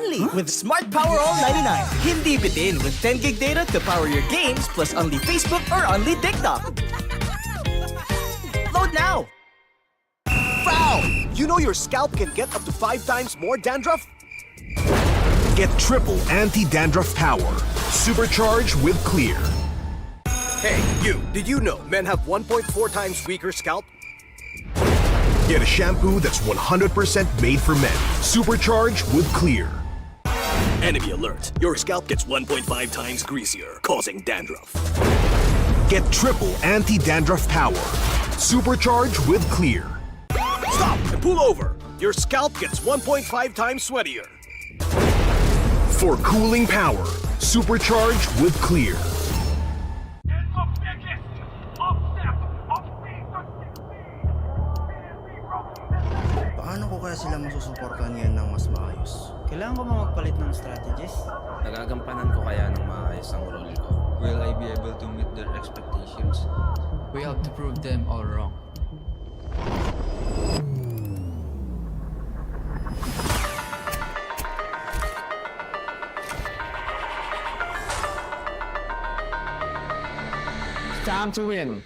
only with Smart Power All 99. Hindi bitin with 10 gig data to power your games plus only Facebook or only TikTok. Load now! Foul! You know your scalp can get up to 5 times more dandruff? Get triple anti-dandruff power. Supercharged with Clear. Hey, you! Did you know men have 1.4 times weaker scalp? Get a shampoo that's 100% made for men. Supercharged with Clear. Enemy alert. Your scalp gets 1.5 times greasier, causing dandruff. Get triple anti-dandruff power. Supercharged with Clear. Stop and pull over. Your scalp gets 1.5 times sweatier. For cooling power, supercharged with Clear. Paano ko kaya sila masusuportahan ngayon ng mas maayos? Kailangan ko ba magpalit ng strategist? Nagagampanan ko kaya ng maayos ang role ko? Will I be able to meet their expectations? We have to prove them all wrong. It's time to win.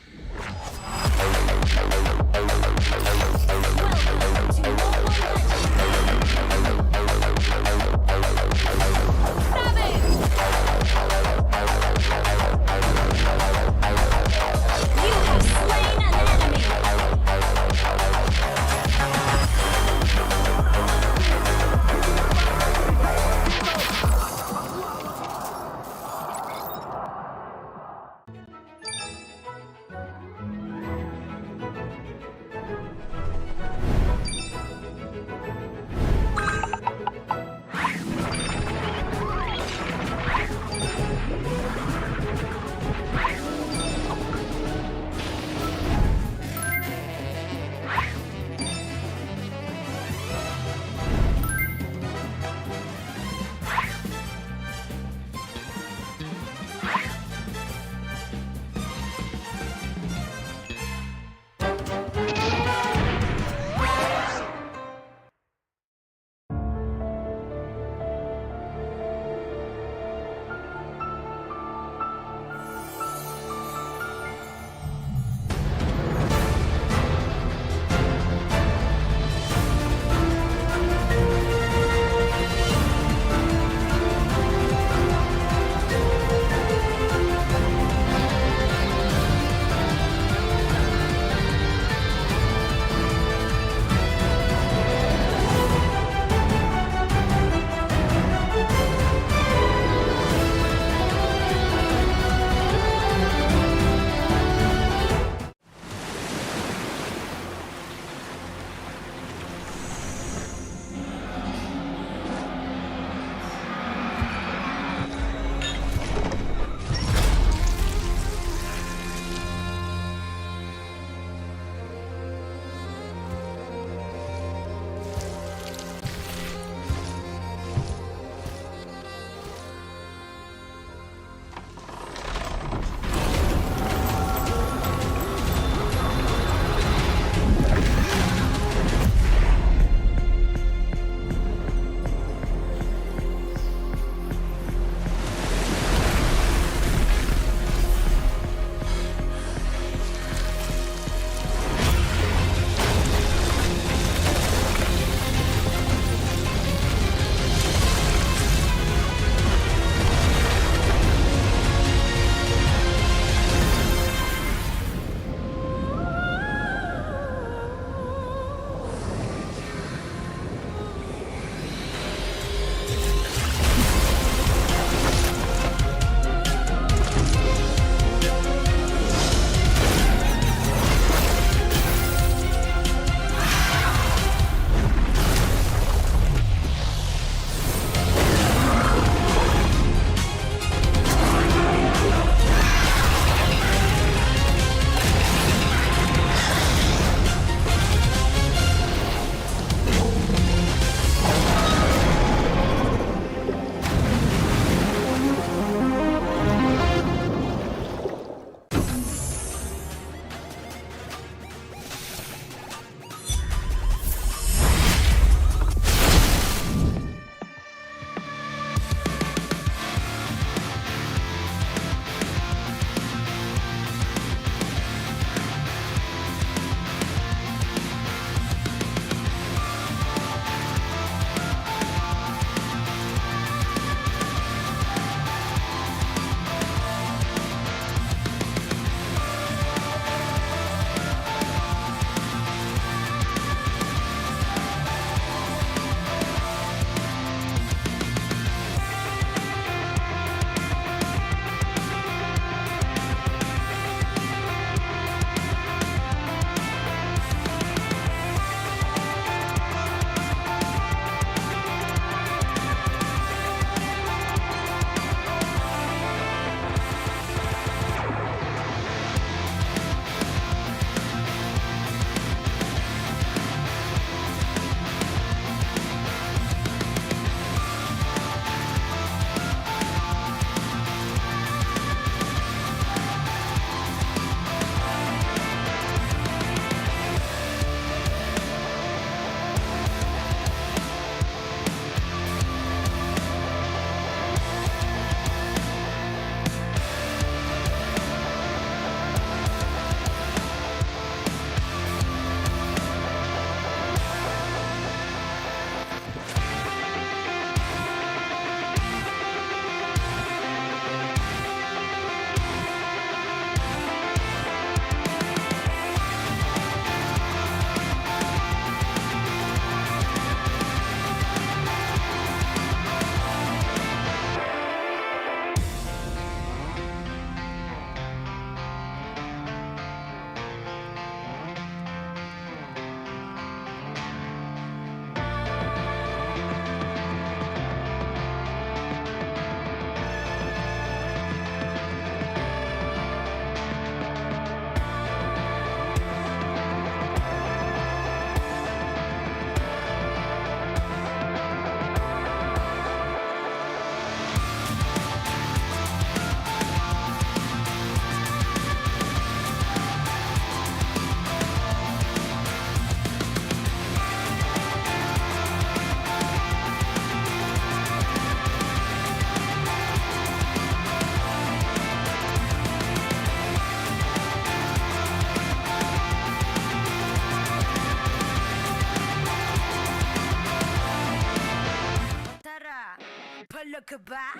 ka ba?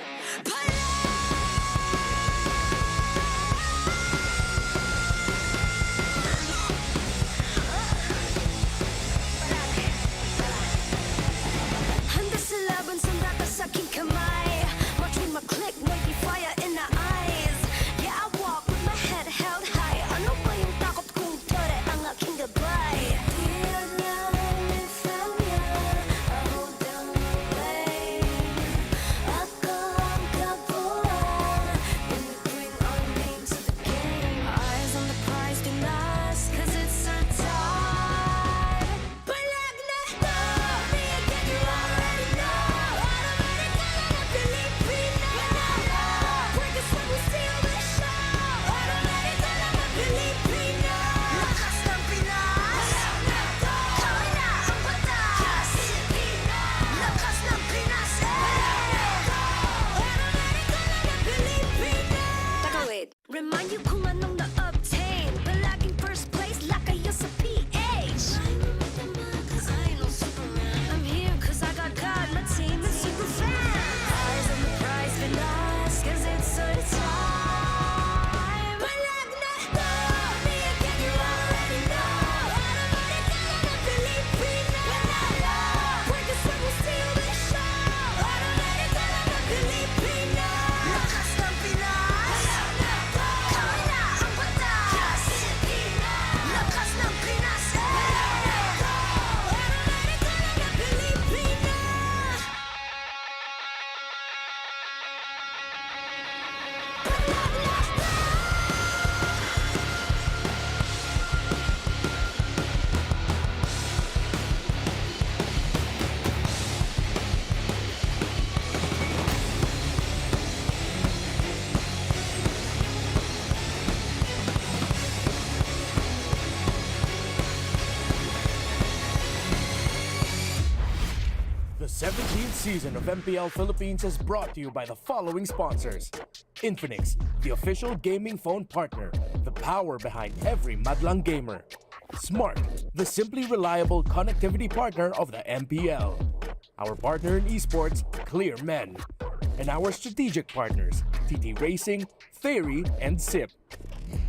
Handa sa laban, sanda ka sa aking kamay. Watch when my click, may fire in the eyes. Yeah, I walk with my head held high. Ano ba yung takot kong tore ang aking gabay? Remind you kung anong na-obtain. Palaging first place, lakayo sa PH. I know Superman. I'm here cause I got God, my team is super fan. Eyes on the prize, finalist, cause it's our time. Palag Na To, me again, you already know. Automatic ka na ng Pilipino. Panalo, break us when we steal the show. Automatic ka na ng Pilipino. Lakas ng Pinas. The 17th season of MPL Philippines is brought to you by the following sponsors. Infinix, the official gaming phone partner, the power behind every madlang gamer. Smart, the simply reliable connectivity partner of the MPL. Our partner in esports, Clear Men. And our strategic partners, TT Racing, Theory, and SIP.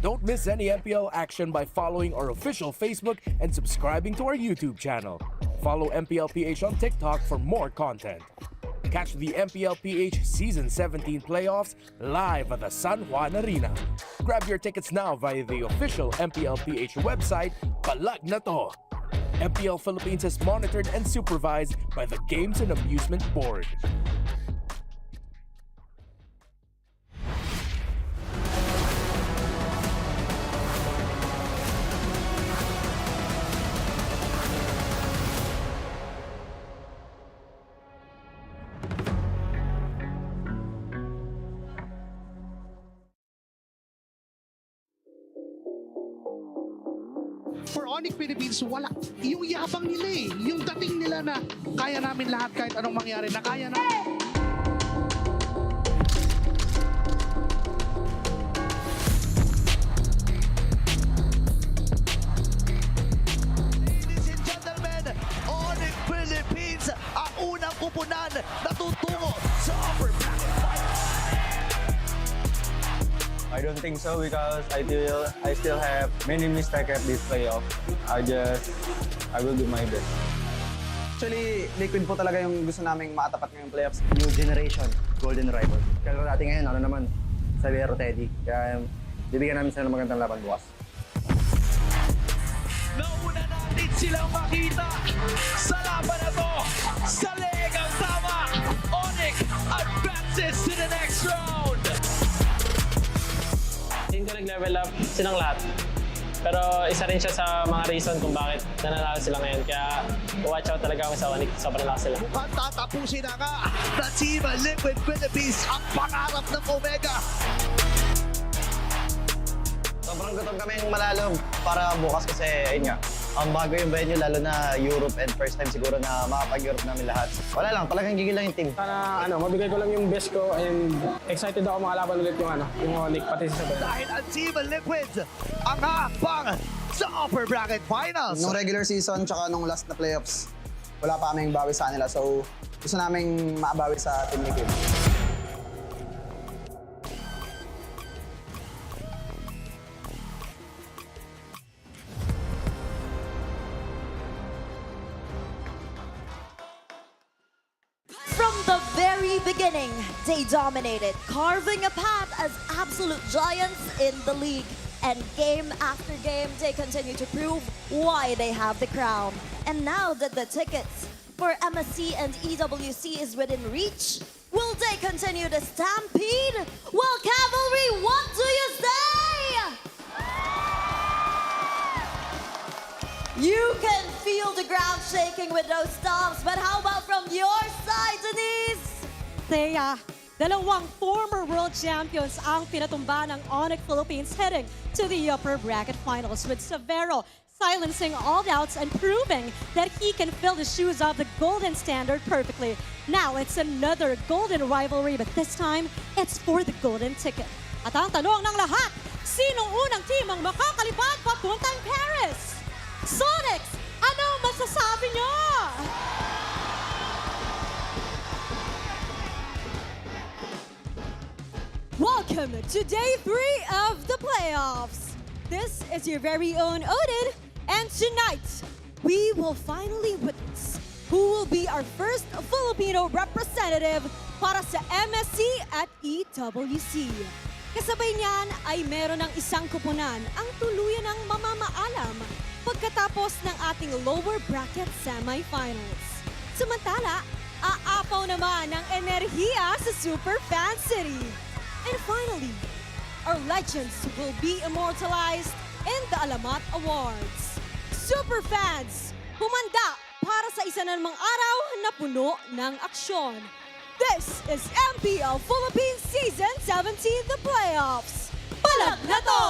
Don't miss any MPL action by following our official Facebook and subscribing to our YouTube channel. Follow MPLPH on TikTok for more content. Catch the MPLPH Season 17 playoffs live at the San Juan Arena. Grab your tickets now via the official MPLPH website, Palag Na To. MPL Philippines is monitored and supervised by the Games and Amusement Board. For ONIC Philippines, wala. Yung yabang nila eh. Yung dating nila na kaya namin lahat kahit anong mangyari na kaya na. Ladies and gentlemen, ONIC Philippines ang unang kupunan na tutungo sa upper bracket finals. I don't think so because I still have many mistakes at this playoff. I will do my best. Actually, Liquid po talaga yung gusto naming makatapat ngayong playoffs. New generation, Golden Rivalry. Kalaro natin ngayon, ano naman, Xavier Teddy. Kaya bibigyan namin sila ng magandang laban bukas. Nauna natin silang makita sa laban na to. Sa legang tama, ONIC advances to the next round. Hindi ko nag-level up silang lahat. Pero isa rin siya sa mga reason kung bakit nananalo sila ngayon. Kaya watch out talaga ako sa ONIC. Sobrang lakas sila. Mukhang tatapusin na nga na Team Liquid Philippines ang pangarap ng Omega. Sobrang gutom kami malalog para bukas kasi, ayun nga, ang bago yung venue, lalo na Europe and first time siguro na makapag-Europe namin lahat. Wala lang, talagang gigil lang yung team. Sana mabigay ko lang yung best ko and excited ako makalaban ulit yung ONIC pati sa Sabay. Dahil ang Team Liquid ang hapang sa upper bracket finals. Nung regular season tsaka nung last na playoffs, wala pa kaming bawi sa kanila. So, gusto naming maabawi sa team ni Kim. From the very beginning, they dominated, carving a path as absolute giants in the league. And game after game, they continue to prove why they have the crown. And now that the tickets for MSC and EWC is within reach, will they continue the stampede? Well, Cavalry, what do you say? You can feel the ground shaking with those stomps, but how about from your side, Denise? Thea, dalawang former world champions ang pinatumba ng ONIC Philippines heading to the upper bracket finals, with Severo silencing all doubts and proving that he can fill the shoes of the golden standard perfectly. Now it's another golden rivalry, but this time it's for the golden ticket. At ang tanong ng lahat, sinong unang team ang makakalipad papuntang Paris? Sonics, ano masasabi nyo? Welcome to day 3 of the playoffs. This is your very own Odin, and tonight we will finally witness who will be our first Filipino representative para sa MSC at EWC. Kasabay niyan ay meron ng isang kupunan ang tuluyan ng mamamaalam pagkatapos ng ating lower bracket semifinals. Samantala, aapaw naman ng enerhiya sa Super Fan City. And finally, our legends will be immortalized in the Alamat Awards. Super fans, humanda para sa isa na namang araw na puno ng aksyon. This is MPL Philippines Season 17, the playoffs. Palag na to!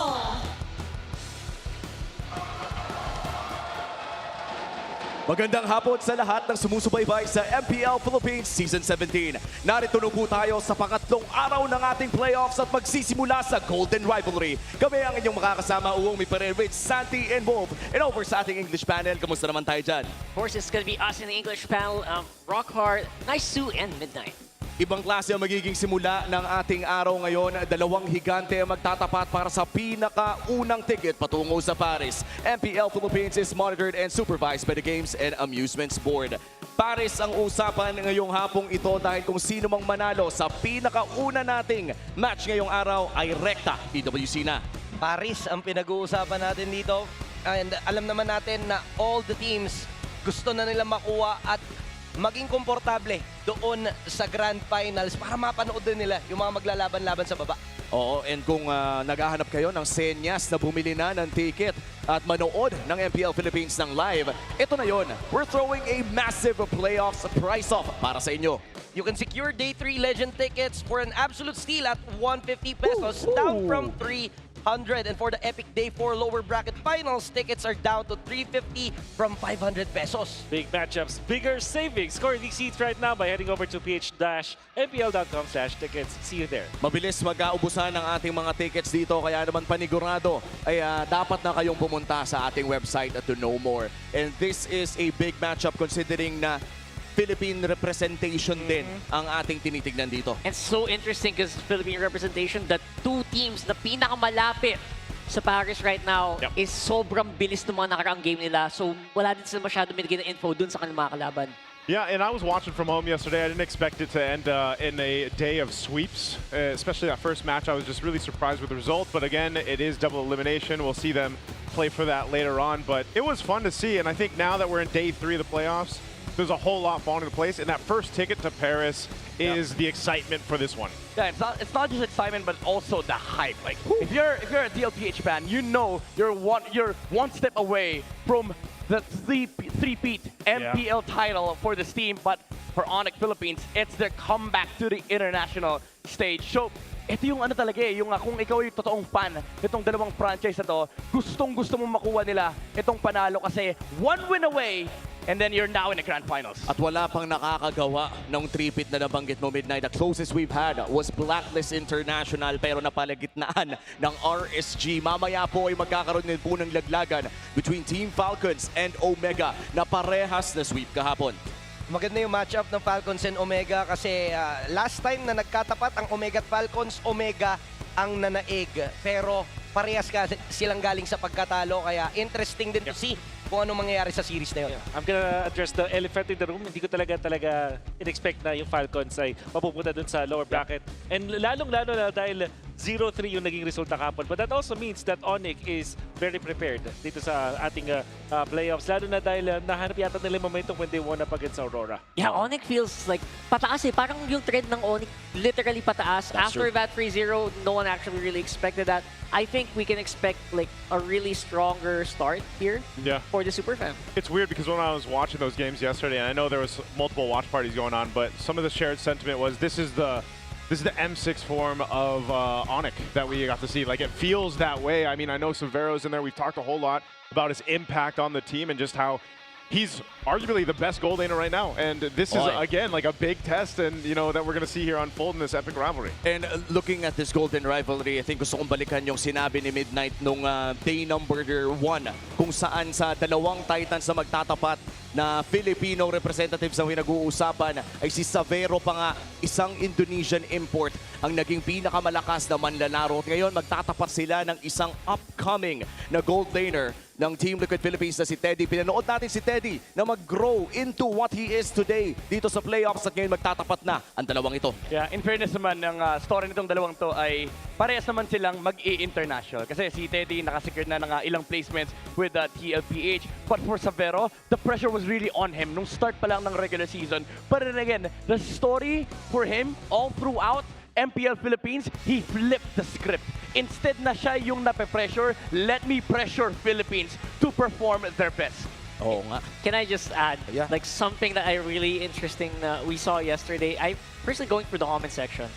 Magandang hapon sa lahat ng sumusubaybay sa MPL Philippines Season 17. Narito na po tayo sa pangatlong araw ng ating playoffs at magsisimula sa Golden Rivalry. Kami ang inyong makakasama, Uong Miparevic, Santi, and Wolf. And over sa ating English panel, kamusta naman tayo dyan? Of course, it's gonna be us in the English panel, Rockhard, Nice Sue, and Midnight. Ibang klase ang magiging simula ng ating araw ngayon. Dalawang higante ang magtatapat para sa pinakaunang ticket patungo sa Paris. MPL Philippines is monitored and supervised by the Games and Amusements Board. Paris ang usapan ngayong hapong ito dahil kung sino mang manalo sa pinakauna nating match ngayong araw ay rekta EWC na. Paris ang pinag-uusapan natin dito. And alam naman natin na all the teams gusto na nila makuha at maging komportable doon sa Grand Finals para mapanood din nila yung mga maglalaban-laban sa baba. Oo, and kung naghahanap kayo ng senyas na bumili na ng ticket at manood ng MPL Philippines ng live, ito na yon. We're throwing a massive playoffs price-off para sa inyo. You can secure Day 3 Legend tickets for an absolute steal at 150 pesos, down from 300. And for the Epic Day 4 lower bracket finals, tickets are down to 350 from 500 pesos. Big matchups, bigger savings. Score these seats right now by heading over to ph-mpl.com/tickets. See you there. Mabilis mag-aubusan ng ating mga tickets dito, kaya naman panigurado ay dapat na kayong pumunta sa ating website to know more. And this is a big matchup considering na Philippine representation din ang ating tinitignan dito. And so interesting because Philippine representation, the two teams na pinakamalapit sa Paris right now is sobrang bilis ng mga nakaraang game nila. So wala din sila masyado binigay na info dun sa kanilang mga kalaban. Yeah, and I was watching from home yesterday. I didn't expect it to end in a day of sweeps, especially that first match. I was just really surprised with the result. But again, it is double elimination. We'll see them play for that later on. But it was fun to see. And I think now that we're in day 3 of the playoffs, there's a whole lot falling into place, and that first ticket to Paris is the excitement for this one. Yeah, it's not just excitement, but also the hype. Like if you're a TLPH fan, you know you're one step away from the three-peat MPL title for this team. But for ONIC Philippines, it's their comeback to the international stage. So ito yung ano talaga yung kung ikaw yung totoong fan itong dalawang franchise na to, gustong-gusto mo makuha nila itong panalo kasi one win away. And then you're now in the Grand Finals. At wala pang nakakagawa ng three-peat na nabanggit mo, Midnight. The closest we've had was Blacklist International pero napalagitnaan ng RSG. Mamaya po ay magkakaroon din po ng laglagan between Team Falcons and Omega na parehas na sweep kahapon. Maganda yung matchup ng Falcons and Omega kasi last time na nagkatapat ang Omega at Falcons, Omega ang nanaig. Pero parehas silang galing sa pagkatalo kaya interesting din to see kung anong mangyayari sa series na yun. I'm gonna address the elephant in the room. Hindi ko talaga in-expect na yung Falcons ay mapupunta dun sa lower bracket. And lalong-lalo na dahil 0-3 yung naging resulta kapon. But that also means that ONIC is very prepared dito sa ating playoffs. Lalo na dahil nahanap yata nila yung momentum when they won up against Aurora. Yeah, ONIC feels like pataas eh. Parang yung trend ng ONIC literally pataas. After that 3-0, no one actually really expected that. I think we can expect like a really stronger start here for the Superfam. It's weird because when I was watching those games yesterday, and I know there was multiple watch parties going on, but some of the shared sentiment was this is the M6 form of ONIC that we got to see. Like, it feels that way. I mean, I know Severo's in there. We've talked a whole lot about his impact on the team and just how he's arguably the best gold laner right now. And this is, again, like a big test and, you know, that we're going to see here unfold in this epic rivalry. And looking at this Golden Rivalry, I think gusto kong balikan yung sinabi ni Midnight nung day number 1 kung saan sa dalawang Titans na magtatapat na Filipino representatives ang pinag-uusapan ay si Savero pa nga, isang Indonesian import ang naging pinakamalakas na manlalaro. At ngayon magtatapat sila ng isang upcoming na gold laner ng Team Liquid Philippines na si Teddy. Pinanood natin si Teddy na mag-grow into what he is today dito sa playoffs at ngayon magtatapat na ang dalawang ito. Yeah, in fairness naman, ang story nitong dalawang to ay parehas naman silang mag-i-international. Kasi si Teddy nakasecure na ng ilang placements with TLPH. But for Savero, the pressure was really on him nung start pa lang ng regular season. But then again, the story for him all throughout MPL Philippines, he flipped the script. Instead na siya yung nape-pressure, let me pressure Philippines to perform their best. Oo nga. Can I just add, like something that I really interesting we saw yesterday? I personally going through the comment section.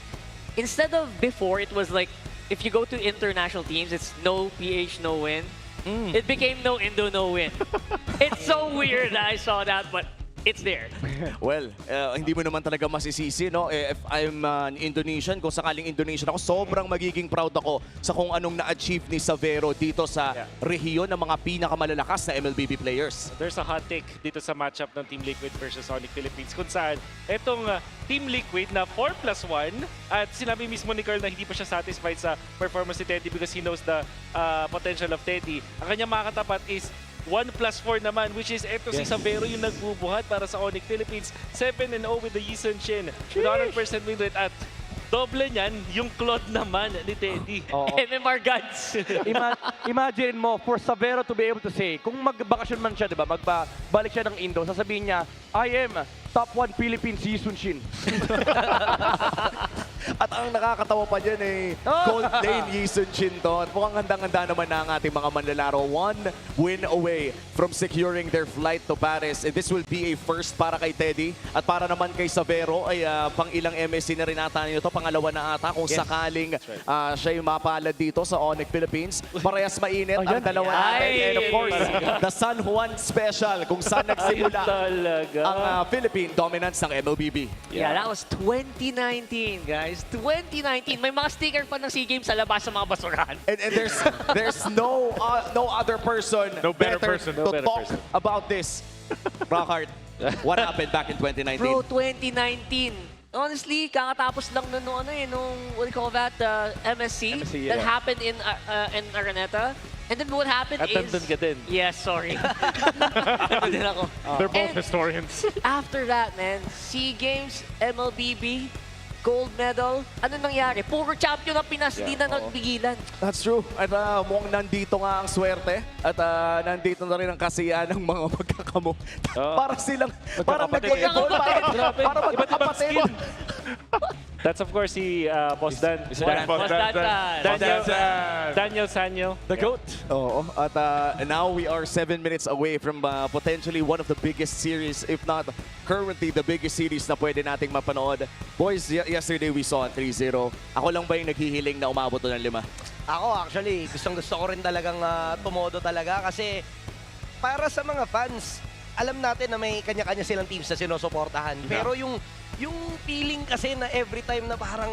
Instead of before, it was like, if you go to international teams, it's no PH, no win. It became no Indo, no win. It's so weird that I saw that, but it's there. Well, hindi mo naman talaga masisisi, no? If I'm an Indonesian, kung sakaling Indonesian ako, sobrang magiging proud ako sa kung anong na-achieve ni Savero dito sa rehiyon ng mga pinakamalalakas na MLBB players. There's a hot take dito sa matchup ng Team Liquid versus ONIC Philippines kung saan itong Team Liquid na 4+1 at sinabi mismo ni Carl na hindi pa siya satisfied sa performance ni Teddy because he knows the potential of Teddy. Ang kanyang makakatapat is 1+4 naman, which is eto si Savero yung nagbubuhat para sa ONIC Philippines. 7-0 with the Yisun Shin. With 100% win rate at doble niyan, yung Claude naman ni Teddy. MMR Gods. Imagine mo, for Savero to be able to say, kung magbakasyon man siya, diba, magbalik siya ng Indo, sasabihin niya, I am top 1 Philippines Yisun Shin. At ang nakakatawa pa dyan Gold Lane Yisun Shin to. At mukhang handang-handa naman na ang ating mga manlalaro. 1 win away from securing their flight to Paris. And this will be a first para kay Teddy. At para naman kay Savero ay pang ilang MSC na rin ata nito. Pangalawa na ata kung sakaling siya yung mapalad dito sa ONIC Philippines. Parehas mainit ang dalawa natin. And of course, the San Juan Special kung saan nagsimula ang Philippine dominance ng MLBB. Yeah, that was 2019, guys. 2019. May mga sticker pa ng SEA Games sa labas sa mga basurahan. And there's no other person better to talk about this. Rockhart, what happened back in 2019? Bro, 2019. Honestly, kakatapos lang nung what do you call that, MSC that happened in Araneta. And then what happened is... Attendant ka din. Yes, sorry. Attendant din ako. They're both historians. After that, man, SEA Games, MLBB, gold medal, ano nangyari? Puro champion ang Pinas, hindi na nagbigilan. That's true. At mukhang nandito nga ang swerte. At nandito na rin ang kasiyahan ng mga magkakamo. Para silang, parang nag-e-evolve. Para magkakapatid. That's of course si Boss Dan. Daniel Sanyo. The GOAT. Oo. At now we are 7 minutes away from potentially one of the biggest series, if not currently the biggest series na pwede nating mapanood. Boys, yesterday we saw 3-0. Ako lang ba yung naghihiling na umabot ng 5? Ako actually, gustong-gusto ko rin talagang tumodo talaga kasi para sa mga fans, alam natin na may kanya-kanya silang teams na sinusuportahan. Pero yung feeling kasi na every time na parang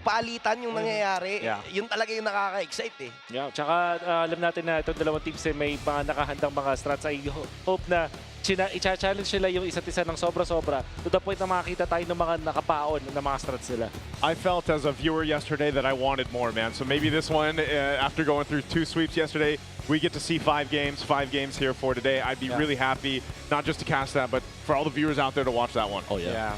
palitan yung nangyayari, Yeah. yun talaga yung nakaka-excite eh. Yeah, tsaka alam natin na itong dalawang teams may mga nakahandang mga strats. I hope na i-challenge nila yung isa't isa ng sobra-sobra to the point na makakita tayo ng mga nakapaon na mga strats nila. I felt as a viewer yesterday that I wanted more, man. So maybe this one, after going through 2 sweeps yesterday, we get to see 5 games here for today. I'd be really happy, not just to cast that, but for all the viewers out there to watch that one. Oh, yeah.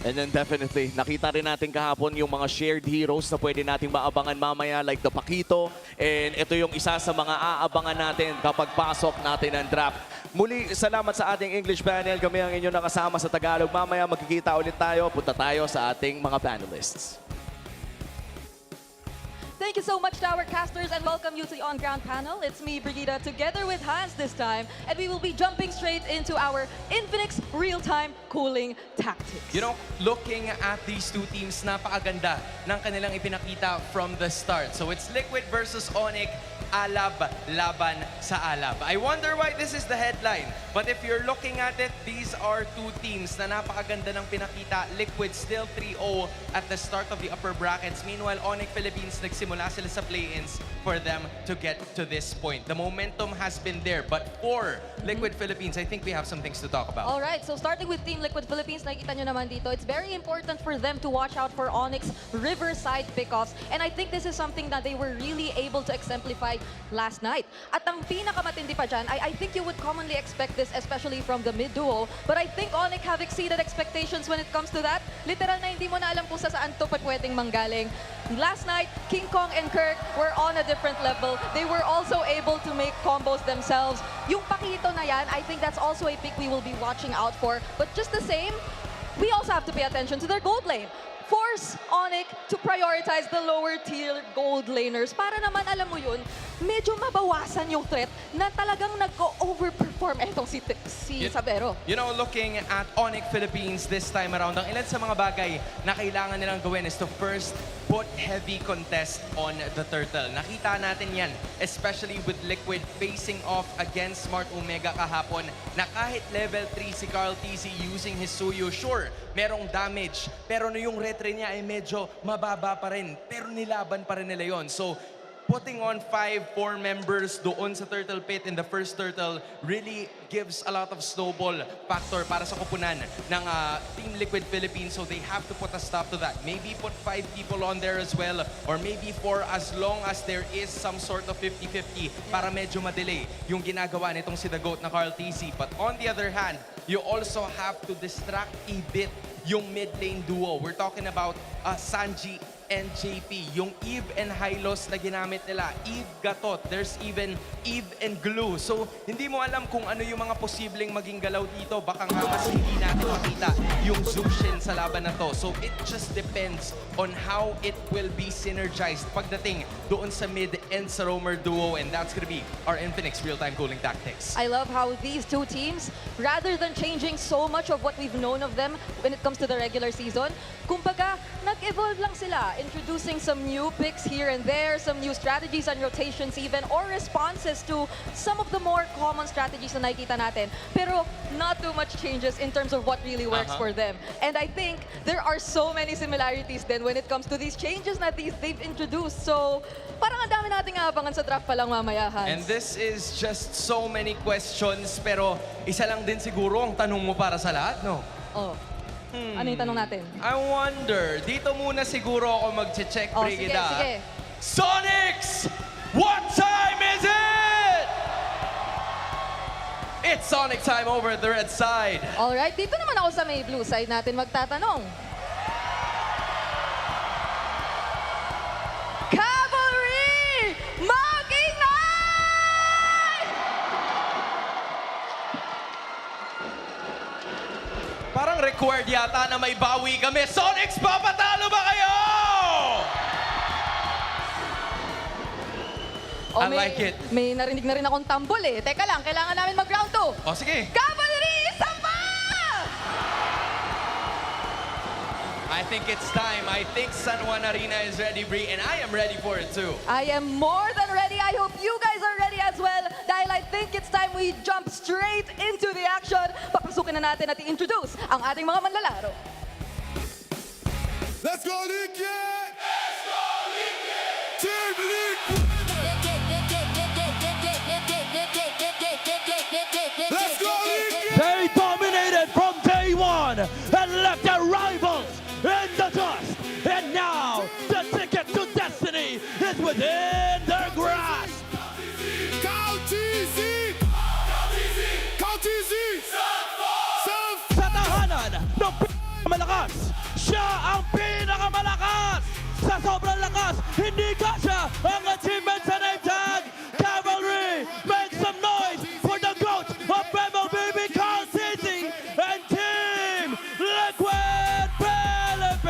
And then definitely, nakita rin natin kahapon yung mga shared heroes na pwede nating maabangan mamaya like the Paquito. And ito yung isa sa mga aabangan natin kapag pasok natin ang draft. Muli, salamat sa ating English panel. Kami ang inyong nakasama sa Tagalog. Mamaya magkikita ulit tayo. Punta tayo sa ating mga panelists. Thank you so much to our casters and welcome you to the on-ground panel. It's me, Brigida, together with Hans this time, and we will be jumping straight into our Infinix real-time cooling tactics. You know, looking at these two teams, napakaganda ng kanilang ipinakita from the start. So it's Liquid versus ONIC, Alab laban sa Alab. I wonder why this is the headline. But if you're looking at it, these are two teams na napakaganda ng pinakita. Liquid still 3-0 at the start of the upper brackets. Meanwhile, ONIC Philippines nagsimula sila sa play-ins for them to get to this point. The momentum has been there. But for Liquid Philippines, I think we have some things to talk about. All right, so starting with Team Liquid Philippines, nakikita nyo naman dito, it's very important for them to watch out for ONIC's Riverside pickoffs. And I think this is something that they were really able to exemplify last night. At ang pinakamatindi pa dyan, I think you would commonly expect this, especially from the mid-duo. But I think ONIC have exceeded expectations when it comes to that. Literal na hindi mo na alam kung saan to pwedeng manggaling. Last night, King Kong and Kirk were on a different level. They were also able to make combos themselves. Yung Paquito na yan, I think that's also a pick we will be watching out for. But just the same, we also have to pay attention to their gold lane. Force ONIC to prioritize the lower tier gold laners para naman, alam mo yun, medyo mabawasan yung threat na talagang nag-overperform etong si Sabero. You know, looking at ONIC Philippines this time around, ang ilan sa mga bagay na kailangan nilang gawin is to first put heavy contest on the turtle. Nakita natin yan, especially with Liquid facing off against Smart Omega kahapon, na kahit level 3 si Carl TC using his Suyo, sure, merong damage, pero yung retre niya ay medyo mababa pa rin, pero nilaban pa rin nila yon. So, putting on 4 members doon sa Turtle Pit in the first turtle really gives a lot of snowball factor para sa kupunan ng Team Liquid Philippines. So they have to put a stop to that. Maybe put 5 people on there as well, or maybe 4 as long as there is some sort of 50-50 para medyo madelay yung ginagawa nitong si The GOAT na Carl TC. But on the other hand, you also have to distract a bit yung mid lane duo. We're talking about Sanji and JP. Yung Eve and Hylos na ginamit nila. Eve Gatot. There's even Eve and Glue. So, hindi mo alam kung ano yung mga posibleng maging galaw dito. Baka nga mas hindi natin makita yung Zushin sa laban na to. So, it just depends on how it will be synergized pagdating doon sa mid and sa roamer duo. And that's gonna be our Infinix real-time cooling tactics. I love how these two teams, rather than changing so much of what we've known of them when it comes to the regular season, kumbaga, nag-evolve lang sila, introducing some new picks here and there, some new strategies and rotations even, or responses to some of the more common strategies na nakikita natin. Pero not too much changes in terms of what really works for them. And I think there are so many similarities then when it comes to these changes na they've introduced. So, parang ang dami nating aabangan sa draft pa lang mamaya, Hans. And this is just so many questions, pero isa lang din siguro ang tanong mo para sa lahat, no? Oh. Ano yung tanong natin? I wonder, dito muna siguro ako mag-check, Oh, Brigida. sige. Sonics! What time is it? It's Sonic time over the red side. Alright, dito naman ako sa may blue side natin magtatanong. Cavalry! Mag-ingay! Parang required yata na may bawi kami. Sonics, papatalo ba kayo? Oh, I like it. May narinig na rin akong tambol eh. Teka lang, kailangan namin mag-round 2. O, sige. Cavalry, isa pa! I think it's time. I think San Juan Arena is ready, Bri, and I am ready for it too. I am more than ready. I hope you guys are ready as well. Dahil I think it's time we jump straight into the action. Papasukin na natin at i-introduce ang ating mga manlalaro. Let's go Liquid! Let's go Liquid! Team Liquid! Let's go Liquid! They dominated from day one and left their rivals in the dust. And now the ticket to destiny is within their grasp. Count easy! Count easy! Sa tahanan ng malakas, siya ang pinakamalakas. Sa sobrang lakas, hindi kasya ang achievement sa name tag. Cavalry, make some noise for the GOAT of Rebel Baby Count Easy and Team Liquid Philippines.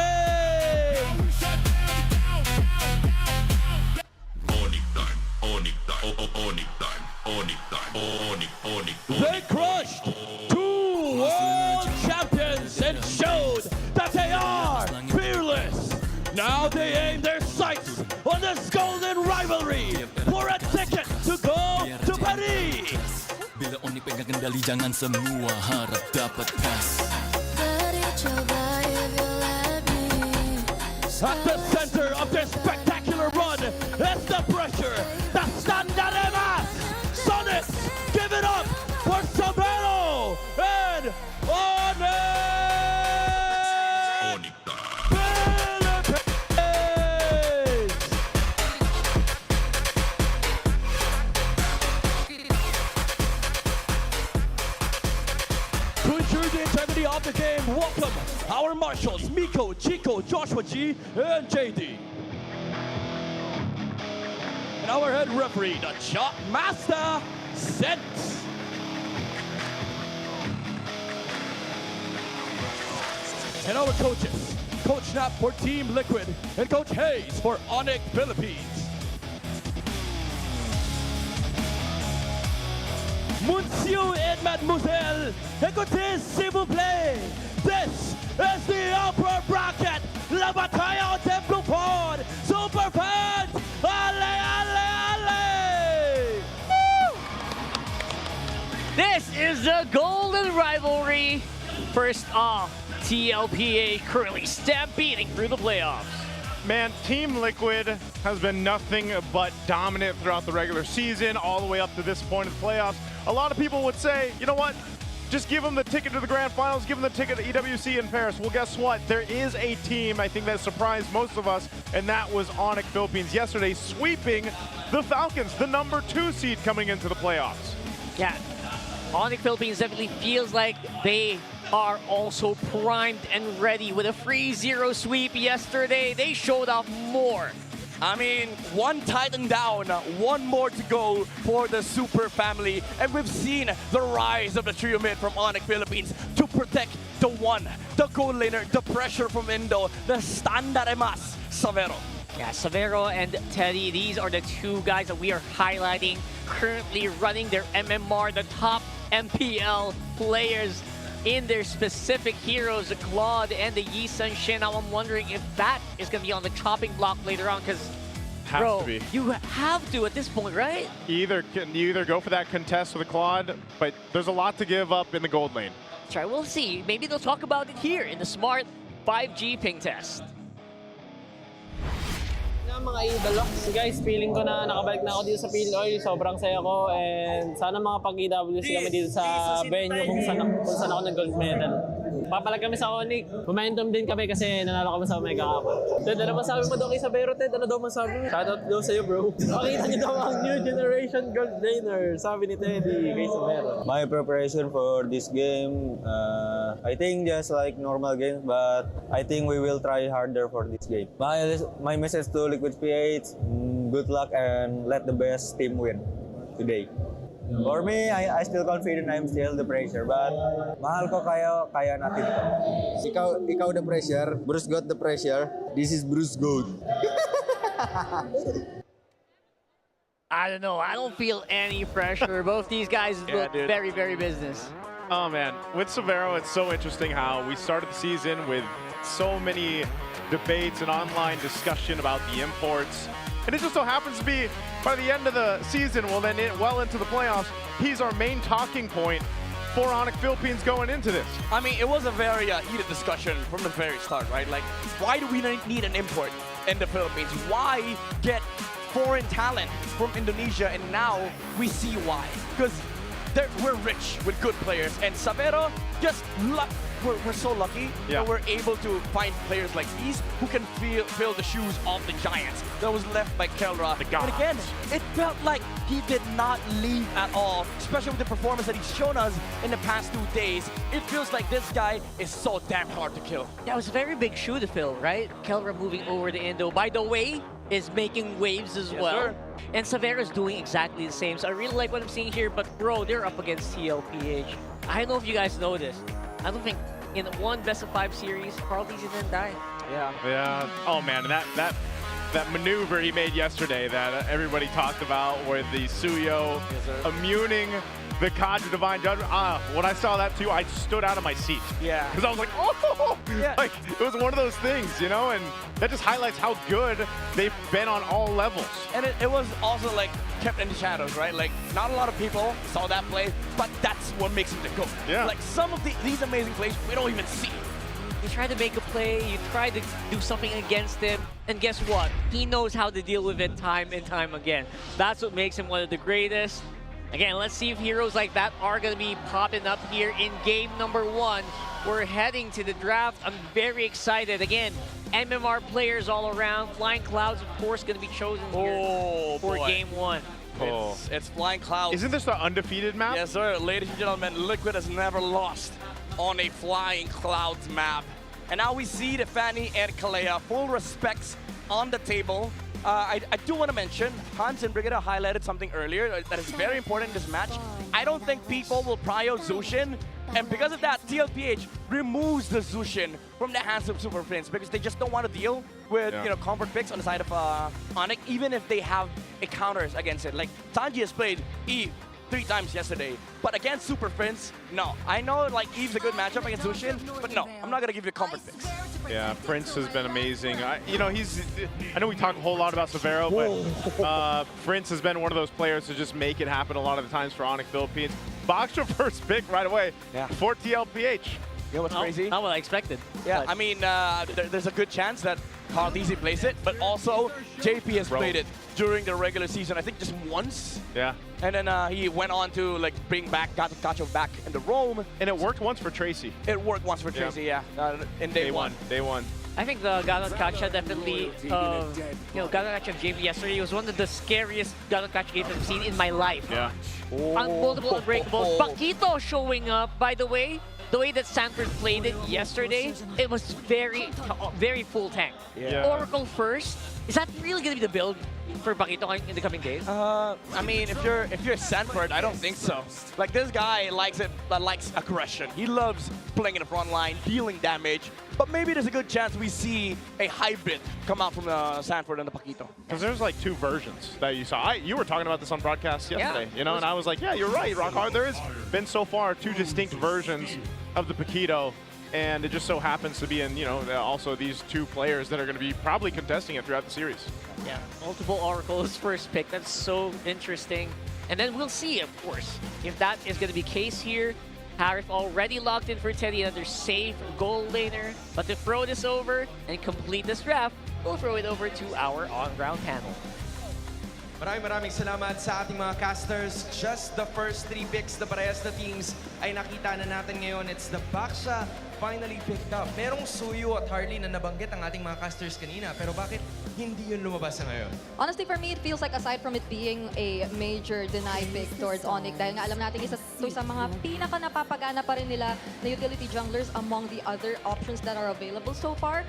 They crushed two world champions and showed that they are fearless. Now they aim their sights on this Golden Rivalry for a ticket to go to Paris. Bila ONIC pinagandali, jangan semua harap dapat pass. At the center of their spectacular run is the pressure, the Standaremas. Sonic, give it up for Sabero and ONIC! To ensure the integrity of the game, welcome our marshals, Miko, Chico, Joshua G, and JD. And our head referee, the Chop Master, Sense. And our coaches, Coach Knapp for Team Liquid, and Coach Hayes for ONIC Philippines. Monsieur et Mademoiselle, écoutez s'il vous plaît. This is the upper bracket. La bataille en temple fort. Super fans, allez, allez, allez. Woo! This is the Golden Rivalry. First off, TLPH currently stampeding through the playoffs. Man, Team Liquid has been nothing but dominant throughout the regular season, all the way up to this point of the playoffs. A lot of people would say, you know what? Just give them the ticket to the grand finals, give them the ticket to EWC in Paris. Well, guess what? There is a team, I think, that surprised most of us, and that was ONIC Philippines yesterday, sweeping the Falcons, the #2 seed coming into the playoffs. Yeah, ONIC Philippines definitely feels like they are also primed and ready with a 3-0 sweep yesterday. They showed off more. I mean, one Titan down, one more to go for the Super family. And we've seen the rise of the trio mid from ONIC Philippines to protect the one, the goal laner, the pressure from Indo, the Standaremas, Savero. Yeah, Savero and Teddy, these are the two guys that we are highlighting, currently running their MMR, the top MPL players in their specific heroes, the Claude and the Yi Sun Shin. Now I'm wondering if that is going to be on the chopping block later on, because bro, you have to at this point, right? You either go for that contest with the Claude, but there's a lot to give up in the gold lane. That's right, we'll see. Maybe they'll talk about it here in the Smart 5G ping test. Mga idol, so guys, feeling ko na nakabalik na ako dito sa PLOY. Sobrang saya ko and sana mga pag-EWC kami dito sa venue kung saan ako nag-gold medal. Papalag kami sa ONIC. Momentum din kami kasi nanalo kami sa Omega Cup. Ted, ano masabi mo daw kay Sabero, Ted? Ano daw masabi mo? Shoutout daw sa'yo, bro. Pakita niyo daw ang new generation gold laner, sabi ni Teddy kay Sabero. My preparation for this game, I think just like normal games, but I think we will try harder for this game. My message to Liquid PH, good luck and let the best team win today. For me, I still confident I'm still the pressure, but mahal ko kaya natin ito. Ikaw the pressure, Bruce got the pressure, this is Bruce Gold. I don't know, I don't feel any pressure. Both these guys look very, very business. Oh man, with Savero, it's so interesting how we started the season with so many debates and online discussion about the imports. And it just so happens to be, by the end of the season, well then well into the playoffs, he's our main talking point for ONIC Philippines going into this? I mean, it was a very heated discussion from the very start, right? Like, why do we need an import in the Philippines? Why get foreign talent from Indonesia? And now we see why. Because we're rich with good players. And Savero, just luck. We're so lucky that we're able to find players like these who can fill the shoes of the giants that was left by Kelra. And again, it felt like he did not leave at all, especially with the performance that he's shown us in the past 2 days. It feels like this guy is so damn hard to kill. That was a very big shoe to fill, right? Kelra moving over to Indo. By the way, is making waves as well. Sir. And Savero's doing exactly the same. So I really like what I'm seeing here, but bro, they're up against TLPH. I don't know if you guys know this. I don't think in one best-of-5 series, Carl Dizzy didn't die. Yeah. Oh man, that maneuver he made yesterday that everybody talked about, where the Suyo immuning the Kadra Divine Judgment. When I saw that too, I stood out of my seat. Yeah. Because I was like, oh! Yeah. Like, it was one of those things, you know? And that just highlights how good they've been on all levels. And it was also like kept in the shadows, right? Like, not a lot of people saw that play, but that's what makes him the GOAT. Yeah. Like, some of these amazing plays we don't even see. You try to make a play, you try to do something against him, and guess what? He knows how to deal with it time and time again. That's what makes him one of the greatest. Again, let's see if heroes like that are going to be popping up here in game number 1. We're heading to the draft. I'm very excited. Again, MMR players all around. Flying Clouds, of course, going to be chosen here for game 1. It's Flying Clouds. Isn't this the undefeated map? Yes, sir. Ladies and gentlemen, Liquid has never lost on a Flying Clouds map. And now we see the Fanny and Kalea. Full respects on the table. I do want to mention, Hans and Brigida highlighted something earlier that is very important in this match. I don't think people will prio Zushin, and because of that, TLPH removes the Zushin from the hands of Super Prince because they just don't want to deal with comfort picks on the side of ONIC, even if they have counters against it. Like, Sanji has played Eve 3 times yesterday, but against Super Prince, no. I know like Eve's a good matchup against Zushin, but no, I'm not gonna give you comfort picks. Yeah, Prince has been amazing. I know we talk a whole lot about Savero, but Prince has been one of those players to just make it happen a lot of the times for ONIC Philippines. Boxer first pick right away for TLPH. You know what's crazy? Not what I expected. Yeah, I mean, there's a good chance that Carl Dizzy plays it, but also JP has played it during the regular season, I think just once. Yeah. And then he went on to like bring back Gacho back in the Rome. And it worked once for Tracy. It worked once for Tracy, in day one. Day one. I think the Ganon Kacha definitely, Ganon Kacha of JP yesterday was one of the scariest Ganon Kacha games I've seen in my life. Yeah. Multiple unbreakables. Paquito showing up, by the way. The way that Sanford played it yesterday, it was very full tank. Yeah. Oracle first. Is that really going to be the build for Paquito in the coming days? I mean, if you're Sanford, I don't think so. Like, this guy likes aggression. He loves playing in the front line, dealing damage. But maybe there's a good chance we see a hybrid come out from Sanford and the Paquito. Because there's like 2 versions that you saw. You were talking about this on broadcast yesterday, and I was like, yeah, you're right, Rockhard. There has been so far 2 distinct versions of the Paquito, and it just so happens to be in, also these 2 players that are going to be probably contesting it throughout the series. Yeah, multiple Oracles first pick. That's so interesting. And then we'll see, of course, if that is going to be case here. Harif already locked in for Teddy, another safe goal laner. But to throw this over and complete this draft, we'll throw it over to our on-ground panel. Maraming salamat sa ating mga casters. Just the first 3 picks na parehas na teams ay nakita na natin ngayon. It's the Baksha finally picked up. Merong Suyo at Harley na nabanggit ang ating mga casters kanina. Pero bakit hindi yun lumabas na ngayon? Honestly, for me, it feels like aside from it being a major deny pick towards ONIC, dahil nga alam natin isa sa mga pinaka-napapagana pa rin nila na utility junglers among the other options that are available so far,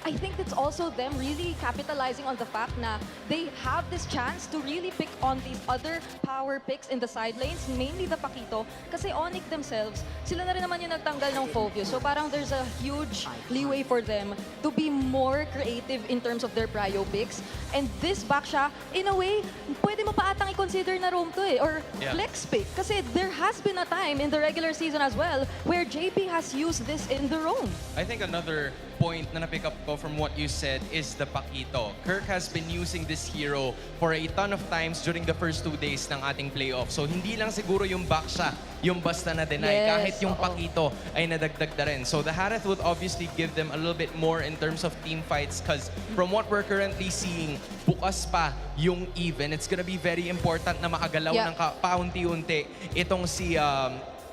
I think it's also them really capitalizing on the fact na they have this chance to really pick on these other power picks in the side lanes, mainly the Paquito, kasi ONIC themselves, sila na rin naman yung nagtanggal ng Fovio. So parang there's a huge leeway for them to be more creative in terms of their prio picks. And this Baksha, in a way, pwede mo pa atang i-consider na roam to or flex pick. Kasi there has been a time in the regular season as well where JP has used this in the roam. I think another point na na-pick up ko from what you said is the Pakito. Kirk has been using this hero for a ton of times during the first 2 days ng ating playoff. So hindi lang siguro yung Baksha yung basta na deny. Yes, Kahit yung Pakito ay nadagdag na rin. So the Harith would obviously give them a little bit more in terms of team fights because from what we're currently seeing, bukas pa yung even. It's gonna be very important na makagalaw ng paunti-unti itong si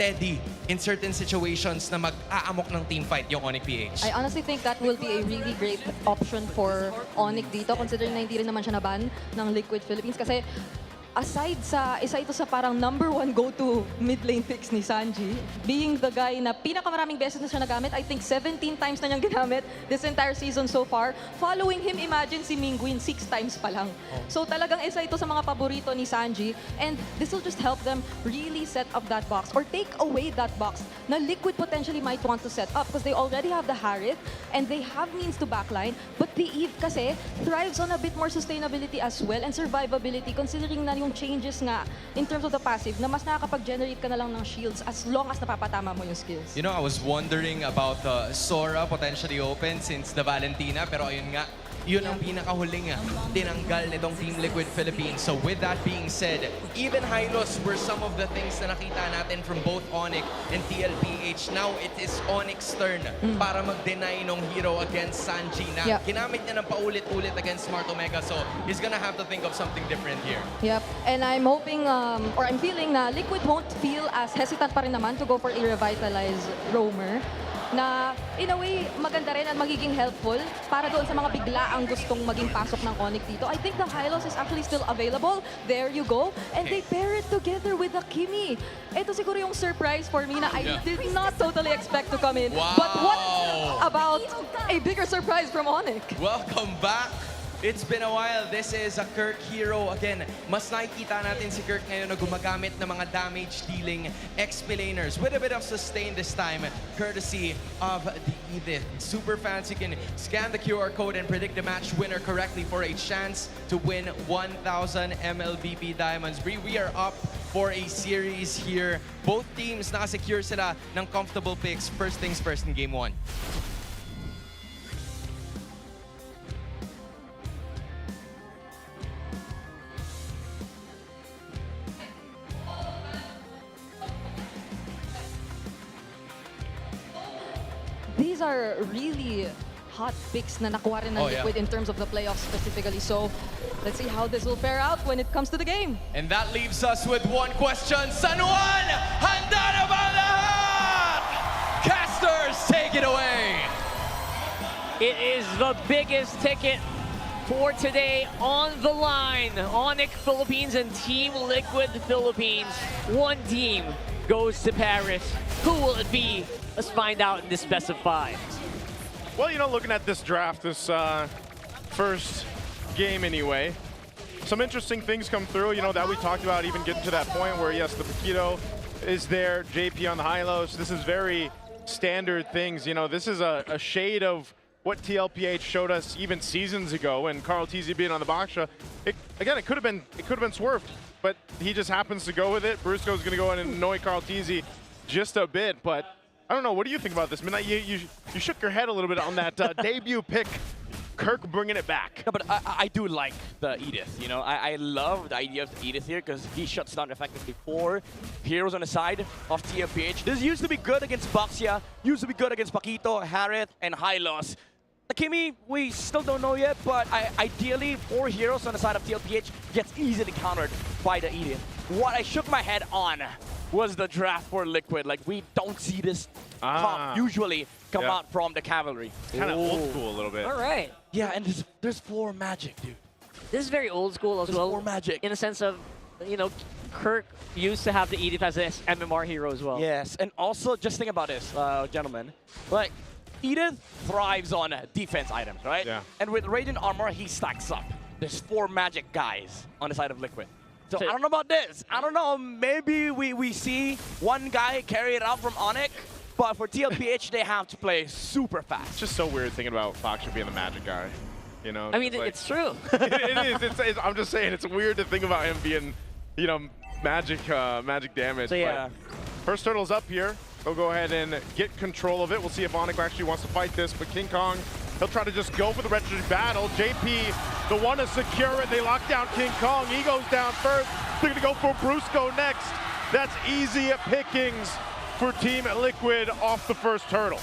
Teddy in certain situations na mag-aamok ng team fight yung ONIC PH. I honestly think that will be a really great option for ONIC dito considering na hindi rin naman siya naban ng Liquid Philippines kasi aside sa, isa ito sa parang #1 go-to mid lane picks ni Sanji, being the guy na pinakamaraming beses na siya nagamit, I think 17 times na niyang ginamit this entire season so far. Following him, imagine si Mingguin 6 times pa lang. So talagang isa ito sa mga paborito ni Sanji and this will just help them really set up that box or take away that box na Liquid potentially might want to set up because they already have the Harith and they have means to backline but the Eve kasi thrives on a bit more sustainability as well and survivability considering na yung changes nga in terms of the passive na mas nakakapag-generate ka na lang ng shields as long as napapatama mo yung skills. You know, I was wondering about Sora potentially open since the Valentina, pero ayun nga, yun ang pinakahuling tinanggal nitong Team Liquid Philippines. So with that being said, even Hylos were some of the things na nakita natin from both ONIC and TLPH. Now it is ONIC's turn para mag-deny nung hero against Sanji na ginamit niya ng paulit-ulit against Smart Omega. So he's gonna have to think of something different here. Yep, and I'm hoping, or I'm feeling na Liquid won't feel as hesitant pa rin naman to go for a revitalized roamer na in a way maganda rin at magiging helpful para doon sa mga biglaang gustong maging pasok ng ONIC dito. I think the Hylos is actually still available. There you go. And they pair it together with the Kimi. Ito siguro yung surprise for me na I did not totally expect to come in. Wow. But what about a bigger surprise from ONIC? Welcome back. It's been a while. This is a Kirk hero. Again, mas nakikita natin si Kirk ngayon na gumagamit ng mga damage-dealing XP laners with a bit of sustain this time, courtesy of the Edith. Super fans, you can scan the QR code and predict the match winner correctly for a chance to win 1,000 MLBB Diamonds. We are up for a series here. Both teams nakasecure sila ng comfortable picks. First things first in Game 1. These are really hot picks na nakuha rin ng Liquid in terms of the playoffs specifically. So, let's see how this will fare out when it comes to the game. And that leaves us with one question. San Juan, handa na ba lahat? Casters, take it away. It is the biggest ticket for today on the line. ONIC Philippines and Team Liquid Philippines. One team goes to Paris. Who will it be? Let's find out in this best of 5. Well, you know, looking at this draft, this first game anyway, some interesting things come through, you know, that we talked about, even getting to that point where, yes, the Paquito is there, JP on the Hylos. This is very standard things. You know, this is a shade of what TLPH showed us even seasons ago, and Carl TZ being on the Baksha. Again, it could have been swerved, but he just happens to go with it. Brusco's going to go in and annoy Carl TZ just a bit, but I don't know. What do you think about this? Midnight, you shook your head a little bit on that debut pick. Kirk bringing it back. No, but I do like the Edith. You know, I love the idea of the Edith here because he shuts down effectively 4 heroes on the side of TLPH. This used to be good against Baxia, used to be good against Paquito, Harith, and Hylos. The Kimi, we still don't know yet, but ideally 4 heroes on the side of TLPH gets easily countered by the Edith. What I shook my head on was the draft for Liquid. Like, we don't see this comp usually come out from the cavalry. Kind of old school a little bit. All right. Yeah, and there's 4 magic, dude. This is very old school as well. 4 magic. In the sense of, you know, Kirk used to have the Edith as his MMR hero as well. Yes, and also just think about this, gentlemen. Like, Edith thrives on defense items, right? Yeah. And with Radiant Armor, he stacks up. There's 4 magic guys on the side of Liquid. So I don't know about this. I don't know. Maybe we see one guy carry it out from ONIC, but for TLPH, they have to play super fast. It's just so weird thinking about Baksha being the magic guy. You know, I mean, like, it's true. it is. I'm just saying, it's weird to think about him being, you know, magic damage. So yeah. But first turtle's up here. They'll go ahead and get control of it. We'll see if ONIC actually wants to fight this, but King Kong, he'll try to just go for the retribution battle. JP, the one to secure it. They lock down King Kong. He goes down first. They're gonna go for Brusco next. That's easy pickings for Team Liquid off the first turtle.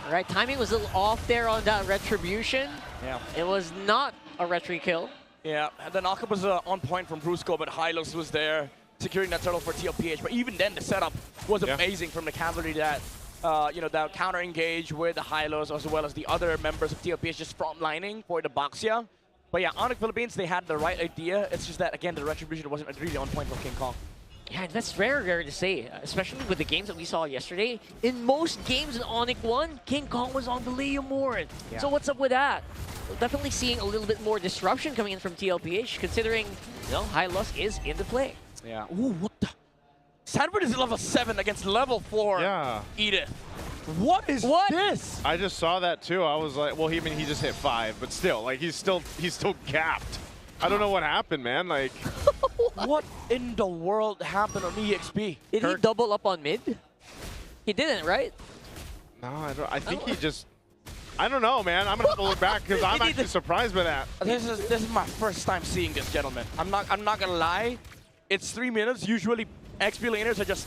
All right, timing was a little off there on that retribution. Yeah. It was not a retri kill. Yeah, and the knockup was on point from Brusco, but Hylos was there securing that turtle for TLPH. But even then, the setup was amazing from the cavalry that, that counter engage with the Hylos as well as the other members of TLPH just front lining for the Boxia. But yeah, ONIC Philippines, they had the right idea. It's just that, again, the retribution wasn't really on point from King Kong. Yeah, and that's very rare to say, especially with the games that we saw yesterday. In most games in ONIC 1, King Kong was on the leaderboard. Yeah. So what's up with that? We're definitely seeing a little bit more disruption coming in from TLPH, considering, High Lusk is in the play. Yeah. Ooh, what the? Sanford is level 7 against level 4 Edith. What is this? I just saw that too. I was like, well, he just hit 5, but still, like he's still gapped. I don't know what happened, man. Like, what in the world happened on EXP? Did he double up on mid? He didn't, right? No, I don't. I think he just. I don't know, man. I'm gonna have to look back because I'm actually surprised by that. This is my first time seeing this, gentlemen. I'm not gonna lie. It's 3 minutes. Usually, XP laners are just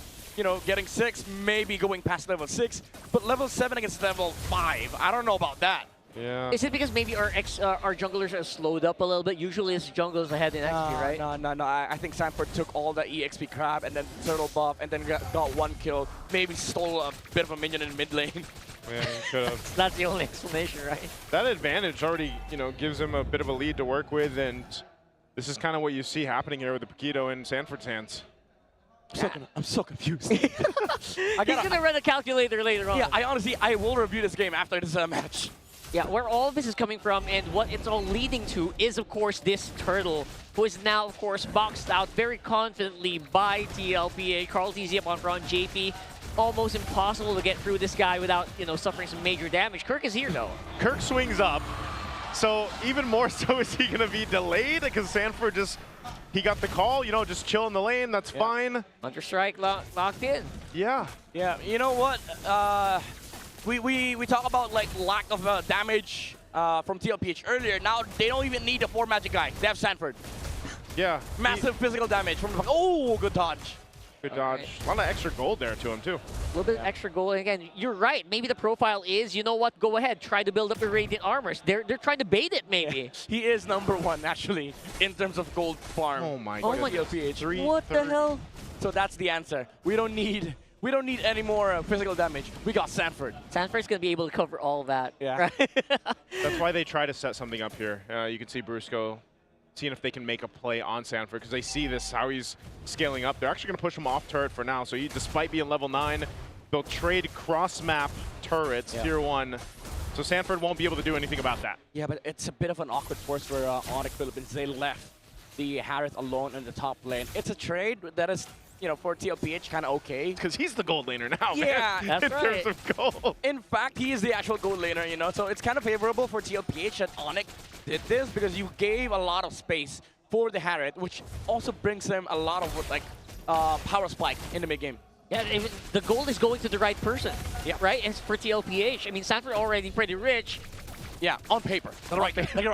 getting 6, maybe going past level 6, but level 7 against level 5. I don't know about that. Yeah. Is it because maybe our junglers are slowed up a little bit? Usually it's junglers ahead in XP, right? No. I think Sanford took all the EXP crab and then turtle buff and then got 1 kill. Maybe stole a bit of a minion in mid lane. Yeah, he should have. That's the only explanation, right? That advantage already, gives him a bit of a lead to work with, and this is kind of what you see happening here with the Paquito in Sanford's hands. I'm so confused. He's gonna run a calculator later on. Yeah, I will review this game after this match. Yeah, where all of this is coming from and what it's all leading to is, of course, this turtle, who is now, of course, boxed out very confidently by TLPA. Carl TZ up on front, JP. Almost impossible to get through this guy without, suffering some major damage. Kirk is here, though. Kirk swings up, so even more so is he going to be delayed because Sanford he got the call, just chill in the lane, that's fine. Hunter Strike locked in. Yeah. Yeah, you know what? We talk about lack of damage from TLPH earlier. Now they don't even need a 4 magic guy. They have Sanford. Yeah. Massive physical damage from the oh, good dodge. Good dodge. A lot of extra gold there to him too. A little bit of extra gold. And again, you're right. Maybe the profile is, you know what? Go ahead, try to build up the Radiant Armors. They're trying to bait it, maybe. He is #1 actually in terms of gold farm. Oh my god. TLPH. What the hell? So that's the answer. We don't need any more physical damage. We got Sanford. Sanford's going to be able to cover all of that. Yeah. Right? That's why they try to set something up here. You can see Brusco seeing if they can make a play on Sanford because they see how he's scaling up. They're actually going to push him off turret for now. So despite being level 9, they'll trade cross-map turrets, tier 1. So Sanford won't be able to do anything about that. Yeah, but it's a bit of an awkward force for ONIC Philippines. They left the Harith alone in the top lane. It's a trade that is, for TLPH, kind of okay. Because he's the gold laner now, yeah, man, in terms of gold. In fact, he is the actual gold laner, so it's kind of favorable for TLPH that ONIC did this because you gave a lot of space for the Harith, which also brings them a lot of power spike in the mid game. Yeah, the gold is going to the right person. Yeah, right. And for TLPH, I mean, Sanford already pretty rich. Yeah, on paper, the right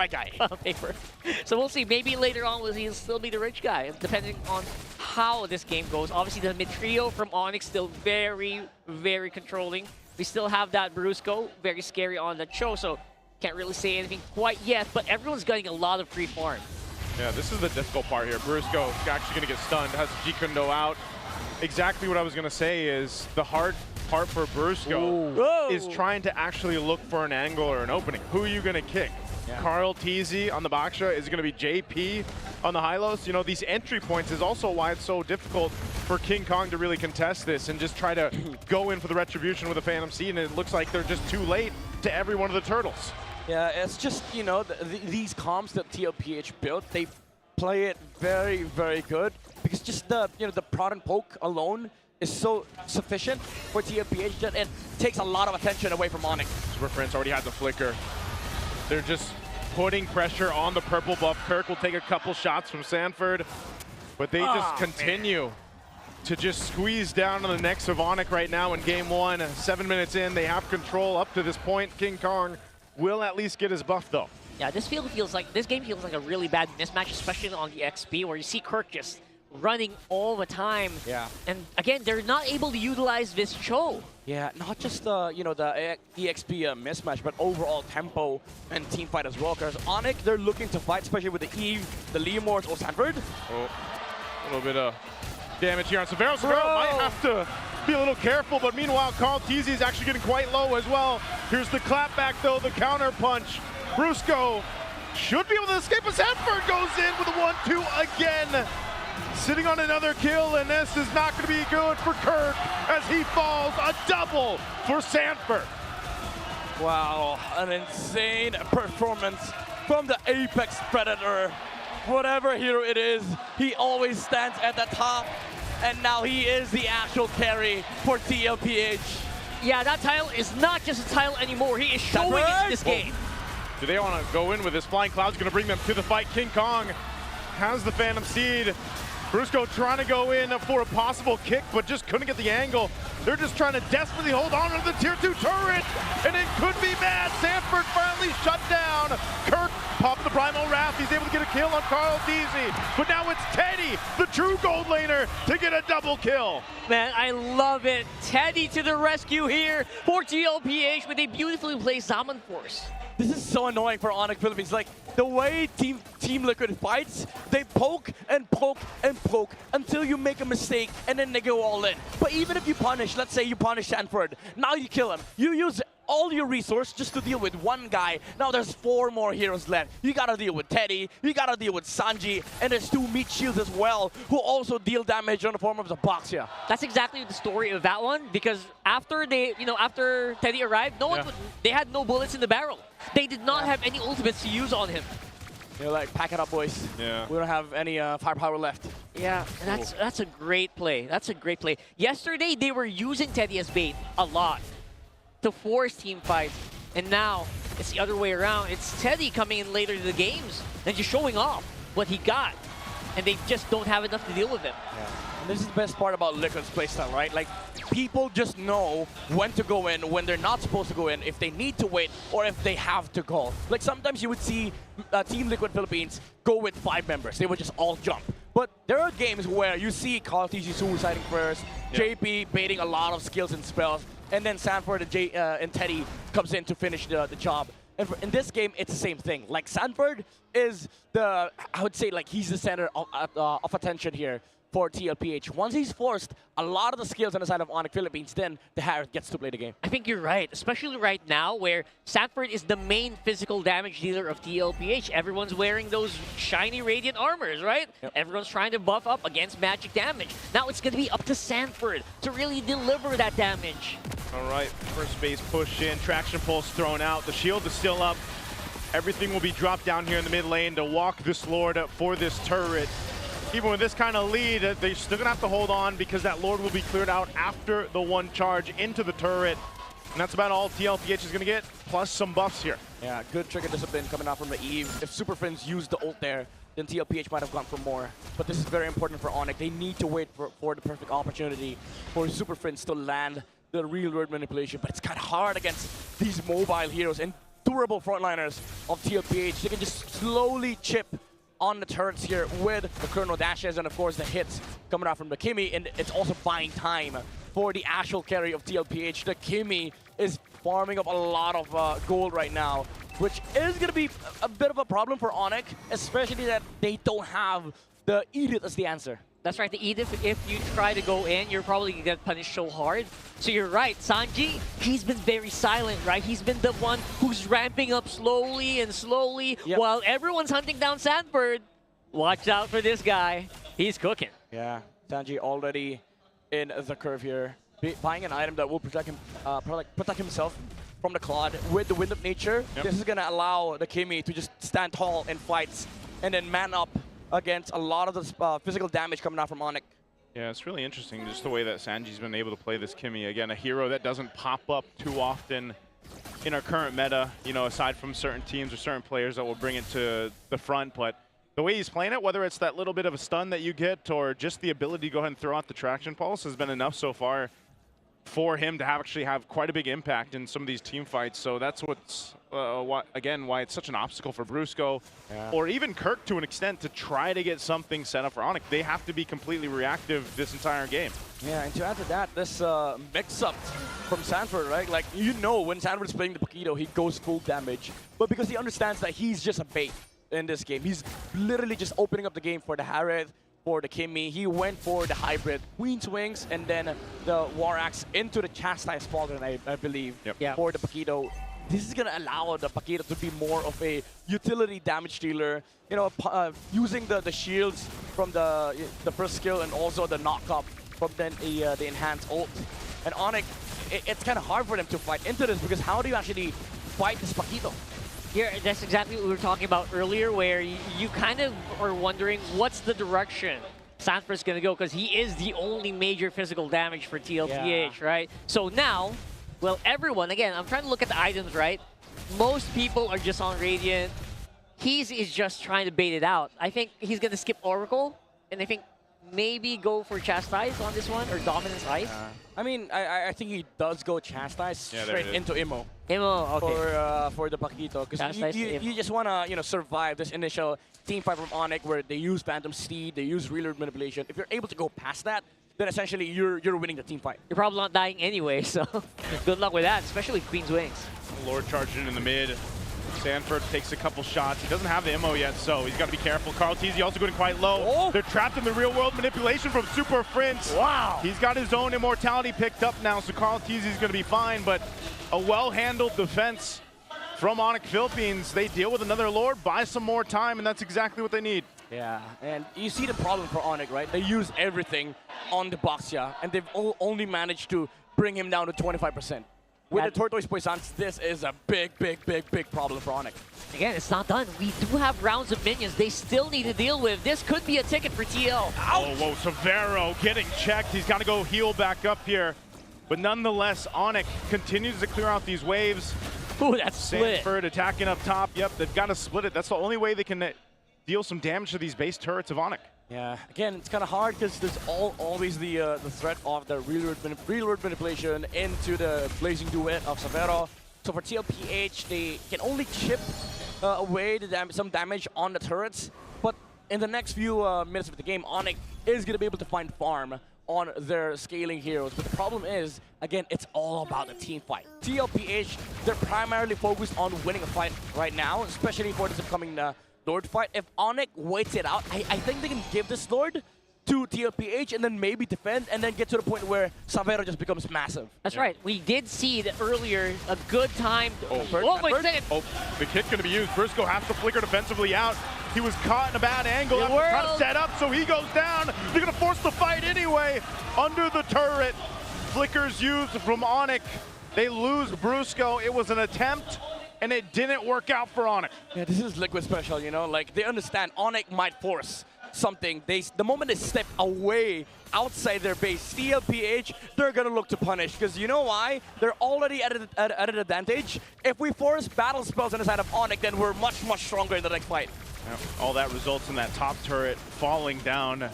guy. On paper. So we'll see. Maybe later on he'll still be the rich guy, depending on how this game goes. Obviously, the mid trio from ONIC still very, very controlling. We still have that Brusco, very scary on the show, so can't really say anything quite yet. But everyone's getting a lot of free farm. Yeah, this is the difficult part here. Brusco actually going to get stunned, has G-Kundo out. Exactly what I was going to say is the hard part for Brusco is trying to actually look for an angle or an opening. Who are you going to kick? Yeah. Carl TZ on the Baksha? Is it going to be JP on the Hylos? These entry points is also why it's so difficult for King Kong to really contest this and just try to go in for the retribution with a Phantom Seed, and it looks like they're just too late to every one of the turtles. Yeah, it's just, these comps that TLPH built, they play it very, very good because just the prod and poke alone is so sufficient for TLPH that it takes a lot of attention away from ONIC. Super Prince already has the flicker. They're just putting pressure on the purple buff. Kirk will take a couple shots from Sanford, but they just continue to just squeeze down on the necks of ONIC right now in game 1. 7 minutes in, they have control up to this point. King Kong will at least get his buff though. Yeah, this game feels like a really bad mismatch, especially on the XP, where you see Kirk just running all the time. Yeah. And again, they're not able to utilize this Cho. Yeah, not just the the EXP mismatch, but overall tempo and team fight as well. Because ONIC, they're looking to fight, especially with the Eve, the Leomords, or Sanford. Oh, a little bit of damage here on Severo. Severo might have to be a little careful, but meanwhile, Carl Teasy is actually getting quite low as well. Here's the clapback though, the counter punch. Brusco should be able to escape, but Sanford goes in with a 1-2 again. Sitting on another kill, and this is not going to be good for Kirk as he falls. A double for Sanford. Wow, an insane performance from the Apex Predator. Whatever hero it is, he always stands at the top, and now he is the actual carry for TLPH. Yeah, that title is not just a title anymore. He is showing it in this game. Do they want to go in with this? Flying Cloud's going to bring them to the fight. King Kong has the Phantom Seed. Brusco trying to go in for a possible kick, but just couldn't get the angle. They're just trying to desperately hold on to the Tier 2 turret, and it could be bad. Sanford finally shut down. Kirk popped the Primal Wrath. He's able to get a kill on Carl Deasy, but now it's Teddy, the true gold laner, to get a double kill. Man, I love it. Teddy to the rescue here for TLPH with a beautifully placed Zaman Force. This is so annoying for ONIC Philippines. Like, the way Team Liquid fights, they poke and poke and poke until you make a mistake and then they go all in. But even if you punish, let's say you punish Sanford, now you kill him. You use all your resource just to deal with one guy. Now there's 4 more heroes left. You gotta deal with Teddy, you gotta deal with Sanji, and there's 2 meat shields as well, who also deal damage on the form of the box here. That's exactly the story of that one, because after after Teddy arrived, they had no bullets in the barrel. They did not have any ultimates to use on him. They're like, pack it up, boys. Yeah. We don't have any firepower left. Yeah, and that's a great play. That's a great play. Yesterday, they were using Teddy as bait a lot to force team fights, and now it's the other way around. It's Teddy coming in later in the games and just showing off what he got, and they just don't have enough to deal with him. Yeah. And this is the best part about Liquid's playstyle, right? Like, people just know when to go in, when they're not supposed to go in, if they need to wait, or if they have to go. Like, sometimes you would see Team Liquid Philippines go with 5 members. They would just all jump. But there are games where you see Carl TG suiciding first, JP baiting a lot of skills and spells, and then Sanford and Teddy comes in to finish the job. And in this game, it's the same thing. Like, Sanford is I would say, like, he's the center of attention here for TLPH. Once he's forced a lot of the skills on the side of ONIC Philippines, then the Harris gets to play the game. I think you're right, especially right now where Sanford is the main physical damage dealer of TLPH. Everyone's wearing those shiny radiant armors, right? Yep. Everyone's trying to buff up against magic damage. Now it's going to be up to Sanford to really deliver that damage. All right, first base push in, traction pulse thrown out. The shield is still up. Everything will be dropped down here in the mid lane to walk this Lord for this turret. Even with this kind of lead, they're still gonna have to hold on because that Lord will be cleared out after the 1 charge into the turret. And that's about all TLPH is gonna get, plus some buffs here. Yeah, good trigger discipline coming out from the Eve. If Super Friends used the ult there, then TLPH might have gone for more. But this is very important for ONIC. They need to wait for the perfect opportunity for Super Friends to land the real world manipulation. But it's kind of hard against these mobile heroes and durable frontliners of TLPH. They can just slowly chip on the turrets here with the Chrono Dashes and of course the hits coming out from the Kimmy, and it's also buying time for the actual carry of TLPH. The Kimmy is farming up a lot of gold right now, which is going to be a bit of a problem for ONIC, especially that they don't have the Edith as the answer. That's right, the Edith, if you try to go in, you're probably going to get punished so hard. So you're right, Sanji, he's been very silent, right? He's been the one who's ramping up slowly and slowly while everyone's hunting down Sanford. Watch out for this guy. He's cooking. Yeah, Sanji already in the curve here, buying an item that will protect him, protect himself from the Claude with the Wind of Nature. This is going to allow the Kimmy to just stand tall in fights and then man up against a lot of the physical damage coming out from ONIC. Yeah, it's really interesting just the way that Sanji's been able to play this Kimmy. Again, a hero that doesn't pop up too often in our current meta, you know, aside from certain teams or certain players that will bring it to the front. But The way he's playing it, whether it's that little bit of a stun that you get or just the ability to go ahead and throw out the traction pulse, has been enough so far for him to actually have quite a big impact in some of these team fights. So that's what's, why it's such an obstacle for Brusco, or even Kirk to an extent, to try to get something set up for ONIC. They have to be completely reactive this entire game. Yeah, and to add to that, this mix-up from Sanford, right? Like, you know when Sanford's playing the Paquito, he goes full damage. But because he understands that he's just a bait in this game, he's literally just opening up the game for the Harith, for the Kimmy. He went for the hybrid Queen's Wings and then the War Axe into the Chastise Falcon, I believe, for the Paquito. This is going to allow the Paquito to be more of a utility damage dealer, you know, using the shields from the first skill and also the knock-up from then the enhanced ult. And ONIC, it's kind of hard for them to fight into this because how do you actually fight this Paquito? Yeah, that's exactly what we were talking about earlier, where you kind of are wondering what's the direction Sanford's going to go, because he is the only major physical damage for TLPH, right? So now, well, everyone, again, I'm trying to look at the items, right? Most people are just on Radiant. He's just trying to bait it out. I think he's going to skip Oracle, and I think maybe go for Chastise on this one, or Dominance Ice. I mean, I think he does go Chastise straight into Immo. Immo, okay. For the Paquito, because you just want to survive this initial team fight from ONIC where they use Phantom Steed, they use Reload Manipulation. If you're able to go past that, then essentially you're winning the team fight. You're probably not dying anyway, so good luck with that, especially with Queen's Wings. Lord charging in the mid. Sanford takes a couple shots. He doesn't have the MO yet, so he's got to be careful. Carl Teasy also going quite low. Oh. They're trapped in the real-world manipulation from Super Prince. Wow. He's got his own immortality picked up now, so Carl Teasy's going to be fine, but a well-handled defense from ONIC Philippines. They deal with another Lord, buy some more time, and that's exactly what they need. Yeah, and you see the problem for ONIC, right? They use everything on the Boxia, and they've only managed to bring him down to 25%. With the Tortoise Poisons, this is a big problem for ONIC. Again, it's not done. We do have rounds of minions they still need to deal with. This could be a ticket for TL. Oh, whoa, Severo getting checked. He's got to go heal back up here. But nonetheless, ONIC continues to clear out these waves. Ooh, that's split. Sanford attacking up top. Yep, they've got to split it. That's the only way they can deal some damage to these base turrets of ONIC. Yeah, again, it's kind of hard because there's always the threat of the real-world manipulation into the Blazing Duet of Severo. So for TLPH, they can only chip away some damage on the turrets. But in the next few minutes of the game, ONIC is going to be able to find farm on their scaling heroes. But the problem is, again, it's all about the team fight. TLPH, they're primarily focused on winning a fight right now, especially for this upcoming Lord fight. If ONIC waits it out, I think they can give this Lord to TLPH and then maybe defend and then get to the point where Severo just becomes massive. That's right. We did see that earlier, a good time. Wait a second. Oh, the kit's going to be used. Briscoe has to flicker defensively out. He was caught in a bad angle. Trying to set up, so he goes down. They're going to force the fight anyway. Under the turret, flickers used from ONIC. They lose Brusco. It was an attempt, and it didn't work out for ONIC. Yeah, this is Liquid special, you know? Like, they understand ONIC might force something. The moment they step away outside their base, TLPH, they're gonna look to punish. Because you know why? They're already at an advantage. If we force battle spells on the side of ONIC, then we're much stronger in the next fight. All that results in that top turret falling down.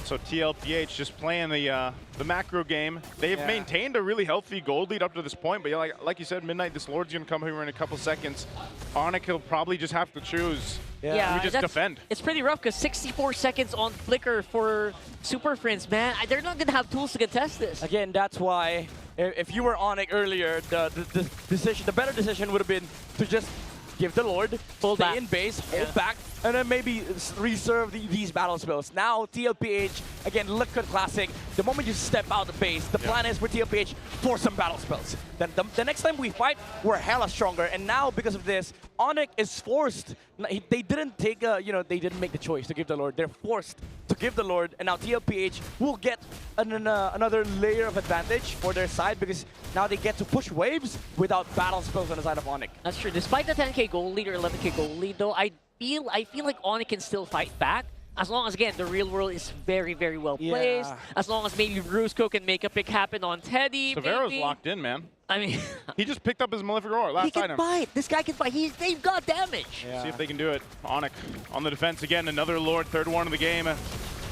So TLPH just playing the macro game. They've maintained a really healthy gold lead up to this point, but like you said, Midnight, this Lord's gonna come here in a couple seconds. ONIC will probably just have to choose. Yeah, we just defend. It's pretty rough because 64 seconds on flicker for Super Friends, man. They're not gonna have tools to contest this. Again, that's why if you were ONIC earlier, the better decision would have been to just give the Lord, stay in base, hold back, and then maybe reserve these battle spells. Now, TLPH, again, Liquid Classic, the moment you step out the base, the plan is for TLPH, force some battle spells. Then the next time we fight, we're hella stronger. And now, because of this, ONIC is forced. They didn't take they didn't make the choice to give the Lord. They're forced to give the Lord, and now TLPH will get another layer of advantage for their side because now they get to push waves without battle spells on the side of ONIC. That's true. Despite the 10k gold lead or 11k gold lead, though, I feel like ONIC can still fight back. As long as, again, the real world is very, very well placed. As long as maybe Brusco can make a pick happen on Teddy. Severo's maybe. locked in, man. I mean, he just picked up his Malefic Roar, he last can item. fight. This guy can fight. They've got damage. See if they can do it. ONIC on the defense again. Another Lord, third one of the game.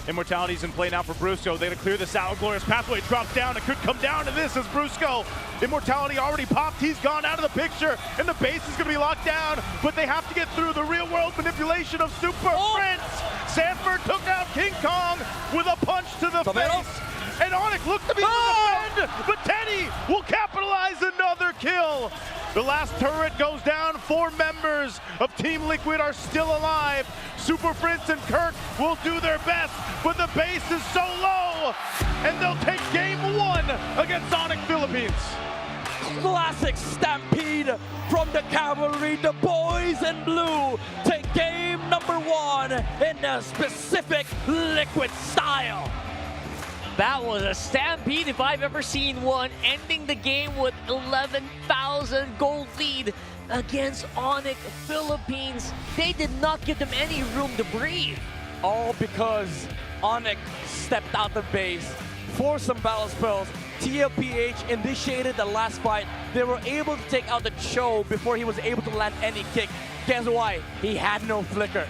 Immortality's in play now for Brusco. They gotta clear this out. Glorious Pathway drops down. It could come down to this as Brusco. Immortality already popped. He's gone out of the picture, and the base is gonna be locked down. But they have to get through the real world manipulation of Super Prince. Sanford took out King Kong with a punch to the face. And ONIC looked to be able to defend, but Teddy will capitalize another kill. The last turret goes down. 4 members of Team Liquid are still alive. Super Prince and Kirk will do their best, but the base is so low, and they'll take game 1 against ONIC Philippines. Classic stampede from the cavalry. The boys in blue take game number 1 in a specific Liquid style. That was a stampede if I've ever seen one, ending the game with 11,000 gold lead against ONIC Philippines. They did not give them any room to breathe. All because ONIC stepped out the base, forced some battle spells. TLPH initiated the last fight. They were able to take out the Cho before he was able to land any kick. Guess why? He had no flicker.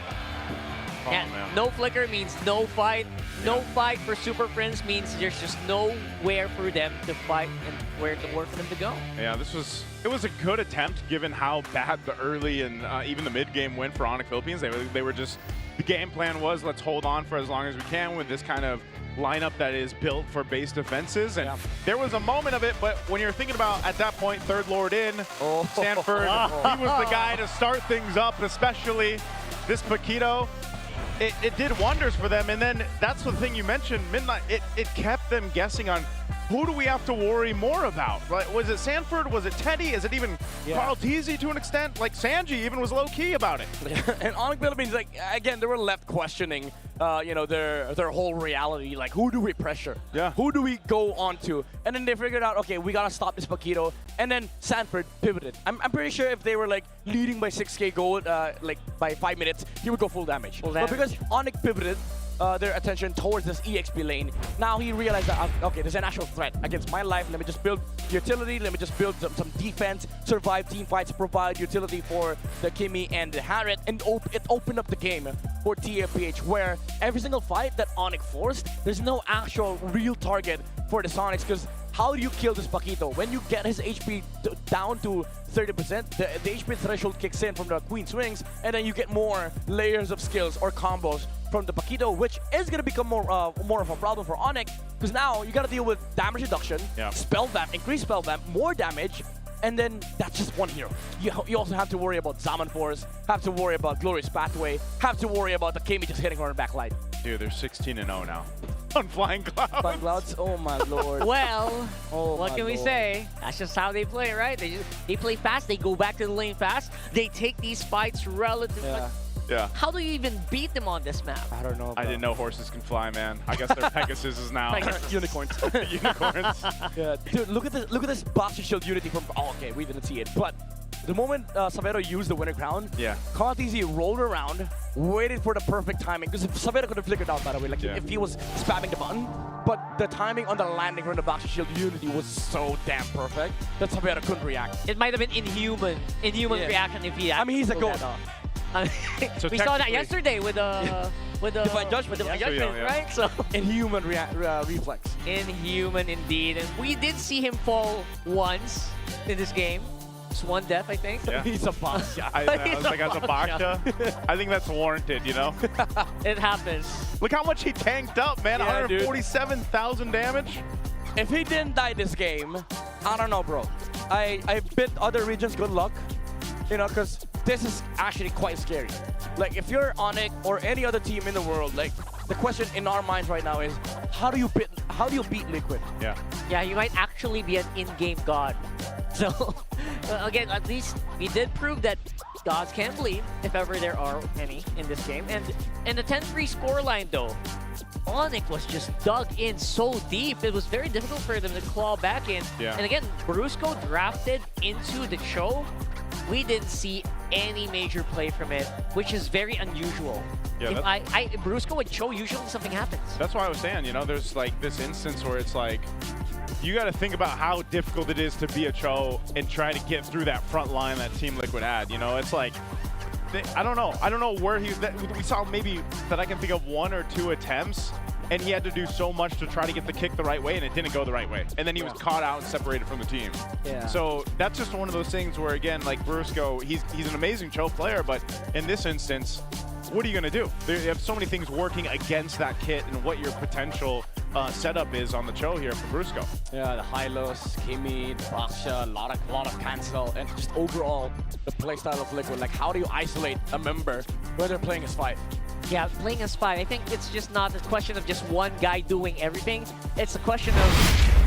Yeah, no flicker means no fight. No fight for Super Prince means there's just nowhere for them to fight and where for them to go. Yeah, it was a good attempt given how bad the early and even the mid game went for ONIC Philippines. They were just, the game plan was let's hold on for as long as we can with this kind of lineup that is built for base defenses. And there was a moment of it, but when you're thinking about at that point, third Lord in, Sanford, he was the guy to start things up, especially this Paquito. It did wonders for them, and then that's the thing you mentioned, Midnight. It kept them guessing on who do we have to worry more about? Right? Was it Sanford? Was it Teddy? Is it even Carl Teasy to an extent? Like Sanji even was low key about it. And ONIC Philippines, like again, they were left questioning, you know, their whole reality. Like, who do we pressure? Who do we go on to? And then they figured out, okay, we gotta stop this Paquito. And then Sanford pivoted. I'm pretty sure if they were like leading by 6k gold, like by 5 minutes, he would go full damage. But because ONIC pivoted their attention towards this EXP lane, now he realized that, okay, there's an actual threat against my life. Let me just build utility. Let me just build some defense, survive team fights, provide utility for the Kimi and the Harriet, and it opened up the game for TLPH, where every single fight that ONIC forced, there's no actual real target for the Sonics, because how do you kill this Paquito? When you get his HP down to 30%, the HP threshold kicks in from the Queen Swings, and then you get more layers of skills or combos from the Paquito, which is going to become more of a problem for ONIC, because now you got to deal with damage reduction, spell vamp, increased spell vamp, more damage, and then that's just one hero. You also have to worry about Zaman Force, have to worry about Glorious Pathway, have to worry about the Kimi just hitting her in backlight. Dude, they're 16-0 now. On Flying Clouds. Flying Clouds? Oh my lord. Well, what can we say? That's just how they play, right? They play fast, they go back to the lane fast, they take these fights relatively. Yeah. How do you even beat them on this map? I don't know. I didn't know horses can fly, man. I guess they're Pegasuses now. Unicorns. Unicorns. Yeah, dude, look at this Boxer Shield Unity from. Oh, okay, we didn't see it, but the moment Savero used the winner crown, Kartizi rolled around, waited for the perfect timing, because Savero could have flickered out, by the way, like if he was spamming the button, but the timing on the landing from the Boxer Shield Unity was so damn perfect that Savero couldn't react. It might have been inhuman reaction if he. I mean, he's a goat. So we saw that yesterday with Divine Judgment, right? So inhuman reflex. Inhuman indeed, and we did see him fall once in this game. Just one death, I think. Yeah. He's a boss. I was like, as a Baksha, I think that's warranted, you know? It happens. Look how much he tanked up, man. 147,000 damage. If he didn't die this game, I don't know, bro. I bid other regions good luck, you know, because this is actually quite scary. Like, if you're ONIC or any other team in the world, like, the question in our minds right now is, how do you beat Liquid? Yeah, you might actually be an in-game god. So, again, at least we did prove that gods can bleed, if ever there are any in this game. And in the 10-3 scoreline, though, ONIC was just dug in so deep. It was very difficult for them to claw back in. And again, Brusco drafted into the show. We didn't see any major play from it, which is very unusual. Yeah, If Brusco would show, usually something happens. That's why I was saying, you know, there's like this instance where it's like, you got to think about how difficult it is to be a Cho and try to get through that front line that Team Liquid had. You know, it's like, I don't know where we saw maybe that I can think of 1 or 2 attempts, and he had to do so much to try to get the kick the right way, and it didn't go the right way. And then he was caught out and separated from the team. Yeah. So that's just one of those things where, again, like Brusco, he's an amazing Cho player, but in this instance, what are you going to do? You have so many things working against that kit and what your potential setup is on the Cho here for Brusco. Yeah, the high-lows, Kimi, the Baksha, a lot of cancel, and just overall, the playstyle of Liquid. Like, how do you isolate a member when they're playing as 5? Yeah, playing as 5. I think it's just not a question of just one guy doing everything. It's a question of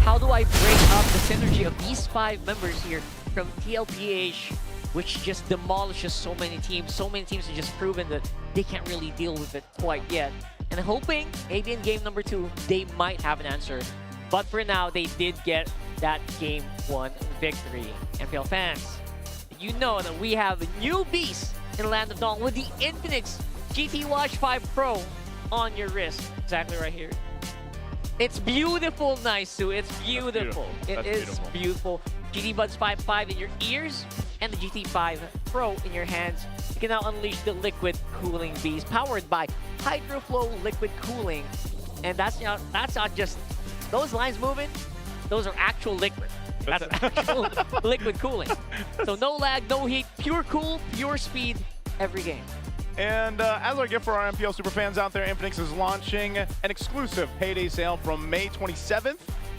how do I break up the synergy of these 5 members here from TLPH, which just demolishes so many teams. So many teams have just proven that they can't really deal with it quite yet. And hoping maybe in game number 2, they might have an answer. But for now, they did get that game 1 victory. MPL fans, you know that we have a new beast in Land of Dawn with the Infinix GT Watch 5 Pro on your wrist. Exactly right here. It's beautiful, Naisu. It's beautiful. It is beautiful. GT Buds 5.5 in your ears and the GT5 Pro in your hands. You can now unleash the liquid cooling beast powered by HydroFlow liquid cooling. And that's not just those lines moving. Those are actual liquid. That's actual liquid cooling. So no lag, no heat, pure cool, pure speed every game. And as our gift for our MPL superfans out there, Infinix is launching an exclusive payday sale from May 27th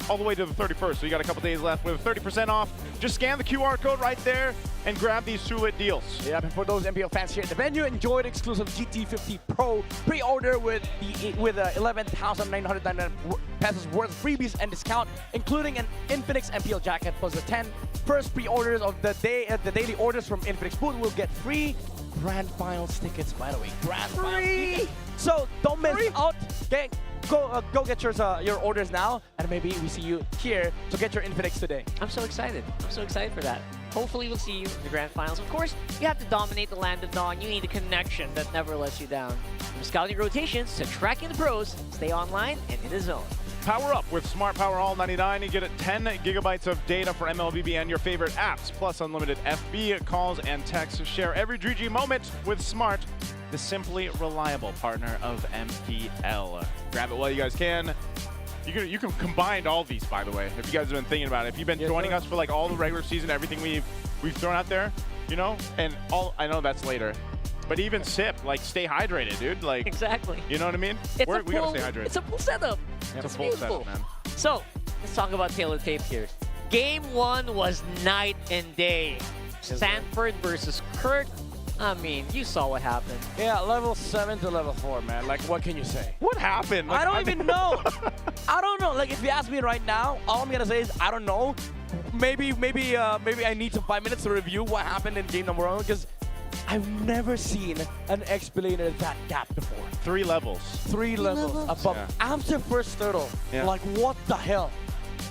all the way to the 31st. So you got a couple days left with 30% off. Just scan the QR code right there and grab these two-lit deals. Yeah, and for those MPL fans here at the venue, enjoy the exclusive GT50 Pro pre-order with 11,999 pesos worth of freebies and discount, including an Infinix MPL jacket plus the 10 first pre-orders of the day. The daily orders from Infinix booth will get free Grand Finals tickets, by the way. Grand Finals tickets. So don't miss out. Okay, go get your orders now, and maybe we see you here to get your Infinix today. I'm so excited. I'm so excited for that. Hopefully we'll see you in the Grand Finals. Of course, you have to dominate the Land of Dawn. You need a connection that never lets you down. From scouting rotations to tracking the pros, stay online and in the zone. Power up with Smart Power All 99. You get 10 gigabytes of data for MLBB and your favorite apps, plus unlimited FB calls and texts. Share every GG moment with Smart, the simply reliable partner of MPL. Grab it while you guys can. You can combine all these, by the way, if you guys have been thinking about it. If you've been joining us for like all the regular season, everything we've thrown out there, you know, and all I know that's later. But even sip, like, stay hydrated, dude. Like, exactly. You know what I mean? We gotta stay hydrated. It's a full setup. It's a full setup, man. So, let's talk about tail of tape here. Game 1 was night and day. Sanford versus Kirk. I mean, you saw what happened. Yeah, level 7 to level 4, man. Like, what can you say? What happened? Like, I don't even know. I don't know. Like, if you ask me right now, all I'm gonna say is I don't know. Maybe I need some 5 minutes to review what happened in game number 1 because I've never seen an XP laner that gap before. 3 levels. 3 levels above. Yeah. After first turtle, Yeah. like what the hell?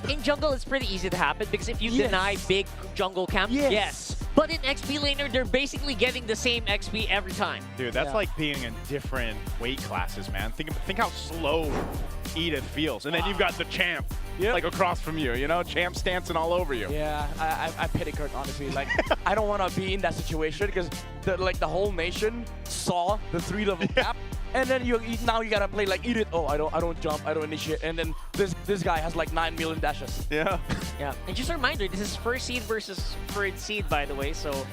In jungle, it's pretty easy to happen because if you deny big jungle camp, yes. But in XP laner, they're basically getting the same XP every time. Dude, that's like being in different weight classes, man. Think how slow Edith feels. And then you've got the champ like across from you, you know? Champ stancing all over you. Yeah, I pity Kurt, honestly. Like, I don't want to be in that situation because the whole nation saw the 3-level gap. And then now you gotta play like Edith. Oh, I don't jump, I don't initiate. And then this guy has like 9 million dashes. Yeah. Yeah. And just a reminder, this is first seed versus third seed, by the way. So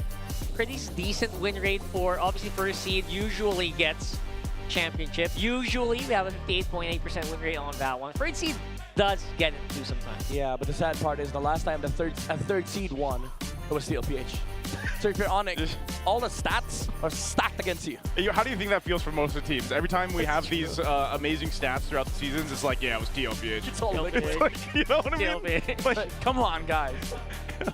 pretty decent win rate for obviously first seed usually gets championship. Usually we have a 58.8% win rate on that one. Third seed does get it too sometimes. Yeah, but the sad part is the last time a third seed won, it was TLPH. So if you're ONIC, all the stats are stacked against you. How do you think that feels for most of the teams? Every time we have these amazing stats throughout the seasons, it's like, yeah, it was TLPH. It's all liquid. Like, you know what I mean? Like, come on, guys.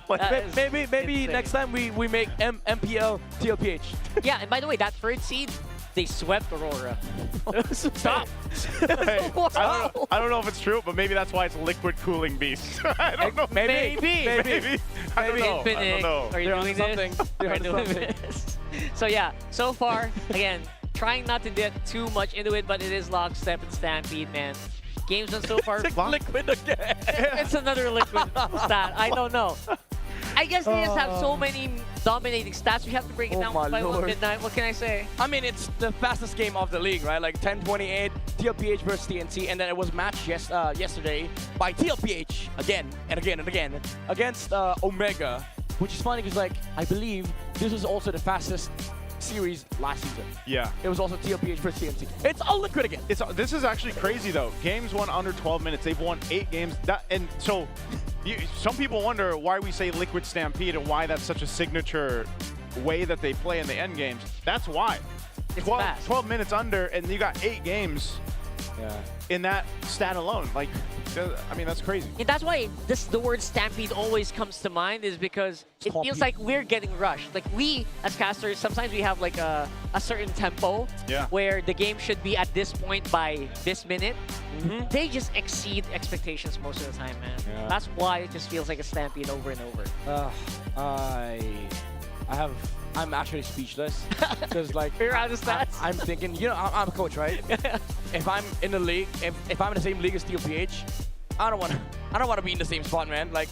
Like, maybe next time we make MPL TLPH. Yeah, and by the way, that third seed, they swept Aurora. Stop. Hey, I don't know if it's true, but maybe that's why it's liquid cooling beast. I don't know. Maybe. I don't know. Infinite. Are you doing something. Are you doing this? So yeah, so far, again, trying not to get too much into it, but it is lockstep and stampede, man. Games done so far. Liquid again. It's another liquid stat. I don't know. I guess they just have so many dominating stats. We have to break it down by one midnight. What can I say? I mean, it's the fastest game of the league, right? Like 10-28, TLPH versus TNC, and then it was matched yesterday by TLPH again and again and again against Omega, which is funny because, like, I believe this was also the fastest series last season. Yeah. It was also TLPH versus TNC. It's all liquid again. This is actually crazy, though. Games won under 12 minutes. They've won 8 games. And so some people wonder why we say liquid stampede and why that's such a signature way that they play in the end games. That's why. It's 12 minutes under, and you got 8 games in that stat alone. Like, I mean, that's crazy. And that's why the word stampede always comes to mind, is because it feels like we're getting rushed. Like, we, as casters, sometimes we have like a certain tempo where the game should be at this point by this minute. They just exceed expectations most of the time, man. That's why it just feels like a stampede over and over. I'm actually speechless because, like, you're out of stats. I'm thinking, you know, I'm a coach, right? If I'm in the league, if I'm in the same league as TLPH, I don't want to be in the same spot, man. Like,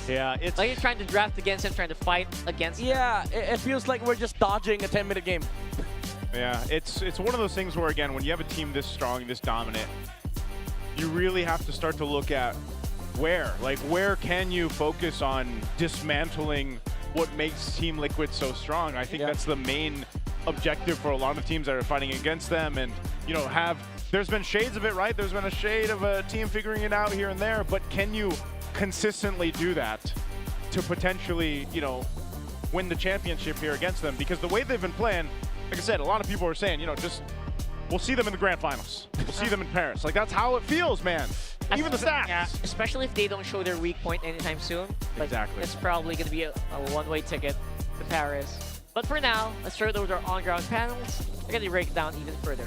yeah, it's like you're trying to draft against him, trying to fight against him. Yeah, it feels like we're just dodging a 10-minute game. Yeah, it's one of those things where, again, when you have a team this strong, this dominant, you really have to start to look at where can you focus on dismantling what makes Team Liquid so strong. I think that's the main objective for a lot of teams that are fighting against them. And, you know, there's been shades of it, right? There's been a shade of a team figuring it out here and there, but can you consistently do that to potentially, you know, win the championship here against them? Because the way they've been playing, like I said, a lot of people are saying, you know, just we'll see them in the grand finals. We'll see them in Paris. Like, that's how it feels, man. Even the stats. Yeah, especially if they don't show their weak point anytime soon. Like, exactly. It's probably going to be a one-way ticket to Paris. But for now, let's start with our on-ground panels. We're going to break it down even further.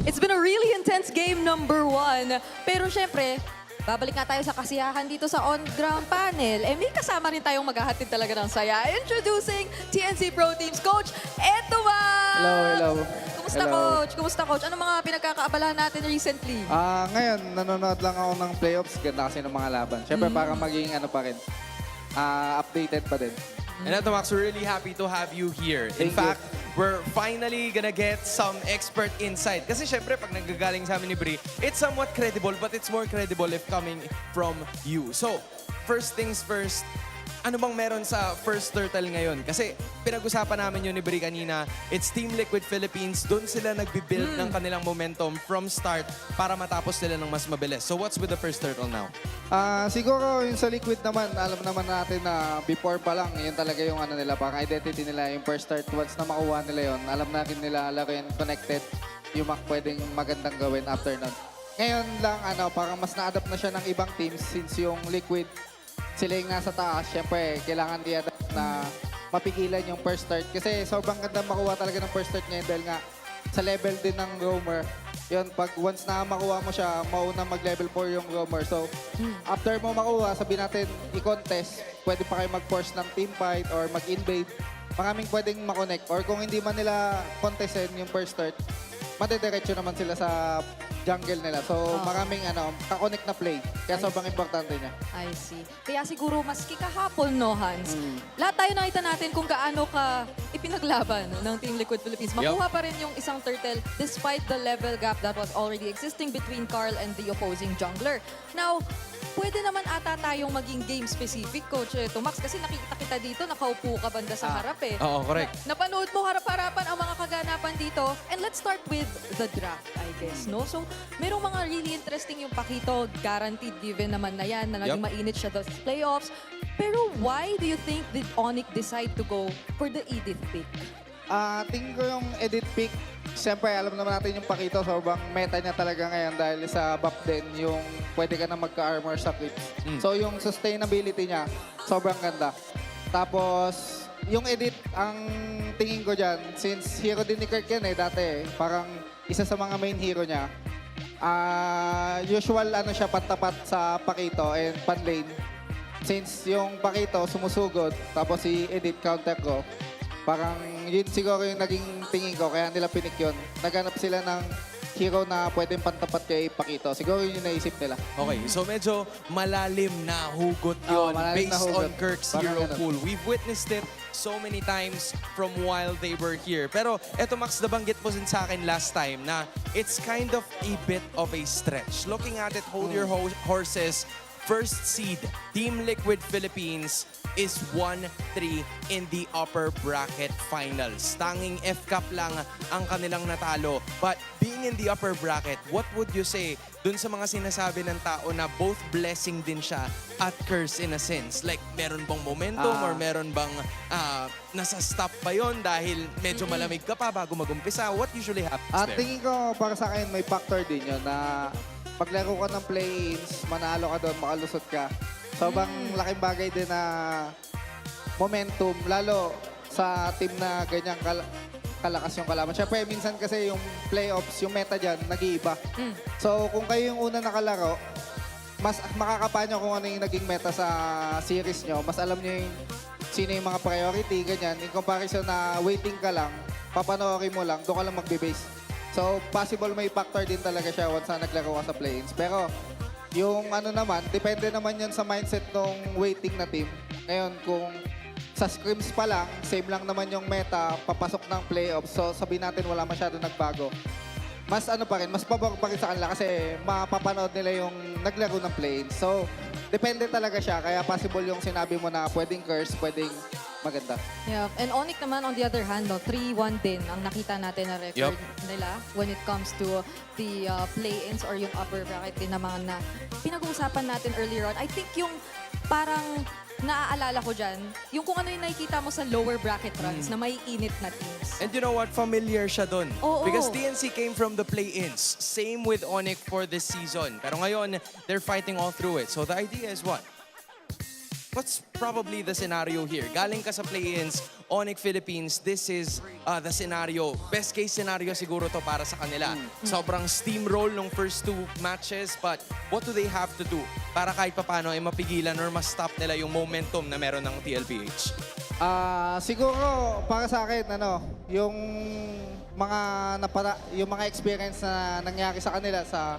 It's been a really intense game number 1. Pero syempre, babalik nga tayo sa kasiyahan dito sa on-ground panel. Eh, may kasama rin tayong maghahatid talaga ng saya. Introducing TNC Pro Team's coach, Etuwa! Hello. Kumusta, coach? Kumusta, coach? Ano mga pinagkakaabalahan natin recently? Ngayon, nanonood lang ako ng playoffs. Ganda kasi ng mga laban. Siyempre, para maging ano pa rin, updated pa din. And Max, we're really happy to have you here. In fact, we're finally gonna get some expert insight. Kasi syempre, pag nanggagaling sa amin ni Bri, it's somewhat credible, but it's more credible if coming from you. So, first things first, ano bang meron sa first turtle ngayon? Kasi pinag-usapan namin yun ni Bri kanina, it's Team Liquid Philippines. Doon sila nagbibuild ng kanilang momentum from start para matapos sila ng mas mabilis. So what's with the first turtle now? Siguro yung sa Liquid naman, alam naman natin na before pa lang, yun talaga yung ano nila, parang identity nila, yung first start. Once na makuha nila yun, alam na rin nila laro yan connected, yung pwedeng magandang gawin after nun. Ngayon lang, parang mas na-adapt na siya ng ibang teams since yung Liquid, sila yung nasa taas, syempre, kailangan i-adapt na mapigilan yung first start. Kasi sobrang ganda makuha talaga ng first start ngayon dahil nga sa level din ng roamer. Yun, pag once na makuha mo siya, mauna mag-level 4 yung roamer. So, after mo makuha, sabihin natin, i-contest, pwede pa kayo mag-force ng team fight or mag-invade. Maraming pwedeng makonect. Or kung hindi man nila contestin yung first start, madediretso naman sila sa jungle nila. So, maraming ka-connect na play. Kaya sobrang importante niya. I see. Kaya siguro maski kahapon, no, Hans? Lahat tayo nakita natin kung gaano ka ipinaglaban ng Team Liquid Philippines. Makuha pa rin yung isang turtle despite the level gap that was already existing between Carl and the opposing jungler. Now, pwede naman ata tayong maging game-specific, Coach Max, kasi nakikita kita dito, nakaupo ka banda sa harap eh. Oo, correct. Napanood mo harap-harapan ang mga kaganapan dito. And let's start with the draft, I guess, no? So, merong mga really interesting yung Pakito, guaranteed given naman na yan, na naging mainit siya sa playoffs. Pero why do you think did ONIC decide to go for the Edith pick? Tingin ko yung edit pick, siyempre alam naman natin yung Pakito, sobrang meta niya talaga ngayon dahil sa buff din, yung pwede ka na magka-armor sa clips. So yung sustainability niya, sobrang ganda. Tapos, yung edit, ang tingin ko dyan, since hero din ni Kirk yan dati parang isa sa mga main hero niya. Usual ano siya, pantapat sa Pakito and panlane. Since yung Pakito sumusugod, tapos si edit counter ko, parang yun siguro yung naging tingin ko, kaya nila pinik yun. Naghanap sila ng hero na pwedeng pantapat kay Pakito. Siguro yun yung naisip nila. Okay, so medyo malalim na hugot yun malalim na based hugot. on Kirk's Parang hero ganun. pool. We've witnessed it so many times from while they were here. Pero eto Max, nabanggit mo din sa akin last time na it's kind of a bit of a stretch. Looking at it, hold your horses. First seed, Team Liquid Philippines is 1-3 in the upper bracket finals. Tanging F-Cup lang ang kanilang natalo. But being in the upper bracket, what would you say dun sa mga sinasabi ng tao na both blessing din siya at curse in a sense? Like, meron bang momentum or meron bang nasa stop pa yon dahil medyo malamig ka pa bago mag-umpisa? What usually happens At there? tingin ko para sa akin may factor din yun na paglaro ka ng play-ins, manalo ka doon, makalusot ka. Sobrang laking bagay din na momentum, lalo sa team na ganyang kalakas yung kalaban. Siyempre, minsan kasi yung playoffs, yung meta dyan, nag-iiba. So, kung kayo yung una nakalaro, mas makakapanyo kung ano yung naging meta sa series nyo. Mas alam nyo yung sino yung mga priority, ganyan. In comparison na waiting ka lang, papanoorin mo lang, doon ka lang magbe-base. So, possible may factor din talaga siya once na naglaro ka sa play-ins. Pero, yung ano naman, depende naman yan sa mindset ng waiting na team. Ngayon, kung sa scrims pa lang, same lang naman yung meta, papasok ng playoffs. So, sabihin natin wala masyado nagbago. Mas ano pa rin, mas pabor pa rin sa kanila kasi mapapanood nila yung naglaro ng play-ins. So, depende talaga siya. Kaya possible yung sinabi mo na pwedeng curse, pwedeng maganda. Yeah, and ONIC naman on the other hand, 3-1 din ang nakita natin na record nila when it comes to the play-ins or yung upper bracket din na mga na pinag-uusapan natin earlier on. I think yung parang naaalala ko dyan, yung kung ano yung nakikita mo sa lower bracket runs na may init na teams. And you know what? Familiar siya dun. Oo. Because TNC came from the play-ins. Same with ONIC for this season. Pero ngayon, they're fighting all through it. So the idea is what? What's probably the scenario here? Galing ka sa play-ins, ONIC Philippines, this is the scenario. Best case scenario siguro to para sa kanila. Sobrang steamroll nung first two matches, but what do they have to do para kahit papano ay mapigilan or ma-stop nila yung momentum na meron ng TLPH? Siguro para sa akin yung mga experience na nangyari sa kanila sa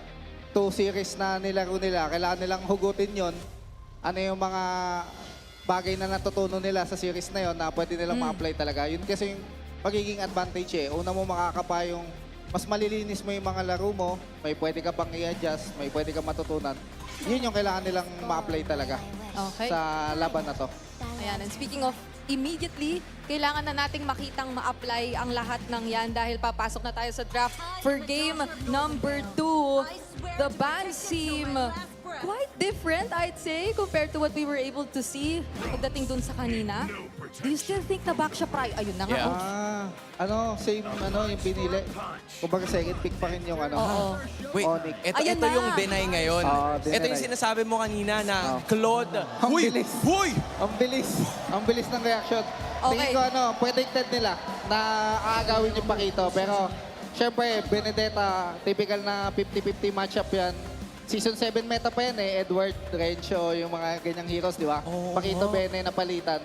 2 series na nilaro nila, kailangan nilang hugutin yon. Ano yung mga bagay na natutunan nila sa series na yon na pwede nilang ma-apply talaga. Yun kasi yung magiging advantage Una mo makakapa yung mas malilinis mo yung mga laro mo, may pwede ka pang i-adjust, may pwede ka matutunan. Yun yung kailangan nilang ma-apply talaga sa laban na to. Ayan, and speaking of immediately, kailangan na nating makitang ma-apply ang lahat ng yan dahil papasok na tayo sa draft for game number 2. The bans seem quite different, I'd say, compared to what we were able to see pagdating dun sa kanina. Do you still think na back siya, Pry? Ayun na nga. Same yung pinili. Kumbaga second pick pa rin yung Wait, ONIC. ito yung deny ngayon. Ito yung sinasabi mo kanina na Claude. Ang bilis. Huy! Ang bilis ng reaction. Tingin ko pwede intend nila na aagawin yung Pakito. Pero, syempre, Benedetta, typical na 50-50 matchup yan. Season 7 meta pa yan Edward, Rencho, yung mga ganyang heroes, di ba? Pakito, Bene na palitan.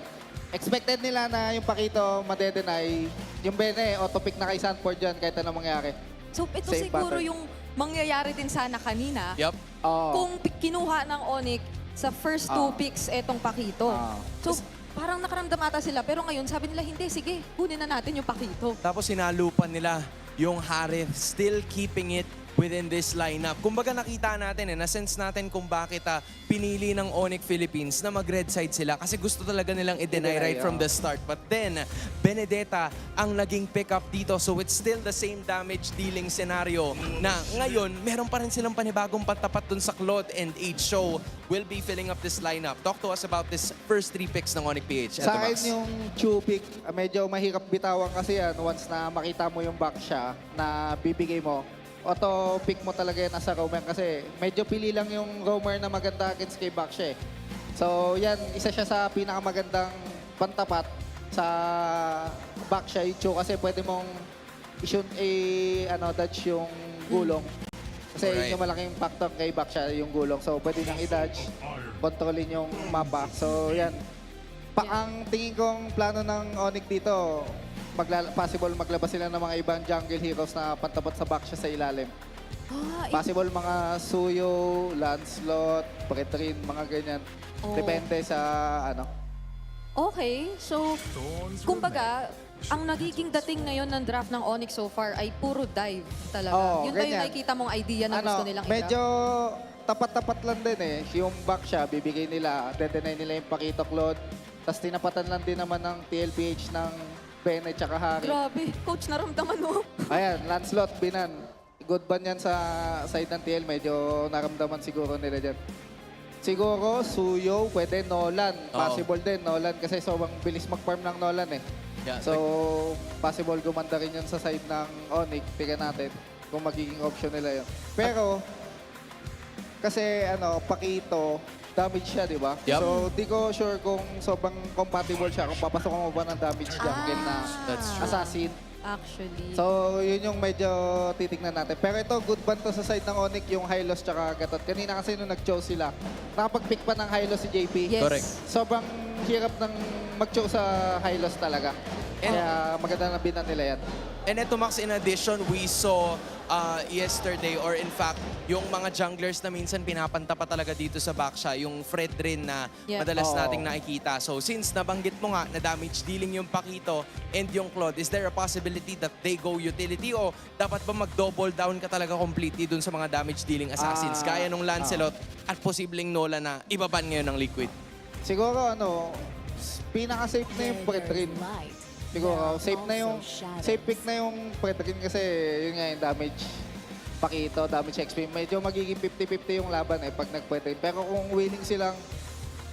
Expected nila na yung Pakito madedenay. Yung Bene, auto-pick na kay Sanford dyan kahit anong mangyari. So ito Same siguro pattern. yung mangyayari din sana kanina. Yup. Kung kinuha ng ONIC sa first 2 picks etong Pakito. So parang nakaramdam ata sila. Pero ngayon sabi nila, hindi, sige, kunin na natin yung Pakito. Tapos sinalupan nila yung Harith, still keeping it within this lineup. Kumbaga nakita natin na-sense natin kung bakit pinili ng ONIC Philippines na mag-red side sila kasi gusto talaga nilang i-deny right from the start. But then, Benedetta ang naging pick-up dito. So it's still the same damage dealing scenario na ngayon, meron pa rin silang panibagong pantapat dun sa Claude and H. So we'll be filling up this lineup. Talk to us about this first 3 picks ng ONIC PH. Sa akin yung Chu pick, medyo mahirap bitawan kasi yan once na makita mo yung back siya na bibigay mo. Auto-pick mo talaga yan as a roamer kasi medyo pili lang yung roamer na maganda against kay Baksha. So yan, isa siya sa pinakamagandang pantapat sa backside show kasi pwede mong i-shoot dodge yung gulong. Kasi yun yung malaking factor kay backside yung gulong. So pwede nang i-dodge, kontrolin yung mapa. So yan. Ang tingin kong plano ng ONIC dito, possible maglabas sila ng mga ibang jungle heroes na pantapat sa backside sa ilalim. Possible mga Suyo, Lancelot, Pretrin, mga ganyan. Depende sa Okay, so kumbaga, ang nagiging dating ngayon ng draft ng ONIC so far ay puro dive talaga. Yun ba yung nakikita mong idea na gusto nilang medyo tapat-tapat lang din eh. Yung back siya, bibigay nila, dedenay nila yung Pakito Claude. Tapos tinapatan lang din naman ng TLPH ng Bennett tsaka Harry. Grabe, coach naramdaman mo. Ayan, Lancelot, Binan. Good ban yan sa side ng TL. Medyo naramdaman siguro nila dyan. Siguro, Suyo, pwede Nolan. Possible din, Nolan. Kasi sobrang bilis mag-farm ng Nolan eh. Yeah, so, possible gumanda rin yun sa side ng ONIC. Tignan natin kung magiging option nila yun. Pero, kasi Pakito, damage siya, di ba? Yep. So, di ko sure kung sobrang compatible siya. Kung papasok mo ba ng damage jungle na assassin. Actually. So, yun yung medyo titignan natin. Pero ito, good ban to sa side ng ONIC, yung Hylos tsaka Gatot. Kanina kasi nung nag-choose sila, nakapag-pick pa ng Hylos si JP. Yes. Correct. Sobrang hirap ng mag-choose sa Hylos talaga. Kaya maganda na binan nila yan. And ito, Max, in addition, we saw yesterday, or in fact, yung mga junglers na minsan pinapanta pa talaga dito sa backsha, yung Fred rin na madalas nating nakikita. So since nabanggit mo nga na damage dealing yung Pakito and yung Claude, is there a possibility that they go utility o dapat ba mag-double down ka talaga completely dun sa mga damage dealing assassins? Gaya nung Lancelot at posibleng Nola na ibaban ngayon ng Liquid. Siguro pinaka-safe na yung Pretrin. Siguro, safe pick na yung Pretrin kasi yun nga yung damage Pakito, damage XP. Medyo magiging 50-50 yung laban pag nag-Pretrin. Pero kung willing silang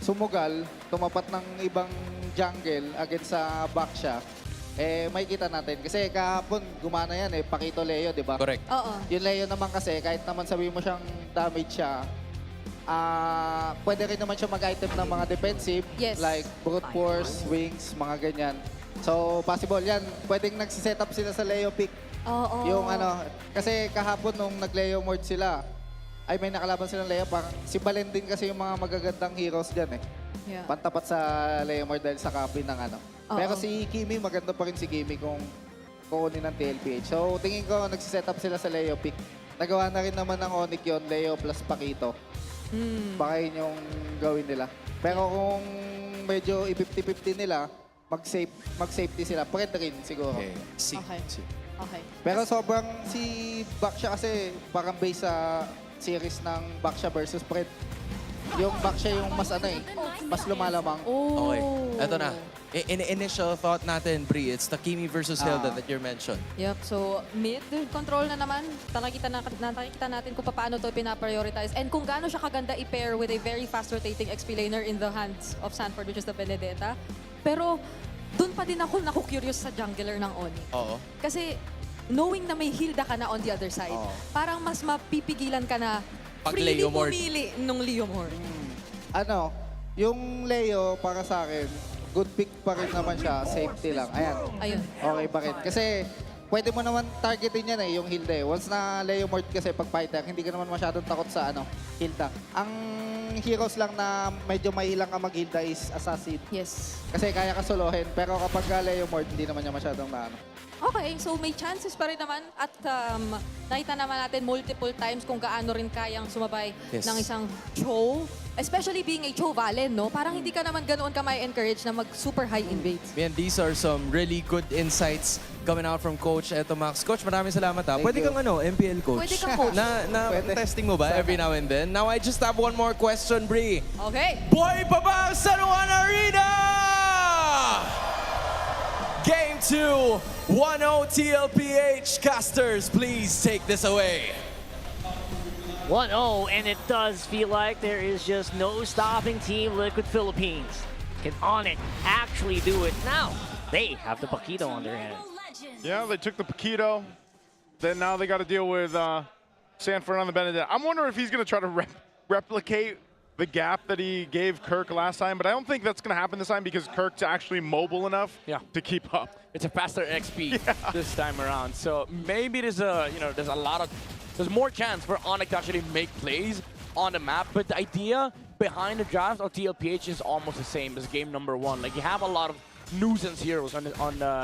sumugal, tumapat ng ibang jungle against sa backsha, may kita natin. Kasi kahapon, gumana yan Pakito Leo, di ba? Correct. Oo. Yung Leo naman kasi, kahit naman sabihin mo siyang damage siya, pwede rin naman siya mag-item ng mga defensive, like brute force, wings, mga ganyan. So, possible yan. Pwedeng nagsiset up sila sa Leo pick. Yung kasi kahapon nung nag-Leo mode sila, may nakalaban silang Leo. Parang si Balen din kasi yung mga magagandang heroes dyan Yeah. Pantapat sa Leo mode dahil sa copy ng Pero si Kimi, maganda pa rin si Kimi kung kukunin ng TLPH. So, tingin ko nagsiset up sila sa Leo pick. Nagawa na rin naman ng ONIC yun, Leo plus Pakito. Baka yun yung gawin nila. Pero kung medyo i-50-50 nila, mag-safety sila. Pwede rin siguro. Okay. Pero sobrang si Baksha kasi parang based sa series ng Baksha versus Pred. Yung Baksha yung mas mas lumalamang. Okay. Ito na. Initial thought natin, Bri, it's the Kimi versus Hilda that you mentioned. Yep, so mid control na naman. Nakikita natin kung paano to pinaprioritize and kung gaano siya kaganda i-pair with a very fast rotating XP laner in the hands of Sanford, which is the Benedetta. Pero doon pa din ako naku-curious sa jungler ng ONIC. Oo. Kasi knowing na may Hilda ka na on the other side, parang mas mapipigilan ka na freely pumili nung Leomord. Yung Leo para sa akin, good pick pa rin naman siya, safety lang. Ayan. Okay pa rin. Kasi pwede mo naman targetin yan yung Hilda. Once na Leomord kasi pag fighter, hindi ka naman masyadong takot sa Hilda. Ang heroes lang na medyo mailang ka mag-Hilda is Assassin. Yes. Kasi kaya ka solohin, pero kapag Leomord, hindi naman niya masyadong Okay, so may chances pa rin naman at nakita naman natin multiple times kung gaano rin kayang sumabay ng isang Cho. Especially being a Cho Valen, no? Parang hindi ka naman ganoon ka may encourage na mag-super high invade. Man, these are some really good insights coming out from Coach. Eto, Max. Coach, maraming salamat ha. Pwede kang MPL coach. Pwede kang coach. Testing mo ba every now and then? Now, I just have one more question, Bri. Okay. Boy pa ba ang San Juan Arena? Game 2, 1-0 TLPH. Casters, please take this away. 1-0, and it does feel like there is just no stopping Team Liquid Philippines. Can ONIC actually do it? Now, they have the Pakito on their hands. Yeah, they took the Pakito. Then now they got to deal with Sanford on the Benedetta. I'm wondering if he's going to try to replicate the gap that he gave Kirk last time, but I don't think that's going to happen this time because Kirk's actually mobile enough to keep up. It's a faster XP this time around. So maybe there's there's more chance for ONIC to actually make plays on the map, but the idea behind the draft of TLPH is almost the same as game number 1. Like, you have a lot of nuisance heroes on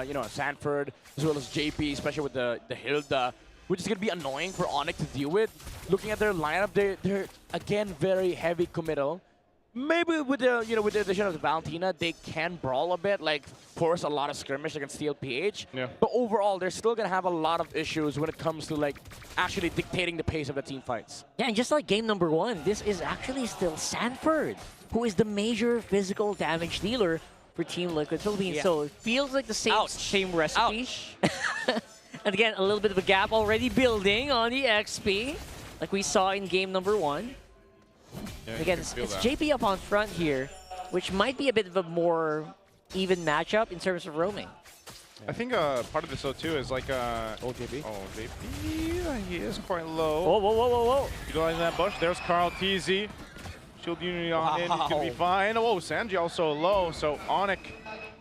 you know, Sanford as well as JP, especially with the Hilda, which is going to be annoying for ONIC to deal with. Looking at their lineup, they're again very heavy committal. Maybe with the addition of the Valentina, they can brawl a bit, like force a lot of skirmish against TLPH. Yeah. But overall, they're still gonna have a lot of issues when it comes to like actually dictating the pace of the team fights. Yeah, and just like game number 1, this is actually still Sanford, who is the major physical damage dealer for Team Liquid Philippines. Yeah. So it feels like the same recipe. And again, a little bit of a gap already building on the XP, like we saw in game number 1. Yeah, again, it's JP up on front here, which might be a bit of a more even matchup in terms of roaming. I think part of this though too is like JP. Oh, JP, he is quite low. Whoa, whoa, whoa, whoa, whoa! Utilizing that bush. There's Carl TZ. Shield unity on in. He's gonna be fine. Whoa, Sanji also low. So ONIC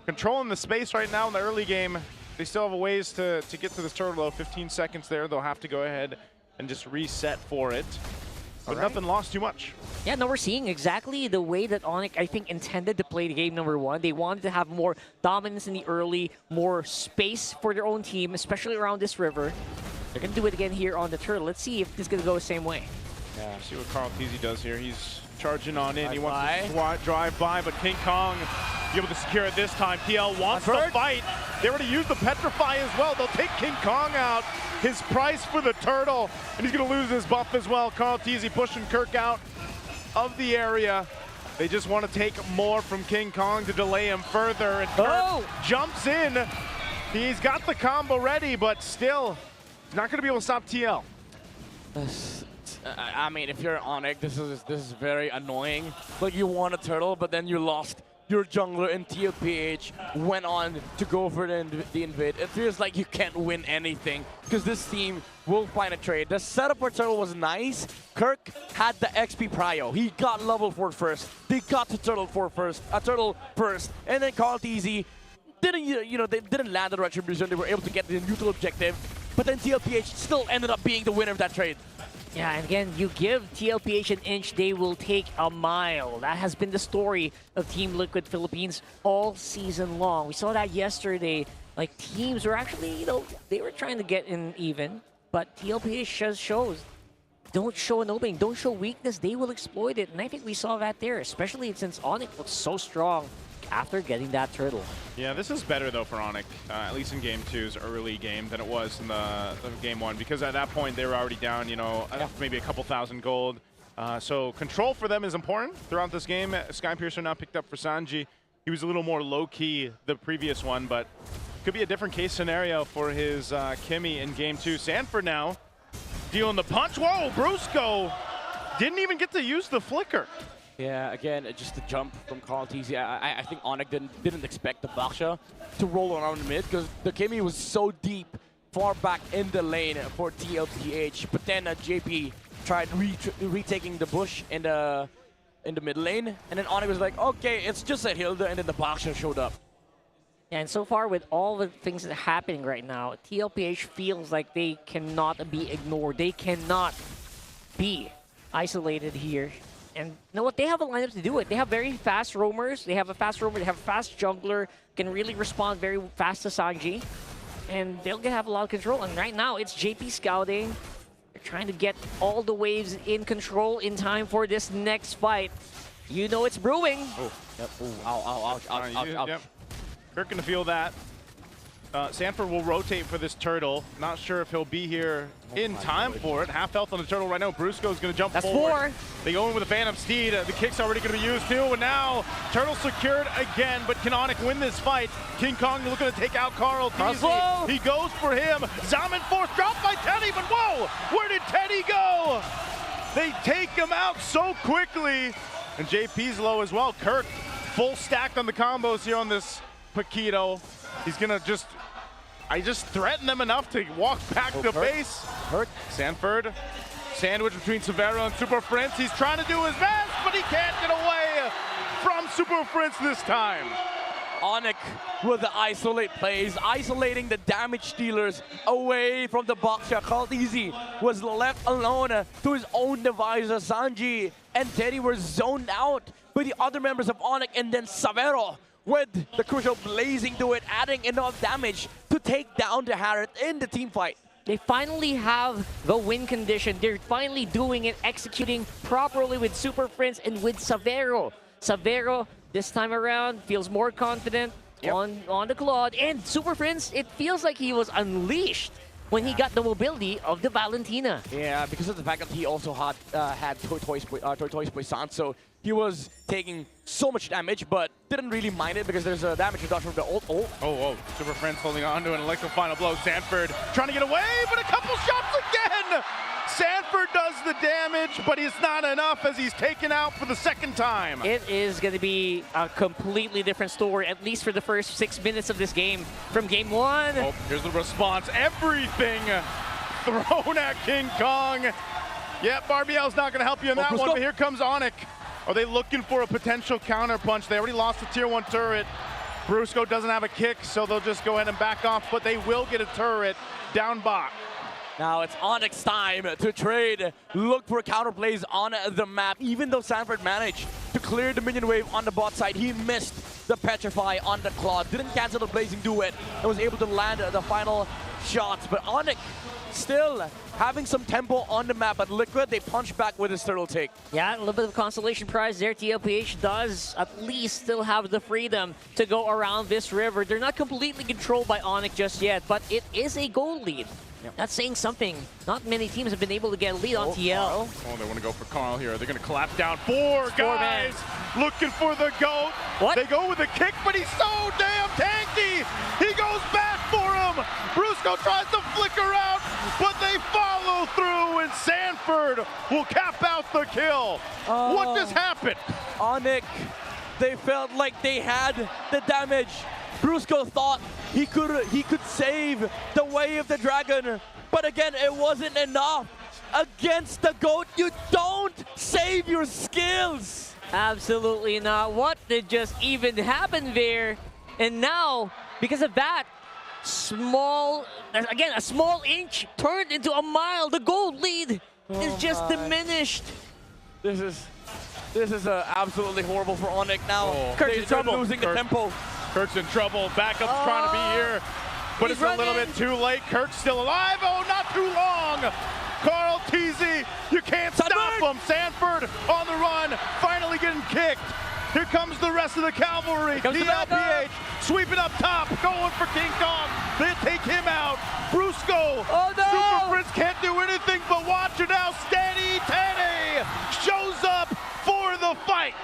controlling the space right now in the early game. They still have a ways to get to this turtle though. 15 seconds there. They'll have to go ahead and just reset for it. But nothing lost too much. Yeah, no, we're seeing exactly the way that ONIC, I think, intended to play the game number 1. They wanted to have more dominance in the early, more space for their own team, especially around this river. They're going to do it again here on the turtle. Let's see if this is going to go the same way. Yeah, see what Carl TZ does here. He's charging on in. He wants to drive by, but King Kong be able to secure it this time. TL wants to fight. They already used the Petrify as well. They'll take King Kong out. His price for the turtle, and he's going to lose his buff as well. Carl TZ pushing Kirk out of the area. They just want to take more from King Kong to delay him further, and Kirk jumps in. He's got the combo ready, but still, he's not going to be able to stop TL. I mean, if you're ONIC, this is very annoying. Like, you won a turtle, but then you lost your jungler, and TLPH went on to go for the invade. It feels like you can't win anything because this team will find a trade. The setup for turtle was nice. Kirk had the XP prio. He got level 4 first. They got to turtle first, and then Carl TZ didn't, they didn't land the retribution. They were able to get the neutral objective, but then TLPH still ended up being the winner of that trade. Yeah, and again, you give TLPH an inch, they will take a mile. That has been the story of Team Liquid Philippines all season long. We saw that yesterday. Like, teams were actually, they were trying to get in even, but TLPH just shows, don't show an opening, don't show weakness, they will exploit it. And I think we saw that there, especially since ONIC looks so strong after getting that turtle. Yeah, this is better though for ONIC, at least in game 2's early game than it was in the game 1, because at that point they were already down, maybe a couple thousand gold. So control for them is important throughout this game. Skypiercer now picked up for Sanji. He was a little more low-key the previous one, but could be a different case scenario for his Kimmy in game 2. Sanford now dealing the punch. Whoa, Brusco didn't even get to use the flicker. Yeah, again, just a jump from Carl TZ. I think ONIC didn't expect the Baksha to roll around the mid because the Kimmy was so deep, far back in the lane for TLPH. But then JP tried retaking the bush in the mid lane, and then ONIC was like, okay, it's just a Hilda, and then the Baksha showed up. And so far, with all the things that are happening right now, TLPH feels like they cannot be ignored. They cannot be isolated here. And you know what? They have a lineup to do it. They have very fast roamers. They have a fast roamer. They have a fast jungler. Can really respond very fast to Sanji. And they'll have a lot of control. And right now, it's JP scouting. They're trying to get all the waves in control in time for this next fight. You know it's brewing. Oh, yep. Ooh, ow, ouch. Yep. Kirk gonna feel that. Sanford will rotate for this turtle. Not sure if he'll be here in time for it. Half health on the turtle right now. Brusco's gonna jump forward. 4. They go in with a Phantom Steed. The kick's already gonna be used too. And now turtle secured again. But can ONIC win this fight? King Kong looking to take out Carl TZ. He goes for him. Zaman Force dropped by Teddy, but whoa! Where did Teddy go? They take him out so quickly. And JP's low as well. Kirk full stacked on the combos here on this Paquito. He's gonna I just threatened them enough to walk back to base. Sanford, sandwich between Severo and Super Prince. He's trying to do his best, but he can't get away from Super Prince this time. ONIC with the isolate plays, isolating the damage dealers away from the box shot. Easy was left alone to his own devices. Sanji and Teddy were zoned out by the other members of ONIC, and then Savero with the crucial blazing to it, adding enough damage to take down the Harriet in the team fight. They finally have the win condition. They're finally doing it, executing properly with Super Prince and with Savero. Savero, this time around, feels more confident on the Claude. And Super Prince, it feels like he was unleashed when he got the mobility of the Valentina. Yeah, because of the fact that he also had Tortoise Poisson, so he was taking so much damage, but didn't really mind it because there's a damage reduction from the ult. Oh, Super Prince holding on to an electro final blow. Sanford trying to get away, but a couple shots again! Sanford does the damage, but it's not enough as he's taken out for the second time. It is going to be a completely different story, at least for the first 6 minutes of this game from game 1. Oh, here's the response. Everything thrown at King Kong. Yeah, Barbiel's not going to help you in that one, but here comes ONIC. Are they looking for a potential counter punch? They already lost the tier 1 turret. Brusco doesn't have a kick, so they'll just go ahead and back off, but they will get a turret down bot. Now it's ONIC's time to trade, look for counterplays on the map. Even though Sanford managed to clear the minion wave on the bot side, he missed the Petrify on the Claude, didn't cancel the Blazing Duet, and was able to land the final shots. But ONIC still having some tempo on the map, but Liquid, they punch back with his turtle take. Yeah, a little bit of consolation prize there. TLPH does at least still have the freedom to go around this river. They're not completely controlled by ONIC just yet, but it is a goal lead. That's saying something. Not many teams have been able to get a lead on TL. Oh, they want to go for Carl here. They're going to collapse down. Four guys looking for the GOAT. What? They go with the kick, but he's so damn tanky. He goes back for him. Brusco tries to flicker out, but they follow through, and Sanford will cap out the kill. What just happened? ONIC, they felt like they had the damage. Brusco thought he could save the Way of the Dragon, but again, it wasn't enough. Against the GOAT, you don't save your skills. Absolutely not. What did just even happen there? And now, because of that, a small inch turned into a mile. The gold lead is just diminished. This is absolutely horrible for ONIC now. They're losing the tempo. Kirk's in trouble. Backup's trying to be here, but it's a little bit too late. Kirk's still alive. Oh, not too long. Carl TZ, you can't stop him. Sanford on the run, finally getting kicked. Here comes the rest of the cavalry. TLPH sweeping up top, going for King Kong. They take him out. Brusco, Super Prince can't do anything but watch it now. Steady Teddy shows up for the fight.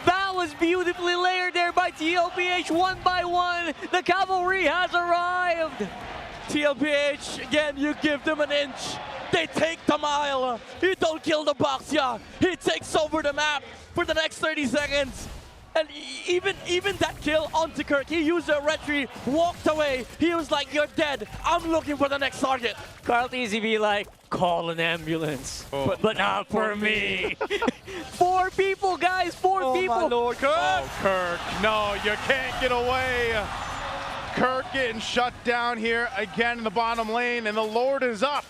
That was beautifully layered there by TLPH. 1 by 1, the cavalry has arrived. TLPH, again, you give them an inch, they take the mile. He don't kill the box, yeah. He takes over the map for the next 30 seconds. And even that kill onto Kirk, he used a retreat, walked away. He was like, you're dead. I'm looking for the next target. Carl TZ be like, call an ambulance, but not for me. 4 people, guys, 4 people. My Lord, Kirk. Oh, Kirk, no, you can't get away. Kirk getting shut down here again in the bottom lane, and the Lord is up.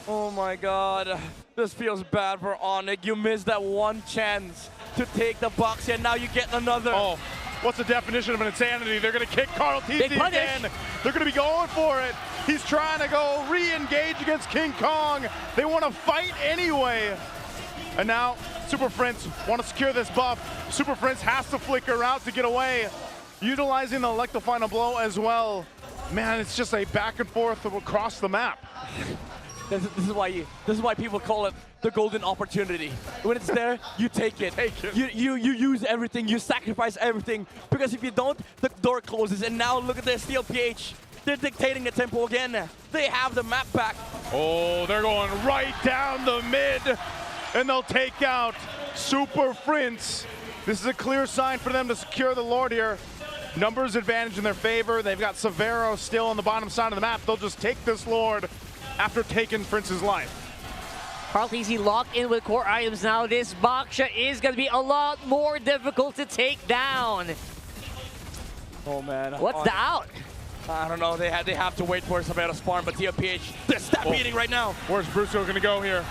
Oh my God, this feels bad for ONIC. You missed that one chance to take the box, and now you get another. Oh, what's the definition of an insanity? They're going to kick Carl TZ again. They're going to be going for it. He's trying to go re-engage against King Kong. They want to fight anyway. And now Super Prince want to secure this buff. Super Prince has to flicker out to get away, utilizing the Electro Final Blow as well. Man, it's just a back and forth across the map. This is why people call it the golden opportunity. When it's there, you take it. You use everything, you sacrifice everything, because if you don't, the door closes. And now look at this, TLPH. They're dictating the tempo again. They have the map back. Oh, they're going right down the mid, and they'll take out Super Prince. This is a clear sign for them to secure the Lord here. Numbers advantage in their favor. They've got Savero still on the bottom side of the map. They'll just take this Lord after taking Prince's life. Carl TZ locked in with core items now. This Baksha is going to be a lot more difficult to take down. Oh man. What's the out? I don't know. They have to wait for Sabero spawn, but TLPH, they're stat beating right now. Where's Brusco going to go here?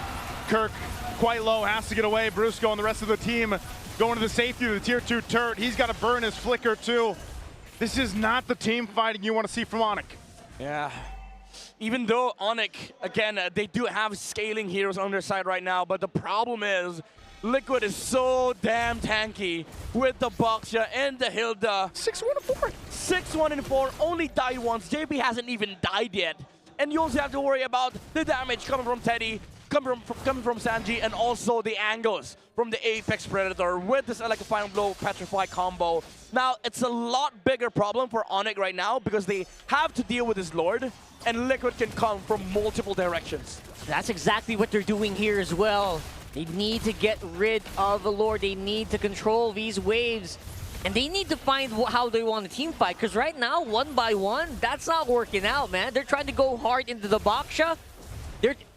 Kirk, quite low, has to get away. Brusco and the rest of the team going to the safety of the tier 2 turret. He's got to burn his flicker too. This is not the team fighting you want to see from ONIC. Yeah. Even though ONIC, again, they do have scaling heroes on their side right now, but the problem is Liquid is so damn tanky with the Baksha and the Hilda. 6-1-4. 6-1-4, only died once. JP hasn't even died yet. And you also have to worry about the damage coming from Teddy, coming from Sanji, and also the angles from the Apex Predator with this Electrifying Blow Petrify combo. Now, it's a lot bigger problem for ONIC right now because they have to deal with his Lord, and Liquid can come from multiple directions. That's exactly what they're doing here as well. They need to get rid of the Lord. They need to control these waves. And they need to find how they want to team fight. Because right now, 1 by 1, that's not working out, man. They're trying to go hard into the Baksha.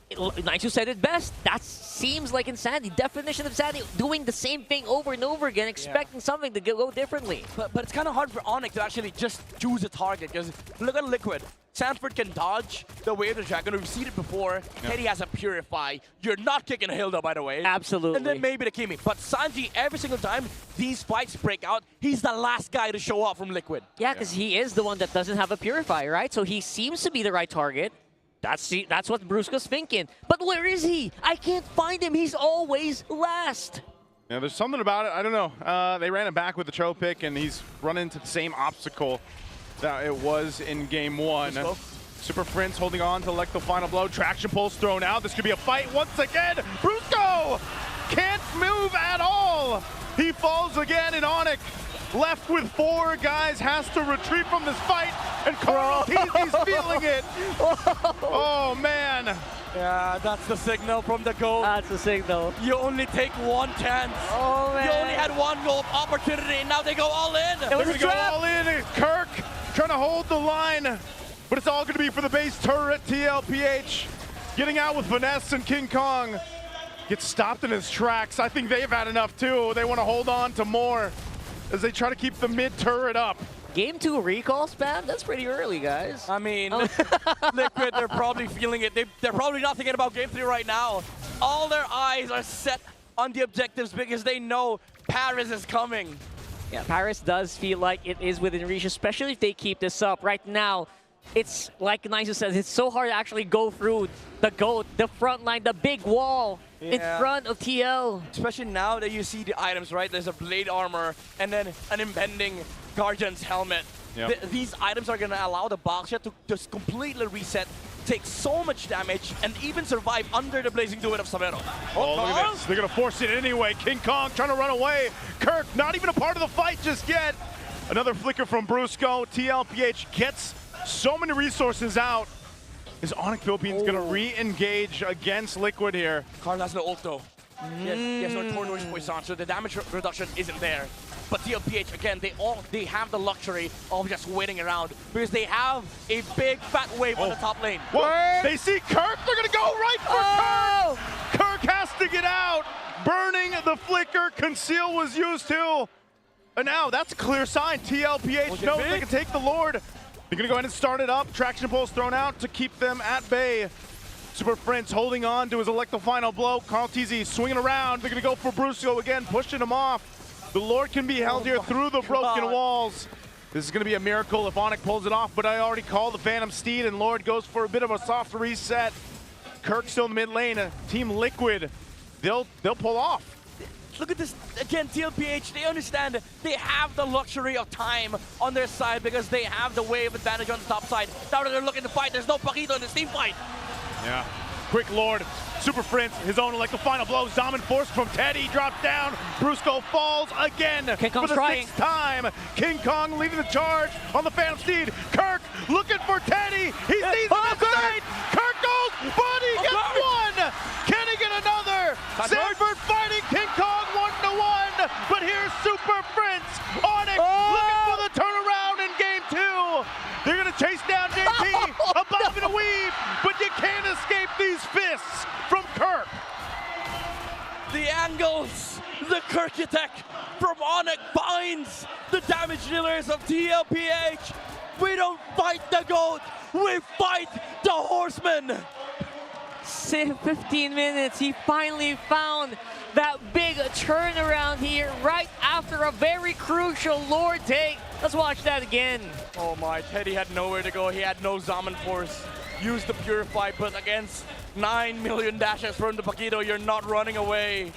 Naisu said it best. That seems like insanity. Definition of insanity. Doing the same thing over and over again, expecting something to go differently. But it's kind of hard for ONIC to actually just choose a target. Because look at Liquid. Sanford can dodge the wave of the dragon. We've seen it before. Yeah. Teddy has a Purify. You're not kicking Hilda, by the way. Absolutely. And then maybe the Kimi. But Sanji, every single time these fights break out, he's the last guy to show up from Liquid. Yeah, because he is the one that doesn't have a Purify, right? So he seems to be the right target. That's what Brusco's thinking. But where is he? I can't find him. He's always last. Yeah, there's something about it. I don't know. They ran him back with the Cho pick, and he's run into the same obstacle that it was in game 1. Super Prince holding on to elect the final blow. Traction pulse thrown out. This could be a fight once again. Brusco can't move at all. He falls again in ONIC. Left with 4 guys, has to retreat from this fight, and Carl TZ's feeling it. Oh, man. Yeah, that's the signal from the GOAT. That's the signal. You only take 1 chance. Oh, man. You only had 1 goal opportunity, and now they go all in. It was a go trap. all in. Kirk trying to hold the line, but it's all going to be for the base turret. TLPH getting out with finesse, and King Kong gets stopped in his tracks. I think they've had enough, too. They want to hold on to more as they try to keep the mid turret up. Game 2 recall spam? That's pretty early, guys. I mean, Liquid, they're probably feeling it. They're probably not thinking about game 3 right now. All their eyes are set on the objectives because they know Paris is coming. Yeah, Paris does feel like it is within reach, especially if they keep this up. Right now, it's like Naisu says, it's so hard to actually go through the GOAT, the front line, the big wall in front of TL. Especially now that you see the items, right? There's a blade armor and then an impending Guardian's helmet. Yep. These items are going to allow the Baksha to just completely reset, take so much damage, and even survive under the blazing duet of Sabero. Oh, look at this. They're going to force it anyway. King Kong trying to run away. Kirk not even a part of the fight just yet. Another flicker from Brusco. TLPH gets so many resources out. Is ONIC Philippines going to re-engage against Liquid here? Carl has no ult though. Yes, no Torndo's Poison, so the damage reduction isn't there. But TLPH, again, they have the luxury of just waiting around because they have a big fat wave on the top lane. Well, they see Kirk, they're gonna go right for Kirk! Kirk has to get out! Burning the flicker, Conceal was used too. And now that's a clear sign. TLPH knows they can take the Lord. They're gonna go ahead and start it up. Traction pulse thrown out to keep them at bay. Super Prince holding on to his Electro final blow. Carl TZ swinging around. They're gonna go for Brusco again, pushing him off. The Lord can be held here through the broken walls. This is going to be a miracle if ONIC pulls it off, but I already called the Phantom Steed, and Lord goes for a bit of a soft reset. Kirk still in the mid lane. Team Liquid, they'll pull off. Look at this, again, TLPH, they understand they have the luxury of time on their side because they have the wave advantage on the top side. Now that they're looking to fight, there's no Paquito in this team fight. Yeah, quick Lord. Super Prince, his own like the final blow. Zaman force from Teddy, dropped down. Brusco falls again for the sixth time. King Kong leading the charge on the Phantom Steed. Kirk looking for Teddy. He sees him inside. Kirk goes, but he gets one. Can he get another? Sanford fighting King Kong 1-1. But here's Super Prince. ONIC looking for the turnaround in game 2. They're going to chase down JP, a bob and a weave, but you can't escape these fists from Kirk. angles. The Kirkitek from ONIC finds the damage dealers of TLPH. We don't fight the goat, we fight the horseman. 15 minutes, he finally found that big turnaround here right after a very crucial Lord take. Let's watch that again. Oh my, Teddy had nowhere to go. He had no Zaman Force. Used the Purify, but against 9 million dashes from the Paquito, you're not running away.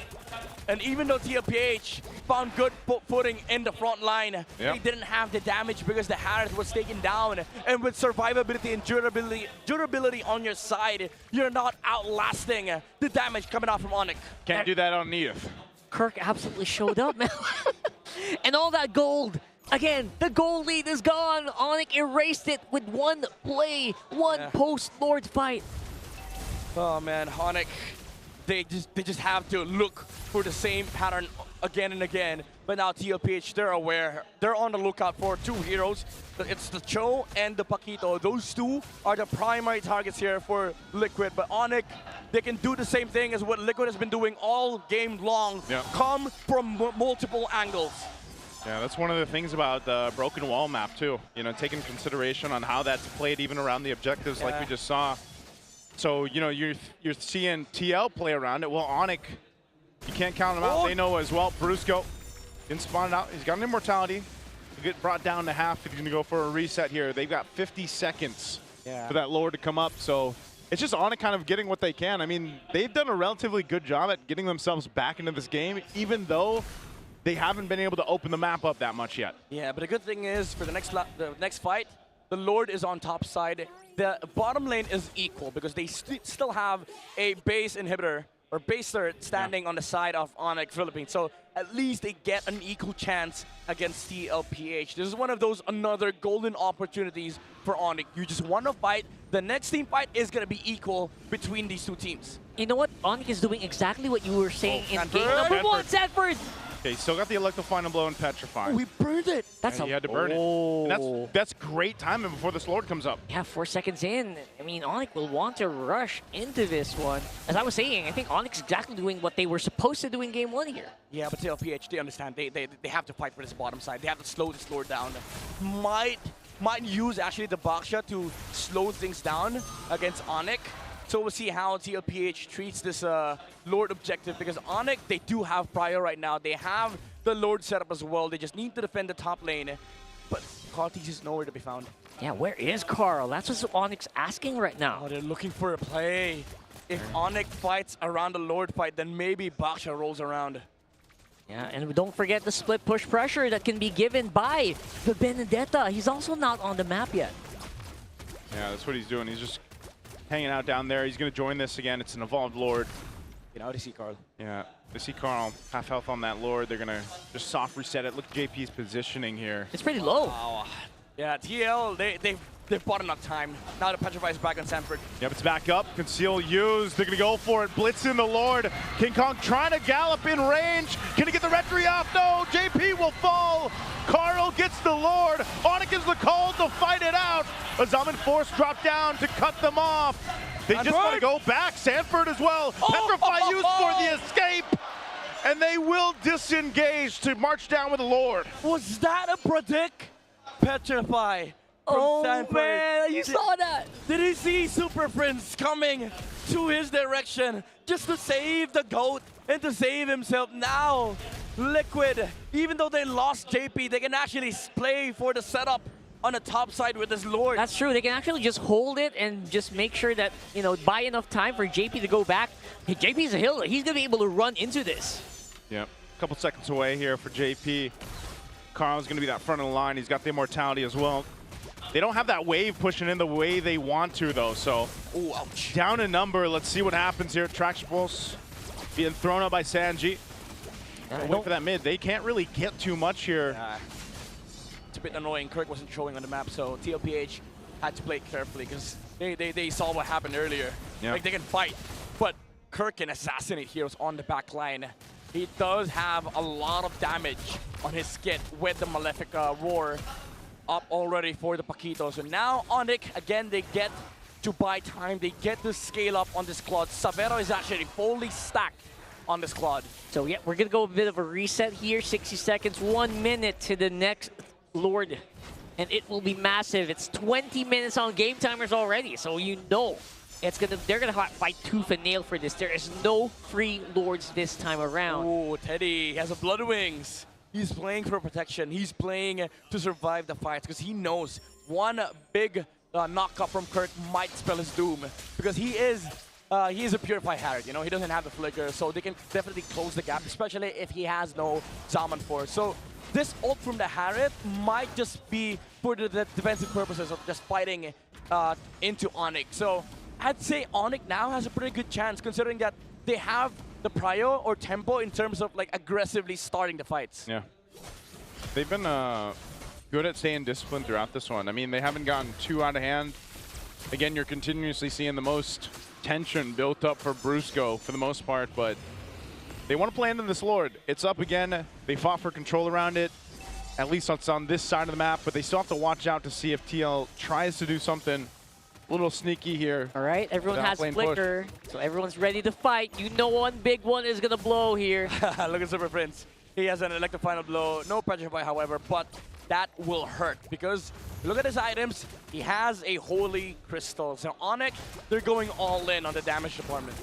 And even though TLPH found good footing in the front line, they didn't have the damage because the Harris was taken down. And with survivability and durability on your side, you're not outlasting the damage coming out from ONIC. Can't do that on Neath. Kirk absolutely showed up, man. And all that gold. Again, the gold lead is gone. ONIC erased it with one play, one post-Lord fight. Oh man, ONIC, they just have to look for the same pattern again and again. But now TLPH, they're aware. They're on the lookout for two heroes. It's the Cho and the Paquito. Those two are the primary targets here for Liquid. But ONIC, they can do the same thing as what Liquid has been doing all game long. Come from multiple angles. Yeah, that's one of the things about the broken wall map too. You know, taking consideration on how that's played even around the objectives like we just saw. So, you know, you're seeing TL play around it. Well, ONIC, you can't count them out. They know as well. Brusco didn't spawn it out. He's got an immortality. He'll get brought down to half if he's going to go for a reset here. They've got 50 seconds for that Lord to come up. So it's just ONIC kind of getting what they can. I mean, they've done a relatively good job at getting themselves back into this game, even though they haven't been able to open the map up that much yet. Yeah, but the good thing is for the next fight, the Lord is on top side. The bottom lane is equal because they still have a base inhibitor or base third standing on the side of ONIC Philippines. So at least they get an equal chance against TLPH. This is one of those another golden opportunities for ONIC. You just want to fight. The next team fight is going to be equal between these two teams. You know what? ONIC is doing exactly what you were saying in game number 1, Sanford. Okay, still got the Electro Final Blow and Petrify. We burned it. That's you had to burn it. And that's great timing before this Lord comes up. Yeah, 4 seconds in. I mean, ONIC will want to rush into this one. As I was saying, I think ONIC is exactly doing what they were supposed to do in game 1 here. Yeah, but TLPH, they understand. They have to fight for this bottom side. They have to slow this Lord down. Might use actually the Baksha to slow things down against ONIC. So we'll see how TLPH treats this Lord objective because ONIC, they do have prior right now. They have the Lord setup as well. They just need to defend the top lane. But Cartis is nowhere to be found. Yeah, where is Carl? That's what ONIC's asking right now. Oh, they're looking for a play. If ONIC fights around the Lord fight, then maybe Baksha rolls around. Yeah, and don't forget the split push pressure that can be given by the Benedetta. He's also not on the map yet. Yeah, that's what he's doing. He's just hanging out down there. He's going to join this again. It's an evolved Lord. You know, they see Carl. Yeah, they see Carl. Half health on that Lord. They're going to just soft reset it. Look at JP's positioning here. It's pretty low. Wow. Yeah, TL, they've bought enough time. Now the Petrify is back on Sanford. Yep, it's back up. Conceal used. They're going to go for it. Blitz in the Lord. King Kong trying to gallop in range. Can he get the retry off? No, JP will fall. Carl gets the Lord. ONIC is the call to fight it out. A Zaman Force dropped down to cut them off. They just want to go back. Sanford as well. Petrify used for the escape. And they will disengage to march down with the Lord. Was that a predict? Petrify. Oh Sanford. man, you saw that. Did he see Super Prince coming to his direction just to save the GOAT and to save himself? Now, Liquid, even though they lost JP, they can actually play for the setup on the top side with this Lord. That's true. They can actually just hold it and just make sure that, you know, buy enough time for JP to go back. Hey, JP's a healer. He's going to be able to run into this. Yep. A couple seconds away here for JP. Carl's going to be that front of the line. He's got the immortality as well. They don't have that wave pushing in the way they want to, though. So, ooh, ouch. Down a number. Let's see what happens here. Traction Pulse being thrown out by Sanji. Wait for that mid. They can't really get too much here. It's a bit annoying. Kirk wasn't showing on the map, so TLPH had to play carefully because they saw what happened earlier. Yep. Like, they can fight, but Kirk can assassinate heroes on the back line. He does have a lot of damage on his skit with the Malefic Roar up already for the Paquito. So now ONIC, again, they get to buy time. They get to scale up on this Claude. Savero is actually fully stacked on the squad. So yeah, we're gonna go a bit of a reset here. 60 seconds, 1 minute to the next Lord. And it will be massive. It's 20 minutes on game timers already, so you know they're gonna fight tooth and nail for this. There is no free Lords this time around. Oh, Teddy has a Blood Wings. He's playing for protection. He's playing to survive the fights because he knows one big knockup from Kirk might spell his doom, because he is a purified Harriet. You know, he doesn't have the flicker, so they can definitely close the gap, especially if he has no Zaman Force. So this ult from the Harriet might just be for the defensive purposes of just fighting into ONIC. So I'd say ONIC now has a pretty good chance, considering that they have the prio or tempo in terms of like aggressively starting the fights. Yeah. They've been good at staying disciplined throughout this one. I mean, they haven't gotten too out of hand. Again, you're continuously seeing the most tension built up for Brusco for the most part, but they want to play into this Lord. It's up again. They fought for control around it. At least it's on this side of the map, but they still have to watch out to see if TL tries to do something a little sneaky here. All right, everyone has flicker, so everyone's ready to fight. You know one big one is gonna blow here. Look at Super Prince. He has an electric final blow. No pressure by, however, but that will hurt because look at his items. He has a Holy Crystal. So ONIC, they're going all in on the damage department.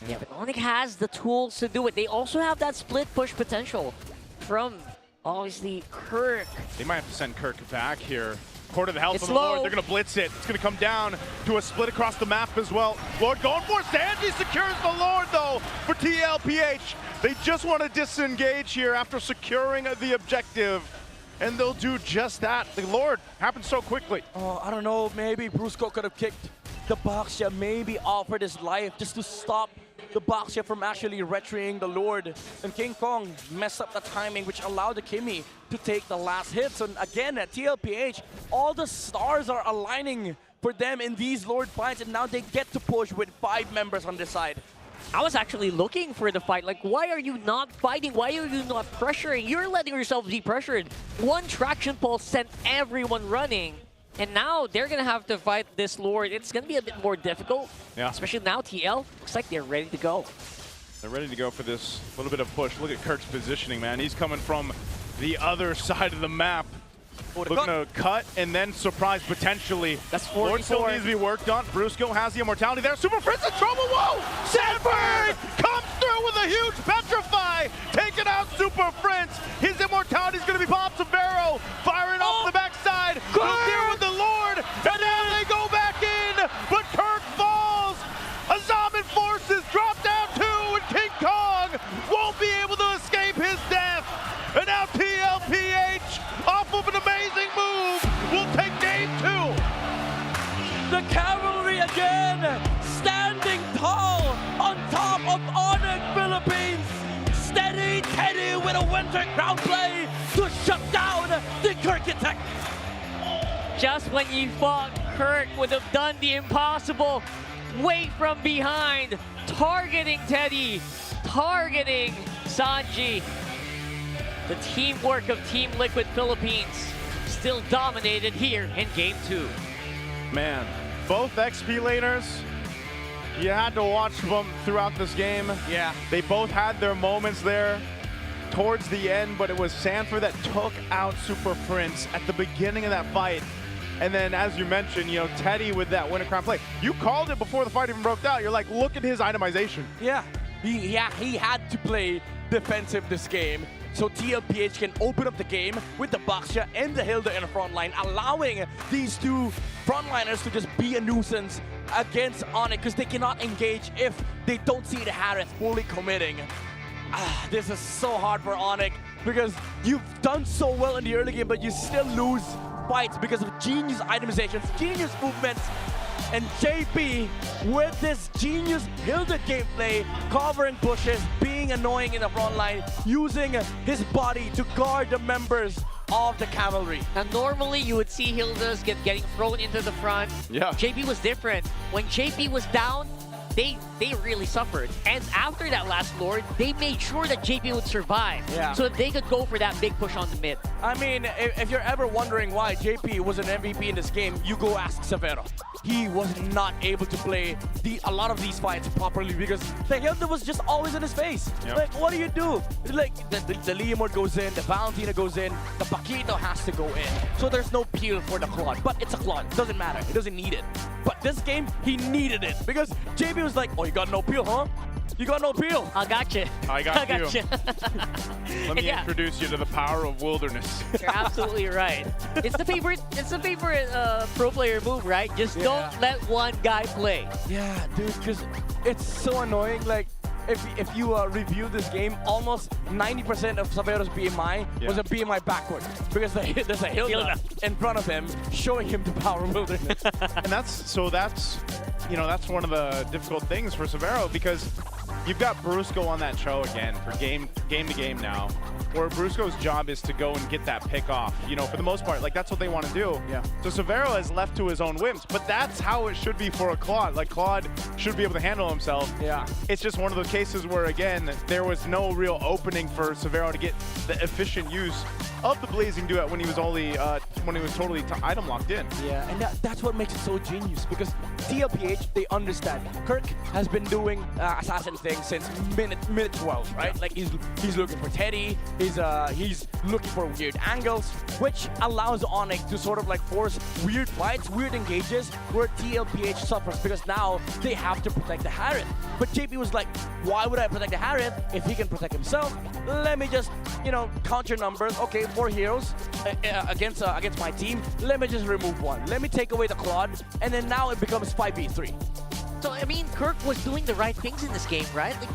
Yeah, but ONIC has the tools to do it. They also have that split push potential from, obviously, Kirk. They might have to send Kirk back here. Quarter the health It's of the low. Lord. They're going to blitz it. It's going to come down to a split across the map as well. Lord going for it. Sanji secures the Lord, though, for TLPH. They just want to disengage here after securing the objective. And they'll do just that. The Lord happens so quickly. Oh, I don't know. Maybe Brusco could have kicked the Baxia, maybe offered his life just to stop the Baxia from actually retrieving the Lord. And King Kong messed up the timing, which allowed the Kimi to take the last hits. And again, at TLPH, all the stars are aligning for them in these Lord fights, and now they get to push with 5 members on this side. I was actually looking for the fight. Like, why are you not fighting? Why are you not pressuring? You're letting yourself be pressured. One traction pulse sent everyone running. And now they're going to have to fight this Lord. It's going to be a bit more difficult. Yeah. Especially now TL. Looks like they're ready to go. They're ready to go for this little bit of push. Look at Kirk's positioning, man. He's coming from the other side of the map. Looking to cut and then surprise potentially. That's 44. Lord still needs to be worked on. Brusco has the immortality there. Super Fritz in trouble. Whoa! Sanford comes through with a huge petrify. Taking out Super Fritz. His immortality is going to be popped to Barrow. Firing off the backside. Goes there with the Lord. And now they go back in. But Kirk falls. Azaman forces drop down too. And King Kong won't be able to escape his death. And now TLPH, off of an amazing move, will take game 2. The cavalry again, standing tall on top of ONIC Philippines. Steady Teddy with a winter crown play to shut down the Kirk attack. Just when you thought Kirk would have done the impossible, way from behind, targeting Teddy, targeting Sanji. The teamwork of Team Liquid Philippines still dominated here in Game 2. Man, both XP laners, you had to watch them throughout this game. Yeah. They both had their moments there towards the end, but it was Sanford that took out Super Prince at the beginning of that fight. And then, as you mentioned, you know, Teddy with that winter crown play. You called it before the fight even broke out. You're like, look at his itemization. Yeah, he had to play defensive this game. So TLPH can open up the game with the Baxia and the Hilda in the front line, allowing these two frontliners to just be a nuisance against ONIC because they cannot engage if they don't see the Harris fully committing. This is so hard for ONIC because you've done so well in the early game, but you still lose fights because of genius itemizations, genius movements, and JP with this genius Hilda gameplay, covering bushes, being annoying in the front line, using his body to guard the members of the cavalry. Now normally you would see Hilda's getting thrown into the front. Yeah. JP was different. When JP was down, they really suffered. And after that last Lord, they made sure that JP would survive. Yeah. So that they could go for that big push on the mid. I mean, if you're ever wondering why JP was an MVP in this game, you go ask Severo. He was not able to play a lot of these fights properly because the Hilda was just always in his face. Yep. Like, what do you do? Like, the Leomord goes in, the Valentina goes in, the Paquito has to go in. So there's no peel for the Claude. But it's a Claude. It doesn't matter. He doesn't need it. But this game, he needed it because JP was like, oh, you got no peel, huh? You got no peel. I got you. I got you. Let me Yeah. introduce you to the power of wilderness. You're absolutely right. It's the favorite pro player move, right? Just don't let one guy play. Yeah, dude, because it's so annoying. Like, if you review this game, almost 90% of Savero's BMI was a BMI backward because there's a Hilda in front of him showing him the power of wilderness. And that's one of the difficult things for Severo because you've got Brusco on that show again for game to game now, where Brusco's job is to go and get that pick off. For the most part, like that's what they want to do. Yeah. So Severo is left to his own whims, but that's how it should be for a Claude. Like Claude should be able to handle himself. Yeah. It's just one of those cases where again there was no real opening for Severo to get the efficient use of the Blazing Duet when he was totally item locked in. Yeah, and that's what makes it so genius because TLPH, they understand. Kirk has been doing assassin thing since minute 12, right? Like he's looking for Teddy, he's looking for weird angles, which allows ONIC to sort of like force weird fights, weird engages where TLPH suffers because now they have to protect the Harith. But JP was like, why would I protect the Harith if he can protect himself? Let me just, count your numbers. Okay, 4 heroes against my team. Let me just remove one. Let me take away the Claude, and then now it becomes 5v3. So, I mean, Kirk was doing the right things in this game, right? Like,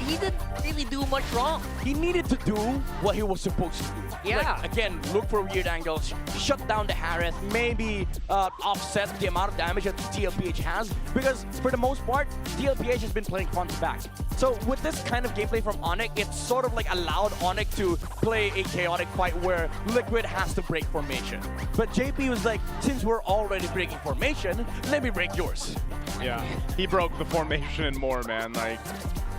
he didn't really do much wrong. He needed to do what he was supposed to do. Yeah. Like, again, look for weird angles, shut down the Harith, maybe offset the amount of damage that TLPH has, because for the most part, TLPH has been playing front to back. So with this kind of gameplay from ONIC, it's sort of like allowed ONIC to play a chaotic fight where Liquid has to break formation. But JP was like, since we're already breaking formation, let me break yours. Yeah, he broke the formation and more, man. Like,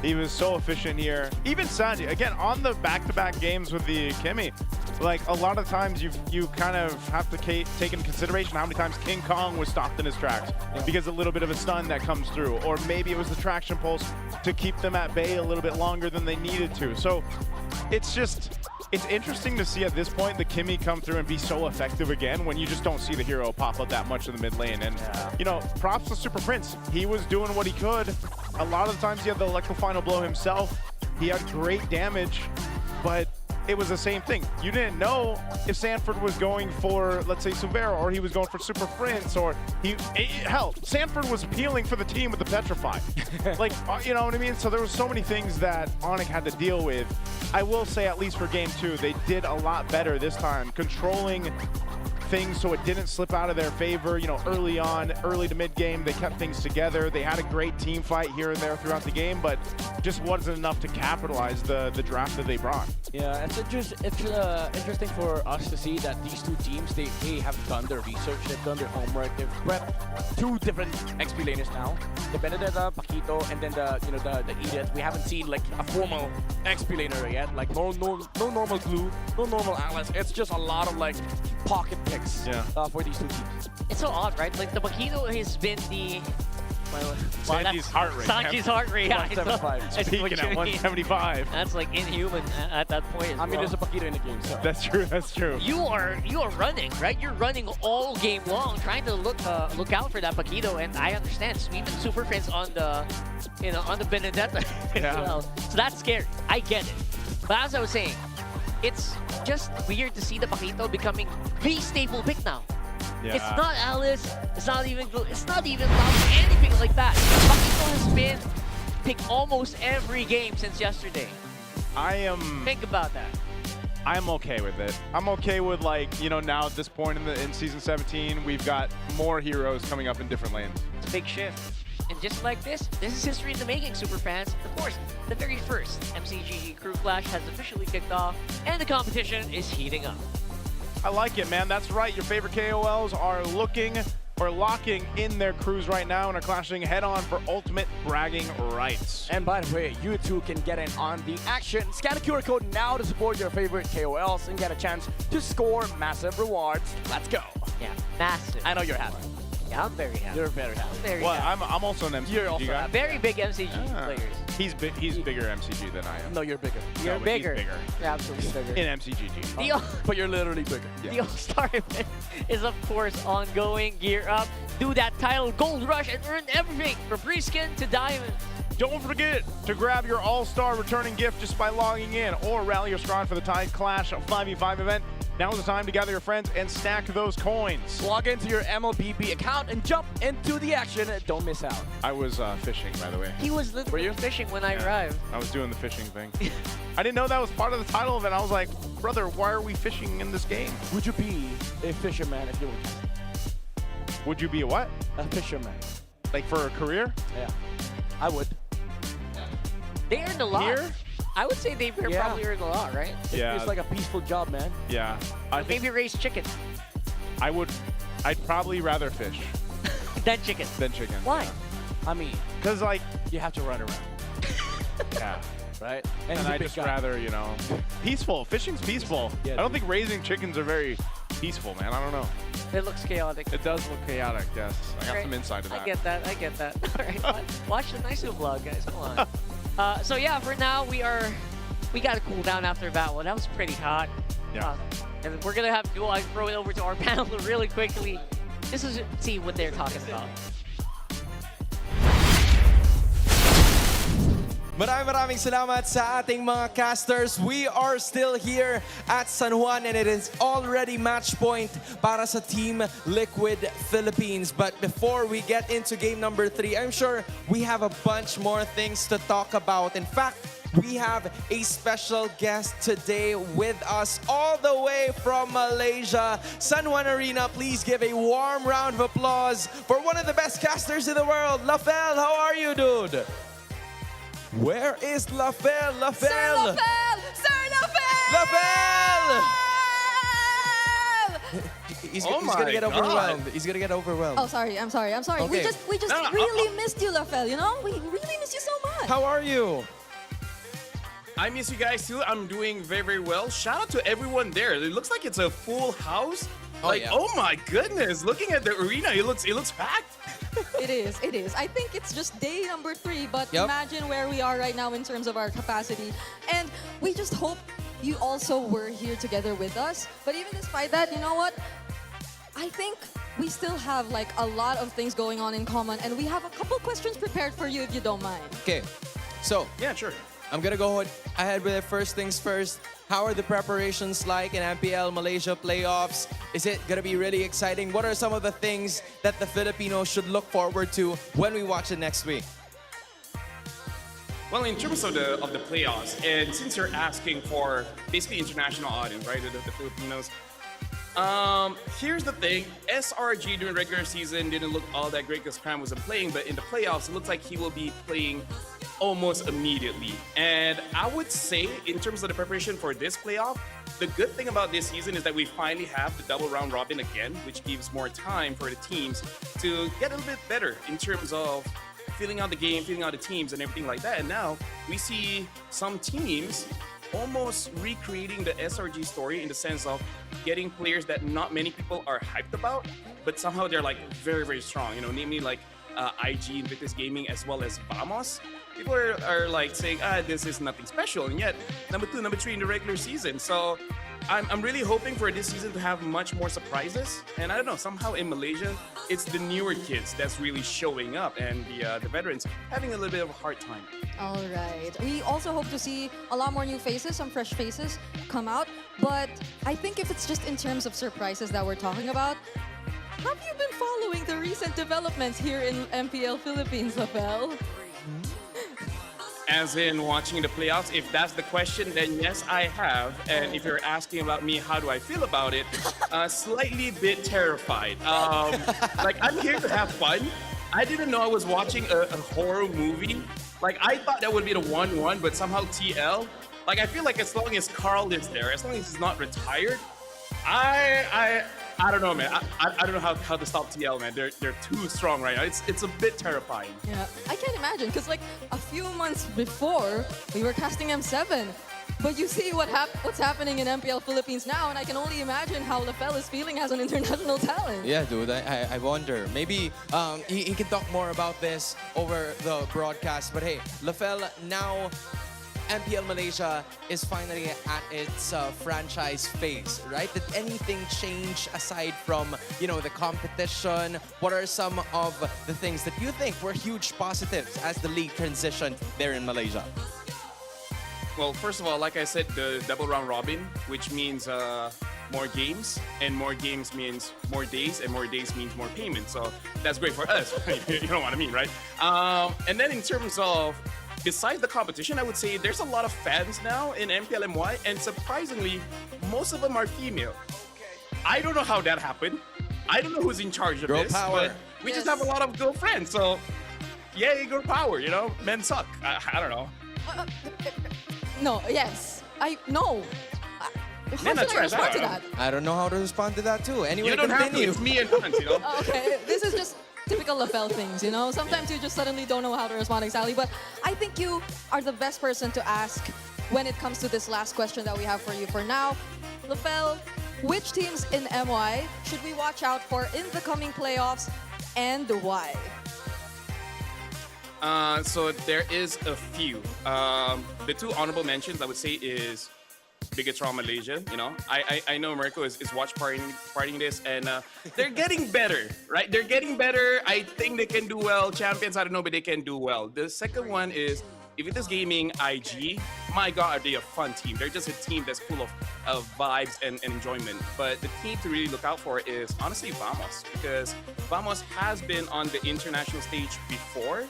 he was so efficient here. Even Sanji, again, on the back-to-back games with the Kimmy, like, a lot of times you kind of have to take into consideration how many times King Kong was stopped in his tracks because a little bit of a stun that comes through, or maybe it was the traction pulse to keep them at bay a little bit longer than they needed to. So it's interesting to see at this point the Kimmy come through and be so effective again when you just don't see the hero pop up that much in the mid lane. And, props to Super Prince. He was doing what he could. A lot of the times he had the electro final blow himself. He had great damage, but it was the same thing. You didn't know if Sanford was going for, let's say, Severo, or he was going for Super Prince, or hell, Sanford was peeling for the team with the Petrify. Like, you know what I mean? So there were so many things that ONIC had to deal with. I will say, at least for game 2, they did a lot better this time, controlling things so it didn't slip out of their favor. Early on, early to mid game, they kept things together. They had a great team fight here and there throughout the game, but just wasn't enough to capitalize the draft that they brought. Yeah, it's interesting for us to see that these two teams, they have done their research, they've done their homework, they've prepped 2 different XP laners now. The Benedetta, Paquito, and then the Edith. We haven't seen like a formal XP laner yet. Like no normal glue, no normal Atlas. It's just a lot of like pocket picks for these two teams. It's so odd, right? Like the Paquito has been the Sanji's heart rate. Sanji's heart rate. 175. Speaking at 175. That's like inhuman at that point. I mean, there's a Paquito in the game, so. That's true. That's true. You are running, right? You're running all game long, trying to look out for that Paquito, and I understand. So even Super Prince on the on the Benedetta as well. So that's scary. I get it. But as I was saying, it's just weird to see the Paquito becoming the staple pick now. Yeah. It's not Alice, it's not even Love, anything like that. Paquito has been picked almost every game since yesterday. Think about that. I'm okay with it. I'm okay with, like, now at this point in Season 17, we've got more heroes coming up in different lanes. It's a big shift. And just like this is history in the making, super fans. Of course, the very first MCGG Crew Clash has officially kicked off, and the competition is heating up. I like it, man. That's right. Your favorite KOLs are looking are locking in their crews right now and are clashing head-on for ultimate bragging rights. And by the way, you too can get in on the action. Scan the QR code now to support your favorite KOLs and get a chance to score massive rewards. Let's go. Yeah, massive. I know you're happy. Yeah, I'm very happy. You're very happy. Very Well, happy. I'm also an MCG You're also guy. happy. Very big MCG players. He's bigger MCG than I am. No, you're bigger. You're but bigger. He's bigger. You're absolutely bigger. In MCGG. The, But you're literally bigger. the All-Star event is, of course, ongoing. Gear up, do that title Gold Rush, and earn everything from pre-skin to diamond. Don't forget to grab your All-Star returning gift just by logging in or rally your squad for the Tide Clash 5v5 event. Now is the time to gather your friends and stack those coins. Log into your MLBB account and jump into the action. Don't miss out. I was fishing, by the way. He was literally fishing when I arrived. I was doing the fishing thing. I didn't know that was part of the title event. I was like, brother, why are we fishing in this game? Would you be a fisherman if you were? Would you be a what? A fisherman. Like for a career? Yeah, I would. They earned a lot. Here? I would say they probably earned a lot, right? Yeah. It's like a peaceful job, man. Yeah. I think Maybe raise chicken. I'd probably rather fish Then chicken. than chicken. Why? I mean, Because like, you have to run around, yeah. right? And he's a I big just guy. rather, peaceful. Fishing's peaceful. Yeah, I don't think raising chickens are very peaceful, man. I don't know. It looks chaotic. It does look chaotic, yes. I got Right. some insight to that. I get that. I get that. All right, watch the nice new vlog, guys. Come on. So yeah, for now we got to cool down after that one. That was pretty hot. Yeah. And we're gonna have to throw it over to our panel really quickly. This is see what they're talking about. Maraming salamat sa ating mga casters. We are still here at San Juan and it is already match point para sa Team Liquid Philippines. But before we get into game number 3, I'm sure we have a bunch more things to talk about. In fact, we have a special guest today with us all the way from Malaysia. San Juan Arena, please give a warm round of applause for one of the best casters in the world, Lafel. How are you, dude? Where is Lafel? Lafel! Sir Lafel! Sir Lafel! Lafel! He's Oh gonna my get God. overwhelmed. He's gonna get overwhelmed. Oh, sorry. I'm sorry. I'm sorry. Okay. We just really missed you, Lafel. You know, we really miss you so much. How are you? I miss you guys too. I'm doing very, very well. Shout out to everyone there. It looks like it's a full house. Yeah. Oh my goodness! Looking at the arena, it looks packed. It is. It is. I think it's just day number 3, but Yep. imagine where we are right now in terms of our capacity. And we just hope you also were here together with us. But even despite that, you know what? I think we still have like a lot of things going on in common, and we have a couple questions prepared for you if you don't mind. Okay, so Yeah, sure. I'm gonna go ahead with it. First things first. How are the preparations like in MPL Malaysia playoffs? Is it gonna be really exciting? What are some of the things that the Filipinos should look forward to when we watch it next week? Well, in terms of the playoffs, and since you're asking for basically international audience, right, the Filipinos, here's the thing. SRG during regular season didn't look all that great because Cram wasn't playing, but in the playoffs, it looks like he will be playing almost immediately. And I would say, in terms of the preparation for this playoff, the good thing about this season is that we finally have the double round robin again, which gives more time for the teams to get a little bit better in terms of filling out the game, filling out the teams, and everything like that. And now we see some teams almost recreating the SRG story in the sense of getting players that not many people are hyped about, but somehow they're like very, very strong. You know, namely like IG, Invictus Gaming, as well as Vamos. People are like saying, this is nothing special, and yet number 2, number 3 in the regular season. So I'm really hoping for this season to have much more surprises. And I don't know, somehow in Malaysia, it's the newer kids that's really showing up, and the veterans having a little bit of a hard time. All right. We also hope to see a lot more new faces, some fresh faces come out. But I think if it's just in terms of surprises that we're talking about, have you been following the recent developments here in MPL Philippines, Lafel? As in watching the playoffs, if that's the question, then yes, I have. And if you're asking about me, how do I feel about it? Slightly bit terrified. Like, I'm here to have fun. I didn't know I was watching a horror movie. Like, I thought that would be the 1-1, but somehow TL. Like, I feel like as long as Carl is there, as long as he's not retired, I I don't know, man. I don't know how to stop TL, man. They're too strong right now. It's a bit terrifying. Yeah, I can't imagine because like a few months before we were casting M7, but you see what's happening in MPL Philippines now, and I can only imagine how LaFell is feeling as an international talent. Yeah, dude, I wonder. Maybe he can talk more about this over the broadcast. But hey, LaFell, now MPL Malaysia is finally at its franchise phase, right? Did anything change aside from, you know, the competition? What are some of the things that you think were huge positives as the league transitioned there in Malaysia? Well, first of all, like I said, the double round robin, which means more games, and more games means more days, and more days means more payment. So that's great for us. You know what I mean, right? And then in terms of, besides the competition, I would say there's a lot of fans now in MPL MY, and surprisingly, most of them are female. I don't know how that happened. I don't know who's in charge of Girl this, power. but we just have a lot of girlfriends. So, yay, girl power, you know? Men suck. I don't know. No, yes. No. How Nena, should I respond to that? I don't know how to respond to that too. Anyway, You don't have to. continue. It's me and Hans, you know? Okay, this is just typical LaFell things, you know? Sometimes you just suddenly don't know how to respond exactly, but I think you are the best person to ask when it comes to this last question that we have for you for now. LaFell, which teams in MY should we watch out for in the coming playoffs, and why? So there is a few. The two honorable mentions I would say is Bigatron Malaysia. You know, I know Mirko is watch partying this, and they're getting better, right? They're getting better. I think they can do well. Champions, I don't know, but they can do well. The second one is Evitas Gaming IG. My God, are they a fun team? They're just a team that's full of vibes and enjoyment. But the team to really look out for is honestly Vamos, because Vamos has been on the international stage before.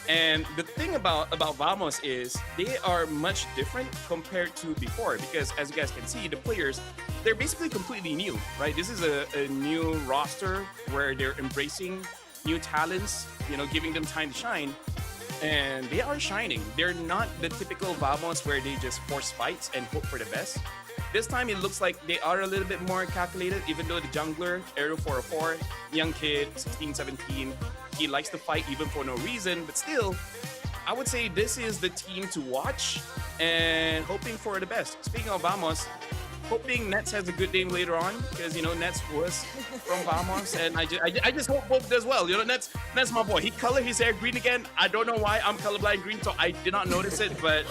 And the thing about Vamos is they are much different compared to before, because as you guys can see, the players, they're basically completely new, right? This is a new roster where they're embracing new talents, you know, giving them time to shine. And they are shining. They're not the typical Vamos where they just force fights and hope for the best. This time it looks like they are a little bit more calculated, even though the jungler, Aero 404, young kid, 16, 17, he likes to fight even for no reason, but still, I would say this is the team to watch and hoping for the best. Speaking of Vamos, hoping Nets has a good game later on, because, you know, Nets was from Vamos, and I just hope both does well. You know, Nets my boy. He colored his hair green again. I don't know why. I'm colorblind green, so I did not notice it, but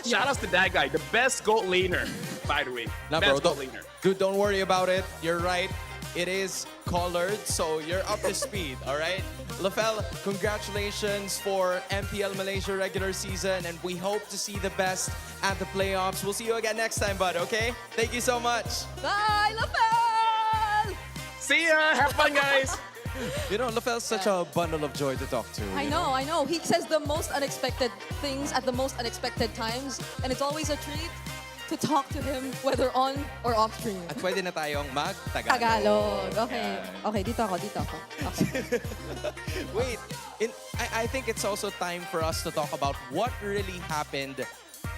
shout outs to that guy, the best gold laner, by the way. Nah, best bro, gold laner. Dude, don't worry about it. You're right. It is colored, so you're up to speed, all right? LaFell, congratulations for MPL Malaysia regular season, and we hope to see the best at the playoffs. We'll see you again next time, bud, okay? Thank you so much. Bye, LaFell! See ya! Have fun, guys! You know, LaFell's such a bundle of joy to talk to. I know. He says the most unexpected things at the most unexpected times, and it's always a treat to talk to him, whether on or off stream. At pwede na tayong mag-Tagalog. Tagalog. Okay. Okay, dito ako. Okay. Wait, I think it's also time for us to talk about what really happened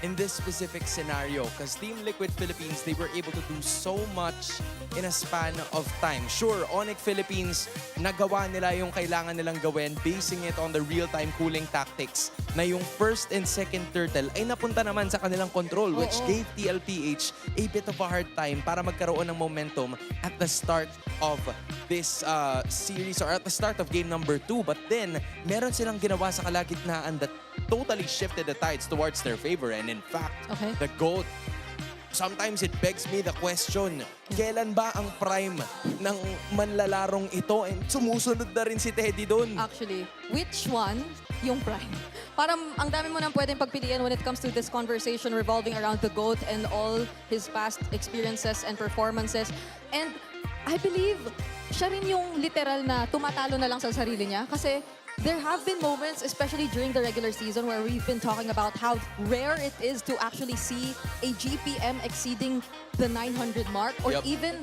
in this specific scenario, because Team Liquid Philippines, they were able to do so much in a span of time. Sure, ONIC Philippines, nagawa nila yung kailangan nilang gawin, basing it on the real-time cooling tactics, na yung first and second turtle ay napunta naman sa kanilang control, which gave TLPH a bit of a hard time para magkaroon ng momentum at the start of this series, or at the start of game number 2. But then, meron silang ginawa sa kalagitnaan that totally shifted the tides towards their favor. And in fact, the GOAT, sometimes it begs me the question, kailan ba ang prime ng manlalarong ito? And sumusunod na rin si Teddy doon. Actually, which one yung prime? Parang ang dami mo nang pwedeng pagpilian when it comes to this conversation revolving around the GOAT and all his past experiences and performances. And I believe siya rin yung literal na tumatalo na lang sa sarili niya, kasi there have been moments, especially during the regular season, where we've been talking about how rare it is to actually see a GPM exceeding the 900 mark, or even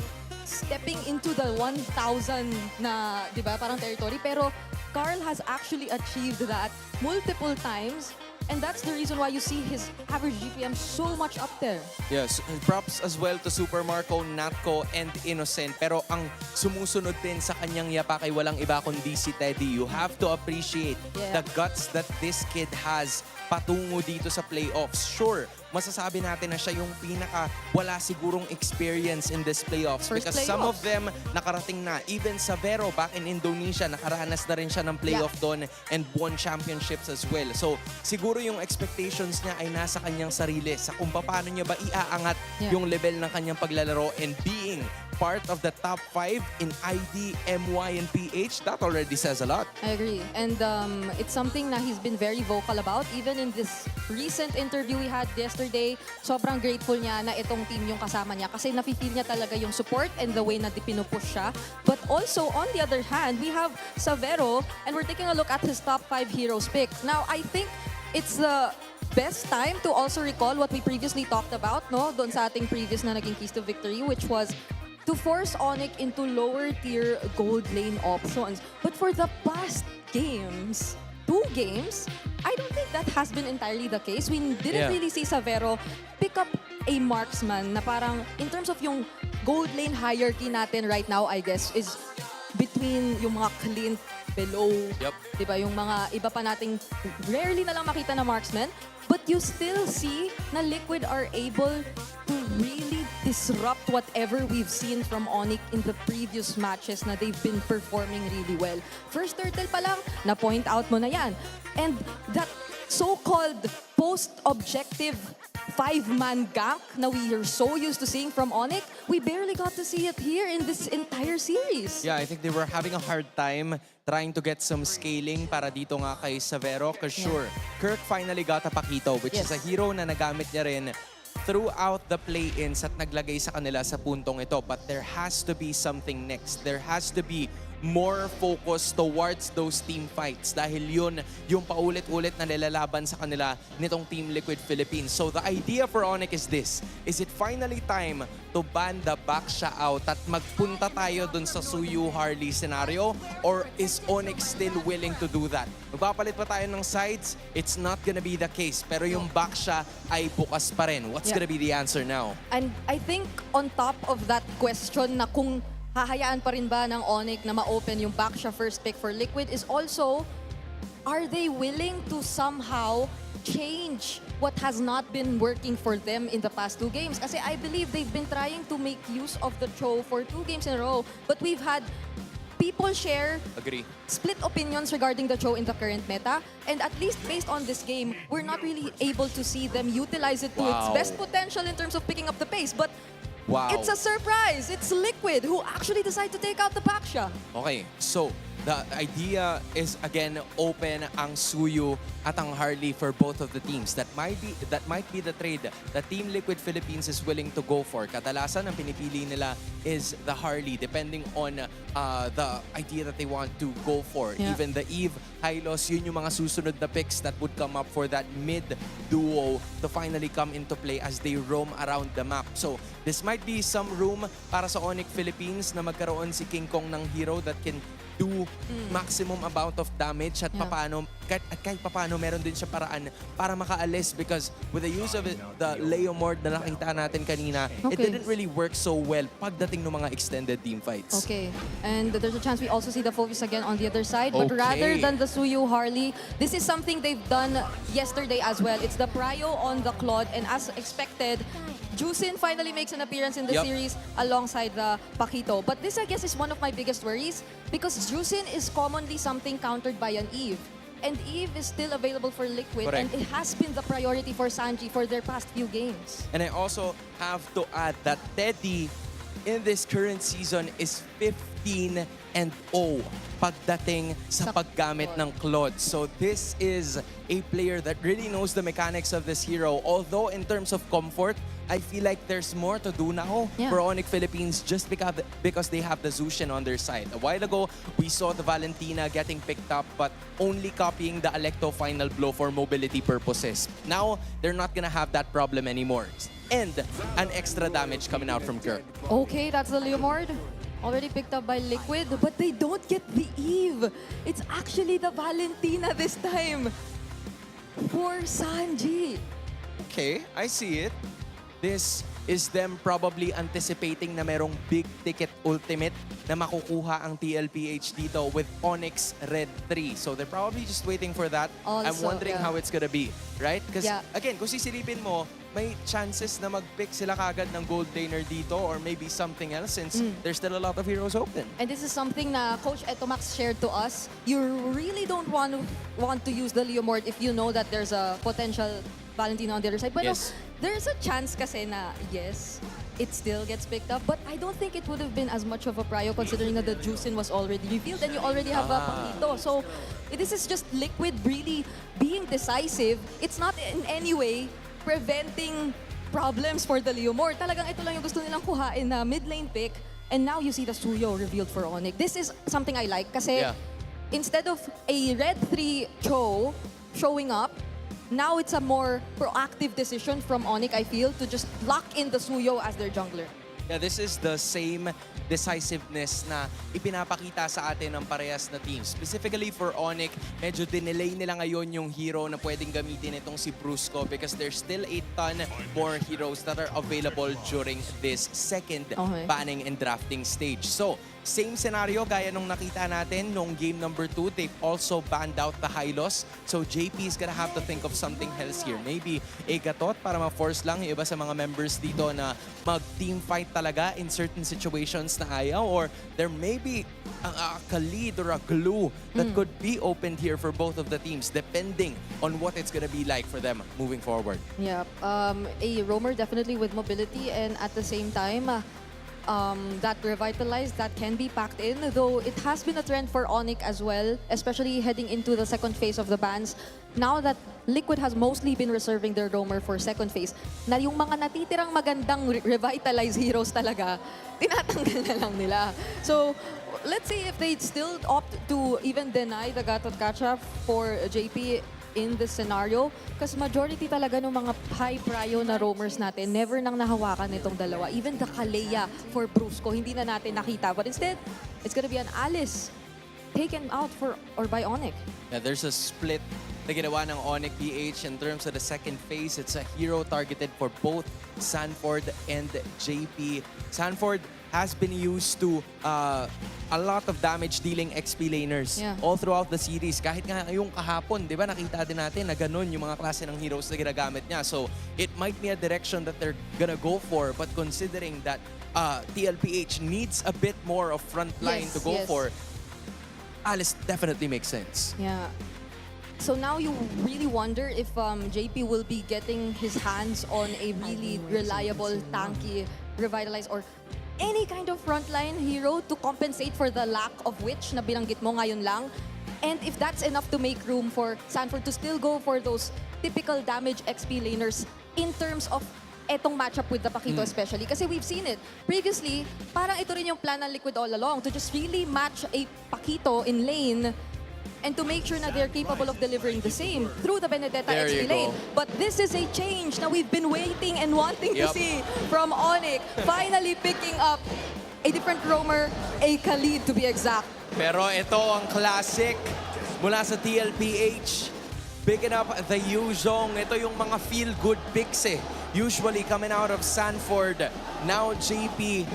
stepping into the 1,000 na, di ba, parang territory. Pero Carl has actually achieved that multiple times And that's the reason why you see his average GPM so much up there. Yes, props as well to Super Marco, Natco, and Innocent. Pero ang sumusunod din sa kanyang yapak ay walang iba kundi si Teddy. You have to appreciate the guts that this kid has patungo dito sa playoffs. Sure, masasabi natin na siya yung wala sigurong experience in this playoffs because some of them nakarating na. Even Savero back in Indonesia, nakaranas na rin siya ng playoff doon and won championships as well. So siguro yung expectations niya ay nasa kanyang sarili sa kung paano niya ba iaangat yung level ng kanyang paglalaro, and being part of the top 5 in ID, MY, and PH, that already says a lot. I agree. And it's something na he's been very vocal about. Even in this recent interview we had yesterday, sobrang grateful niya na itong team yung kasama niya kasi nafe-feel niya talaga yung support and the way na pinupush siya. But also, on the other hand, we have Savero, and we're taking a look at his top 5 heroes pick. Now, I think it's the best time to also recall what we previously talked about, no? Doon sa ating previous na naging keys to victory, which was to force ONIC into lower tier gold lane options. But for the past games, 2 games, I don't think that has been entirely the case. We didn't really see Savero pick up a marksman na parang in terms of yung gold lane hierarchy natin right now, I guess, is between yung mga Clint below, diba? Yung mga iba pa nating rarely na lang makita na marksman. But you still see na Liquid are able to really disrupt whatever we've seen from ONIC in the previous matches na they've been performing really well. First turtle pa lang, na-point out mo na yan. And that so-called post-objective 5-man gank na we are so used to seeing from ONIC, we barely got to see it here in this entire series. Yeah, I think they were having a hard time trying to get some scaling para dito nga kay Savero. Because sure, Kirk finally got a Pakito, which is a hero na nagamit niya rin throughout the play-ins at naglagay sa kanila sa puntong ito. But there has to be something next. There has to be more focus towards those team fights dahil yun yung paulit-ulit na nilalaban sa kanila nitong Team Liquid Philippines. So the idea for ONIC is this. Is it finally time to ban the Baksha out at magpunta tayo dun sa Suyu Harley scenario? Or is ONIC still willing to do that? Magpapalit pa tayo ng sides? It's not gonna be the case. Pero yung Baksha ay bukas pa rin. What's gonna be the answer now? And I think on top of that question na kung hahayaan pa rin ba ng ONIC na ma-open yung Baksha first pick for Liquid is also, are they willing to somehow change what has not been working for them in the past 2 games? Kasi I believe they've been trying to make use of the Cho for 2 games in a row, but we've had people share split opinions regarding the Cho in the current meta, and at least based on this game, we're not really able to see them utilize it to its best potential in terms of picking up the pace. But it's a surprise. It's Liquid who actually decide to take out the Baksha. Okay, so the idea is again open ang Suyu at ang Harley for both of the teams. That might be the trade that Team Liquid Philippines is willing to go for. Kadalasan ang pinipili nila is the Harley depending on the idea that they want to go for. Even the Eve, Hylos, yun yung mga susunod na picks that would come up for that mid duo to finally come into play as they roam around the map. So this might be some room para sa ONIC Philippines na magkaroon si King Kong ng hero that can do maximum amount of damage at kahit papano meron din siya paraan para makaalis, because with the use of the Leomord na nakita natin kanina, it didn't really work so well pagdating ng mga extended team fights. Okay, and there's a chance we also see the focus again on the other side, but rather than the Suyu Harley, this is something they've done yesterday as well. It's the Prio on the Claude, and as expected, Jusin finally makes an appearance in the series alongside the Pakito. But this, I guess, is one of my biggest worries because Jusin is commonly something countered by an Eve. And Eve is still available for Liquid, and it has been the priority for Sanji for their past few games. And I also have to add that Teddy in this current season is 15-0 pagdating sa paggamit ng Claude. So this is a player that really knows the mechanics of this hero. Although in terms of comfort, I feel like there's more to do now for ONIC Philippines just because they have the Zushin on their side. A while ago, we saw the Valentina getting picked up but only copying the Alecto final blow for mobility purposes. Now, they're not gonna have that problem anymore. And an extra damage coming out from Kirk. Okay, that's the Leomord. Already picked up by Liquid, but they don't get the Eve. It's actually the Valentina this time. for Sanji. Okay, I see it. This is them probably anticipating na merong big ticket ultimate na makukuha ang TLPH dito with Onyx Red 3. So they're probably just waiting for that. I'm Also, wondering yeah. how it's gonna be, right? Because Yeah. again, kung sisilipin mo, may chances na mag-pick sila kagad ng gold laner dito or maybe something else since there's still a lot of heroes open. And this is something na Coach Etomax shared to us. You really don't want to use the Leomord if you know that there's a potential Valentino on the other side. But Yes. there's a chance kasi na, yes, it still gets picked up. But I don't think it would have been as much of a prio considering that the Juicin was already revealed and you already have a Pakito. So this is just Liquid really being decisive. It's not in any way preventing problems for the Leomord. Talagang ito lang yung gusto nilang kuhain na mid lane pick. And now you see the Suyo revealed for ONIC. This is something I like kasi instead of a red 3 Cho showing up, now it's a more proactive decision from ONIC, I feel, to just lock in the Suyo as their jungler. Yeah, this is the same decisiveness na ipinapakita sa atin ng parehas na teams. Specifically for ONIC, medyo dinelay nila ngayon yung hero na pwedeng gamitin itong si Brusco because there's still a ton more heroes that are available during this second banning and drafting stage. So, same scenario gaya nung nakita natin nung game number 2. They've also banned out the Hylos. So JP is gonna have to think of something else here. Maybe a gatot para ma-force lang yung iba sa mga members dito na mag-team fight talaga in certain situations na ayaw. Or there may be a Khalid or a glue that could be opened here for both of the teams depending on what it's gonna be like for them moving forward. Yeah, a roamer definitely with mobility and at the same time, that revitalized, that can be packed in, though it has been a trend for ONIC as well, especially heading into the second phase of the bans. Now that Liquid has mostly been reserving their roamer for second phase, na yung mga natitirang magandang revitalized heroes talaga, tinatanggal na lang nila. So, let's see if they still opt to even deny the Gatot Kacha for JP in this scenario. Kasi majority talaga ng mga high prio na roamers natin, never nang nahawakan itong dalawa. Even the Kalea for Brusco, hindi na natin nakita. But instead, it's gonna be an Alice taken out by ONIC. Yeah, there's a split na ginawa ng ONIC PH in terms of the second phase. It's a hero targeted for both Sanford and JP. Sanford has been used to a lot of damage-dealing XP laners all throughout the series. Kahit nga yung kahapon, di ba, nakita din natin na ganun yung mga klase ng heroes na ginagamit niya. So, it might be a direction that they're gonna go for. But considering that TLPH needs a bit more of front line to go for, Alice definitely makes sense. Yeah. So now you really wonder if JP will be getting his hands on a really reliable, tanky, revitalized, or any kind of frontline hero to compensate for the lack of which na binanggit mo ngayon lang. And if that's enough to make room for Sanford to still go for those typical damage XP laners in terms of etong matchup with the Pakito especially. Kasi we've seen it. Previously, parang ito rin yung plan ng Liquid all along to just really match a Pakito in lane and to make sure na they're capable of delivering the same through the Benedetta XP lane. But this is a change na we've been waiting and wanting to see from ONIC. Finally picking up a different roamer, a Khalid to be exact. Pero ito ang classic mula sa TLPH. Picking up the Yuzhong. Ito yung mga feel-good picks usually coming out of Sanford. Now JP,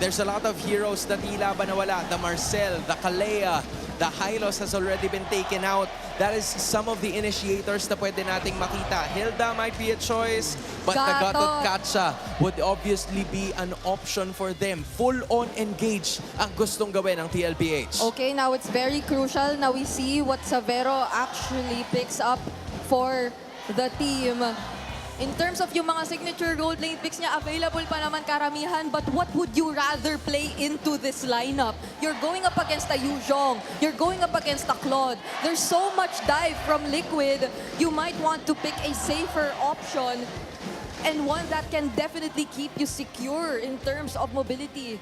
there's a lot of heroes na tila ba nawala. The Marcel, the Kalea, the Hylos has already been taken out. That is some of the initiators na pwede nating makita. Hilda might be a choice, but the Gatot Kacha would obviously be an option for them. Full-on engage ang gustong gawin ng TLPH. Okay, now it's very crucial na we see what Savero actually picks up for the team. In terms of yung mga signature gold lane picks niya, available pa naman karamihan, but what would you rather play into this lineup? You're going up against a Yuzhong, you're going up against a Claude. There's so much dive from Liquid. You might want to pick a safer option and one that can definitely keep you secure in terms of mobility.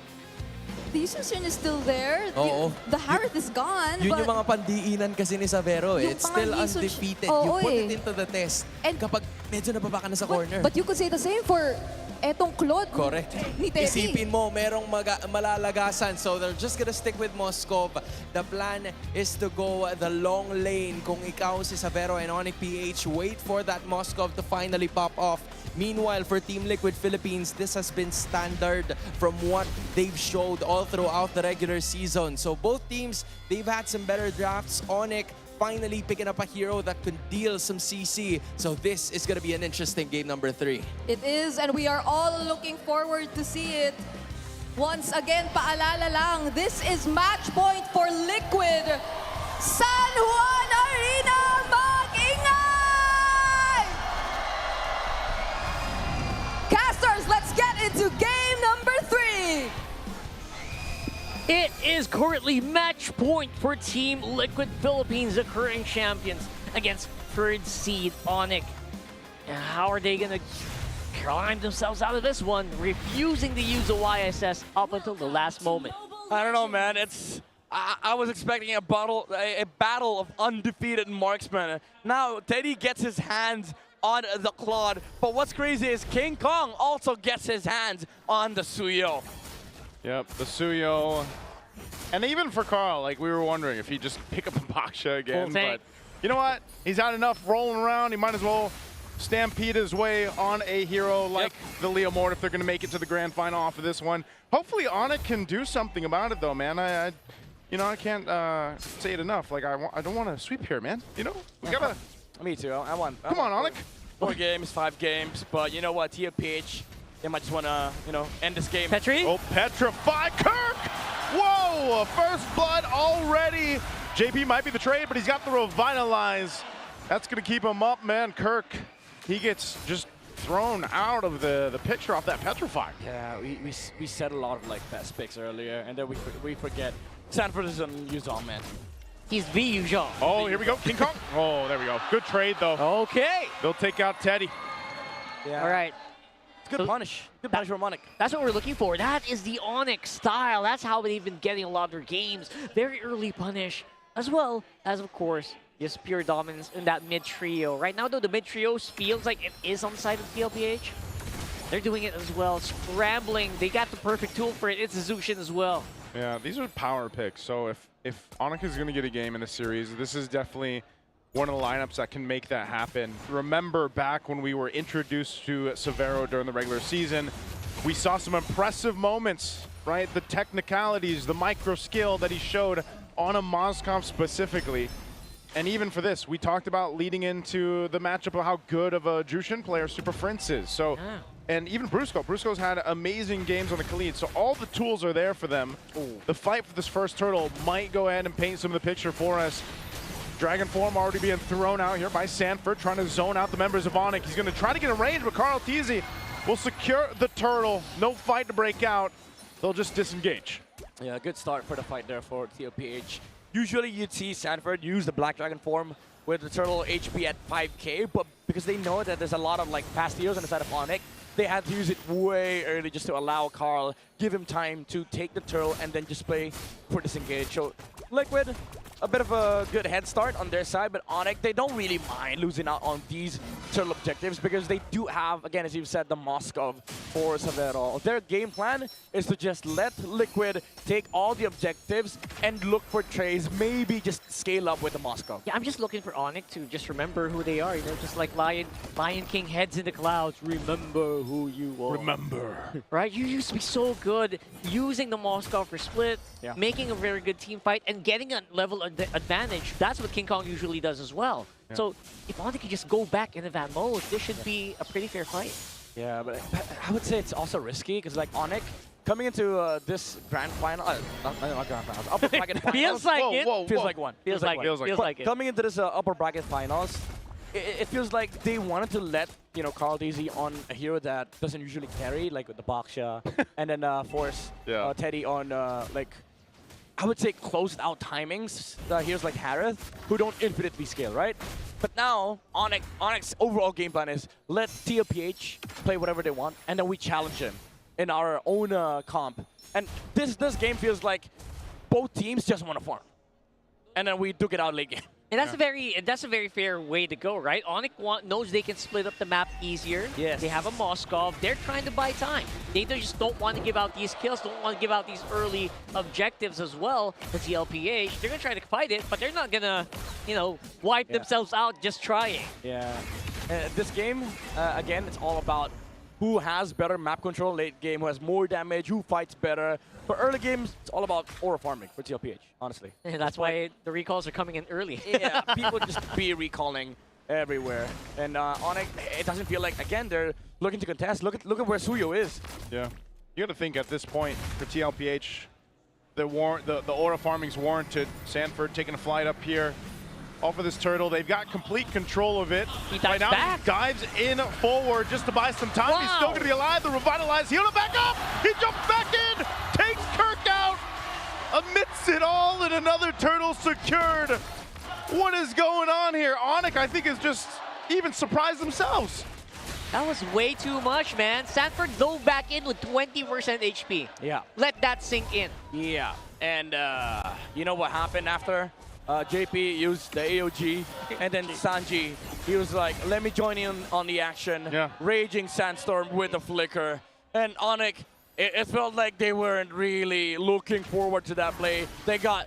The Yusun is still there. The Harith is gone. Yun but yung mga pandiinan kasi ni Savero. It's still undefeated. You put it into the test. And kapag medyo nababa ka na sa corner. But you could say the same for etong Claude Correct. ni Teddy. Isipin mo, merong malalagasan. So they're just gonna stick with Moscow. The plan is to go the long lane. Kung ikaw si Savero and ONIC PH, wait for that Moscow to finally pop off. Meanwhile, for Team Liquid Philippines, this has been standard from what they've showed all throughout the regular season. So both teams, they've had some better drafts. ONIC finally picking up a hero that can deal some CC. So this is going to be an interesting game number 3. It is, and we are all looking forward to see it. Once again, paalala lang, this is match point for Liquid. San Juan Arena, mag-ingay! Casters, let's get into game number 3. It is currently match point for Team Liquid Philippines, the current champions, against third seed ONIC. And how are they going to climb themselves out of this one, refusing to use the YSS up until the last moment? I don't know, man. I was expecting a battle of undefeated marksmen. Now Teddy gets his hands on the Claude, but what's crazy is King Kong also gets his hands on the Suyo. Yep, the Suyo. And even for Carl, like, we were wondering if he'd just pick up a Baksha again. But you know what? He's had enough rolling around. He might as well stampede his way on a hero like the Leo Mort if they're going to make it to the grand final off of this one. Hopefully ONIC can do something about it, though, man. I can't say it enough. Like, I don't want to sweep here, man. You know? We gotta... Me too. I want. Come on, ONIC. 4 games, 5 games. But you know what? TLPH, they might just want to, end this game. Petri? Oh, petrify Kirk! Whoa! First blood already. JP might be the trade, but he's got the revitalize. That's going to keep him up, man. Kirk, he gets just thrown out of the picture off that petrify. Yeah, we said a lot of best picks earlier, and then we forget. Sanford is on Yuzong, man. He's V Yuzong. Oh, here we go, King Kong. Oh, there we go. Good trade, though. Okay. They'll take out Teddy. Yeah. All right. Good punish. Good punish from ONIC. That's what we're looking for. That is the ONIC style. That's how they've been getting a lot of their games. Very early punish, as well as, of course, just pure dominance in that mid trio. Right now, though, the mid trio feels like it is on the side of TLPH. They're doing it as well, scrambling. They got the perfect tool for it. It's a Zushin as well. Yeah, these are power picks. So if ONIC is going to get a game in the series, this is definitely one of the lineups that can make that happen. Remember back when we were introduced to Severo during the regular season, we saw some impressive moments, right? The technicalities, the micro skill that he showed on a Moskov specifically. And even for this, we talked about leading into the matchup of how good of a Jushin player Super Prince is. So, and even Brusco. Brusco's had amazing games on the Khalid, so all the tools are there for them. The fight for this first turtle might go ahead and paint some of the picture for us. Dragon form already being thrown out here by Sanford, trying to zone out the members of ONIC. He's going to try to get a range, but Carl Teasy will secure the turtle. No fight to break out. They'll just disengage. Yeah, good start for the fight there for TLPH. Usually you'd see Sanford use the Black Dragon form with the turtle HP at 5k, but because they know that there's a lot of fast heroes on the side of ONIC, they had to use it way early just to allow Carl, give him time to take the turtle and then just play for disengage. So Liquid, a bit of a good head start on their side, but ONIC, they don't really mind losing out on these turtle objectives because they do have, again, as you've said, the Moskov for Severo. Their game plan is to just let Liquid take all the objectives and look for trades, maybe just scale up with the Moskov. Yeah, I'm just looking for ONIC to just remember who they are, just like Lion King heads in the clouds, remember who you are. Remember. Right? You used to be so good using the Moskov for split, Yeah. making a very good team fight, and getting a level advantage. That's what King Kong usually does as well. Yeah. So if ONIC can just go back into that mode, this should be a pretty fair fight. Yeah, but I would say it's also risky because ONIC coming into this grand final, not grand finals, upper bracket finals. Feels like it. Feels like one. Feels like it. Coming into this upper bracket finals, it feels like they wanted to let Carl Daisy on a hero that doesn't usually carry, like with the Baksha, and then force Teddy on I would say closed out timings. Heroes like Harith, who don't infinitely scale, right? But now ONIC's overall game plan is let TLPH play whatever they want, and then we challenge him in our own comp. And this game feels like both teams just want to farm, and then we duke it out late game. And that's a very fair way to go, right? ONIC knows they can split up the map easier. Yes. They have a Moskov. They're trying to buy time. They just don't want to give out these kills, don't want to give out these early objectives as well. The TLPH, they're gonna try to fight it, but they're not gonna, wipe themselves out just trying. Yeah. This game, again, it's all about who has better map control late game, who has more damage, who fights better. For early games, it's all about aura farming for TLPH, honestly. And that's why the recalls are coming in early. Yeah, people just be recalling everywhere. And ONIC, it doesn't feel like, again, they're looking to contest. Look at where Suyo is. Yeah. You got to think at this point for TLPH, the aura farming's warranted. Sanford taking a flight up here. Off of this turtle, they've got complete control of it. He dives back. Dives in forward just to buy some time. Wow. He's still gonna be alive. The revitalized, he'll back up. He jumps back in, takes Kirk out, amidst it all, and another turtle secured. What is going on here? ONIC, I think, is just even surprised themselves. That was way too much, man. Sanford dove back in with 20% HP. Yeah. Let that sink in. Yeah. And you know what happened after? JP used the AOG, and then Sanji, he was like, let me join in on the action. Yeah. Raging Sandstorm with the flicker. And ONIC, it felt like they weren't really looking forward to that play. They got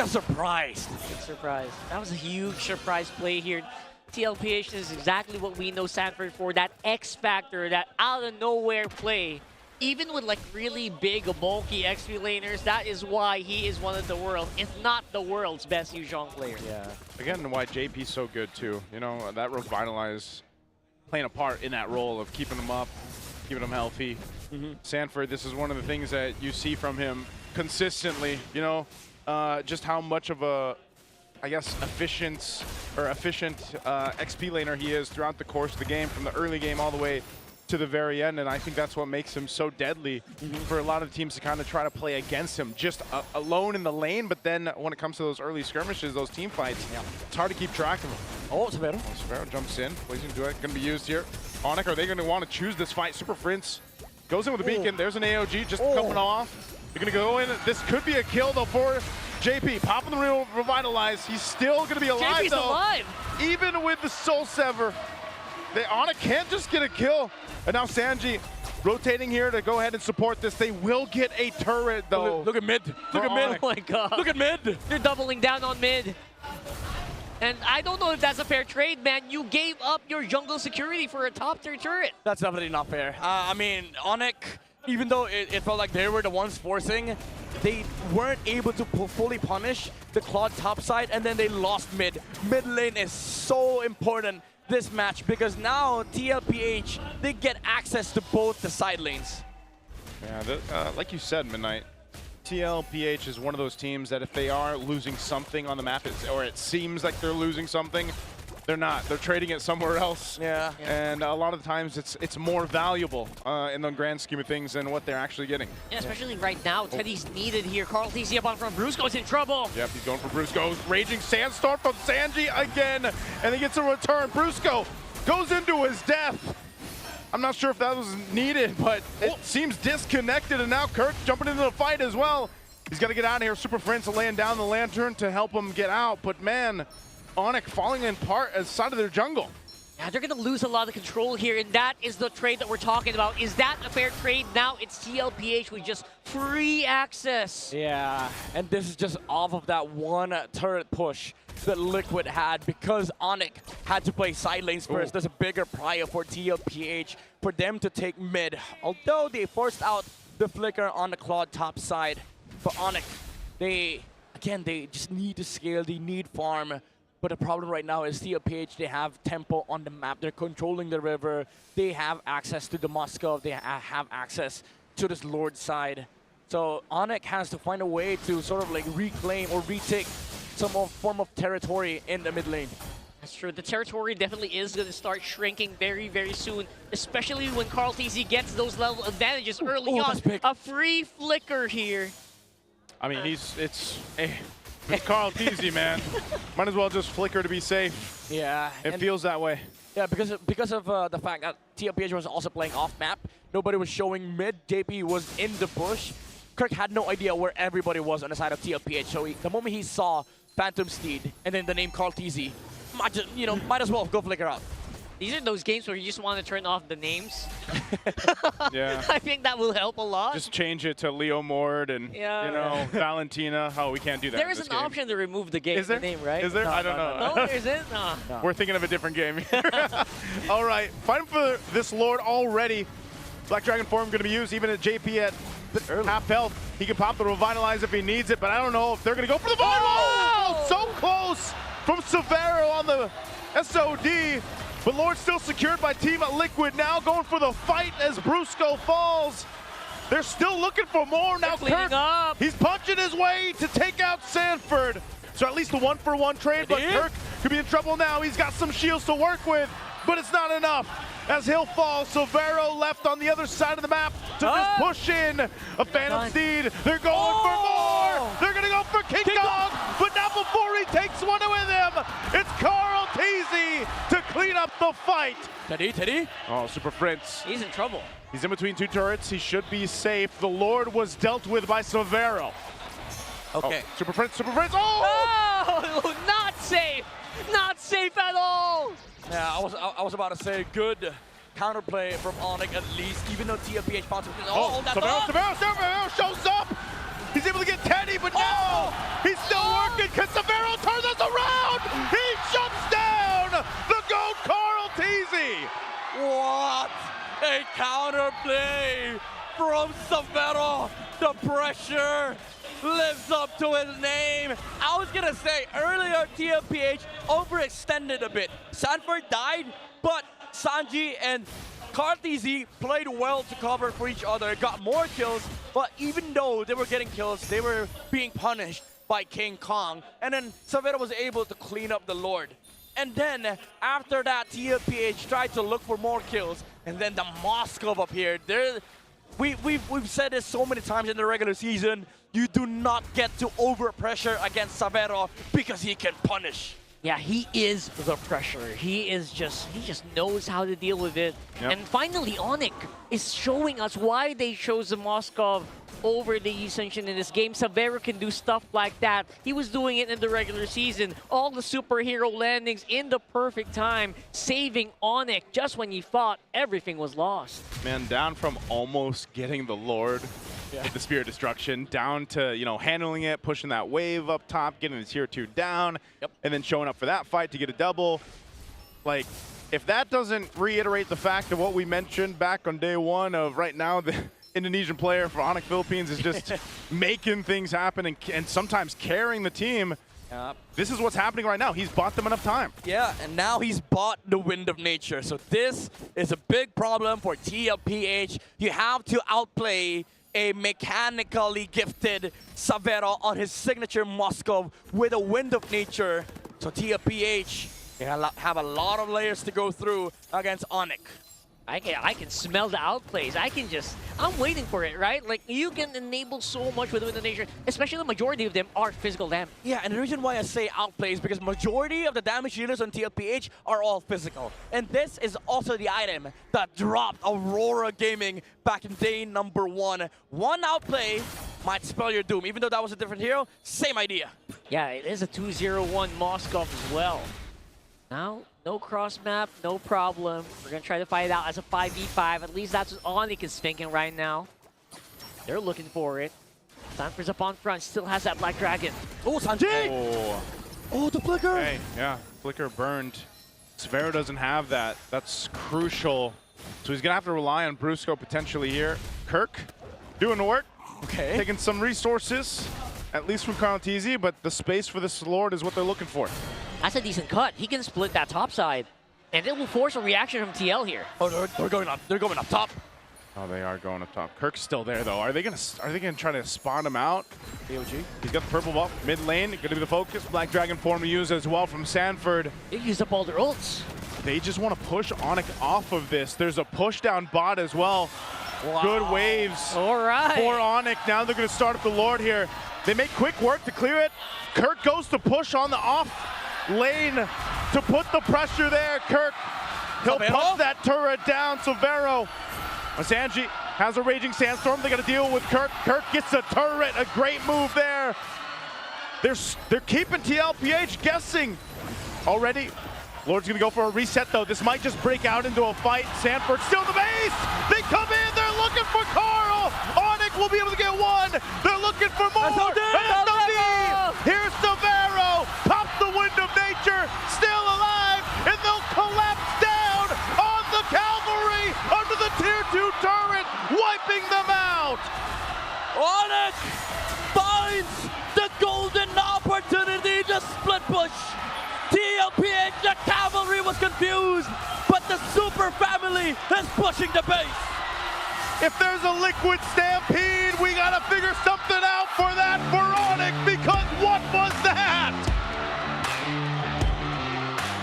surprised. Big surprise. That was a huge surprise play here. TLPH is exactly what we know Sanford for, that X factor, that out of nowhere play. Even with like really big, bulky XP laners, that is why he is one of the world's, if not the world's best Yuzhong player. Yeah. Again, why JP's so good too. That revitalize playing a part in that role of keeping him up, keeping him healthy. Sanford, this is one of the things that you see from him consistently. Just how much of a, I guess, efficient XP laner he is throughout the course of the game, from the early game all the way to the very end, and I think that's what makes him so deadly for a lot of teams to kind of try to play against him, just alone in the lane. But then when it comes to those early skirmishes, those team fights, it's hard to keep track of him. Oh, Severo. Severo jumps in, plays into it, going to be used here. ONIC, are they going to want to choose this fight? Super Prince goes in with a beacon. There's an AOG just coming off. They're going to go in. This could be a kill though for JP. Popping the real revitalize. He's still going to be alive JP's though. alive. Even with the Soul Sever. ONIC can't just get a kill. And now Sanji rotating here to go ahead and support this. They will get a turret, though. Look at mid. Look at mid. Oh my god. Look at mid. They're doubling down on mid. And I don't know if that's a fair trade, man. You gave up your jungle security for a top tier turret. That's definitely not fair. I mean, ONIC, even though it felt like they were the ones forcing, they weren't able to fully punish the Claude top side, and then they lost mid. Mid lane is so important this match, because now TLPH, they get access to both the side lanes. Yeah, like you said, Midnight, TLPH is one of those teams that if they are losing something on the map, or it seems like they're losing something, they're not. They're trading it somewhere else. Yeah. And a lot of the times it's more valuable in the grand scheme of things than what they're actually getting. Yeah, especially right now. Teddy's needed here. Carl TC up on front. Brusco's in trouble. Yep, he's going for Brusco. Raging Sandstorm from Sanji again. And he gets a return. Brusco goes into his death. I'm not sure if that was needed, but it seems disconnected. And now Kirk jumping into the fight as well. He's got to get out of here. Super Friends laying down the lantern to help him get out. But man, ONIC falling in part as side of their jungle. Yeah, they're going to lose a lot of control here, and that is the trade that we're talking about. Is that a fair trade? Now it's TLPH with just free access. Yeah, and this is just off of that one turret push that Liquid had, because ONIC had to play side lanes first. There's a bigger prior for TLPH for them to take mid. Although they forced out the flicker on the Claude top side, for ONIC, they just need to scale, they need farm. But the problem right now is TLPH, they have tempo on the map. They're controlling the river. They have access to the Moskov. They have access to this Lord side. So ONIC has to find a way to sort of like reclaim or retake some form of territory in the mid lane. That's true. The territory definitely is going to start shrinking very, very soon, especially when Carl TZ gets those level advantages early on. A free flicker here. I mean, it's Carl TZ, man. Might as well just flicker to be safe. Yeah. It feels that way. Yeah, because of the fact that TLPH was also playing off map. Nobody was showing mid. JP was in the bush. Kirk had no idea where everybody was on the side of TLPH. So the moment he saw Phantom Steed, and then the name Carl TZ. Might as well go flicker out. These are those games where you just want to turn off the names. Yeah. I think that will help a lot. Just change it to Leo Mord and, Valentina. Oh, we can't do that. There is an option to remove the game, Is there? the name, right? Is there? I don't know. No, there isn't? No. We're thinking of a different game here. All right, fighting for this Lord already. Black Dragon form going to be used even at JP at half health. He can pop the Revitalize if he needs it, but I don't know if they're going to go for the Void. Oh! So close from Severo on the SOD. But Lord still secured by Team Liquid, now going for the fight as Brusco falls. They're still looking for more. Now Kirk, he's punching his way to take out Sanford. So at least a 1-for-1 trade, but Kirk could be in trouble now. He's got some shields to work with, but it's not enough. As he'll fall, Severo left on the other side of the map to just push in a Phantom Steed. They're going for more. They're going to go for King Kong, but not before he takes one with him. It's Carl Teasy to clean up the fight. Teddy. Oh, Super Prince. He's in trouble. He's in between two turrets. He should be safe. The Lord was dealt with by Severo. Okay. Oh, Super Prince. Oh! Oh, not safe. Not safe at all. Yeah, I was about to say good counterplay from ONIC at least, even though TLPH pops up. Severo shows up. He's able to get Teddy, but now he's still working because Severo turns us around. He shuts down the GOAT Carl Teasy. What a counterplay from Severo. The pressure lives up to his name. I was gonna say earlier, TLPH overextended a bit. Sanford died, but Sanji and Kartizi played well to cover for each other, got more kills, but even though they were getting kills, they were being punished by King Kong. And then Severo was able to clean up the Lord. And then after that, TLPH tried to look for more kills, and then the Moskov appeared. We've said this so many times in the regular season. You do not get to overpressure against Severo because he can punish. Yeah, he is the pressure. He just knows how to deal with it. Yep. And finally, ONIC is showing us why they chose the Moskov over the Ascension in this game. Severo can do stuff like that. He was doing it in the regular season. All the superhero landings in the perfect time, saving ONIC just when you thought everything was lost. Man, down from almost getting the Lord with the Spear of Destruction, down to, handling it, pushing that wave up top, getting the tier 2 down, and then showing up for that fight to get a double. Like, if that doesn't reiterate the fact of what we mentioned back on day one of right now, the Indonesian player for ONIC Philippines is just making things happen and sometimes carrying the team. This is what's happening right now. He's bought them enough time. Yeah, and now he's bought the Wind of Nature. So this is a big problem for TLPH. You have to outplay a mechanically gifted Severo on his signature Moskov with a Wind of Nature. So TLPH have a lot of layers to go through against ONIC. I can smell the outplays. I'm waiting for it, right? Like, you can enable so much with the Nation, especially the majority of them are physical damage. Yeah, and the reason why I say outplays is because majority of the damage dealers on TLPH are all physical. And this is also the item that dropped Aurora Gaming back in day number 1. One outplay might spell your doom. Even though that was a different hero, same idea. Yeah, it is a 2-0-1 Moskov as well. Now, no cross map, no problem. We're going to try to fight it out as a 5v5. At least that's what ONIC is thinking right now. They're looking for it. Sanford's up on front, still has that Black Dragon. Oh, Sanji! Oh, the flicker! Hey, yeah, flicker burned. Severo doesn't have that. That's crucial. So he's going to have to rely on Brusco potentially here. Kirk doing the work. Okay. Taking some resources, at least from Carl TZ, but the space for this Lord is what they're looking for. That's a decent cut. He can split that top side. And it will force a reaction from TL here. Oh, they're going up. They're going up top. Oh, they are going up top. Kirk's still there though. Are they gonna try to spawn him out? AOG. He's got the purple buff. Mid lane, gonna be the focus. Black Dragon form to use as well from Sanford. They used up all their ults. They just want to push ONIC off of this. There's a push down bot as well. Wow. Good waves. All right. For ONIC. Now they're gonna start up the Lord here. They make quick work to clear it. Kirk goes to push on the off lane to put the pressure there. Kirk, he'll punch that turret down. Severo. Sanji has a raging sandstorm. They got to deal with Kirk. Kirk gets a turret. A great move there. They're keeping TLPH guessing already. Lord's gonna go for a reset though. This might just break out into a fight. Sanford still the base. They come in. They're looking for Carl. ONIC will be able to get one. They're looking for more. S17. Here's Severo. Pops the wind of nature. Still alive, and they'll collapse down on the cavalry under the tier 2 turret, wiping them out. ONIC finds the golden opportunity to split push. TLPH, the cavalry was confused, but the super family is pushing the base. If there's a liquid stampede, we gotta figure something out for that for ONIC, because what was that?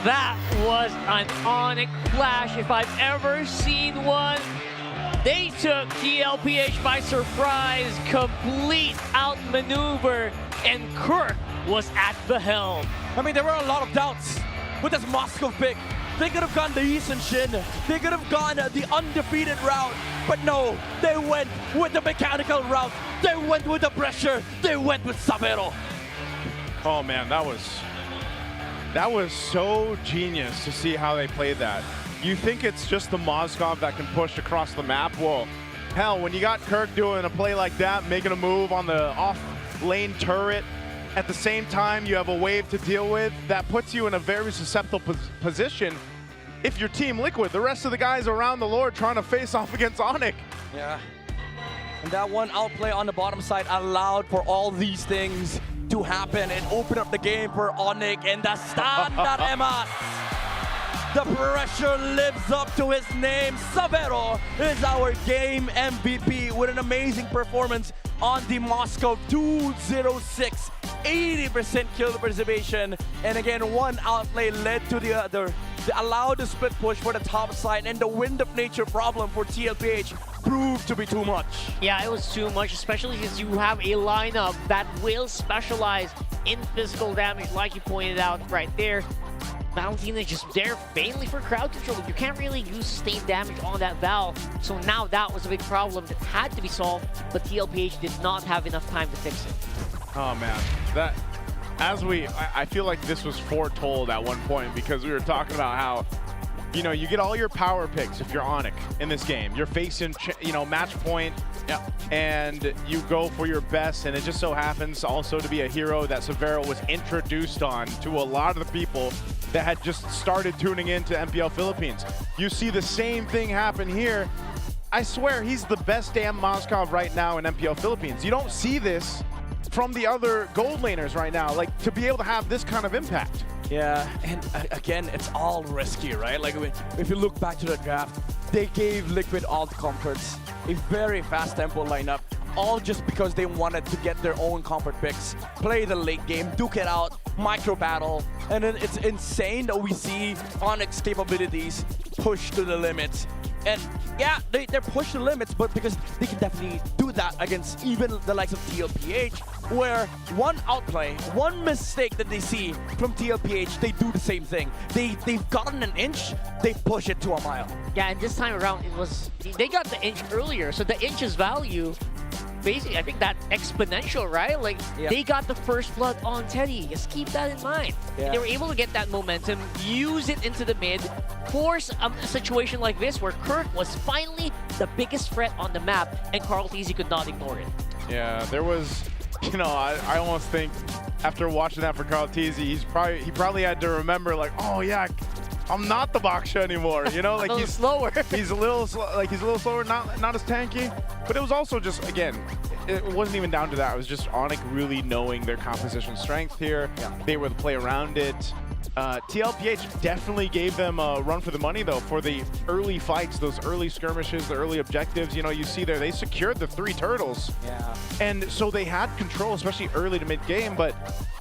That was an ONIC flash if I've ever seen one. They took TLPH by surprise, complete outmaneuver, and Kirk was at the helm. I mean, there were a lot of doubts with this Moscow pick. They could have gone the Yi Shin. They could have gone the undefeated route. But no, they went with the mechanical route. They went with the pressure. They went with Severo. Oh man, that was so genius to see how they played that. You think it's just the Moskov that can push across the map? Well, hell, when you got Kirk doing a play like that, making a move on the off-lane turret, at the same time, you have a wave to deal with. That puts you in a very susceptible position if you're Team Liquid. The rest of the guys around the Lord trying to face off against ONIC. Yeah. And that one outplay on the bottom side allowed for all these things to happen and open up the game for ONIC and the standard Emas. The pressure lives up to his name. Severo is our game MVP with an amazing performance on the Moscow 206. 80% kill preservation, and again, one outplay led to the other. They allowed the split push for the top side, and the wind of nature problem for TLPH proved to be too much. Yeah, it was too much, especially since you have a lineup that will specialize in physical damage, like you pointed out right there. Valentina just there mainly for crowd control. You can't really use sustained damage on that Val, so now that was a big problem that had to be solved, but TLPH did not have enough time to fix it. Oh man, I feel like this was foretold at one point, because we were talking about how, you know, you get all your power picks if you're ONIC in this game. You're facing, you know, match point, and you go for your best, and it just so happens also to be a hero that Severo was introduced on to a lot of the people that had just started tuning into MPL Philippines. You see the same thing happen here. I swear, he's the best damn Moskov right now in MPL Philippines. You don't see this from the other gold laners right now, like, to be able to have this kind of impact. Yeah, and again, it's all risky, right? Like, if you look back to the draft, they gave Liquid all the comforts, a very fast tempo lineup, all just because they wanted to get their own comfort picks, play the late game, duke it out, micro battle, and then it's insane that we see ONIC's capabilities push to the limits. And yeah, they're pushed to the limits, but because they can definitely do that against even the likes of TLPH, where one outplay, one mistake that they see from TLPH, they do the same thing. They've gotten an inch, they push it to a mile. Yeah, and this time around, they got the inch earlier, so the inch's value, basically, I think that exponential, right? Like, they got the first blood on Teddy. Just keep that in mind. Yeah. They were able to get that momentum, use it into the mid, force a situation like this where Kirk was finally the biggest threat on the map, and Carl Teasy could not ignore it. Yeah, there was, you know, I almost think after watching that for Carl Teasy, he probably had to remember, like, oh yeah, I'm not the Baksha anymore, you know, like he's slower. He's a little slower, not as tanky. But it was also just, again, it wasn't even down to that. It was just ONIC really knowing their composition strength here. They were able to play around it. TLPH definitely gave them a run for the money, though, for the early fights, those early skirmishes, the early objectives. You know, you see there, they secured the 3 turtles. Yeah. And so they had control, especially early to mid-game, but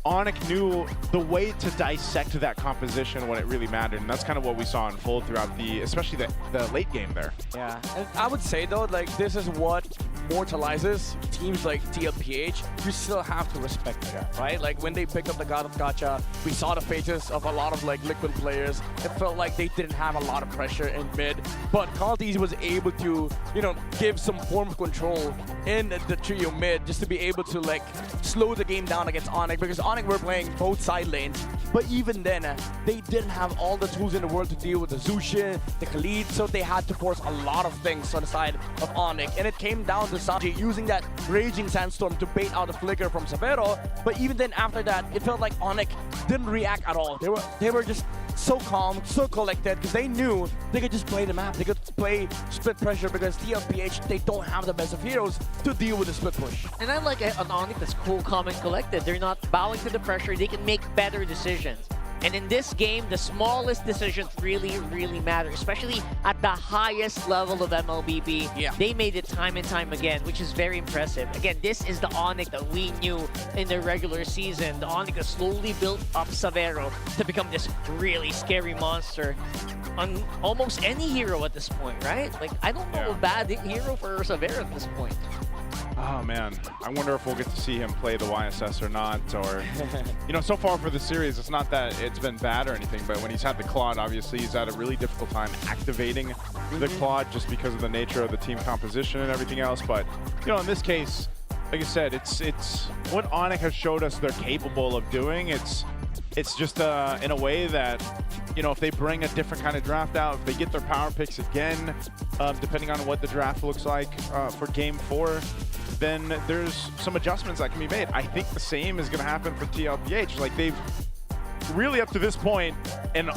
ONIC knew the way to dissect that composition when it really mattered, and that's kind of what we saw unfold throughout especially the late game there. Yeah, and I would say though, like, this is what immortalizes teams like TLPH, you still have to respect that, right? Like when they picked up the God of Gacha, we saw the faces of a lot of like Liquid players. It felt like they didn't have a lot of pressure in mid, but Calties was able to, you know, give some form of control in the trio mid just to be able to like slow the game down against ONIC, because ONIC were playing both side lanes. But even then, they didn't have all the tools in the world to deal with the Zushin, the Khalid, so they had to force a lot of things on the side of ONIC. And it came down to Sanji using that Raging Sandstorm to bait out the flicker from Severo. But even then, after that, it felt like ONIC didn't react at all. They were just so calm, so collected, because they knew they could just play the map. They could play split pressure because TLPH, they don't have the best of heroes to deal with the split push. And I like an ONIC that's cool, calm, and collected. They're not bowing to the pressure. They can make better decisions. And in this game, the smallest decisions really, really matter, especially at the highest level of MLBB. Yeah. They made it time and time again, which is very impressive. Again, this is the ONIC that we knew in the regular season. The ONIC that slowly built up Severo to become this really scary monster on almost any hero at this point, right? Like, I don't know a bad hero for Severo at this point. Oh man, I wonder if we'll get to see him play the YSS or not, or, you know, so far for the series, it's not that it's been bad or anything, but when he's had the Claude, obviously he's had a really difficult time activating the Claude just because of the nature of the team composition and everything else. But, you know, in this case, like I said, it's what ONIC has showed us they're capable of doing. It's just in a way that, you know, if they bring a different kind of draft out, if they get their power picks again, depending on what the draft looks like for Game 4, then there's some adjustments that can be made. I think the same is going to happen for TLPH. Like, they've really up to this point, and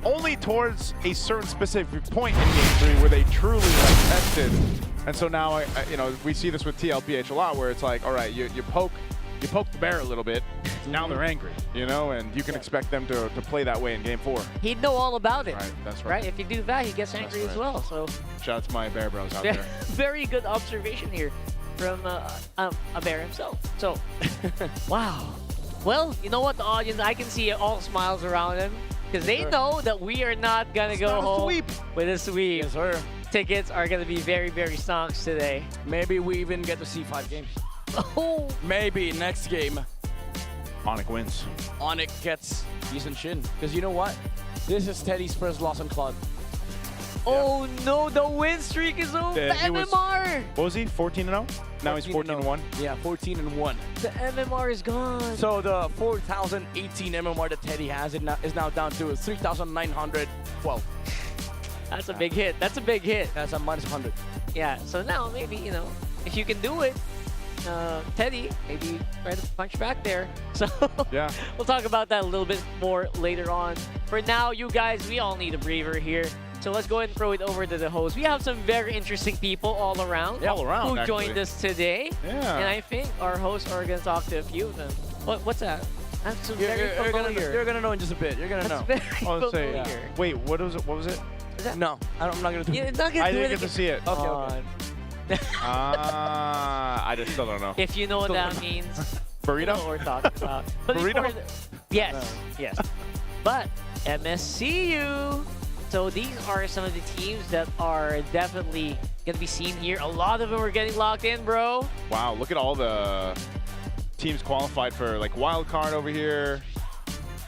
only towards a certain specific point in Game 3 where they truly like tested. And so now, you know, we see this with TLPH a lot, where it's like, all right, you poke the bear a little bit, now they're angry, you know, and you can expect them to play that way in Game 4. He'd know all about it. Right, that's right. Right? If you do that, he gets angry as well. So shout out to my bear bros out there. Very good observation here from a bear himself. So, wow. Well, you know what, the audience, I can see all smiles around him because they know that we are not going to go home with a sweep. Yes, sir. Tickets are going to be very, very stonks today. Maybe we even get to see 5 games. Oh. Maybe next game, ONIC wins. ONIC gets decent shin. Because you know what? This is Teddy's first loss on Claude. Oh no, the win streak is over. The MMR. What was he? 14-0? Now he's 14-1. Yeah, 14-1. The MMR is gone. So the 4,018 MMR that Teddy has is now down to 3,912. That's a big hit. That's a big hit. That's a minus 100. Yeah, so now maybe, you know, if you can do it, Teddy, maybe try to punch back there. So yeah, we'll talk about that a little bit more later on. For now, you guys, we all need a breather here. So let's go ahead and throw it over to the host. We have some very interesting people all around, who joined us today. Yeah. And I think our hosts are going to talk to a few of them. What's that? That's very familiar. You're gonna know in just a bit. You're gonna know. Very familiar. Wait, what was it? What was it? No, I'm not gonna do it. It's not gonna I do didn't it get to see it. Okay. I just still don't know. If you know what that means, burrito? You know what we're talking about. But Burrito? Yes, yes. But MSCU. So these are some of the teams that are definitely gonna be seen here. A lot of them are getting locked in, bro. Wow, look at all the teams qualified for like wild card over here.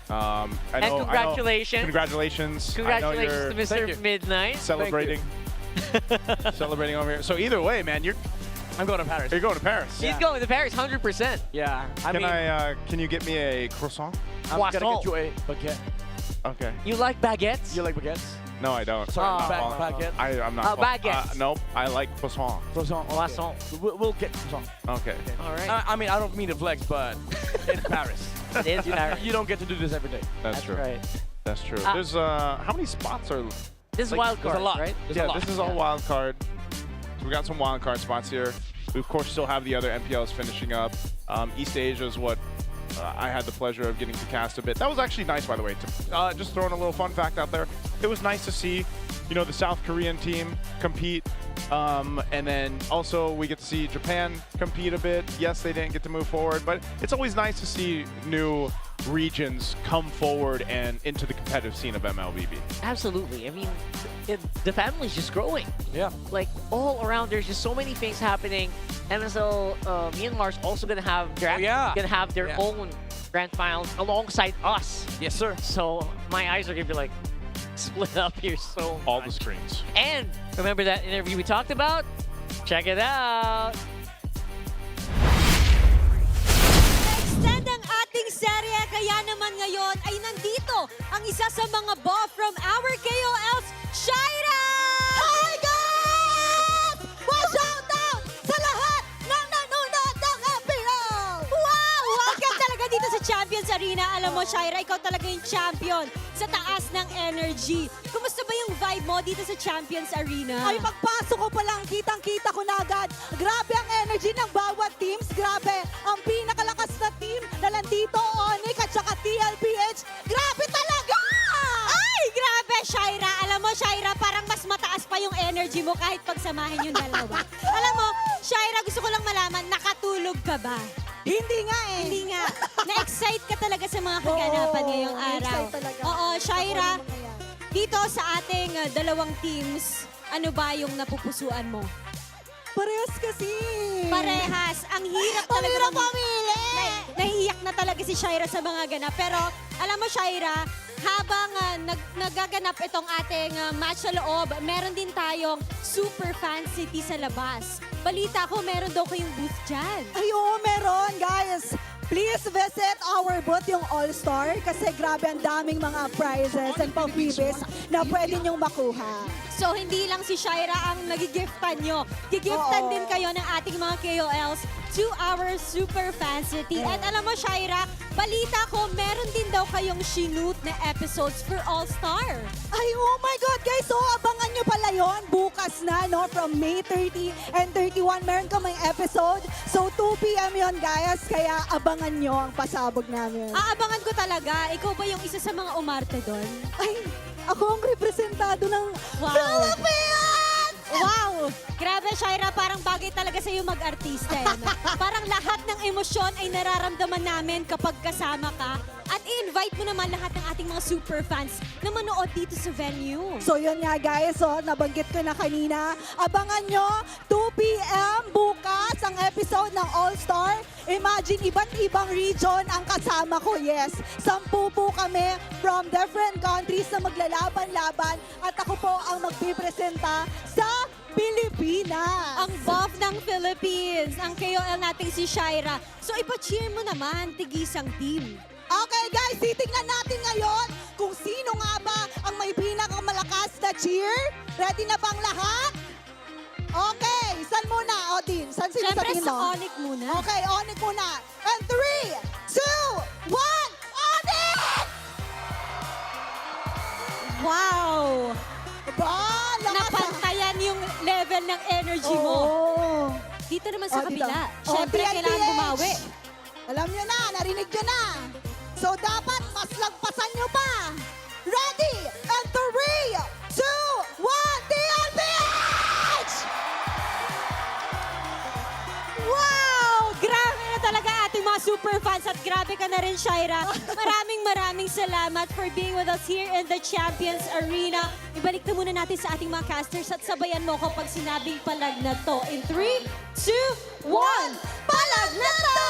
Congratulations. Congratulations. Congratulations to Mr. Midnight. Celebrating. Celebrating over here. So either way, man, I'm going to Paris. You're going to Paris. He's going to Paris, 100%. Yeah. Can you get me a croissant? I'm gonna get you a baguette. Okay. You like baguettes? You like baguettes? No, I don't. Sorry, baguette. I'm not. Baguettes. Nope. I like croissant. Croissant. Croissant. We'll get croissant. Okay. All right. I mean, I don't mean to flex, but it's Paris. It is Paris. You don't get to do this every day. That's true. Right. That's true. There's how many spots are? This is wild card, there's a lot. right? There's yeah, a lot. this is all wild card. So we got some wild card spots here. We of course still have the other MPLs finishing up. East Asia is what I had the pleasure of getting to cast a bit. That was actually nice, by the way. Just throwing a little fun fact out there. It was nice to see, you know, the South Korean team compete. And then also we get to see Japan compete a bit. Yes, they didn't get to move forward, but it's always nice to see new regions come forward and into the competitive scene of MLBB. Absolutely. I mean, the family's just growing. Yeah. Like, all around, there's just so many things happening. MSL Myanmar's also gonna have gonna have their own grand finals alongside us. Yes, sir. So my eyes are gonna be like split up here so much. All the screens. And remember that interview we talked about? Check it out. Extend ang ating serye, kaya naman ngayon ay nandito ang isa sa mga buff from our KOLs, Shaira! Hi guys! Shout out sa lahat ng nanonood ng MPL! Wow! Welcome talaga dito sa Champions Arena. Alam mo, Shaira, ikaw talaga yung champion sa taas ng energy. Kumusta ba yung vibe mo dito sa Champions Arena? Ay, pagpasok ko pa lang, kitang-kita ko na agad. Grabe ang energy ng bawat teams. Grabe. Ang pinakalakas na team na nandito, ONIC at saka TLPH. Grabe talaga! Ay, grabe, Shaira. Alam mo, Shaira, parang mas mataas pa yung energy mo kahit pagsamahin yung dalawa. Alam mo, Shaira, gusto ko lang malaman, nakatulog ka ba? Hindi nga eh. Hindi nga. Na-excite ka talaga sa mga kaganapan ngayong araw. Na-excite talaga. Oo, Shaira, Ako naman yan. dito sa ating dalawang teams, ano ba yung napupusuan mo? Parehas kasi. Parehas. Ang hirap talaga. Ang hirap mamili. Nahihiyak na talaga si Shaira sa mga ganap. Pero alam mo, Shaira, habang nagaganap itong ating match sa loob, meron din tayong super fan city sa labas. Balita ko, meron daw kayong booth dyan. Ay, oo, meron, guys. Please visit our booth, yung All-Star, kasi grabe ang daming mga prizes and pang-freebies na pwede nyong makuha. So, hindi lang si Shaira ang nagigiftan nyo. Gigiftan din kayo ng ating mga KOLs to our super fan city. At alam mo, Shaira, balita ko, meron din daw kayong shoot na episodes for All-Star. Ay, oh my God, guys. So, abangan nyo pala yon bukas na, no? From May 30 and 31, meron kaming episode. So, 2 p.m. yon guys. Kaya abangan nyo ang pasabog namin. Aabangan ko talaga. Ikaw ba yung isa sa mga umarte doon? Ay, ako ang representado ng Philippines! Wow! Grabe, Shaira, parang bagay talaga sa'yo mag-artista. Parang lahat ng emosyon ay nararamdaman namin kapag kasama ka. At i-invite mo naman lahat ng ating mga super fans na manood dito sa venue. So yun nga guys, so nabanggit ko na kanina. Abangan nyo, 2 p.m. bukas ang episode ng All-Star. Imagine, iba't ibang region ang kasama ko, yes. 10 po kami from different countries na maglalaban-laban at ako po ang magpipresenta sa Pilipinas. Ang buff ng Philippines, ang KOL nating si Shaira. So ipa-cheer mo naman, tigisang team. Okay guys, titingnan natin ngayon kung sino nga ba ang may pinakamalakas na cheer. Ready na bang lahat? Okay, saan muna, Odin? Saan sino Siyempre sabihin sa mo? ONIC muna. Okay, ONIC muna. And 3, 2, 1, ONIC! Wow! Ba, lakas Napantayan yung level ng energy mo. Oo. Dito naman sa Oh, dito. kabila. Oh, Siyempre, TLPH. kailangan bumawi. Alam nyo na, narinig nyo na. So dapat mas lagpasan nyo pa. Ready? And 3, 2, 1, TLPH! Wow! Grabe na talaga ating mga super fans at grabe ka na rin, Shaira. Maraming salamat for being with us here in the Champions Arena. Ibalik na muna natin sa ating mga casters at sabayan mo ko pag sinabing palag na to. In 3, 2, 1, palag na to!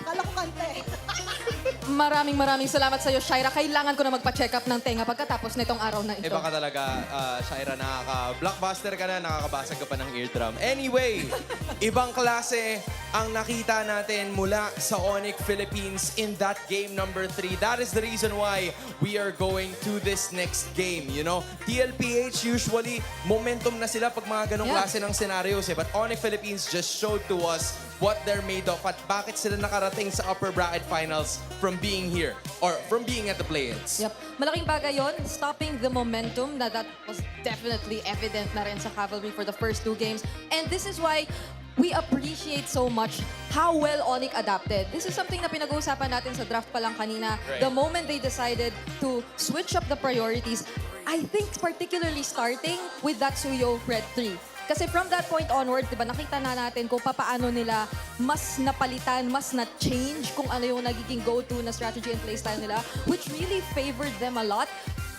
Kala ko kante. Maraming salamat sa iyo, Shaira. Kailangan ko na magpa-check up ng tenga pagkatapos nitong araw na ito. Iba ka talaga, Shaira. Nakaka-blockbuster ka na, nakakabasag ka pa ng eardrum. Anyway, ibang klase ang nakita natin mula sa ONIC Philippines in that game number 3. That is the reason why we are going to this next game, you know? TLPH usually, momentum na sila pag mga ganong klase ng scenarios. But ONIC Philippines just showed to us what they're made of at bakit sila nakarating sa upper bracket finals from being here or from being at the play-ins. Yep. Malaking bagay yon, stopping the momentum that was definitely evident na rin sa Cavalry for the first 2 games. And this is why we appreciate so much how well ONIC adapted. This is something na pinag-uusapan natin sa draft pa lang kanina. Right. The moment they decided to switch up the priorities, I think particularly starting with that Suyo Red 3. Kasi from that point onwards, di ba, nakita na natin kung paano nila mas napalitan, mas na-change kung ano yung nagiging go-to na strategy and playstyle nila, which really favored them a lot.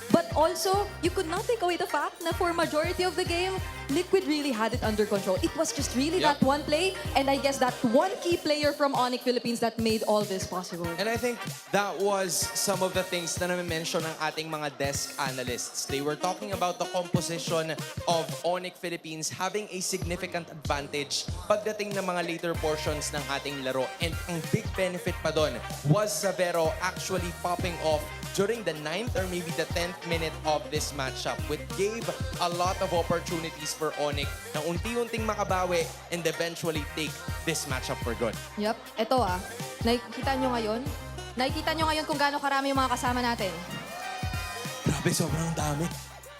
But also, you could not take away the fact na for majority of the game, Liquid really had it under control. It was just really that one play, and I guess that one key player from ONIC Philippines that made all this possible. And I think that was some of the things na na-mention ng ating mga desk analysts. They were talking about the composition of ONIC Philippines having a significant advantage pagdating ng mga later portions ng ating laro. And ang big benefit pa doon was Savero actually popping off during the 9th or maybe the 10th minute of this matchup, which gave a lot of opportunities for ONIC na unti-unting makabawi and eventually take this matchup for good. Yep. Ito nakikita nyo ngayon? Nakikita nyo ngayon kung gaano karami yung mga kasama natin? Grabe, sobrang dami.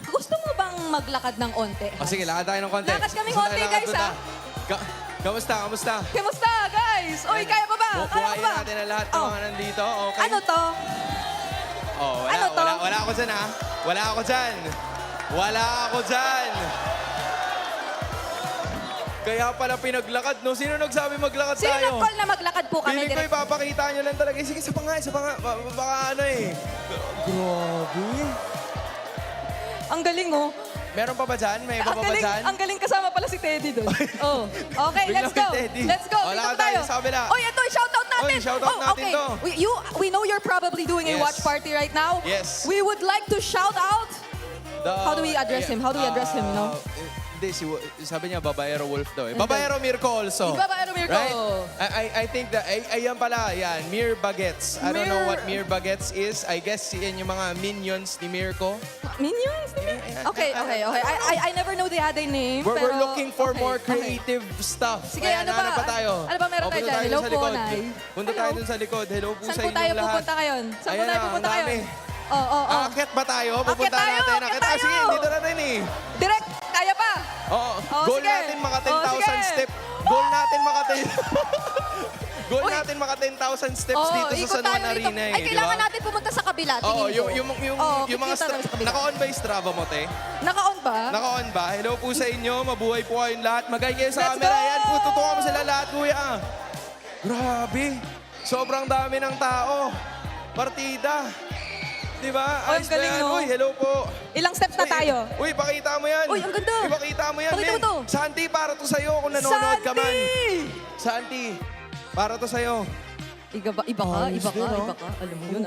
Gusto mo bang maglakad ng onte? O sige, lakad tayo ng konti. Lakad kaming onte, guys, ha? Kamusta? Kamusta? Kamusta, guys? Uy, kaya pa ba? Kaya pa Buhayin ba? natin ang lahat ng mga nandito. Okay. Ano to? Oh, wala, Ano to? wala ako dyan, ha? Wala ako dyan. Wala ako dyan. Kaya pala pinaglakad, no? Sino nagsabi maglakad Sino tayo? nag-call na maglakad po kami? Feeling ko ipapakita nyo lang talaga. Sige, isa pa nga, isa pa nga. Baka ano eh. Grabe. Ang galing, oh. Meron pa ba dyan? May iba pa ba dyan? Ang galing kasama pala si Teddy doon. Oh. Okay, Biglang let's go. may Teddy. Let's go. O, Dito lakad tayo. tayo sa kabila. Oy, ito, shoutout natin. Oy, shoutout natin okay. to. We know you're probably doing a Yes. watch party right now. Yes. We would like to shout out. How do we address him? How do we address him, you know? Hindi, sabi niya, Babaero Wolf daw eh. Babaero Mirko also. Babaero Mirko. Right? I think that, ayan pala, yan, Mir Bagets. I don't know what Mir Bagets is. I guess yan yung mga minions ni Mirko. Minions? Okay. I never know they had a name. We're pero, looking for okay, more okay. creative stuff. Sige, Kaya ano ba? pa tayo? Ano ba meron tayo punta dyan? Hello sa po, likod. Nay. Punta tayo dun sa likod. Hello po Saan sa po tayo inyong lahat. pupunta ngayon? Saan po Ayan tayo na, pupunta ang ngayon? dami. Aakyat ba tayo? Pupunta tayo, natin. aakyat Sige, tayo. dito na rin eh. Direct, kaya pa. Oo. Oh, Goal sige. natin maka Oh, 10,000 sige. steps. Goal natin maka 10... Goal natin maka 10,000 steps dito sa San Juan Arena eh. Ay, kailangan natin pumunta sa kabila, tingin Oo, ko. yung mga naka-on ba yung Strava mo, te? Naka-on ba? Naka-on ba? Hello po sa inyo. Mabuhay po kayong lahat. Magay kayo sa Let's camera. go! Yan po, tutukan mo sila lahat, kuya. Grabe. Sobrang dami ng tao. Partida. Diba? Oh, ang galing, no? Uy, hello po. Ilang steps na tayo? Uy, pakita mo yan. Uy, ang ganda. Ipakita mo yan, Pakita mo men. to. Santi, para to sa'yo kung nanonood ka man. Santi! Santi, para to sa'yo. Iba ka. Alam mo yun,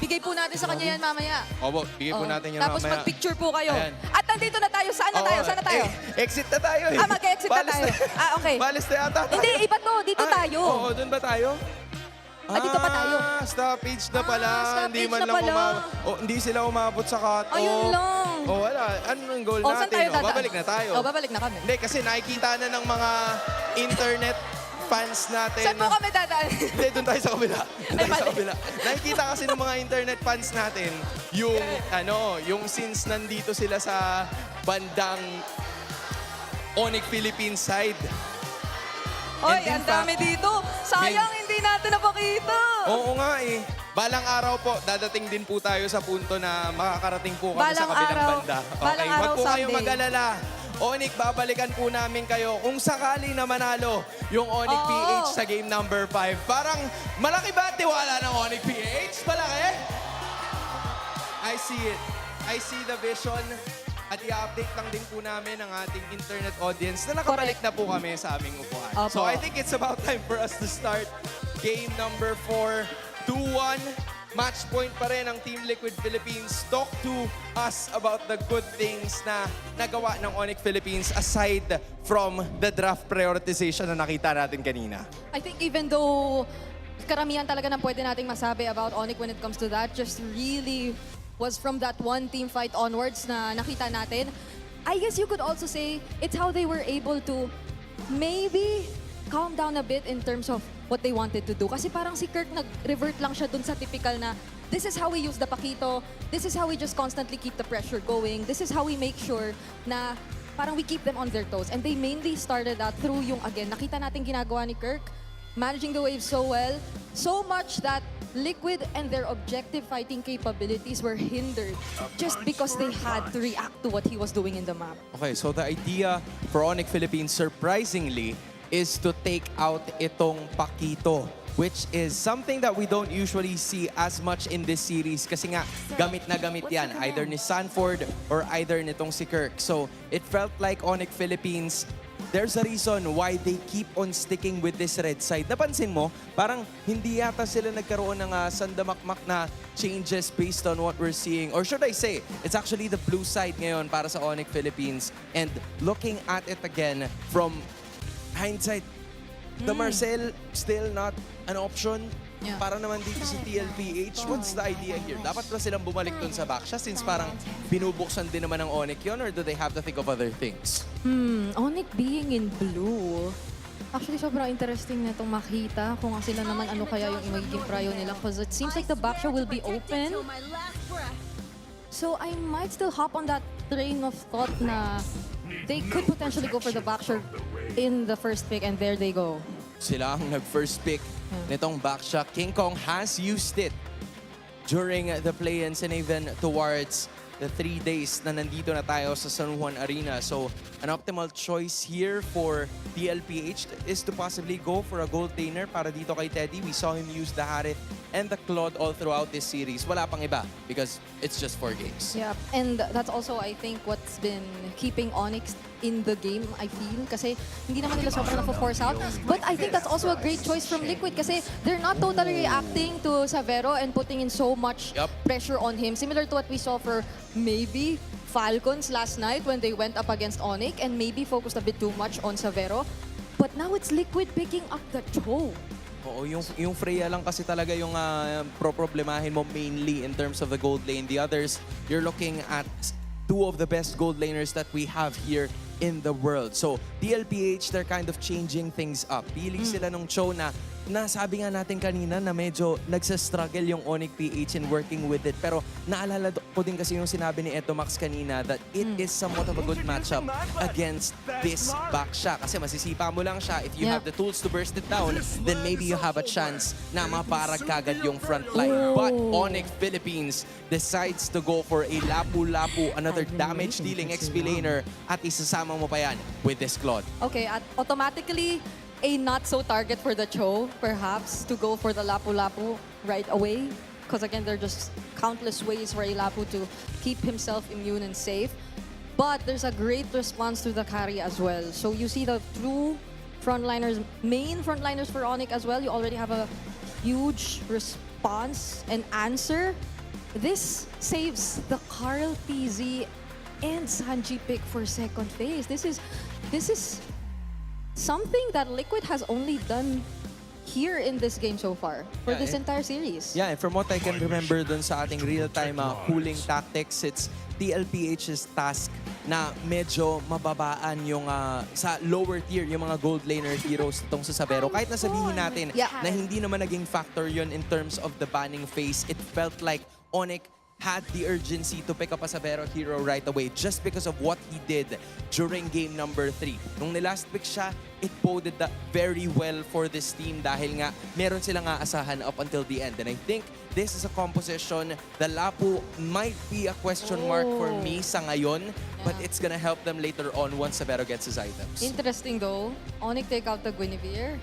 Bigay po natin sa kanya yan mamaya. Opo, bigay po natin yan Tapos mamaya. mag-picture po kayo. Ayan. At nandito na tayo. Saan na tayo? Saan na tayo? Exit na tayo eh. Mag-exit na tayo. Okay. Balis na yata tayo. Hindi, iba to. Dito tayo. Oo, doon ba tayo? Dito pa tayo. Stoppage na pala. Hindi stoppage man na lang pala. hindi sila umabot sa cut-off. Ayun lang. Wala. Ano ang goal Saan natin? tayo dadaan? Babalik na tayo. Babalik na kami. Hindi, kasi nakikita na ng mga internet fans natin. Saan po kami dadaan? Hindi, doon tayo sa kabila. Nakikita kasi ng mga internet fans natin yung since nandito sila sa bandang ONIC Philippines side. Oy, ang dami dito. Sayang, hindi natin napakita. Oo nga eh. Balang araw po, dadating din po tayo sa punto na makakarating po kami sa kabilang banda. Balang araw, Huwag po kayong someday. mag-alala. ONIC, babalikan po namin kayo kung sakali na manalo yung ONIC PH sa game number 5. Parang malaki ba tiwala ng ONIC PH? Malaki? I see it. I see the vision. At i-update lang din po namin ang ating internet audience na nakabalik na po kami sa aming upuan. Opo. So I think it's about time for us to start game number 4. 2-1. Match point pa rin ang Team Liquid Philippines. Talk to us about the good things na nagawa ng ONIC Philippines aside from the draft prioritization na nakita natin kanina. I think even though karamihan talaga ng pwede nating masabi about ONIC when it comes to that, just really was from that one team fight onwards na nakita natin. I guess you could also say it's how they were able to maybe calm down a bit in terms of what they wanted to do. Kasi parang si Kirk nag-revert lang siya dun sa typical na this is how we use the Pakito, this is how we just constantly keep the pressure going, this is how we make sure na parang we keep them on their toes. And they mainly started that through yung, again, nakita natin ginagawa ni Kirk, managing the wave so well. So much that Liquid and their objective fighting capabilities were hindered just because they had to react to what he was doing in the map. Okay, so the idea for ONIC Philippines, surprisingly, is to take out itong Pakito, which is something that we don't usually see as much in this series kasi nga gamit na gamit yan, either ni Sanford or either nitong si Kirk. So it felt like ONIC Philippines, there's a reason why they keep on sticking with this red side. Napansin mo, parang hindi yata sila nagkaroon ng sandamakmak na changes based on what we're seeing. Or should I say, it's actually the blue side ngayon para sa ONIC Philippines. And looking at it again from hindsight, the Marcel still not an option. Para naman dito sa TLPH, what's the idea here? Dapat ba silang bumalik dun sa Baksha since parang binubuksan din naman ng ONIC yun, or do they have to think of other things? ONIC being in blue. Actually, sobrang interesting na itong makita kung sila naman ano kaya yung magiging prio nila because it seems like the Baksha will be open. So I might still hop on that train of thought na they could potentially go for the Baksha in the first pick and there they go. Sila ang nag-first pick nitong Baksha. King Kong has used it during the play-ins and even towards the 3 days na nandito na tayo sa San Juan Arena. So, an optimal choice here for TLPH is to possibly go for a gold laner para dito kay Teddy. We saw him use the Harith and the Claude all throughout this series. Wala pang iba because it's just 4 games. Yeah, and that's also, I think, what's been keeping ONIC in the game, I feel. Kasi hindi naman nila sobrang na-force out. But I think that's also a great choice from Liquid kasi they're not totally reacting to Savero and putting in so much pressure on him. Similar to what we saw for maybe Falcons last night when they went up against ONIC and maybe focused a bit too much on Savero. But now it's Liquid picking up the Cho. Oo, yung Freya lang kasi talaga yung problemahin mo mainly in terms of the gold lane. The others, you're looking at two of the best gold laners that we have here in the world. So, TLPH, they're kind of changing things up. Pili sila nung Cho na nasabi nga natin kanina na medyo nagsastruggle yung ONIC PH in working with it. Pero naalala ko din kasi yung sinabi ni Eto Max kanina that it is somewhat of a good matchup against this Baksha. Kasi masisipa mo lang siya. If you have the tools to burst it down, then maybe you have a chance na maparag kagad yung front line. But ONIC Philippines decides to go for a lapu-lapu, another damage-dealing XP laner, at isasama mo pa yan with this Claude. Okay, at automatically, a not-so-target for the Cho, perhaps, to go for the Lapu-Lapu right away. Because again, there are just countless ways for a Lapu to keep himself immune and safe. But there's a great response to the carry as well. So you see the true frontliners, main frontliners for ONIC as well. You already have a huge response and answer. This saves the Carl TZ and Sanji pick for second phase. This is something that Liquid has only done here in this game so far for this entire series. Yeah, and from what I can remember dun sa ating real-time cooling tactics, it's TLPH's task na medyo mababaan yung sa lower tier, yung mga gold laner heroes itong sa Savero. Kahit nasabihin natin na hindi naman naging factor yun in terms of the banning phase, it felt like ONIC had the urgency to pick up a Savero hero right away just because of what he did during game number 3. Nung nilast pick siya, it boded very well for this team dahil nga meron silang aasahan up until the end. And I think this is a composition, the Lapu might be a question mark for me sa ngayon, but it's gonna help them later on once Savero gets his items. Interesting though, ONIC take out the Guinevere.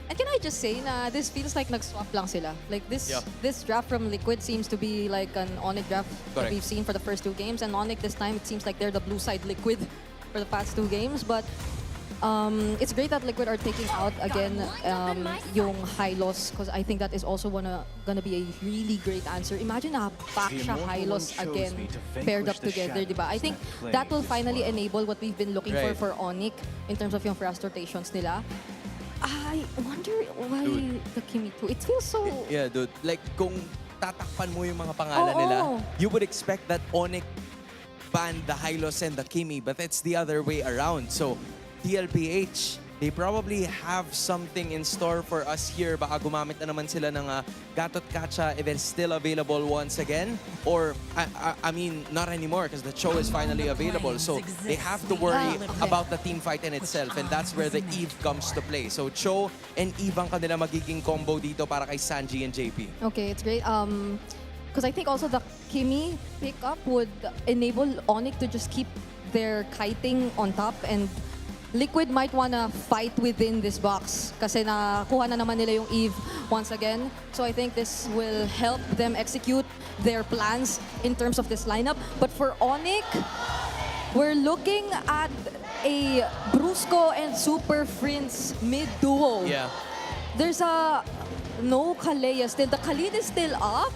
And can I just say na this feels like nag-swap lang sila. Like this draft from Liquid seems to be like an ONIC draft that we've seen for the first 2 games. And ONIC this time, it seems like they're the blue side Liquid for the past 2 games. But it's great that Liquid are taking out again yung Hylos because I think that is also gonna be a really great answer. Imagine na Baksha Hylos again paired up together, diba? I think that will finally enable what we've been looking for ONIC in terms of yung first rotations nila. I wonder why the Kimi 2. It feels so... Yeah, dude. Like, kung tatakpan mo yung mga pangalan nila, you would expect that ONIC banned the Hylos and the Kimi, but it's the other way around. So, TLPH they probably have something in store for us here. Baka gumamit na naman sila ng Gatot Kacha if it's still available once again. Or, I mean, not anymore because the Cho is finally available. So they have to worry about the team fight in itself. And that's where the Eve comes to play. So Cho and Eve ang kanila magiging combo dito para kay Sanji and JP. Okay, it's great. Because I think also the Kimi pickup would enable ONIC to just keep their kiting on top, and Liquid might wanna fight within this box kasi nakuha na naman nila yung Eve once again. So I think this will help them execute their plans in terms of this lineup. But for ONIC, we're looking at a Brusco and Super Prince mid duo. Yeah. There's a no Kalea still. The Khalid is still up.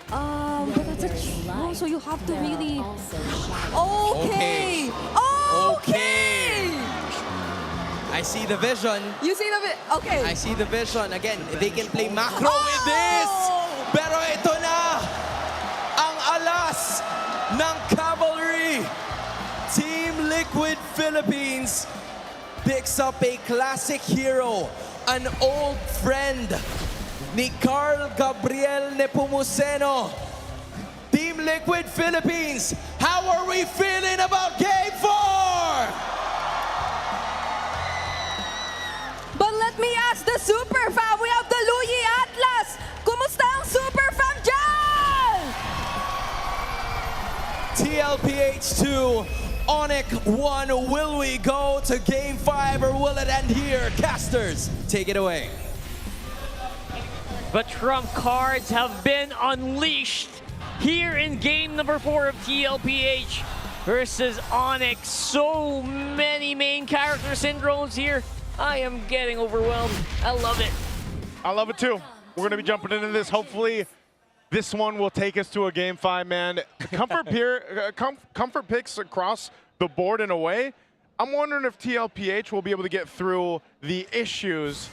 But that's a true, so you have to really... Okay! Okay! I see the vision. You see the okay. I see the vision. Again, they can play macro with this! Pero ito na ang alas ng Cavalry! Team Liquid Philippines picks up a classic hero, an old friend ni Carl Gabriel Nepomuceno. Team Liquid Philippines, how are we feeling about Game 4? But let me ask the Super Fam. We have the Luyi Atlas. Kumusta ang Super Fam dyan? TLPH 2, ONIC 1. Will we go to Game 5 or will it end here? Casters, take it away. The trump cards have been unleashed here in game number 4 of TLPH versus ONIC. So many main character syndromes here. I am getting overwhelmed. I love it. I love it too. We're going to be jumping into this. Hopefully, this one will take us to a Game 5, man. Comfort picks across the board in a way. I'm wondering if TLPH will be able to get through the issues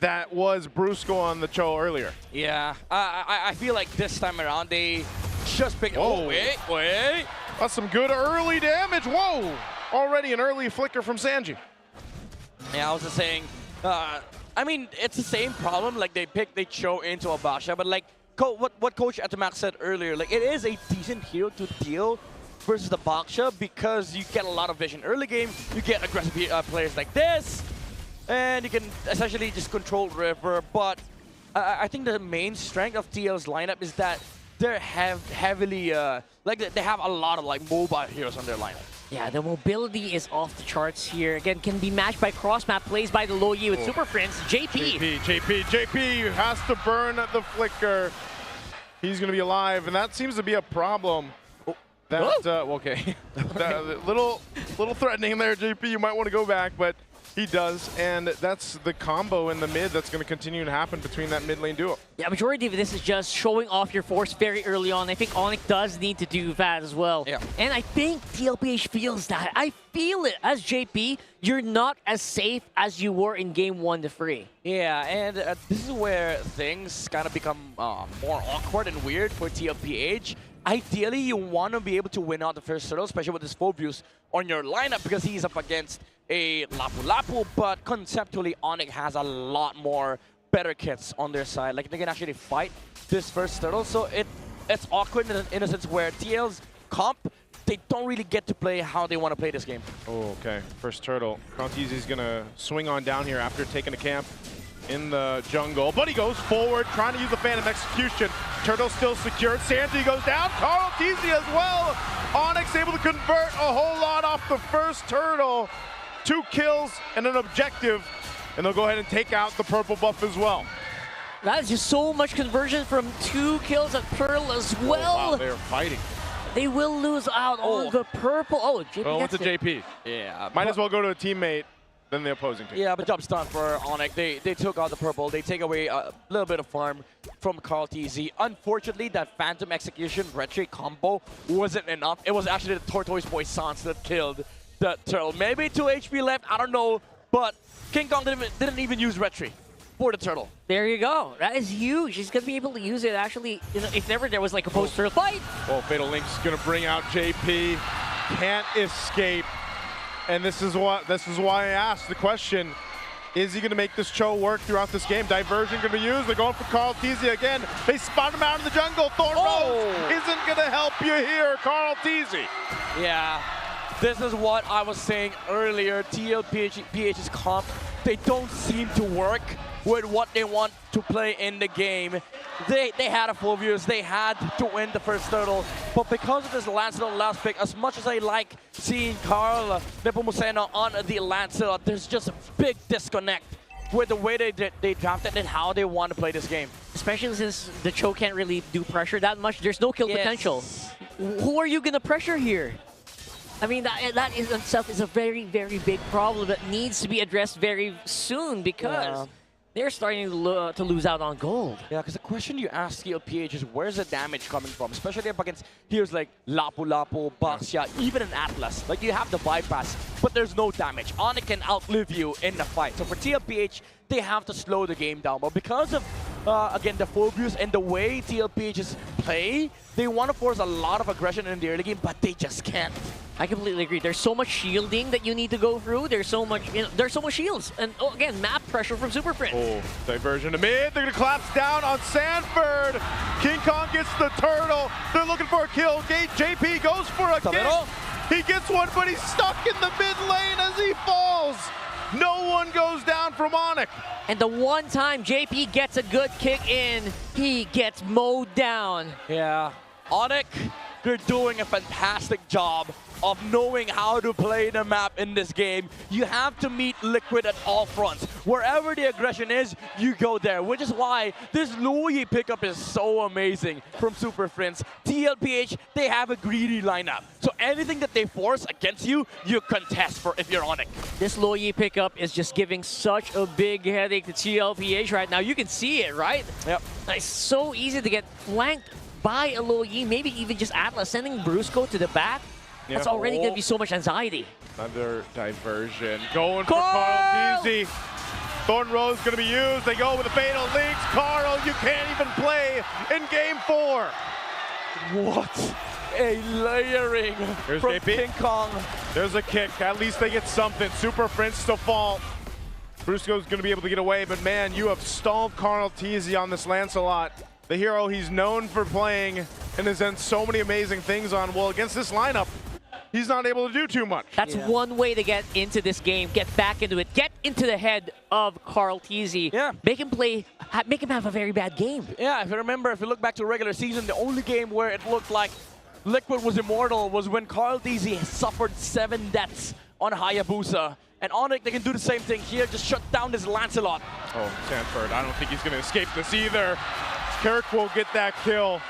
that was Brusco on the Cho earlier. Yeah, I feel like this time around they just picked. Oh, wait. That's some good early damage. Whoa! Already an early flicker from Sanji. Yeah, I was just saying, I mean, it's the same problem. Like, they Cho into Abasha, but like what Coach Atamax said earlier, like, it is a decent hero to deal versus the Baksha because you get a lot of vision early game. You get aggressive players like this, and you can essentially just control River. But I think the main strength of TL's lineup is that they're heavily, like, they have a lot of like mobile heroes on their lineup. Yeah, the mobility is off the charts here. Again, can be matched by cross-map plays by the Loyi with Super Prince. JP has to burn the flicker. He's going to be alive, and that seems to be a problem. That, okay. That, little threatening there, JP. You might want to go back, but he does, and that's the combo in the mid that's going to continue to happen between that mid lane duo. Yeah, majority of this is just showing off your force very early on. I think ONIC does need to do that as well. Yeah. And I think TLPH feels that. I feel it. As JP, you're not as safe as you were in game 1 to 3. Yeah, and this is where things kind of become more awkward and weird for TLPH. Ideally, you want to be able to win out the first turtle, especially with this Phobius on your lineup because he's up against a Lapu-Lapu, but conceptually, ONIC has a lot more better kits on their side. Like, they can actually fight this first turtle, so it's awkward in a sense where TL's comp, they don't really get to play how they want to play this game. Oh, okay. First turtle. Krontizi's going to swing on down here after taking a camp in the jungle, but he goes forward, trying to use the Phantom Execution. Turtle still secured. Sanji goes down. Carl Tizi as well. ONIC able to convert a whole lot off the first turtle. 2 kills and an objective, and they'll go ahead and take out the purple buff as well. That is just so much conversion from 2 kills at Pearl as well. Oh, wow, they're fighting. They will lose out on the purple. Oh, JP went to JP. Yeah. Might as well go to a teammate than the opposing team. Yeah, but job's done for ONIC. They took out the purple. They take away a little bit of farm from Carl TZ. Unfortunately, that Phantom Execution Retro combo wasn't enough. It was actually the Tortoise Boy Sans that killed the turtle. Maybe 2 HP left, I don't know, but King Kong didn't even use Retry for the turtle. There you go. That is huge. He's going to be able to use it actually, you know, if ever there was like a post-turtle fight. Oh, Fatal Link's going to bring out JP. Can't escape. And this is why I asked the question. Is he going to make this Cho work throughout this game? Diversion going to be used. They're going for Carl Teasy again. They spot him out in the jungle. Thorn Rose isn't going to help you here, Carl Teasy. Yeah, this is what I was saying earlier. TLPH's comp, they don't seem to work with what they want to play in the game. They had a full views. They had to win the first turtle. But because of this Lancelot last pick, as much as I like seeing Carl Nepomuceno on the Lancelot, there's just a big disconnect with the way they drafted and how they want to play this game. Especially since the Cho can't really do pressure that much. There's no kill potential. Who are you going to pressure here? I mean, that in itself is a very, very big problem that needs to be addressed very soon because they're starting to lose out on gold. Yeah, because the question you ask TLPH is where's the damage coming from? Especially up against heroes like Lapu-Lapu, Baxia, even an Atlas. Like, you have the bypass, but there's no damage. ONIC can outlive you in the fight. So for TLPH, they have to slow the game down. But because of, again, the Phobius and the way TLPH's play, they want to force a lot of aggression in the early game, but they just can't. I completely agree. There's so much shielding that you need to go through. There's so much, there's so much shields. And again, map pressure from Super Prince. Oh, diversion to mid. They're going to collapse down on Sanford. King Kong gets the turtle. They're looking for a kill. JP goes for a kill. He gets one, but he's stuck in the mid lane as he falls. No one goes down from ONIC. And the one time JP gets a good kick in, he gets mowed down. Yeah, ONIC, they're doing a fantastic job of knowing how to play the map in this game. You have to meet Liquid at all fronts. Wherever the aggression is, you go there, which is why this Louis pickup is so amazing from Super Prince. TLPH, they have a greedy lineup. So anything that they force against you, you contest for if you're ONIC. This Loyi pickup is just giving such a big headache to TLPH right now. You can see it, right? Yep. It's so easy to get flanked by a Loyi, maybe even just Atlas sending Brusco to the back. That's already going to be so much anxiety. Another diversion. Going for Carl Teasy. Thorn Rose going to be used. They go with the fatal links. Carl, you can't even play in game 4. What a layering Here's from JP. King Kong. There's a kick. At least they get something. Super Prince to fall. Brusco's going to be able to get away, but man, you have stalled Carl Teasy on this Lancelot. The hero he's known for playing and has done so many amazing things on. Well, against this lineup, he's not able to do too much. That's one way to get into this game, get back into it, get into the head of Carl Teasy. Yeah. Make him play, make him have a very bad game. Yeah, if you look back to regular season, the only game where it looked like Liquid was immortal was when Carl Teasy suffered 7 deaths on Hayabusa. And ONIC, they can do the same thing here, just shut down this Lancelot. Oh, Sanford, I don't think he's going to escape this either. Kirk will get that kill.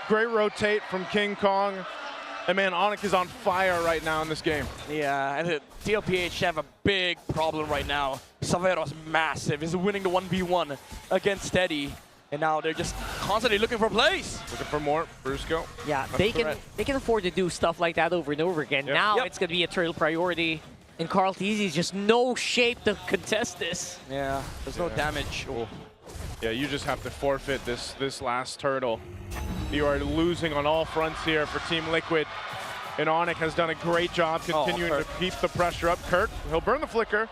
Great rotate from King Kong. And man, ONIC is on fire right now in this game. Yeah, and TLPH have a big problem right now. Savero's massive. He's winning the 1v1 against Steady. And now they're just constantly looking for plays. Looking for more. Brusco. Yeah, they can afford to do stuff like that over and over again. Yep. Now it's going to be a turtle priority. And Carl Teasy's just no shape to contest this. Yeah, there's no damage. Oh. Yeah, you just have to forfeit this last turtle. You are losing on all fronts here for Team Liquid. And ONIC has done a great job continuing to keep the pressure up. Kirk, he'll burn the flicker.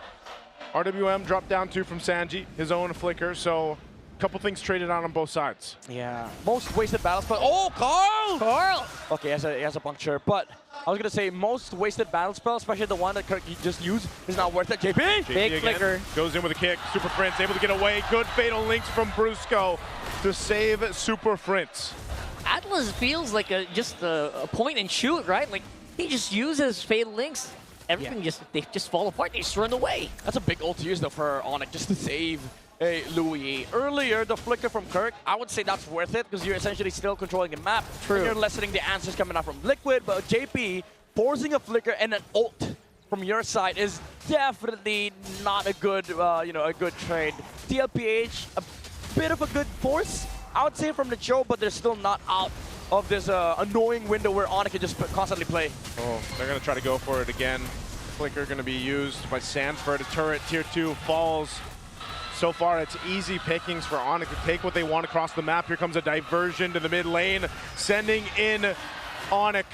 RWM dropped down 2 from Sanji, his own flicker. So a couple things traded out on both sides. Yeah, most wasted battle spell. Oh, Carl! Carl! Okay, he has a puncture, but I was going to say most wasted battle spell, especially the one that Kirk just used, is not worth it. JP! Big flicker. Goes in with a kick. Super Prince able to get away. Good fatal links from Brusco to save Super Prince. Atlas feels like just a point and shoot, right? Like, he just uses fatal links. Everything they just fall apart. They just run away. That's a big ult to use, though, for ONIC, just to save Louis. Earlier, the flicker from Kirk, I would say that's worth it because you're essentially still controlling the map. True. And you're lessening the answers coming out from Liquid, but JP forcing a flicker and an ult from your side is definitely not a good, a good trade. TLPH, a bit of a good force, I would say, from the show, but they're still not out of this annoying window where ONIC can just constantly play. Oh, they're going to try to go for it again. Flicker going to be used by Sanford. A turret, tier 2 falls. So far, it's easy pickings for ONIC to take what they want across the map. Here comes a diversion to the mid lane, sending in ONIC.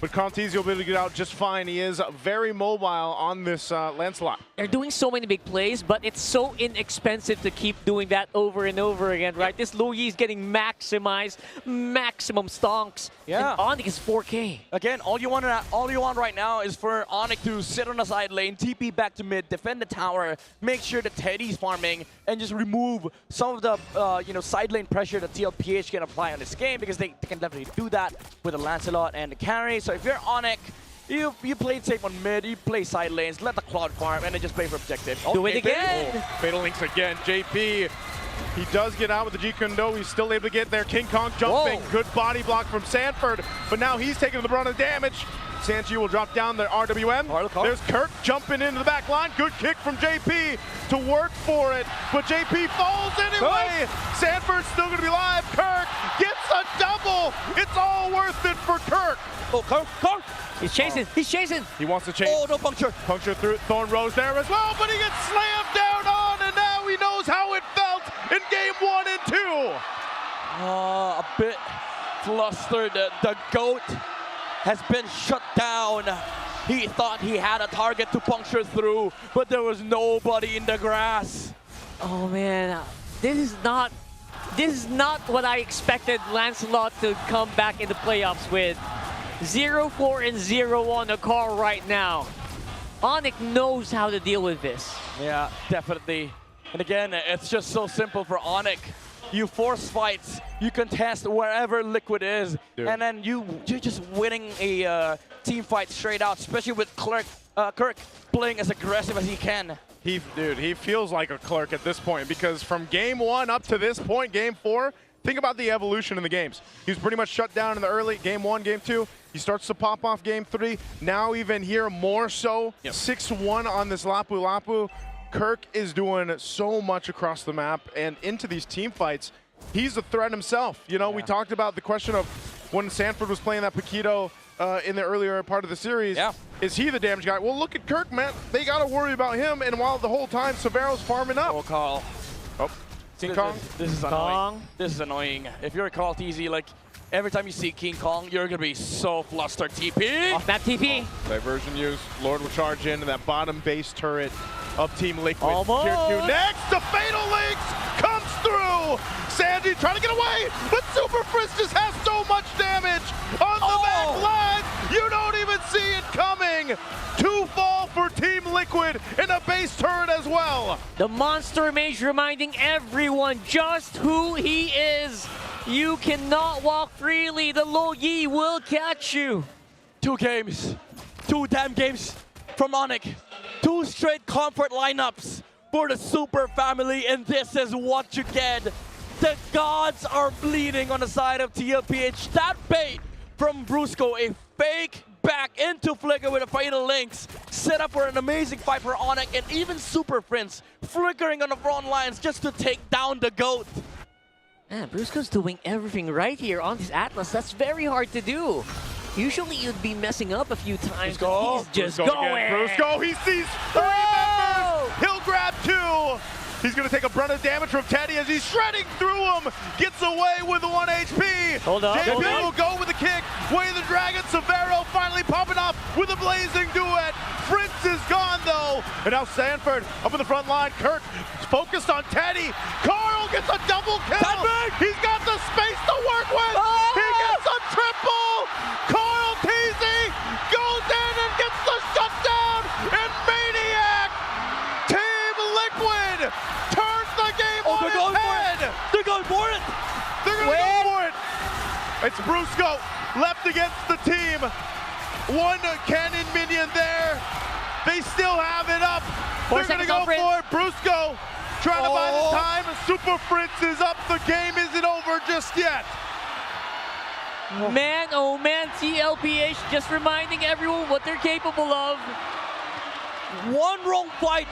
but Contizi will be able to get out just fine. He is very mobile on this Lancelot. They're doing so many big plays, but it's so inexpensive to keep doing that over and over again, right? This Lu Yi is getting maximized, maximum stonks. Yeah. And ONIC is 4K. Again, all you want right now is for ONIC to sit on the side lane, TP back to mid, defend the tower, make sure that Teddy's farming, and just remove some of the side lane pressure that TLPH can apply on this game, because they can definitely do that with the Lancelot and the carry. So if you're ONIC, you play it safe on mid, you play side lanes, let the Cloud farm, and then just play for objectives. Do it again! Oh, Fatal Links again. JP, he does get out with the G Kundo. He's still able to get there. King Kong jumping. Whoa. Good body block from Sanford, but now he's taking the brunt of damage. Sanji will drop down the RWM. There's Kirk jumping into the back line. Good kick from JP to work for it, but JP falls anyway. Sanford's still going to be alive. Kirk gets a double. It's all worth it for Kirk. Oh, Kirk! He's chasing, he's chasing. He wants to chase. Oh, no puncture. Puncture through Thorn Rose there as well, but he gets slammed down on, and now he knows how it felt in game 1 and 2. A bit flustered. The GOAT has been shut down. He thought he had a target to puncture through, but there was nobody in the grass. Oh man, this is not what I expected Lancelot to come back in the playoffs with. 0-4 and 0 on the car right now. ONIC knows how to deal with this. Yeah, definitely. And again, it's just so simple for ONIC. You force fights, you contest wherever Liquid is, and then you're just winning a team fight straight out, especially with Kirk playing as aggressive as he can. He feels like a Clerk at this point, because from game 1 up to this point, game 4, think about the evolution in the games. He was pretty much shut down in the early game 1, game 2. He starts to pop off game 3. Now even here more so. 6-1 on this Lapu Lapu. Kirk is doing so much across the map and into these team fights. He's a threat himself. You know, we talked about the question of when Sanford was playing that Paquito in the earlier part of the series. Yeah. Is he the damage guy? Well, look at Kirk, man. They got to worry about him, and while the whole time Severo's farming up. Oh, Carl. Oh, King Kong. This is annoying. This is annoying. If you're Carl TZ, like, every time you see King Kong, you're going to be so flustered. TP! Off that TP. Diversion used. Lord will charge into that bottom base turret of Team Liquid. Almost. Tier 2 next. The Fatal Links comes through. Sandy trying to get away, but Super Frizz just has so much damage on the back line. You don't even see it coming. 2 fall for Team Liquid and a base turret as well. The Monster Mage reminding everyone just who he is. You cannot walk freely. The Lu Yi will catch you. 2 games. 2 damn games from ONIC. 2 straight comfort lineups for the Super family, and this is what you get. The gods are bleeding on the side of TLPH. That bait from Brusco, a fake back into Flicker with a Fatal Links, set up for an amazing fight for ONIC, and even Super Prince flickering on the front lines just to take down the GOAT. Man, Brusco's doing everything right here on this Atlas. That's very hard to do. Usually you'd be messing up a few times, but he's just going. Brusco, he sees 3 members. He'll grab 2. He's going to take a brunt of damage from Teddy as he's shredding through him. Gets away with 1 HP. Hold on. JP will go with the kick. Way the Dragon. Severo finally popping off with a blazing duet. Fritz is gone though. And now Sanford up in the front line. Kirk focused on Teddy. Carl gets a double kill. He's got the space to work with. He gets a triple. Carl Teasy goes in and gets the shutdown. And Maniac, Team Liquid, turns the game on its head. They're going for it. They're going to go for it. It's Brusco left against the team. 1 cannon minion there. They still have it up. They're going to go for it. Brusco trying to buy the time. Super Fritz is up. The game isn't over just yet. Man, oh man, TLPH just reminding everyone what they're capable of. 1 wrong fight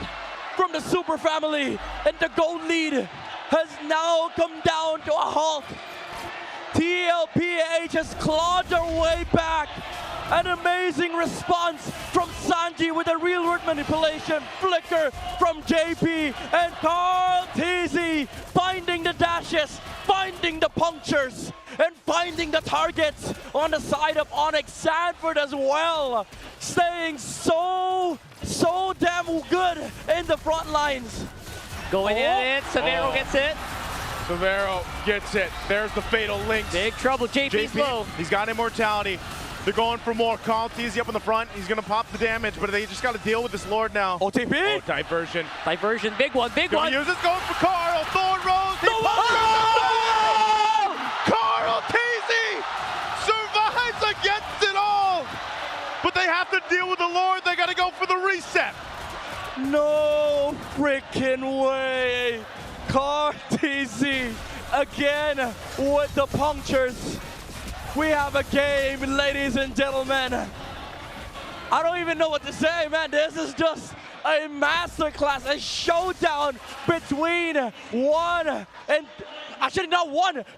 from the Super family, and the GOAT lead has now come down to a halt. TLPH has clawed their way back. An amazing response from Sanji with a real world manipulation. Flicker from JP, and Carl TZ finding the dashes, finding the punctures, and finding the targets on the side of ONIC. Sanford as well, staying so damn good in the front lines. Going in it, Severo gets it. Severo gets it. There's the fatal links. Big trouble, JP's low. He's got immortality. They're going for more. Carl TZ up in the front. He's going to pop the damage, but they just got to deal with this Lord now. OTP. Oh, diversion. Diversion, big one, big one. Use it, going for Carl. Thorn Rose. Carl TZ survives against it all. But they have to deal with the Lord. They got to go for the reset. No freaking way. TZ again with the punctures. We have a game, ladies and gentlemen. I don't even know what to say, man. This is just a masterclass, a showdown between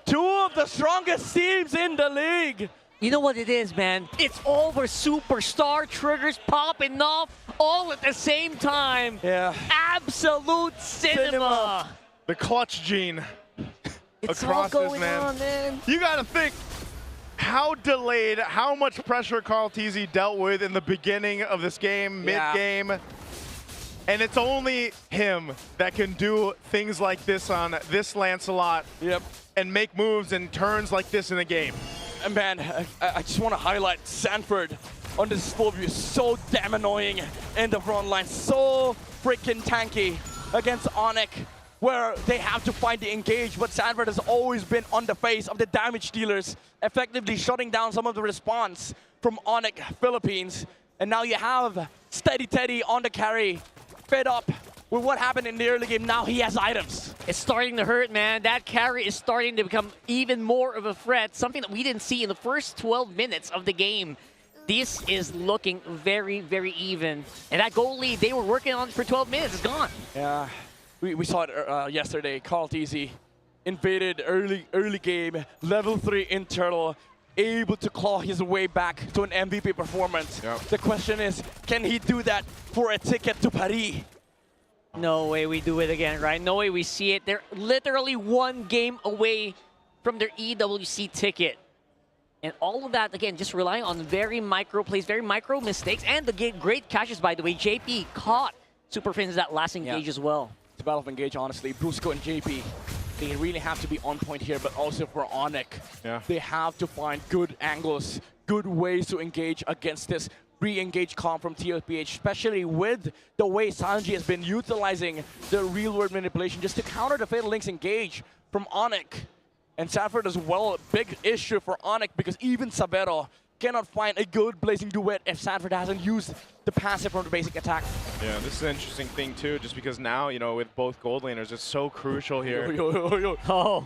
two of the strongest teams in the league. You know what it is, man? It's all the superstar triggers popping off all at the same time. Yeah. Absolute cinema. The clutch gene It's across all this going man. on, man. You got to think how delayed, how much pressure Carl TZ dealt with in the beginning of this game, mid-game. And it's only him that can do things like this on this Lancelot. Yep. And make moves and turns like this in the game. And man, I just want to highlight Sanford on this full view. So damn annoying in the front line. So freaking tanky against ONIC, where they have to find the engage, but Sanford has always been on the face of the damage dealers, effectively shutting down some of the response from ONIC Philippines. And now you have Steady Teddy on the carry, fed up with what happened in the early game. Now he has items. It's starting to hurt, man. That carry is starting to become even more of a threat, something that we didn't see in the first 12 minutes of the game. This is looking very, very even. And that goal lead they were working on for 12 minutes is gone. Yeah. We saw it yesterday. Carl TZ invaded early game, level 3 internal, able to claw his way back to an MVP performance. Yep. The question is, can he do that for a ticket to Paris? No way we do it again, right? No way we see it. They're literally one game away from their EWC ticket. And all of that, again, just relying on very micro plays, very micro mistakes, and the great catches, by the way. JP caught Super Fins that last engage as well. It's a battle of engage, honestly. Brusco and JP, they really have to be on point here, but also for ONIC. They have to find good angles, good ways to engage against this re-engage comp from TLPH, especially with the way Sanji has been utilizing the real-world manipulation just to counter the Fatal Links engage from ONIC. And Sanford as well, a big issue for ONIC because even Severo cannot find a good blazing duet if Sanford hasn't used the passive from the basic attack. Yeah, this is an interesting thing too, just because now, you know, with both gold laners, it's so crucial here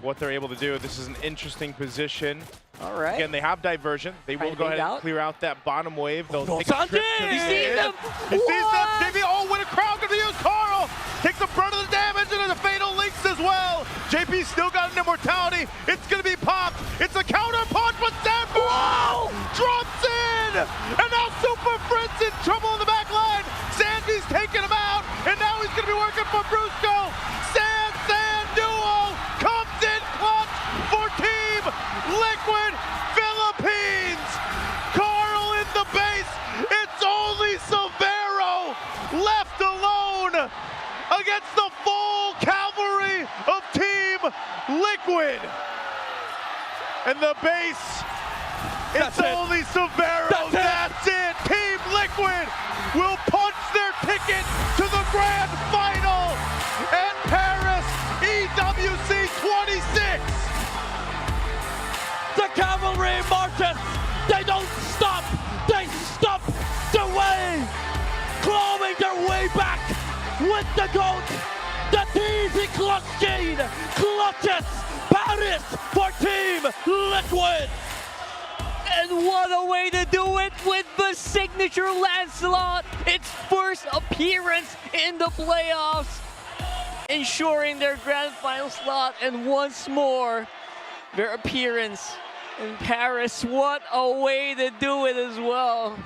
what they're able to do. This is an interesting position. All right. Again, they have diversion. They will go ahead and clear out that bottom wave. They'll take a trip to You see them? He sees them. JP, oh, what a crowd going to use. Carl takes the brunt of the damage and the fatal links as well. JP still got an immortality. It's going to be popped. It's a counter punch, but Sanford drops in. And now Super Fritz in trouble in the back line. Sandy's taking him out. And now he's going to be working for Brusco. Sand duo comes in clutch for Team Liquid Philippines. Carl in the base. It's only Severo left alone against the full cavalry of Team Liquid. And the base, it's only Severo. That's it. Team Liquid will punch their ticket to the grand final at Paris EWC 26. The cavalry marches. They don't stop. They stop their way, clawing their way back with the GOAT. The TZ clutch gene clutches Paris for Team Liquid. And what a way to do it with the signature Lancelot. Its first appearance in the playoffs, ensuring their grand final slot, and once more their appearance in Paris. What a way to do it as well.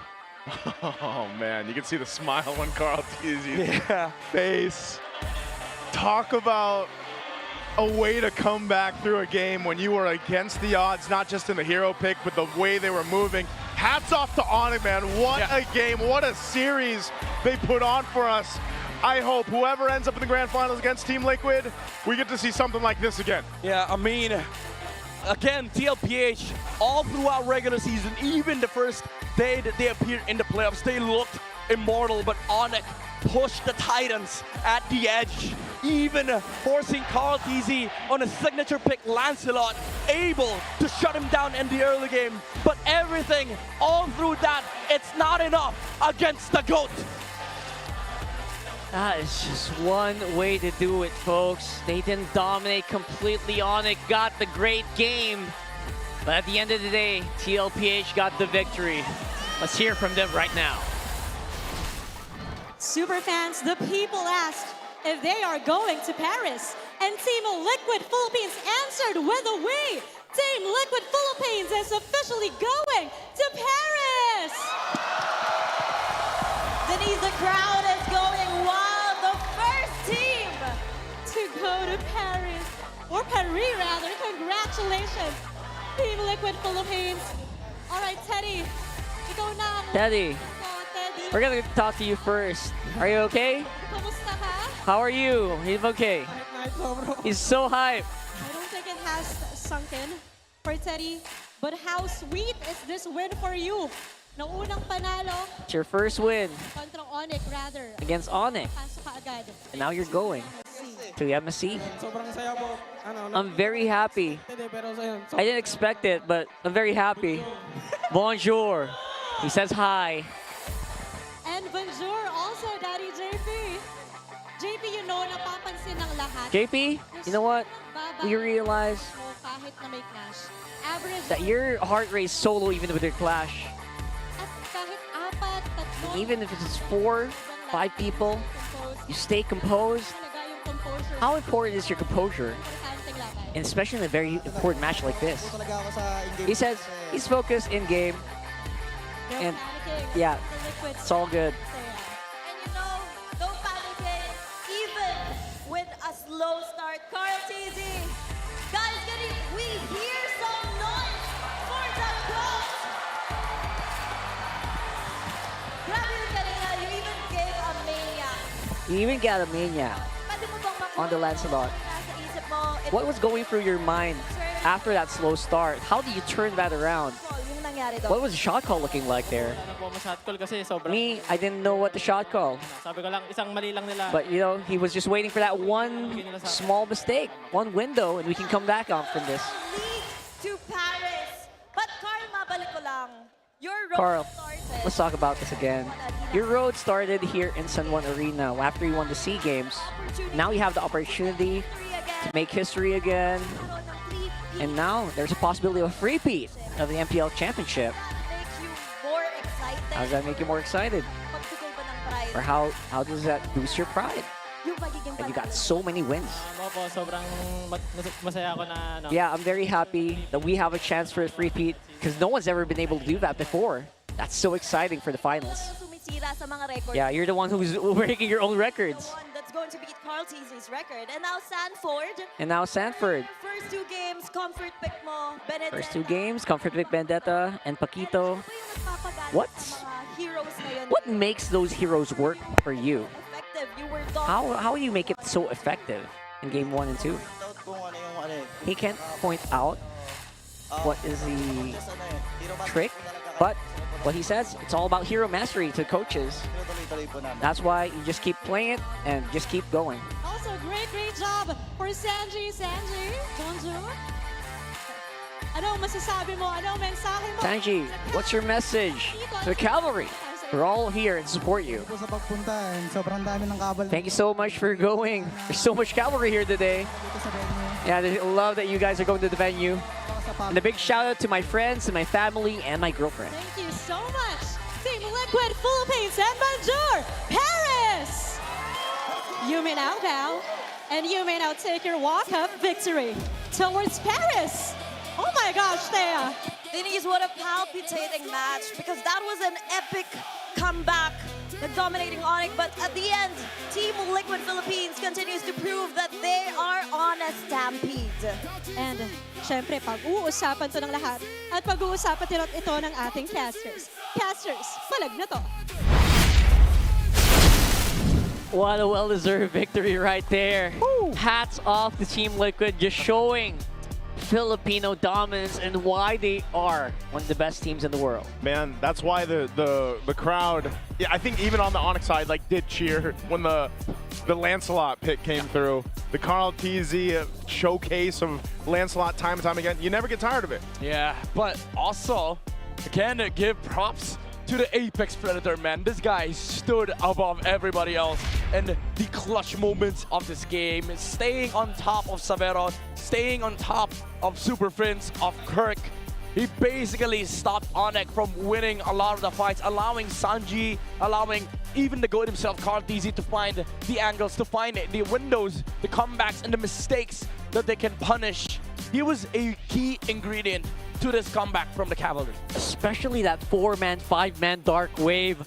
Oh man, you can see the smile on Carl TZ's face. Talk about a way to come back through a game when you were against the odds, not just in the hero pick, but the way they were moving. Hats off to ONIC, man. What a game, what a series they put on for us. I hope whoever ends up in the grand finals against Team Liquid, we get to see something like this again. Yeah, I mean, again, TLPH, all throughout regular season, even the first day that they appeared in the playoffs, they looked immortal, but ONIC pushed the Titans at the edge, even forcing Carl TZ on a signature pick, Lancelot, able to shut him down in the early game. But everything, all through that, it's not enough against the GOAT. That is just one way to do it, folks. They didn't dominate completely. ONIC got the great game. But at the end of the day, TLPH got the victory. Let's hear from them right now. Superfans, the people asked if they are going to Paris. And Team Liquid Philippines answered with a we. Team Liquid Philippines is officially going to Paris. Denise, the crowd is going wild. The first team to go to Paris, or Paris rather. Congratulations, Team Liquid Philippines. All right, Teddy, ikaw na. Teddy, Teddy. we're gonna talk to you first. Are you okay? Kamusta ka? How are you? He's okay. He's so hyped. I don't think it has sunk in for Teddy, but how sweet is this win for you? Nung unang panalo, It's your first win kontra ONIC rather. against ONIC. Pasok ka agad. And now you're going to the MSC. Sobrang saya po. I'm very happy. Pero sa I didn't expect it, but I'm very happy. Bonjour. He says hi. And bonjour also, Daddy JP. JP, you know, napapansin ng lahat. JP, you know what? We realize mo kahit na may clash. Average that your heart rate is so low even with your clash. at kahit apat, tatlo, Even if it's 4, 5 people, you stay composed. talaga yung composure. How important is your composure? Importanteng laban. And especially in a very important match like this. He says he's focused in game. No And panicking. yeah, The Liquid it's all good. No panicking, even with a slow start. Carl TZ, guys, we hear some noise for the GOAT. Grabe yung kanina, you even gave a maniac. You even got a maniac Pwede mo bang makuha on the Lancelot. nasa isip mo? What was going through your mind after that slow start? How did you turn that around? Yung nangyari doon? What was the shot call looking like there? ano po, shot call kasi sobrang. Me, I didn't know what the shot call. Sabi ko lang, isang mali lang nila. But, you know, he was just waiting for that one small mistake, one window, and we can come back on from this. Lead to Paris. But Carl, mabalik ko lang. Your road Carl, started. let's talk about this again. Your road started here in San Juan Arena after you won the SEA Games. Now you have the opportunity to make history again. And now there's a possibility of a repeat of the MPL Championship. Makes you more excited. How does that make you more excited? Pagbigay ba ng prize? Or how does that boost your pride? Yung magiging And you got so many wins. Ano po, sobrang masaya ako na ano. Yeah, I'm very happy that we have a chance for a repeat because no one's ever been able to do that before. That's so exciting for the finals. Sumisira sa mga records. Yeah, you're the one who's breaking your own records. The one that's going to beat Carl TZ's record. And now Sanford. And now Sanford. First two games, comfort pick mo. Benedetta. First 2 games, Comfort Vic Vendetta and Paquito. What? Heroes na yun. What makes those heroes work for you? Effective. You were How do you make it so effective in game 1 and 2? He can't point out what is the trick, but what he says, it's all about hero mastery to coaches. That's why you just keep playing it and just keep going. Also, great job for Sanji. Sanji, bonjour. Anong masasabi mo? Anong mensahe mo? Sanji, what's your message to the cavalry? We're all here to support you. Thank you so much for going. There's so much cavalry here today. Yeah, I love that you guys are going to the venue. And a big shout out to my friends and my family and my girlfriend. Thank you so much, Team Liquid Philippines and bonjour, Paris! You may now bow, and you may now take your walk of victory towards Paris. Oh my gosh, Thea. Denise, what a palpitating match because that was an epic comeback dominating ONIC, but at the end, Team Liquid Philippines continues to prove that they are on a stampede. And syempre, pag-uusapan to ng lahat at pag-uusapan din ito ng ating casters. Casters, palag na to. What a well-deserved victory right there. Hats off to Team Liquid, just showing Filipino dominance and why they are one of the best teams in the world. Man, that's why the crowd, yeah, I think even on the ONIC side, like, did cheer when the Lancelot pick came through. The Carl TZ showcase of Lancelot time and time again. You never get tired of it. Yeah, but also, again, give props to the Apex Predator, man. This guy stood above everybody else and the clutch moments of this game, staying on top of Savero, staying on top of Super Friends, of Kirk. He basically stopped ONIC from winning a lot of the fights, allowing Sanji, allowing even the GOAT himself, Carl TZ, to find the angles, to find the windows, the comebacks, and the mistakes that they can punish. He was a key ingredient to this comeback from the Cavalry. Especially that 4-man, 5-man Dark Wave.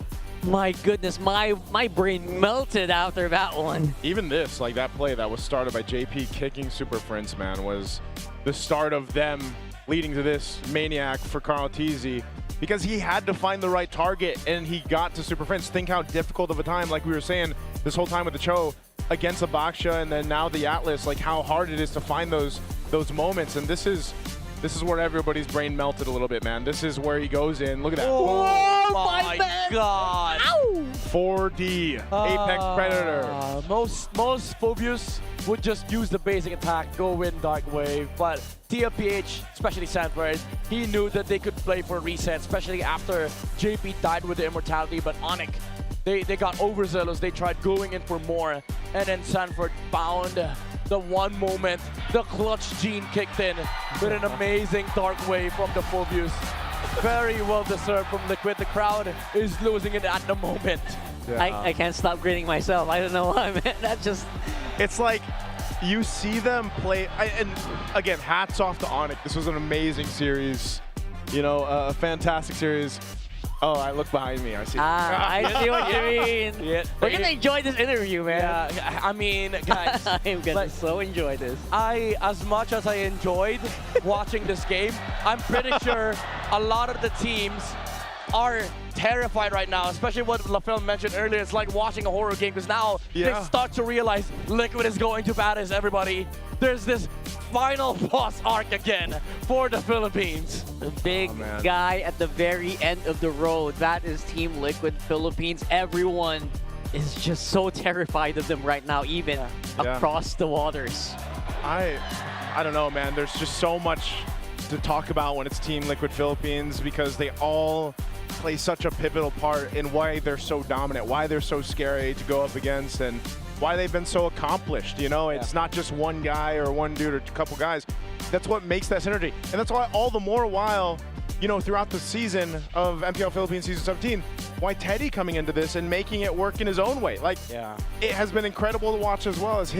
My goodness, my brain melted after that one. Even this, like that play that was started by JP kicking Super Friends, man, was the start of them leading to this maniac for Carl TZ, because he had to find the right target and he got to Super Friends. Think how difficult of a time, like we were saying this whole time with the Cho, against the Baksha and then now the Atlas, like how hard it is to find those moments. And this is where everybody's brain melted a little bit, man. This is where he goes in. Look at that. Oh my God. Ow. 4D, Apex Predator. Most Phobius would just use the basic attack, go win Dark Wave, but TLPH, especially Sanford, he knew that they could play for a reset, especially after JP died with the immortality, but ONIC, they got overzealous, they tried going in for more, and then Sanford found the one moment the clutch gene kicked in with an amazing Dark Wave from the Phobius. Very well deserved from Liquid. The crowd is losing it at the moment. Yeah. I can't stop grinning myself. I don't know why, man. That just... It's like you see them play, and again, hats off to ONIC. This was an amazing series, you know, a fantastic series. Oh, I look behind me. I see. I see what you mean. Yeah, We're gonna enjoy this interview, man. Yeah, I mean, guys, I'm gonna so enjoy this. as much as I enjoyed watching this game, I'm pretty sure a lot of the teams are terrified right now, especially what LaFell mentioned earlier. It's like watching a horror game, because now they start to realize Liquid is going to Paris, everybody. There's this final boss arc again for the Philippines. The big guy at the very end of the road, that is Team Liquid Philippines. Everyone is just so terrified of them right now, even across the waters. I don't know, man. There's just so much to talk about when it's Team Liquid Philippines, because they all play such a pivotal part in why they're so dominant, why they're so scary to go up against, and why they've been so accomplished. You know, it's not just one guy or one dude or a couple guys. That's what makes that synergy. And that's why all the more while, you know, throughout the season of MPL Philippines Season 17, why Teddy coming into this and making it work in his own way. Like, it has been incredible to watch as well as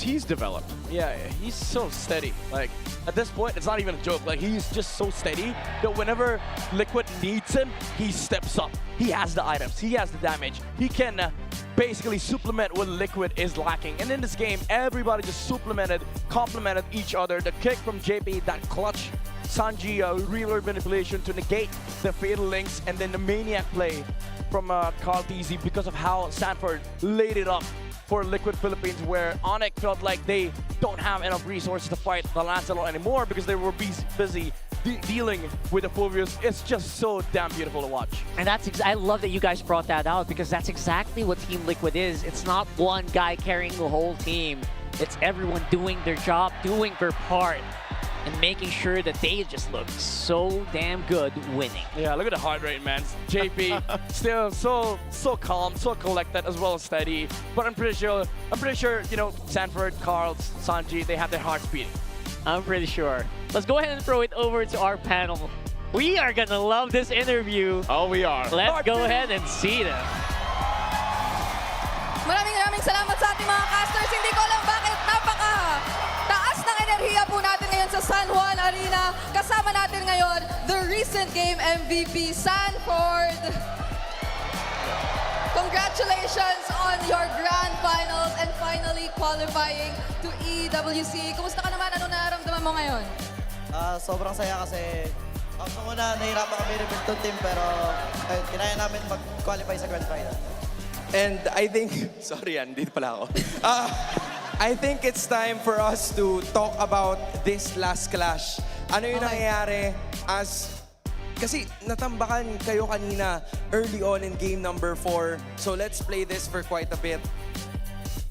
he's developed. Yeah, he's so steady. Like, at this point, it's not even a joke. Like, he's just so steady that whenever Liquid needs him, he steps up. He has the items. He has the damage. He can basically supplement what Liquid is lacking. And in this game, everybody just complemented each other. The kick from JP, that clutch Sanji reeler manipulation to negate the fatal links, and then the maniac play from Carl TZ because of how Sanford laid it up for Liquid Philippines, where ONIC felt like they don't have enough resources to fight the Lancelot anymore because they were busy dealing with the Phobius. It's just so damn beautiful to watch. And I love that you guys brought that out, because that's exactly what Team Liquid is. It's not one guy carrying the whole team. It's everyone doing their job, doing their part, and making sure that they just look so damn good winning. Yeah, look at the heart rate, man. JP still so calm, so collected, as well as steady. But I'm pretty sure, you know, Sanford, Carl, Sanji, they have their hearts beating. I'm pretty sure. Let's go ahead and throw it over to our panel. We are gonna love this interview. Oh, we are. Let's go ahead and see them. Maraming salamat sa ating mga casters. Hindi ko alam bakit taas ng enerhiya po natin ngayon sa San Juan Arena. Kasama natin ngayon, the recent game MVP, Sanford. Congratulations on your grand finals and finally qualifying to EWC. Kumusta ka naman? Anong nararamdaman mo ngayon? Sobrang saya kasi noong una nahirapan kami rebuild to team pero kinaya namin mag-qualify sa grand final. And I think, sorry yan, dito pala ako. I think it's time for us to talk about this last clash. Ano yung nangyayari kasi natambakan kayo kanina early on in game number 4. So let's play this for quite a bit.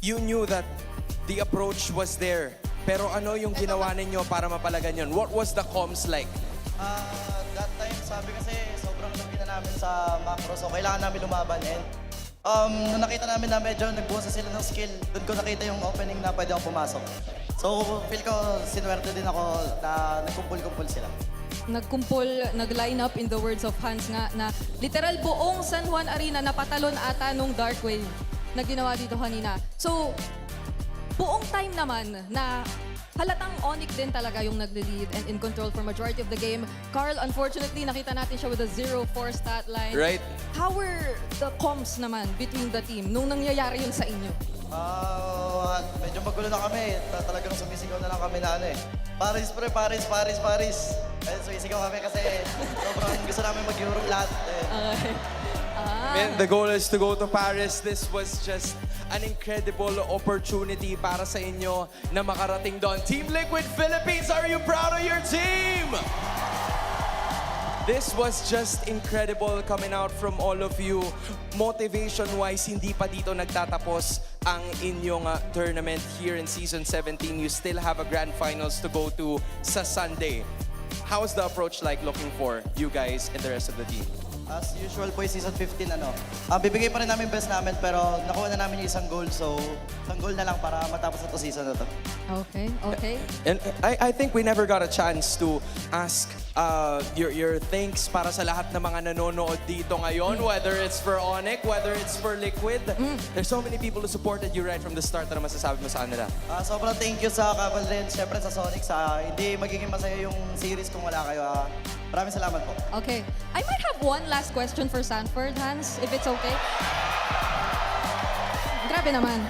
You knew that the approach was there. Pero ano yung ginawa ninyo para mapalagan yun? What was the comms like? That time sabi kasi sobrang lagi na namin sa macro so kailangan namin lumaban and nung nakita namin na medyo nagbuhos sila ng skill, doon ko nakita yung opening na pwede akong pumasok. So feel ko sinuwerte din ako na nagkumpul-kumpul sila. Nagkumpul, nag-line up in the words of Hans nga na literal buong San Juan Arena napatalon ata nung Dark Wave na ginawa dito kanina. So, buong time naman na halatang ONIC din talaga yung nagli-lead and in control for majority of the game. Carl, unfortunately, nakita natin siya with a 0-4 stat line. Right. How were the comms naman between the team nung nangyayari yun sa inyo? Medyo magulo na kami. Talagang sumisigaw na lang kami na Paris pre, Paris, Paris, Paris. Sumisigaw kami kasi sobrang gusto namin mag-Europe lahat. Okay. Man, the goal is to go to Paris. This was just an incredible opportunity para sa inyo na makarating doon. Team Liquid Philippines, are you proud of your team? This was just incredible coming out from all of you. Motivation-wise, hindi pa dito nagtatapos ang inyong tournament here in Season 17. You still have a grand finals to go to sa Sunday. How is the approach like looking for you guys and the rest of the team? As usual po, Season 15, bibigay pa rin namin best namin pero nakuha na namin yung isang goal. So, isang goal na lang para matapos na to season na to. Okay, okay. And I think we never got a chance to ask your thanks para sa lahat ng mga nanonood dito ngayon, whether it's for ONIC, whether it's for Liquid. There's so many people who supported you right from the start. Ano masasabi mo sa kanila? Sobrang thank you sa Kabal rin, syempre sa Sonic. Hindi magiging masaya yung series kung wala kayo. Maraming salamat po. Okay. I might have one last question for Sanford, Hans, if it's okay. Grabe naman.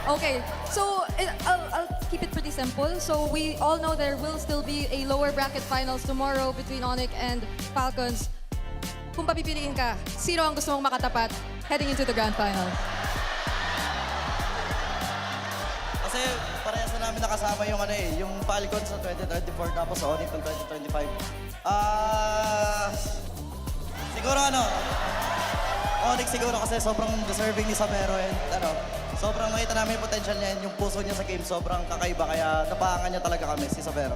Okay, so I'll keep it pretty simple. So we all know there will still be a lower bracket finals tomorrow between ONIC and Falcons. Kung papipiliin ka, sino ang gusto mong makatapat heading into the grand final? Kasi parehas na namin nakasama yung yung Falcons sa 2024 tapos sa ONIC ng 2025. Siguro ONIC siguro kasi sobrang deserving ni Sabero and sobrang nakita namin yung potential niya, yung puso niya sa game sobrang kakaiba kaya napaangan niya talaga kami si Sabero.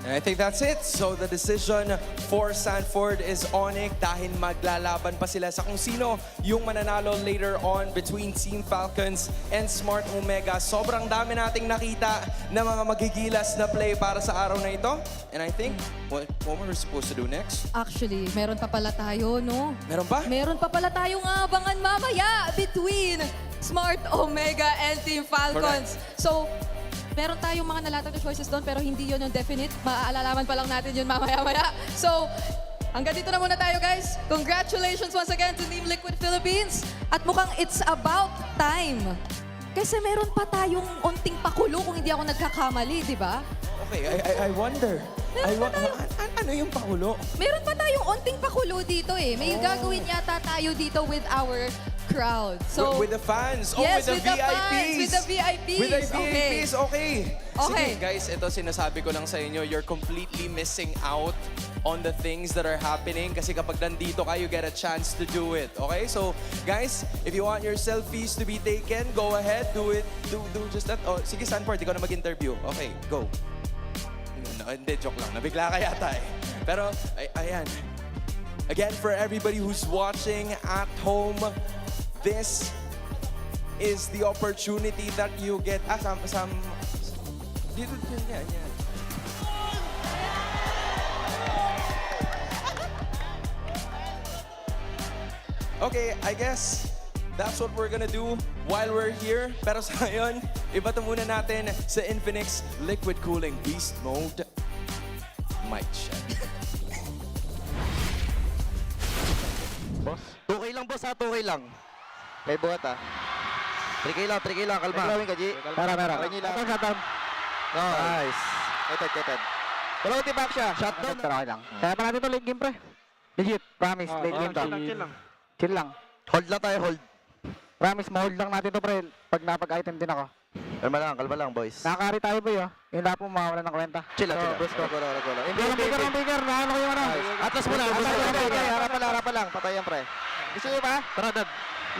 And I think that's it. So the decision for Sanford is ONIC dahil maglalaban pa sila sa kung sino yung mananalo later on between Team Falcons and Smart Omega. Sobrang dami nating nakita na mga magigilas na play para sa araw na ito. And I think, what we're supposed to do next? Actually, meron pa pala tayo, no? Meron pa? Meron pa pala tayong abangan mamaya between Smart Omega and Team Falcons. Correct. So, meron tayong mga nalatag na choices doon pero hindi yun yung definite. Maaalalaman pa lang natin yun mamaya-maya. So, hanggang dito na muna tayo, guys. Congratulations once again to Team Liquid Philippines. At mukhang it's about time. Kasi meron pa tayong unting pakulo kung hindi ako nagkakamali, di ba? Okay, I wonder. Ano yung pakulo? Meron pa tayong unting pakulo dito eh. May gagawin yata tayo dito with our crowd. So, with the fans. Yes, with the with the VIPs. fans, with the VIPs. With the VIPs, okay. Okay. Sige, guys, ito sinasabi ko lang sa inyo, you're completely missing out on the things that are happening kasi kapag nandito ka, you get a chance to do it. Okay? So, guys, if you want your selfies to be taken, go ahead, do it. Do just that. Oh, sige, Sanford, ikaw na mag-interview. Okay, go. No, hindi, joke lang. Nabigla ka yata eh. Pero, ayan. Again, for everybody who's watching at home, this is the opportunity that you get. Dito, yan. Okay, I guess that's what we're gonna do while we're here. Pero sa ngayon, ibato muna natin sa Infinix Liquid Cooling Beast Mode. Mic check. Boss? Okay lang, boss. boss ha, 2K lang. May buhat ha. 3K lang, kalma. May gawin ka, G. Meron. Shutdown. Nice. Keted. Dalawang tibak siya. Shutdown. Okay lang. Kaya pa natin ito late game, pre. Legit. Promise. Late game to. Chill lang. Hold lang tayo, hold. Promise, ma-hold lang natin ito, pre. Pag napag-item din ako. Kalma lang, boys. Nakakari tayo, boy, oh. Yung lapo, mawawala ng kwenta. Chill lang. Wala. Bigger. Nahan ko yung ano. Atlas muna. Harap lang. Patayan, pre. Gusto nyo ba? Tara, dad.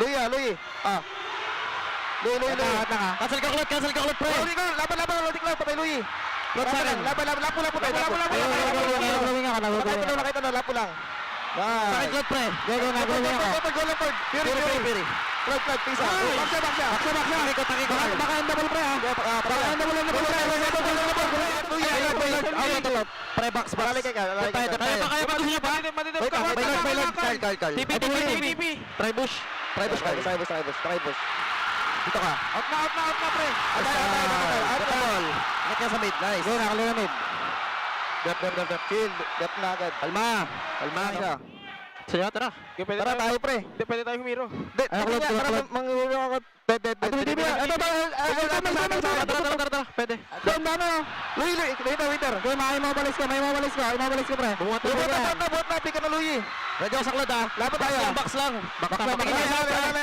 Luy. Luy. Cancel ka ulit, pre. Laban, patay, Luy. Lapo tayo. Lapo lang. Sakit klot, pre. Nagawin ako. Piri. Klot, pisa. Baksa. Baka ang double, pre, ha? Baka ang double. Pre, box. Lalay ka. Kaya pa gusto niya pa? Carl. TP. Try bush. Dito ka. Out na, pre. Out na ball. Ingat ka sa mid. Nice. Go, nakalina mid. Dep. Chill. Dep na agad. Kalma siya. Sige, tara. Tara tayo, pre. Pwede tayo humiro. Tara, manghihiro ako. Pwede. Tara. Pwede. Doon na, no. Luy. Waiter. Go, mabalis ka, pre. Buhat na. Pick ka na, Luy. Ready ako sa klod, ha. Lapat tayo. Box lang.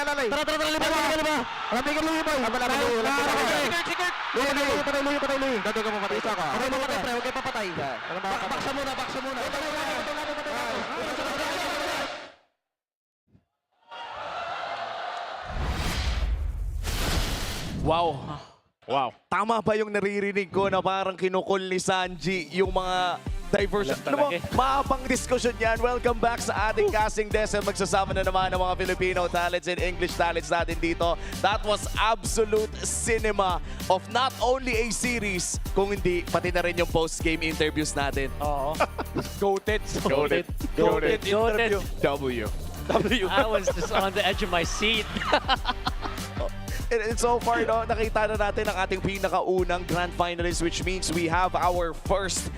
Lalay. Tara. Lima. Alamig ka, Luy, boy. Luy. Patay, Luy. Dado ka mamatay. Isa ka. Okay, mamatay, pre. Huwag kayo papatay. Baksa muna. Wow. Tama ba yung naririnig ko na parang kinukul ni Sanji yung mga diversion? Ano mo, mahabang diskusyon yan. Welcome back sa ating casting desk. Magsasama na naman ng mga Filipino talents and English talents natin dito. That was absolute cinema of not only a series, kung hindi, pati na rin yung post-game interviews natin. Oo. Goated interview. W. I was just on the edge of my seat. And so far, no, nakita na natin ang ating pinakaunang grand finalist, which means we have our first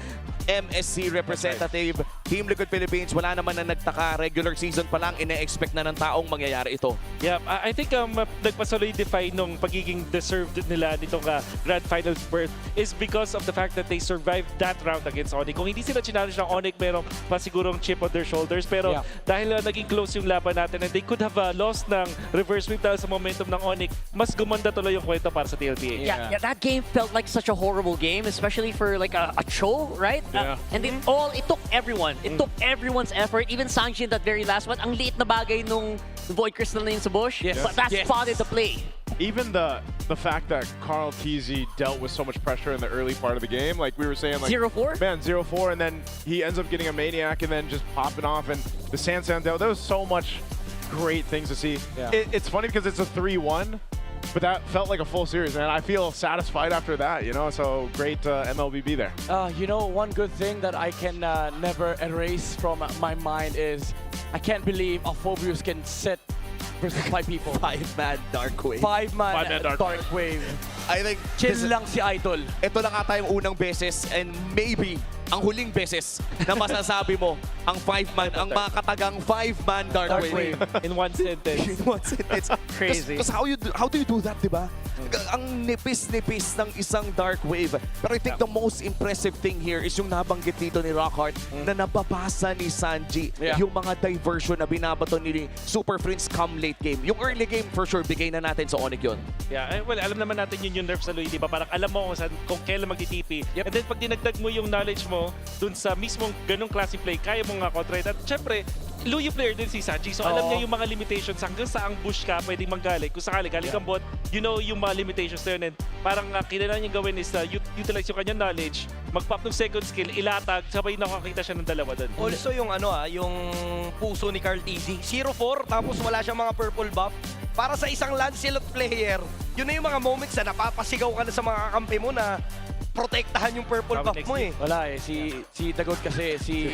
MSC representative. Team Liquid Philippines, wala naman na nagtaka. Regular season pa lang, ine-expect na ng taong mangyayari ito. Yeah, I think nagpa-solidify nung pagiging deserved nila nitong Grand Finals berth is because of the fact that they survived that round against ONIC. Kung hindi sila challenge ng ONIC, merong pa sigurong chip on their shoulders. Pero dahil naging close yung laban natin and they could have lost ng reverse sweep dahil sa momentum ng ONIC, mas gumanda tuloy yung kwento para sa TLPH. Yeah, that game felt like such a horrible game, especially for like a Cho, right? And it took everyone. It took everyone's effort. Even Sanji in that very last one. Ang liit na bagay nung Void Crystal na yun sa bush. But that spotted the play. Even the fact that Carl TZ dealt with so much pressure in the early part of the game, like we were saying, like 0-4? Man, 0-4, and then he ends up getting a maniac and then just popping off, and the Sansan dealt. There was so much great things to see. It's funny because it's a 3-1. But that felt like a full series, man. I feel satisfied after that, you know? So great MLBB there. You know, one good thing that I can never erase from my mind is I can't believe a Phobius can sit versus 5 people. 5-man Dark Wave. 5-man Dark Wave. I think chill lang si Idol. Ito lang ata yung unang beses and maybe ang huling beses na masasabi mo ang 5-man, ang makatagang 5-man Dark Wave. In one sentence. In one sentence. Crazy. Because how do you do that, di ba? Ang nipis-nipis ng isang Dark Wave. Pero I think the most impressive thing here is yung nabanggit dito ni Rockhart na nababasa ni Sanji yung mga diversion na binabato ni Super Prince come late game. Yung early game, for sure, bigay na natin sa ONIC yun. Yeah, well, alam naman natin yun yung nerf sa Louis, di ba? Parang alam mo kung kailan magti-TP. And then pag dinagdag mo yung knowledge mo dun sa mismong ganong klase play, kaya mo nga kontra. At syempre, Louis player din si Sanji. So alam niya yung mga limitations hanggang sa ang bush ka pwedeng manggaling. Kung sakali galing kang bot, you know yung mga limitations na yun. And parang kailangan niyang gawin is utilize yung kanyang knowledge, mag-pop ng second skill, ilatag, sabay nakakita siya ng dalawa doon. Also yung yung puso ni Carl TZ. 0-4, tapos wala siyang mga purple buff. Para sa isang Lancelot player, yun na yung mga moments na napapasigaw ka na sa mga kakampi mo na protektahan yung purple buff mo eh. Wala eh. Si Dagot kasi, si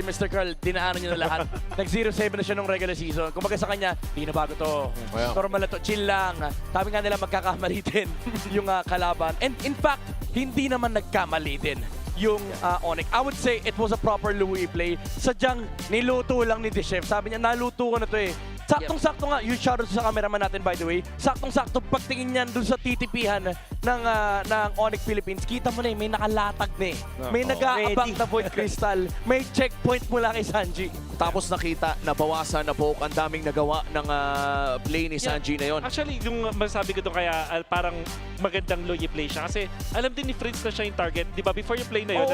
Mr. Carl, dinaanan niya na lahat. Nag-0-7 na siya nung regular season. Kumbaga sa kanya, di na bago to. Normal na to. Chill lang. Sabi nga nila magkakamali din yung kalaban. And in fact, hindi naman nagkamali din yung ONIC. I would say it was a proper Louis play. Sadyang niluto lang ni Deshev. Sabi niya, naluto ko na to eh. Saktong-sakto nga, yung shoutout sa cameraman natin by the way, saktong-sakto pagtingin niyan dun sa TTP-han ng ONIC Philippines, kita mo na may nakalatag na May nag-aabang na Void Crystal, may checkpoint mula kay Sanji. Tapos nakita, nabawasan na poke, ang daming nagawa ng play ni Sanji na yon. Actually, yung masabi ko doon kaya parang magandang low play siya. Kasi alam din ni Fritz na siya yung target. Di ba, before yung play na yun,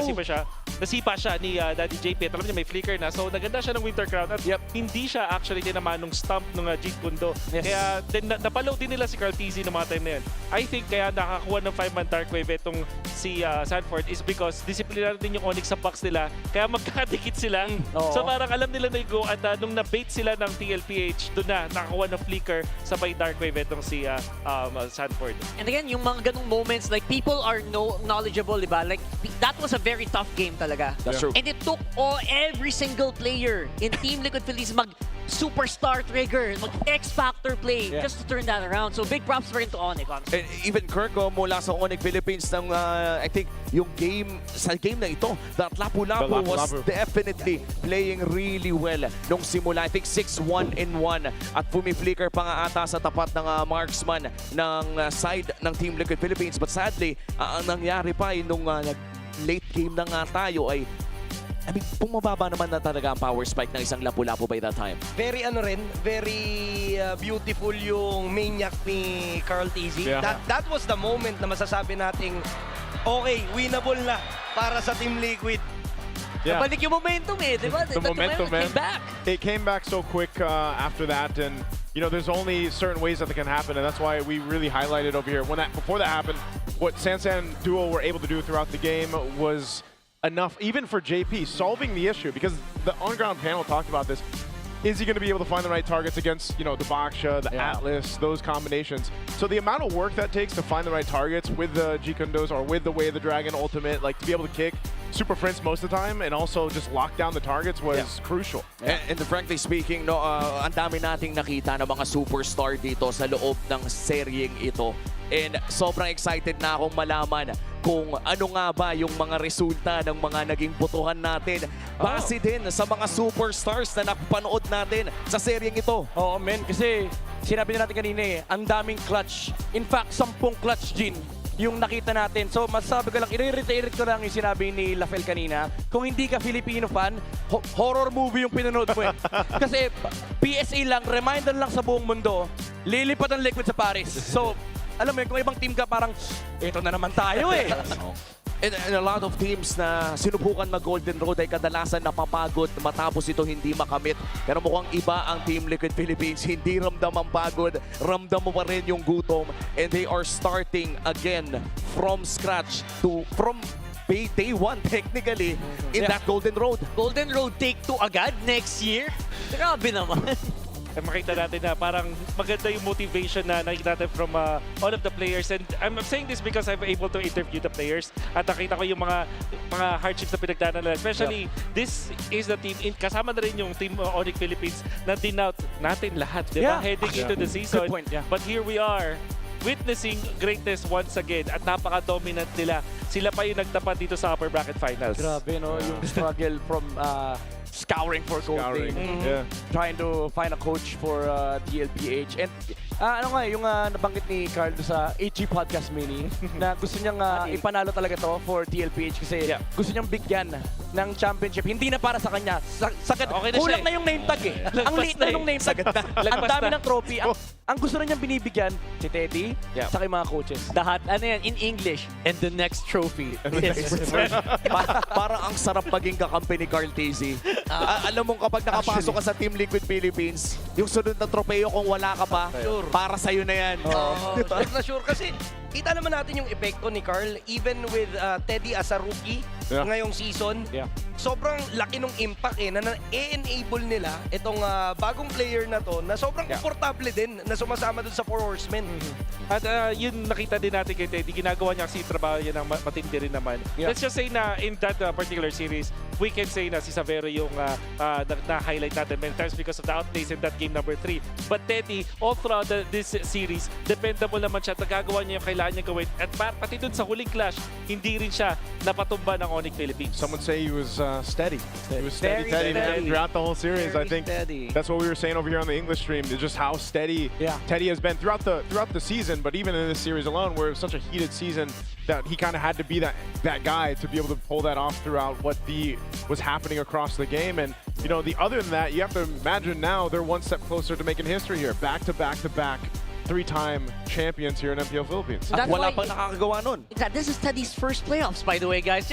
nasipa siya ni Daddy JP. Alam niya, may flicker na. So, naganda siya ng Winter Crown. At hindi siya actually tinamaan nung stump ng Jeet Kundo. Kaya napaload din nila si Carl TZ ng mga time na yun. I think kaya nakakuha ng 5-man Dark Wave itong si Sanford is because disciplinary din yung Onyx sa box nila. Kaya magkakadikit sila. So, parang alam nila na go at nung na-bait sila ng TLPH, doon na nakakuha ng flicker sabay Dark Wave itong si Sanford. And again, yung mga ganung moments, like people are knowledgeable, diba? Like that was a very tough game talaga. That's true. And it took every single player in Team Liquid Phillies superstar trigger, X-Factor play just to turn that around. So big props for him to ONIC. And even Kirko mula sa ONIC Philippines ng I think yung sa game na ito, that Lapu-Lapu was definitely playing really well nung simula. I think 6-1-1 at pumi-flicker pa nga ata sa tapat ng marksman ng side ng Team Liquid Philippines. But sadly, ang nangyari pa nung late game na nga tayo ay pumababa naman na talaga ang power spike ng isang Lapu-Lapu by that time. Very beautiful yung maniac ni Carl TZ. That was the moment na masasabi nating okay, winnable na para sa Team Liquid. Nabalik yung momentum di ba? The momentum, man. Came back. It came back so quick after that, and you know, there's only certain ways that can happen, and that's why we really highlighted over here. Before that happened, what Sansan duo were able to do throughout the game was enough, even for JP, solving the issue, because the on-ground panel talked about this. Is he going to be able to find the right targets against, you know, the Baksha, the Atlas, those combinations? So the amount of work that takes to find the right targets with the G-Kundos or with the Way of the Dragon ultimate, like to be able to kick Super Prince most of the time and also just lock down the targets was crucial. And frankly speaking, no, ang dami nating nakita ng mga superstar dito sa loob ng seryeng ito. And sobrang excited na akong malaman kung ano nga ba yung mga resulta ng mga naging botohan natin. Base din sa mga superstars na napanood natin sa seryeng ito. Oo, men. Kasi sinabi na natin kanina ang daming clutch. In fact, 10 clutch gin yung nakita natin. So, masasabi ko lang, i-reiterate ko lang yung sinabi ni Lafel kanina. Kung hindi ka Filipino fan, horror movie yung pinanood mo Kasi PSA lang, reminder lang sa buong mundo, lilipat ang Liquid sa Paris. So, alam mo kung ibang team ka parang, ito na naman tayo And a lot of teams na sinubukan mag-Golden Road ay kadalasan napapagod matapos ito hindi makamit. Pero mukhang iba ang Team Liquid Philippines. Hindi ramdam ang pagod, ramdam mo pa rin yung gutom. And they are starting again from scratch from day one technically in that Golden Road. Golden Road take 2 agad next year? Grabe naman. Makita natin na parang maganda yung motivation na nakita natin from all of the players. And I'm saying this because I'm able to interview the players at nakita ko yung mga hardships na pinagdaanan nila. Especially, this is the team, kasama na rin yung team ONIC Philippines na dinout natin lahat, di ba? Heading into the season. Good point, But here we are, witnessing greatness once again at napaka-dominant nila. Sila pa yung nagtapat dito sa upper bracket finals. Grabe, no? Yung struggle from scouring for gold, trying to find a coach for TLPH. And ano nga, yung nabanggit ni Carl sa HG Podcast Mini na gusto niyang ipanalo talaga to for TLPH kasi gusto niyang bigyan ng championship. Hindi na para sa kanya. Kulang na yung name tag Ang liit na yung name tag. Ang dami ng trophy. Ang gusto na niyang binibigyan, si Teddy, sa kay mga coaches. Lahat, in English, and the next trophy. Parang ang sarap maging kakampi ni Carl TZ. Alam mo kapag nakapasok ka sa Team Liquid Philippines, yung sunod na tropeo kung wala ka pa, para sa'yo na yan. Sure na sure. Kasi kita naman natin yung epekto ni Carl even with Teddy as a rookie ngayong season. Sobrang laki ng impact na e-enable nila itong bagong player na to na sobrang komportable din na sumasama dun sa 4 Horsemen. At yun nakita din natin kay Teddy, ginagawa niya kasi trabaho niya ng matindi rin naman. Let's just say na in that particular series, we can say na si Savero yung na-highlight natin many times because of the outplays in that game number 3. But Teddy, all throughout this series, dependable naman siya at nagagawa niya yung kailangan niya gawin. At pati dun sa huling clash, hindi rin siya napatumba ng ONIC Philippines. Someone say he was steady. He was steady, Very steady. throughout the whole series. Very I think steady. that's what we were saying over here on the English stream. Just how steady Teddy has been throughout the season, but even in this series alone, where it was such a heated season, that he kind of had to be that guy to be able to pull that off throughout what was happening across the game. And you know, other than that, you have to imagine now they're one step closer to making history here. Back to back to back. 3-time champions here in MPL Philippines. That's Wala why- pang nakakagawa nun. This is Teddy's first playoffs, by the way, guys.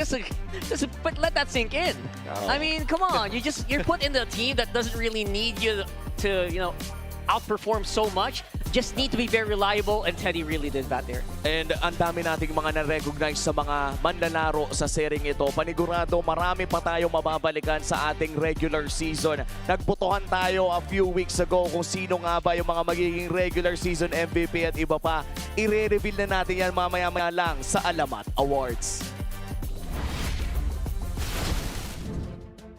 But let that sink in. Oh. I mean, come on. You're put in the team that doesn't really need you to, outperform so much. Just need to be very reliable, and Teddy really did that there. And ang dami nating mga na-recognize sa mga manlalaro sa sering ito. Panigurado, marami pa tayong mababalikan sa ating regular season. Nagbotohan tayo a few weeks ago kung sino nga ba yung mga magiging regular season MVP at iba pa. I-reveal na natin yan mamaya-maya lang sa Alamat Awards.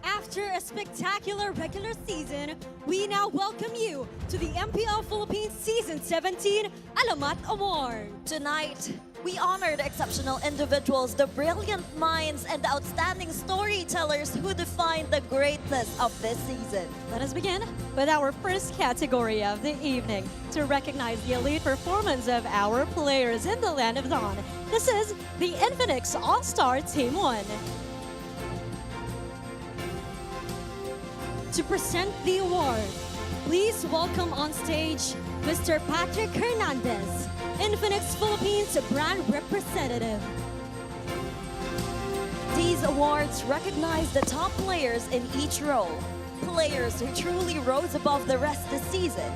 After a spectacular regular season, we now welcome you to the MPL Philippines Season 17 Alamat Award. Tonight, we honor the exceptional individuals, the brilliant minds, and the outstanding storytellers who define the greatness of this season. Let us begin with our first category of the evening to recognize the elite performance of our players in the Land of Dawn. This is the Infinix All-Star Team 1. To present the award, please welcome on stage Mr. Patrick Hernandez, Infinix Philippines brand representative. These awards recognize the top players in each role, players who truly rose above the rest this season.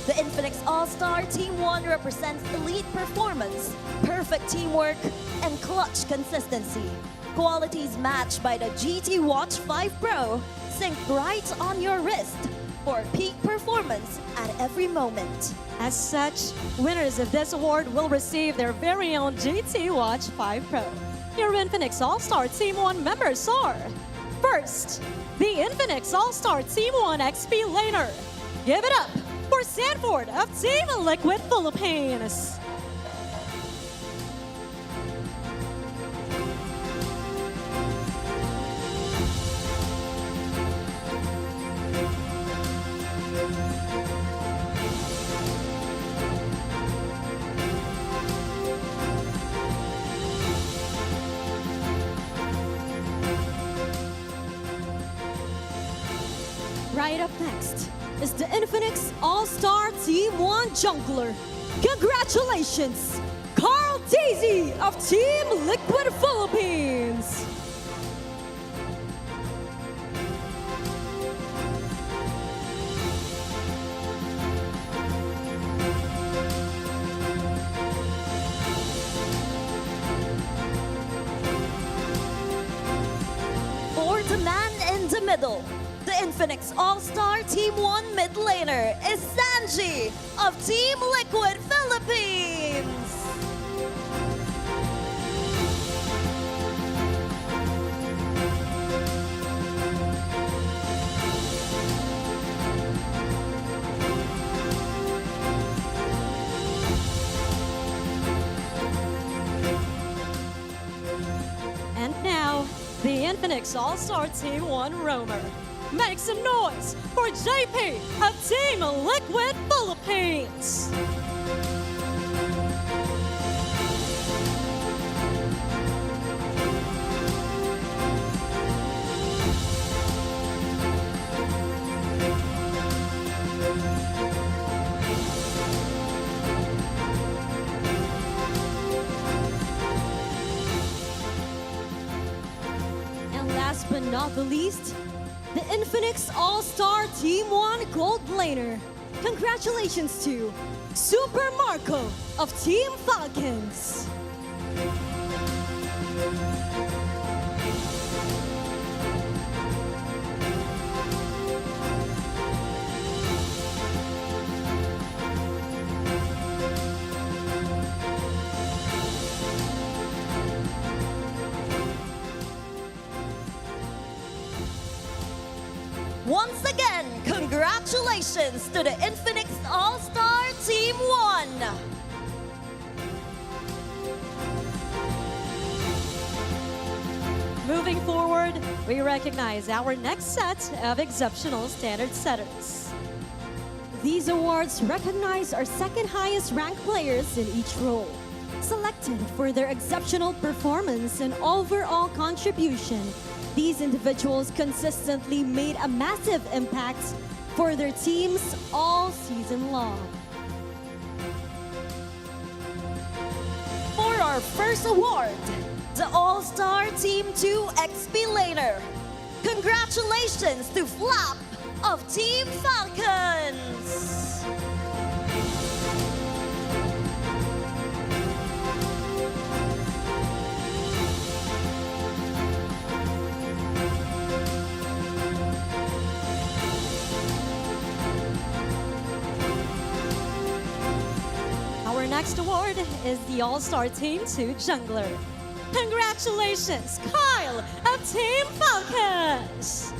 The Infinix All-Star Team 1 represents elite performance, perfect teamwork, and clutch consistency. Qualities matched by the GT Watch 5 Pro, synced right on your wrist for peak performance at every moment. As such, winners of this award will receive their very own GT Watch 5 Pro. Your Infinix All-Star Team 1 members are: first, the Infinix All-Star Team 1 XP Laner. Give it up for Sanford of Team Liquid Philippines. Right up next is the Infinix All-Star Team 1 Jungler. Congratulations, Carl Daisy of Team Liquid Philippines. For the man in the middle, the Infinix All-Star Team 1 mid laner is Sanji of Team Liquid Philippines. And now, the Infinix All-Star Team 1 Roamer. Make some noise for JP of Team Liquid Philippines. And last but not the least, the Infinix All-Star Team 1 Gold Laner. Congratulations to Super Marco of Team Falcons. Once again, congratulations to the Infinix All-Star Team 1. Moving Moving forward, we recognize our next set of exceptional standard setters. These awards recognize our second highest ranked players in each role, selected for their exceptional performance and overall contribution. These individuals consistently made a massive impact for their teams all season long. For our first award, the All-Star Team 2 XP Laner. Congratulations to Flap of Team Falcons! Our next award is the All-Star Team 2 Jungler. Congratulations, Kyle of Team Falcons!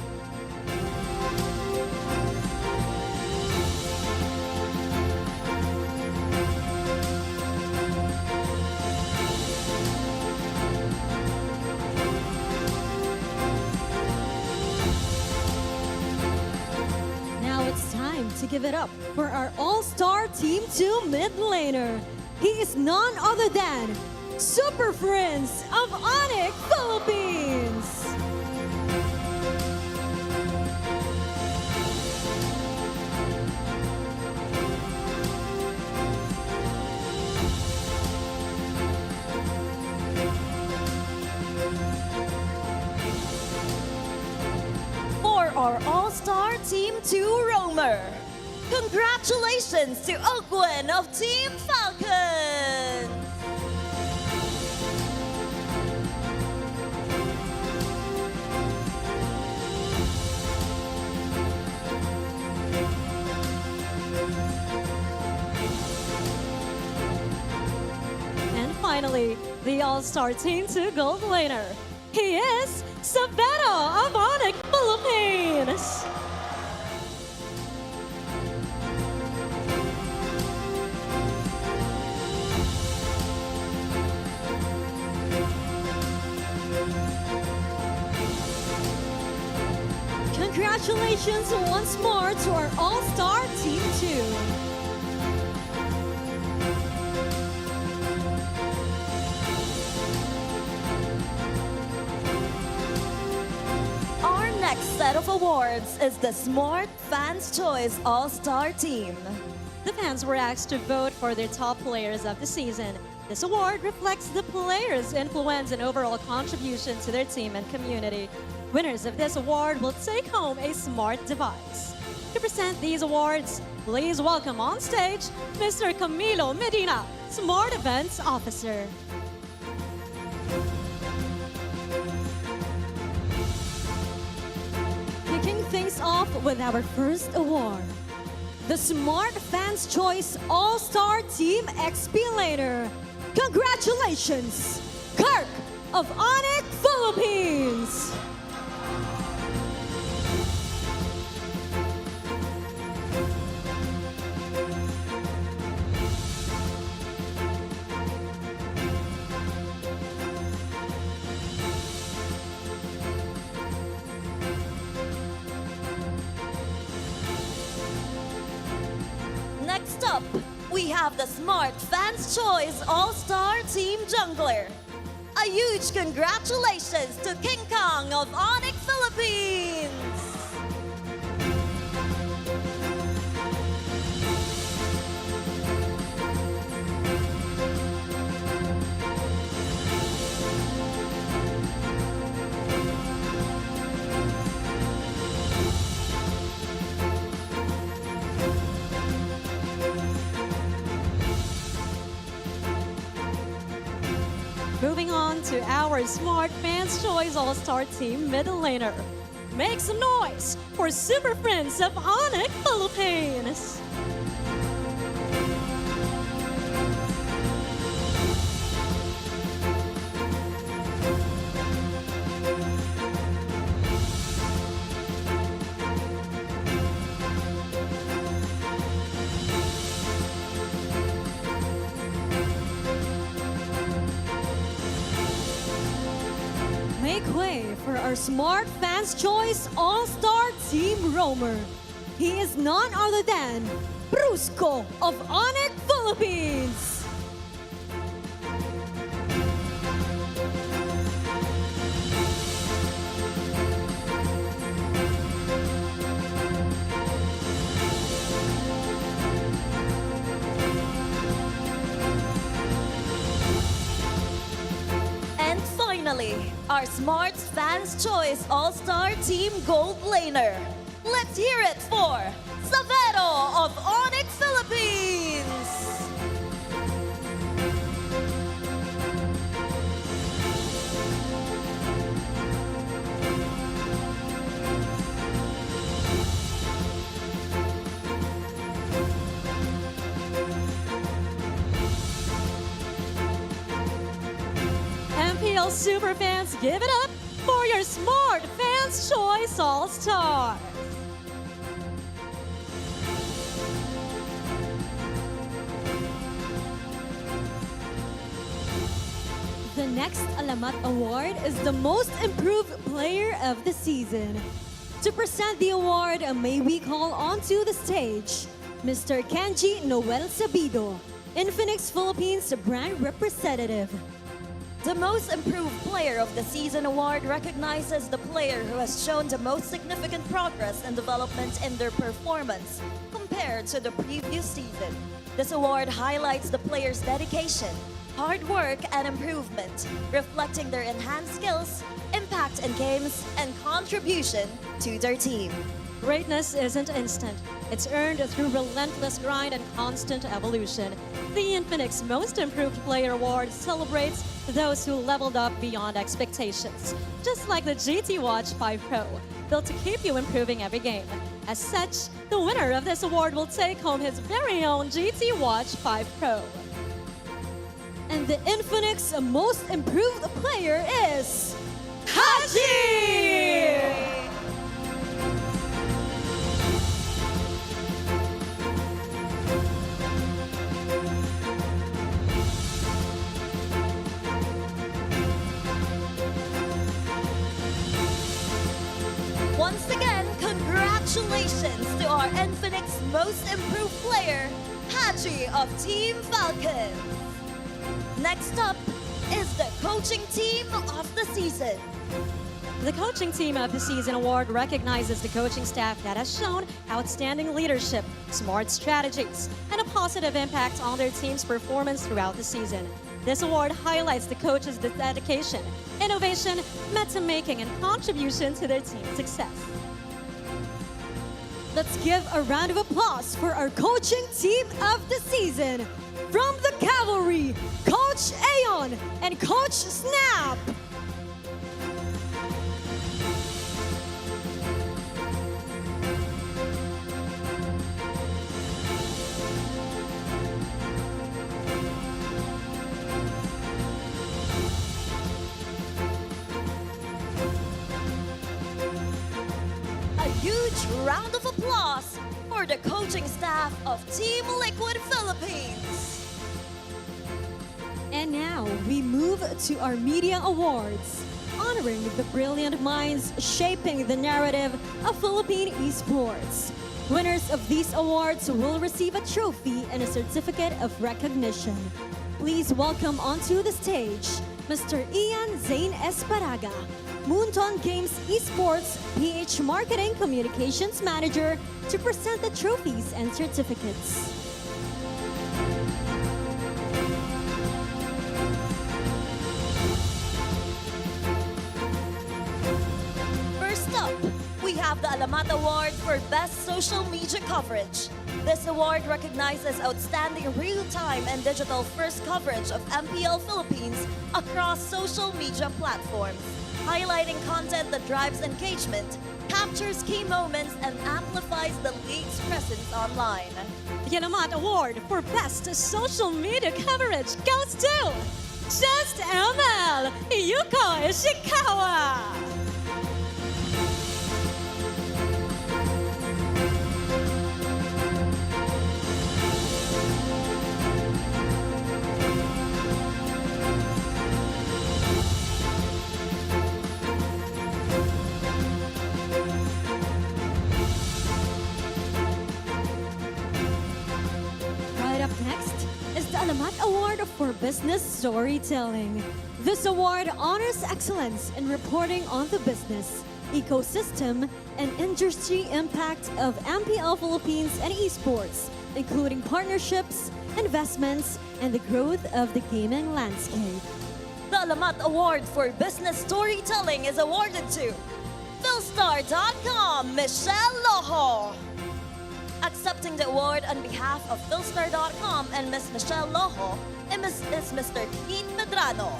Now it's time to give it up for our All-Star Team 2 mid laner. He is none other than Super Friends of ONIC Philippines. For our All-Star Team 2 Roamer. Congratulations to Oakwen of Team Falcons! And finally, the All-Star Team 2 Gold Laner. He is Saveto of ONIC Philippines. Congratulations once more to our All-Star Team 2. Our next set of awards is the Smart Fans Choice All-Star Team. The fans were asked to vote for their top players of the season. This award reflects the players' influence and overall contribution to their team and community. Winners of this award will take home a smart device. To present these awards, please welcome on stage Mr. Camilo Medina, Smart Events Officer. Kicking things off with our first award, the Smart Fans Choice All-Star Team XP Laner. Congratulations, Kirk of ONIC Philippines! Next up, we have the Smart Fans Choice All-Star Team Jungler. A huge congratulations to King Kong of ONIC Philippines! Moving on to our Smart Fans Choice All-Star Team Middle Laner. Make some noise for Super Friends of ONIC Philippines! Make way for our Smart Fans Choice All-Star Team Roamer. He is none other than Brusco of ONIC Philippines. And finally, our Smart Fans Choice All-Star Team Gold Laner. Let's hear it for Savero of ONIC Philippines! MPL Superfans, give it up for your Smart Fans Choice All-Star. The next Alamat Award is the Most Improved Player of the Season. To present the award, may we call onto the stage Mr. Kenji Noel Sabido, Infinix Philippines brand representative. The Most Improved Player of the Season award recognizes the player who has shown the most significant progress and development in their performance compared to the previous season. This award highlights the player's dedication, hard work, and improvement, reflecting their enhanced skills, impact in games, and contribution to their team. Greatness isn't instant. It's earned through relentless grind and constant evolution. The Infinix Most Improved Player Award celebrates those who leveled up beyond expectations, just like the GT Watch 5 Pro, built to keep you improving every game. As such, the winner of this award will take home his very own GT Watch 5 Pro. And the Infinix Most Improved Player is Haji! Once again, congratulations to our Infinix Most Improved Player, Haji of Team Falcon. Next up is the Coaching Team of the Season. The Coaching Team of the Season award recognizes the coaching staff that has shown outstanding leadership, smart strategies, and a positive impact on their team's performance throughout the season. This award highlights the coaches' dedication, innovation, meta-making, and contribution to their team's success. Let's give a round of applause for our Coaching Team of the Season. From the Cavalry, Coach Aeon and Coach Snap. A huge round of applause for the coaching staff of Team Liquid Philippines. And now we move to our media awards, honoring the brilliant minds shaping the narrative of Philippine esports. Winners of these awards will receive a trophy and a certificate of recognition. Please welcome onto the stage Mr. Ian Zane Esparaga, Moonton Games Esports PH Marketing Communications Manager, to present the trophies and certificates. First up, we have the Alamat Award for Best Social Media Coverage. This award recognizes outstanding real-time and digital-first coverage of MPL Philippines across social media platforms, highlighting content that drives engagement, captures key moments, and amplifies the league's presence online. The Alamat Award for Best Social Media Coverage goes to Just ML Yuko Ishikawa. business storytelling. This award honors excellence in reporting on the business, ecosystem, and industry impact of MPL Philippines and esports, including partnerships, investments, and the growth of the gaming landscape. The Alamat Award for Business Storytelling is awarded to Philstar.com, Michelle Loho. Accepting the award on behalf of Philstar.com and Miss Michelle Loho is Mr. Keith Medrano.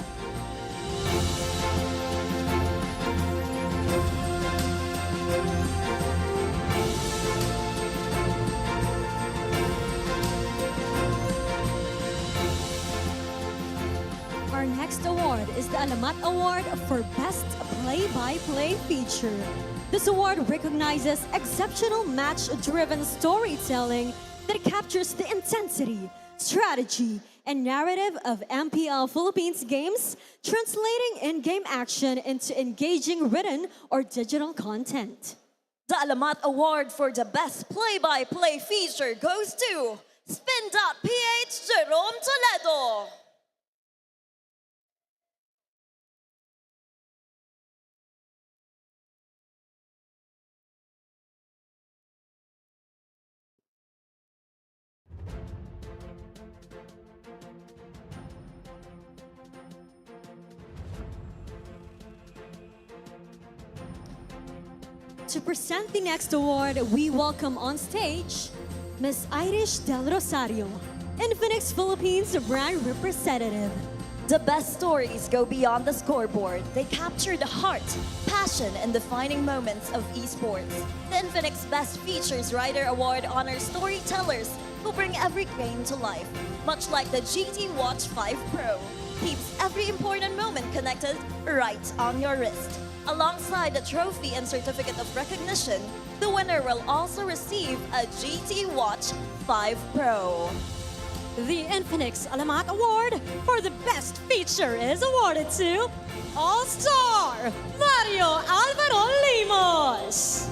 Our next award is the Alamat Award for Best Play-by-Play Feature. This award recognizes exceptional match-driven storytelling that captures the intensity, strategy, and narrative of MPL Philippines games, translating in-game action into engaging written or digital content. The Alamat Award for the Best Play-by-Play Feature goes to Spin.ph Jerome Toledo. To present the next award, we welcome on stage Ms. Irish Del Rosario, Infinix Philippines brand representative. The best stories go beyond the scoreboard. They capture the heart, passion, and defining moments of esports. The Infinix Best Features Writer Award honors storytellers who bring every game to life. Much like the GT Watch 5 Pro, keeps every important moment connected right on your wrist. Alongside the trophy and certificate of recognition, the winner will also receive a GT Watch 5 Pro. The Infinix Alamat Award for the Best Feature is awarded to All-Star Mario Alvaro Limos.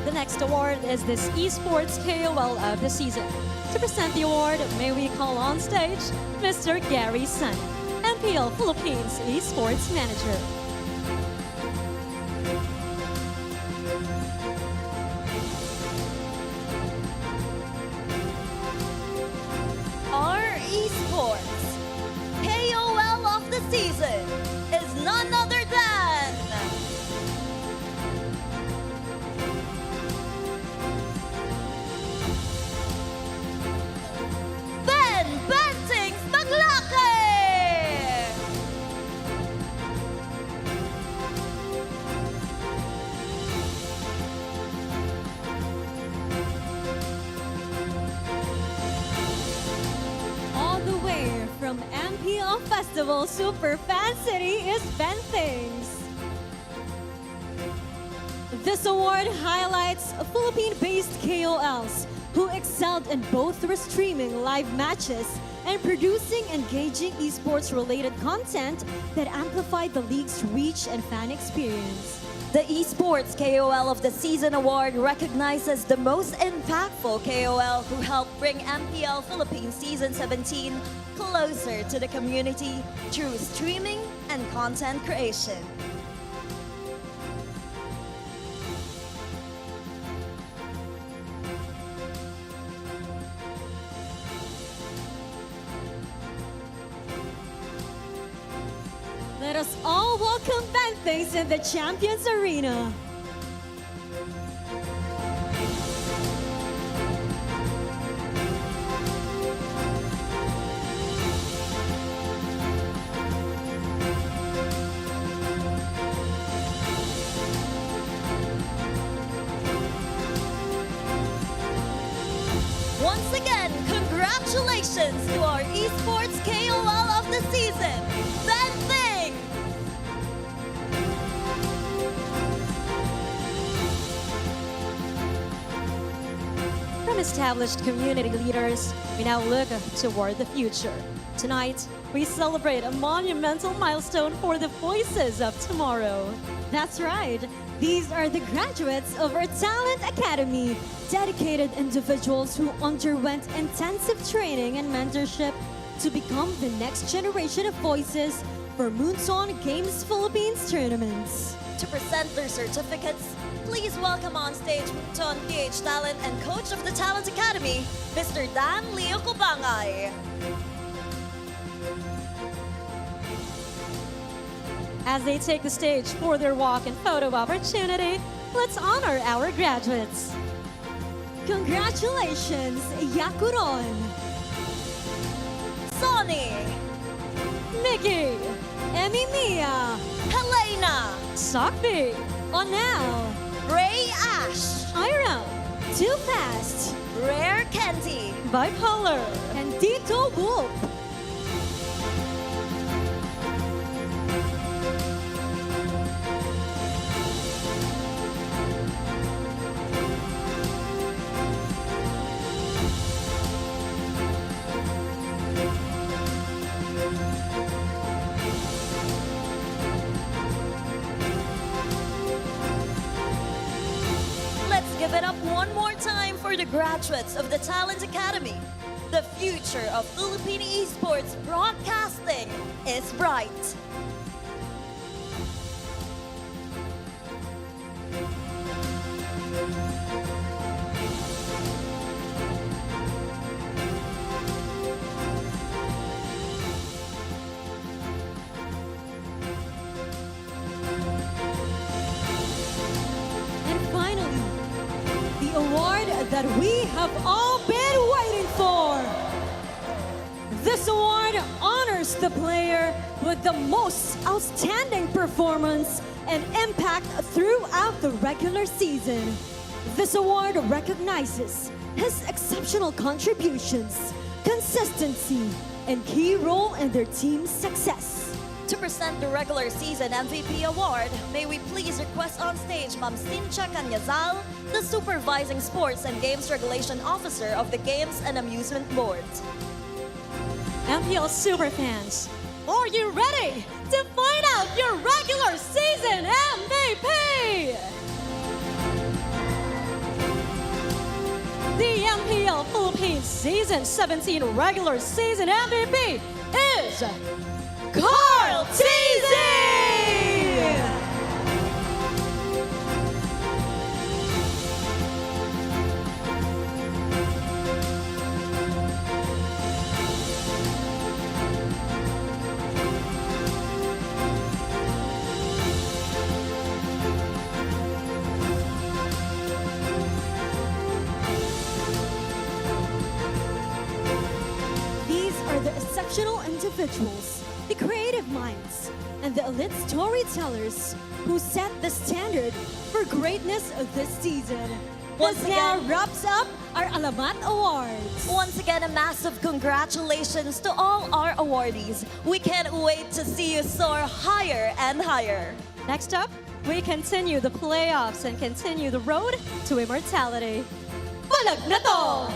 The next award is this Esports KOL of the season. To present the award, may we call on stage Mr. Gary Sun, MPL Philippines Esports Manager. Our esports KOL of the season is none other than Ben Bentings Maglake! All the way from MPL Festival Super Fan City is Ben Things. This award highlights Philippine-based KOLs who excelled in both streaming live matches and producing engaging esports-related content that amplified the league's reach and fan experience. The Esports KOL of the Season Award recognizes the most impactful KOL who helped bring MPL Philippines Season 17 closer to the community through streaming and content creation. Let us all welcome Ben Things in the Champions Arena. Once again, congratulations to our Esports KOL of the season, Ben Thing! from established community leaders, we now look toward the future. Tonight, we celebrate a monumental milestone for the voices of tomorrow. That's right. These are the graduates of our Talent Academy, dedicated individuals who underwent intensive training and mentorship to become the next generation of voices for Moonson Games Philippines tournaments. To present their certificates, please welcome on stage Moonson PH Talent and Coach of the Talent Academy, Mr. Dan Leo Kubangay. As they take the stage for their walk and photo opportunity, let's honor our graduates. Congratulations, Yakuron, Sonny, Mickey, Mia, Helena, Sakbi, Onel, Ray Ash, Hiram, Too Fast, Rare Kenty, Bipolar, and Dito Wolf. Give it up one more time for the graduates of the Talent Academy. The future of Philippine esports broadcasting is bright. Award that we have all been waiting for. This award honors the player with the most outstanding performance and impact throughout the regular season. This award recognizes his exceptional contributions, consistency, and key role in their team's success. To present the regular season MVP award, may we please request on stage Ma'am Cynthia Canyazal, the Supervising Sports and Games Regulation Officer of the Games and Amusement Board. MPL Superfans, are you ready to find out your regular season MVP? The MPL Philippines Season 17 regular season MVP is Carl Teasy! These are the exceptional individuals, the creative minds, and the elite storytellers who set the standard for greatness of this season. This now wraps up our Alamat Awards. Once again, a massive congratulations to all our awardees. We can't wait to see you soar higher and higher. Next up, we continue the playoffs and continue the road to immortality. Palag Na To!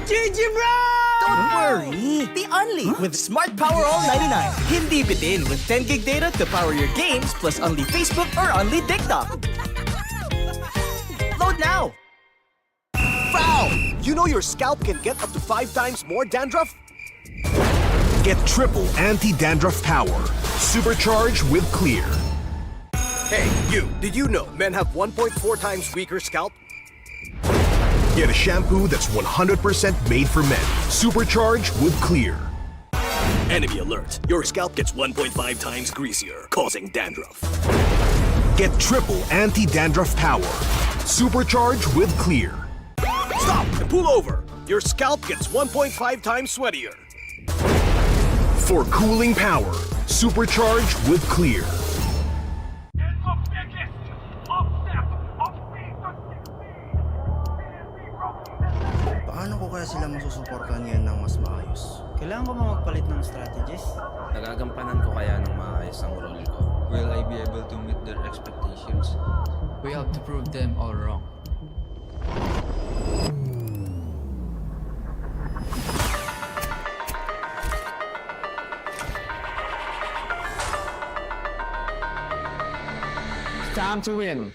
GG bro! Don't worry, be unleashed with Smart Power All 99. Hindi bitin with 10 gig data to power your games plus only Facebook or only TikTok. Load now! Foul! You know your scalp can get up to 5 times more dandruff? Get triple anti-dandruff power. Supercharged with Clear. Hey, you, did you know men have 1.4 times weaker scalp? Get a shampoo that's 100% made for men. Supercharged with Clear. Enemy alert. Your scalp gets 1.5 times greasier, causing dandruff. Get triple anti-dandruff power. Supercharge with Clear. Stop and pull over. Your scalp gets 1.5 times sweatier. For cooling power, supercharge with Clear. Paano ko kaya sila masusuportahan ngayon ng mas maayos? Kailangan ko ba magpalit ng strategies? Nagagampanan ko kaya ng maayos ang role ko? Will I be able to meet their expectations? We have to prove them all wrong. Time to win.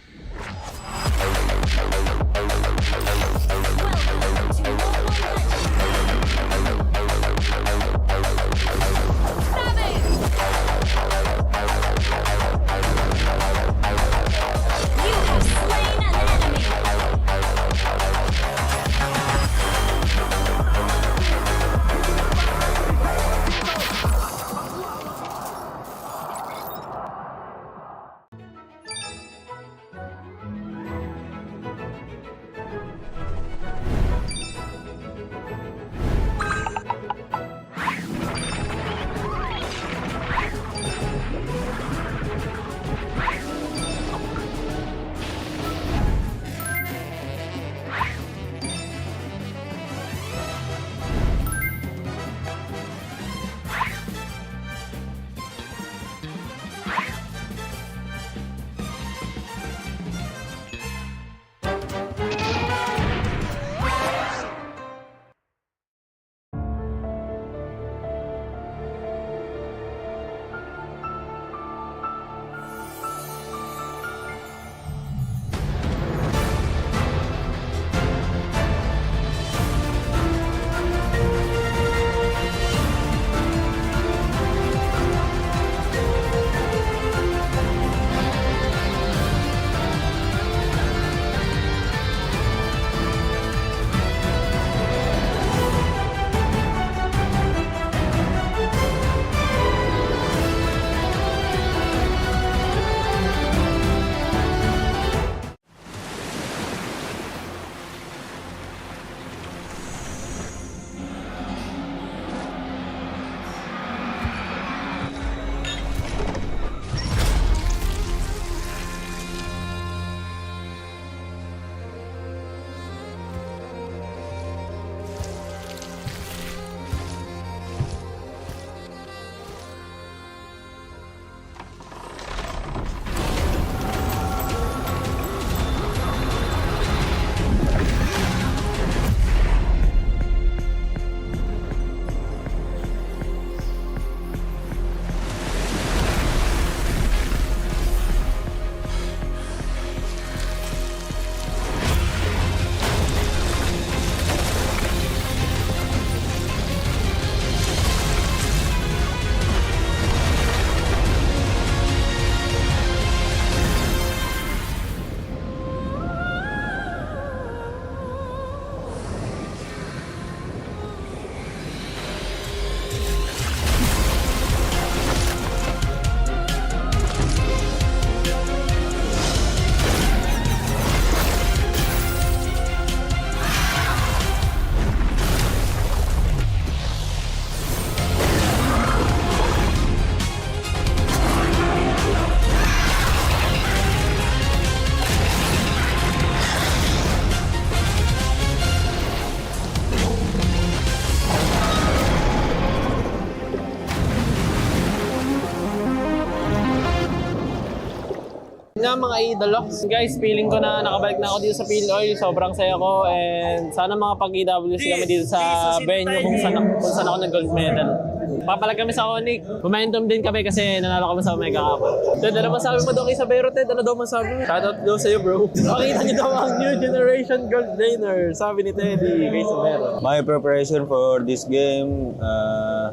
Nga mga idolox. Guys, feeling ko na nakabalik na ako dito sa Field Oil. Sobrang saya ko and sana mga pag-EWC kami dito sa venue kung saan ako nag-gold medal. Papalag kami sa ONIC. Momentum din kami kasi nanalo kami sa Omega Cup. Ted, ano masabi mo daw kay Sabero, Ted? Ano daw masabi mo? Shoutout daw sa'yo, bro. Makita niyo daw ang new generation gold laner, sabi ni Teddy kay Sabero. My preparation for this game,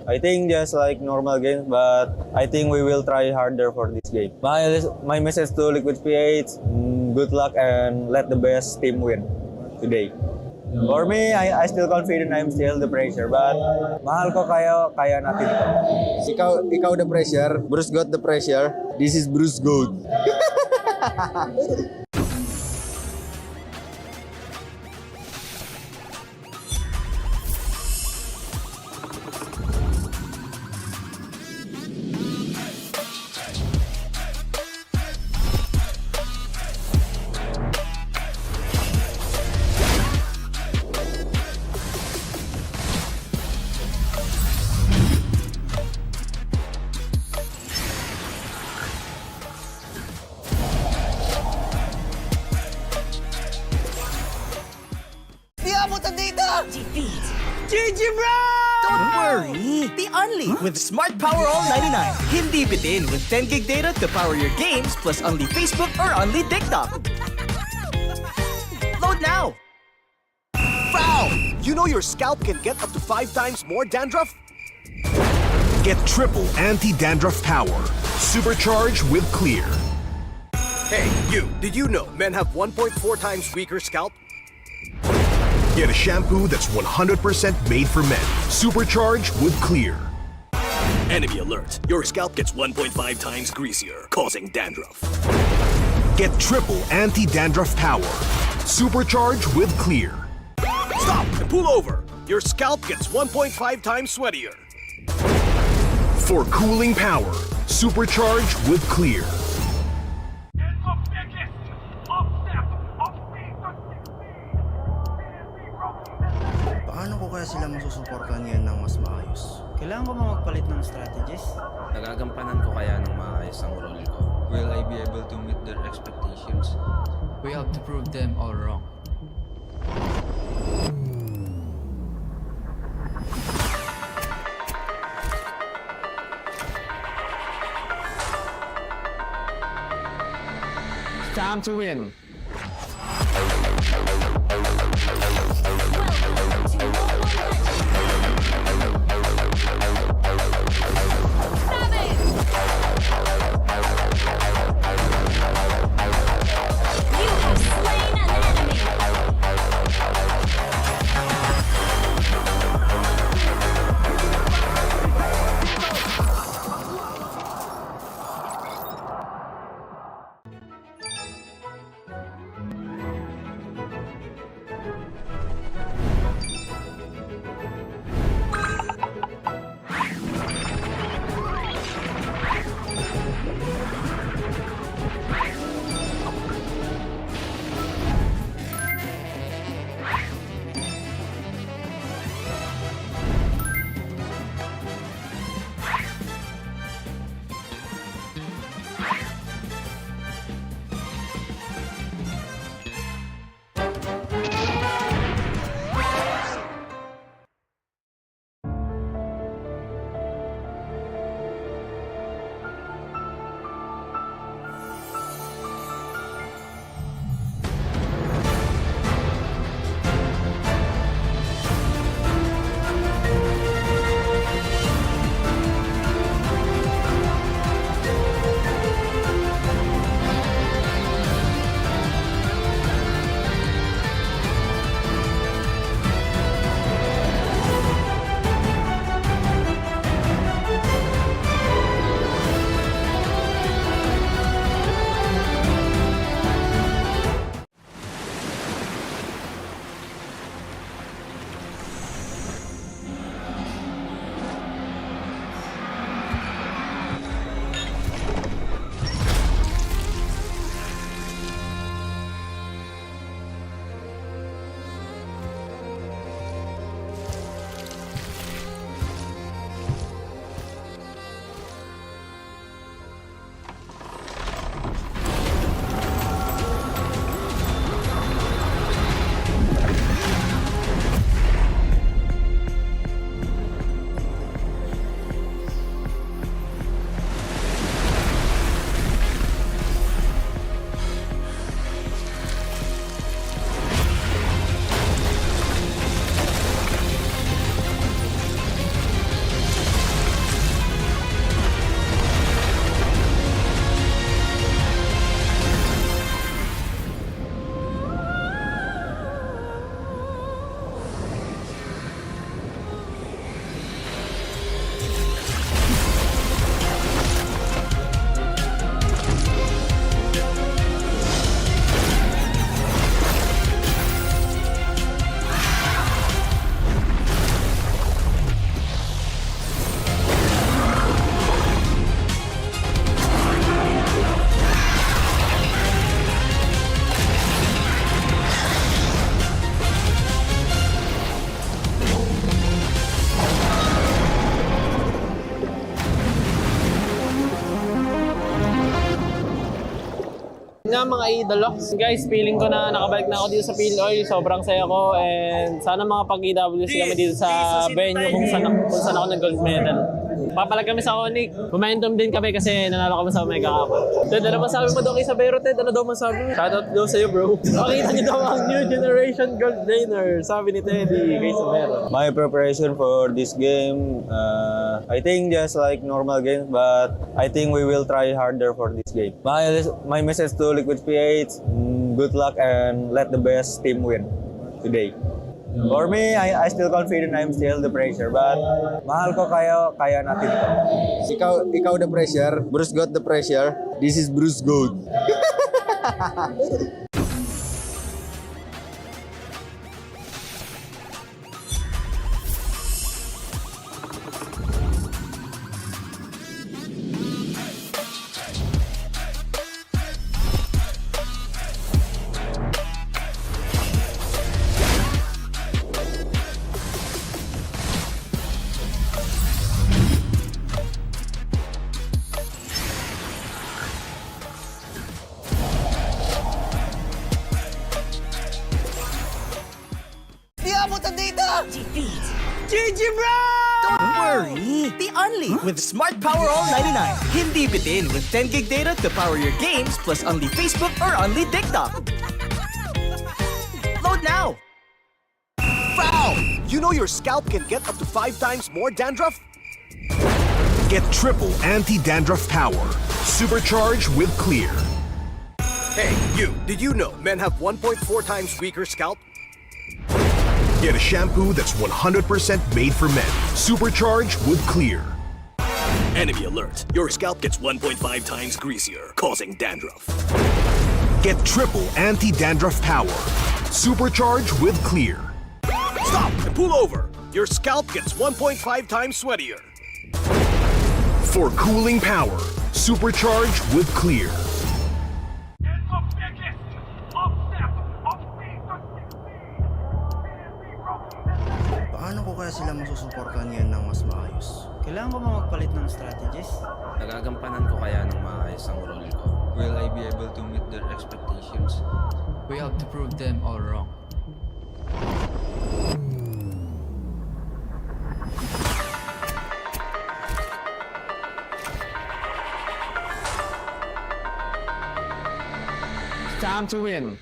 I think just like normal games, but I think we will try harder for this game. My message to Liquid PH, good luck and let the best team win today. For me, I still confident I'm still the pressure, but mahal ko kaya natin ito. Ikaw the pressure, Bruce got the pressure. This is Bruce Goat. Di abutan dito! GG bro! Don't worry! Be unleashed with Smart Power All 99. Hindi bitin with 10 gig data to power your games plus only Facebook or only TikTok. Load now! Foul! You know your scalp can get up to 5 times more dandruff? Get triple anti-dandruff power. Supercharged with Clear. Hey, you, did you know men have 1.4 times weaker scalp? Get a shampoo that's 100% made for men. Supercharged with Clear. Enemy alert. Your scalp gets 1.5 times greasier, causing dandruff. Get triple anti-dandruff power. Supercharged with Clear. Stop and pull over. Your scalp gets 1.5 times sweatier. For cooling power, supercharged with Clear. Paano ko kaya sila masusuportahan ngayon ng mas maayos? Kailangan ko ba magpalit ng strategies? Nagagampanan ko kaya ng maayos ang role ko. Will I be able to meet their expectations? We have to prove them all wrong. Time to win. Nga mga idolox, guys, feeling ko na nakabalik na ako dito sa PL. Sobrang saya ko and sana mga pag-EWC kami dito sa venue kung saan ako nag-gold medal. Papalag kami sa ONIC. Momentum din kami kasi nanalo kami sa Omega Cup. Ted, ano masabi mo daw kay Sabero, Ted? Ano daw masabi mo? Shoutout daw sa'yo, bro. Makita niyo daw ang new generation gold laner, sabi ni Teddy kay Sabero. My preparation for this game, I think just like normal games, but I think we will try harder for this game. My message to Liquid PH, good luck and let the best team win today. For me, I still confident I'm still the pressure, but mahal ko kaya natin ito. Ikaw the pressure, Bruce got the pressure. This is Bruce Gold. Di abutan dito! GG bro! Don't worry! Be only with Smart Power All 99. Hindi bitin with 10 gig data to power your games plus only Facebook or only TikTok. Load now! Foul! You know your scalp can get up to 5 times more dandruff? Get triple anti-dandruff power. Supercharged with Clear. Hey, you! Did you know men have 1.4 times weaker scalp? Get a shampoo that's 100% made for men. Supercharged with Clear. Enemy alert. Your scalp gets 1.5 times greasier, causing dandruff. Get triple anti-dandruff power. Supercharged with Clear. Stop and pull over. Your scalp gets 1.5 times sweatier. For cooling power, supercharged with Clear. Paano ko kaya sila masusuportahan ngayon ng mas maayos? Kailangan ko ba magpalit ng strategies? Nagagampanan ko kaya ng maayos ang role ko. Will I be able to meet their expectations? We have to prove them all wrong. Time to win.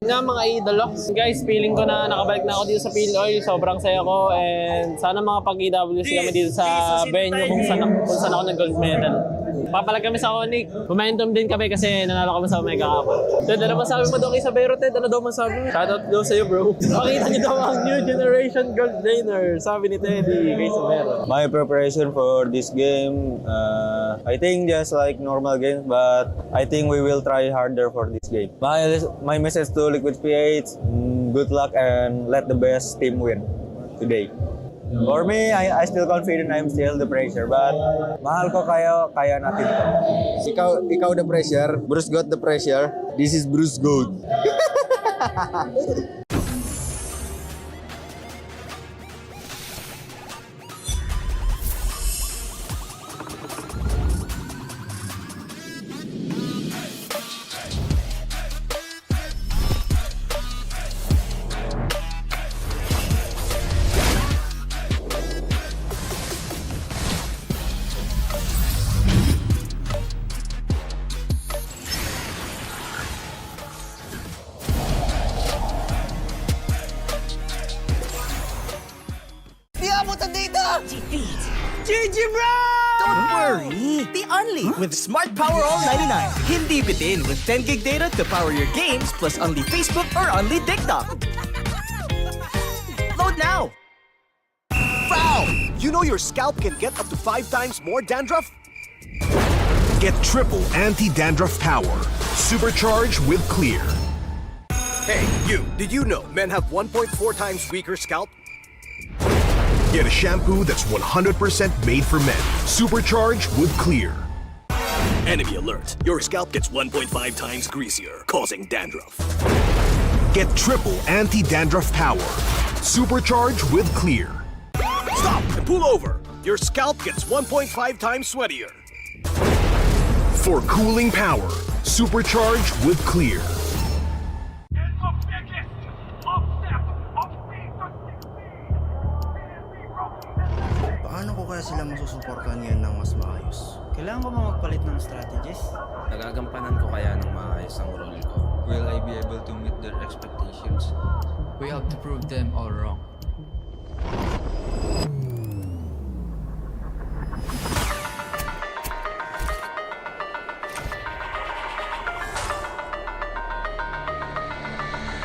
Nga mga idolo. Guys, feeling ko na nakabalik na ako dito sa PL. Sobrang saya ko and sana mga pag-EWC kami dito sa venue kung saan ako nag-gold medal. Papalag kami sa ONIC. Momentum din kami kasi nanalo kami sa Omega Cup. Ted, ano masabi mo daw kay Sabero, Ted? Ano daw masabi mo? Shoutout daw sa'yo, bro. Pakita niyo daw ang new generation gold laner. Sabi ni Teddy kay Sabero. My preparation for this game, I think just like normal games, but I think we will try harder for this game. My message to Liquid PH, good luck and let the best team win today. For me, I still confident I'm still the pressure, but mahal ko kaya natin to. Ikaw the pressure, Bruce got the pressure. This is Bruce Gold. Defeat. GG bro! Don't worry. Be only with Smart Power All 99. Hindi bitin with 10 gig data to power your games plus only Facebook or only TikTok. Load now. Foul! You know your scalp can get up to 5 times more dandruff? Get triple anti-dandruff power. Supercharged with Clear. Hey, you. Did you know men have 1.4 times weaker scalp? Get a shampoo that's 100% made for men. Supercharged with Clear. Enemy alert. Your scalp gets 1.5 times greasier, causing dandruff. Get triple anti-dandruff power. Supercharged with Clear. Stop and pull over. Your scalp gets 1.5 times sweatier. For cooling power, supercharged with Clear. Paano ko kaya sila masusuportahan ngayon ng mas maayos? Kailangan ko ba magpalit ng strategies? Nagagampanan ko kaya ng maayos ang role ko. Will I be able to meet their expectations? We have to prove them all wrong.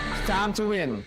It's time to win.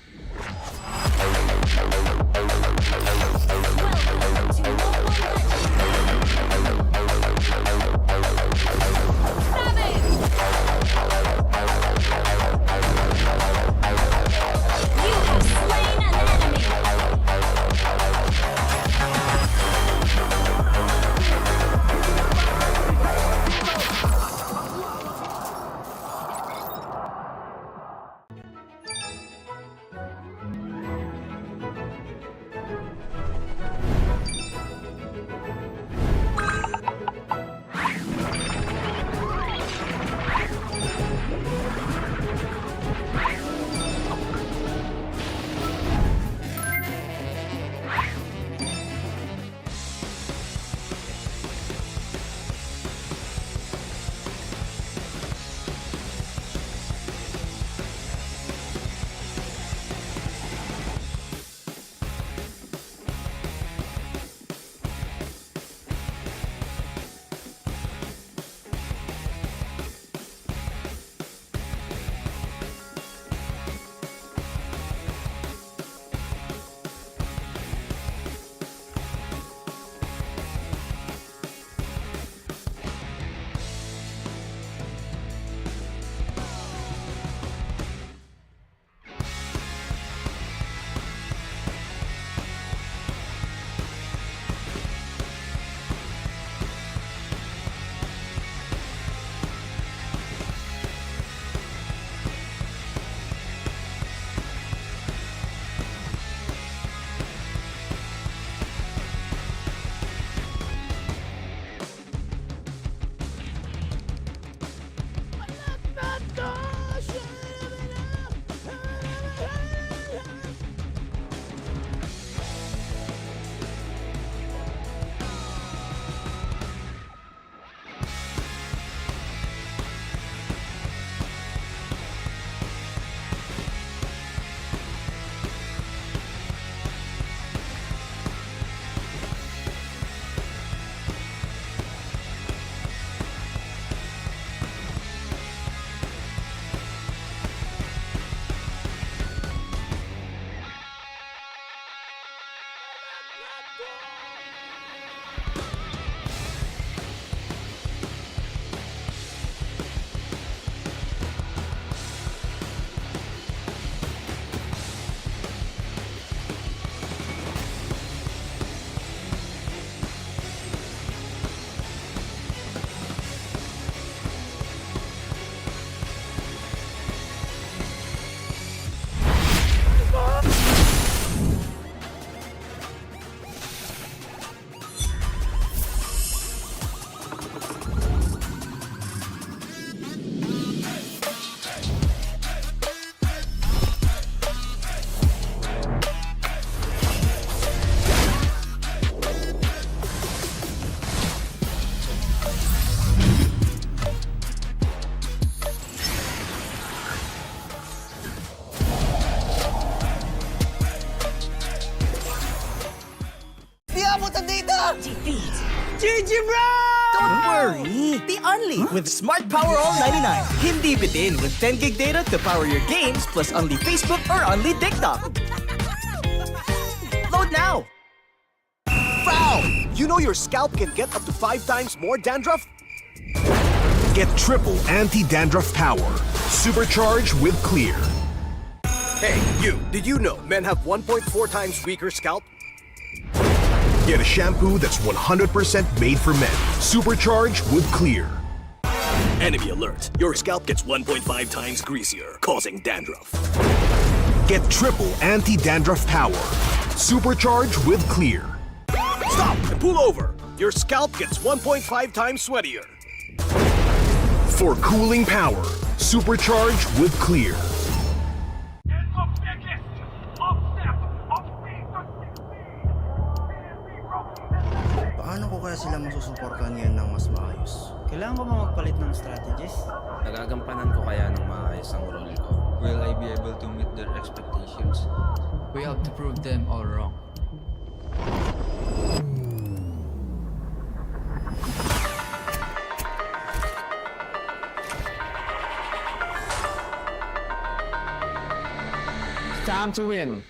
GG bro! Don't worry! Be only with Smart Power All 99. Hindi bitin with 10 gig data to power your games plus only Facebook or only TikTok. Load now! Foul! You know your scalp can get up to 5 times more dandruff? Get triple anti-dandruff power. Supercharged with Clear. Hey, you, did you know men have 1.4 times weaker scalp? Get a shampoo that's 100% made for men. Supercharged with Clear. Enemy alert. Your scalp gets 1.5 times greasier, causing dandruff. Get triple anti-dandruff power. Supercharged with Clear. Stop and pull over. Your scalp gets 1.5 times sweatier. For cooling power, supercharged with Clear. Paano ko kaya sila masusuportahan ngayon ng mas maayos? Kailangan ko ba magpalit ng strategies? Nagagampanan ko kaya ng maayos ang role ko. Will I be able to meet their expectations? We have to prove them all wrong. Time to win.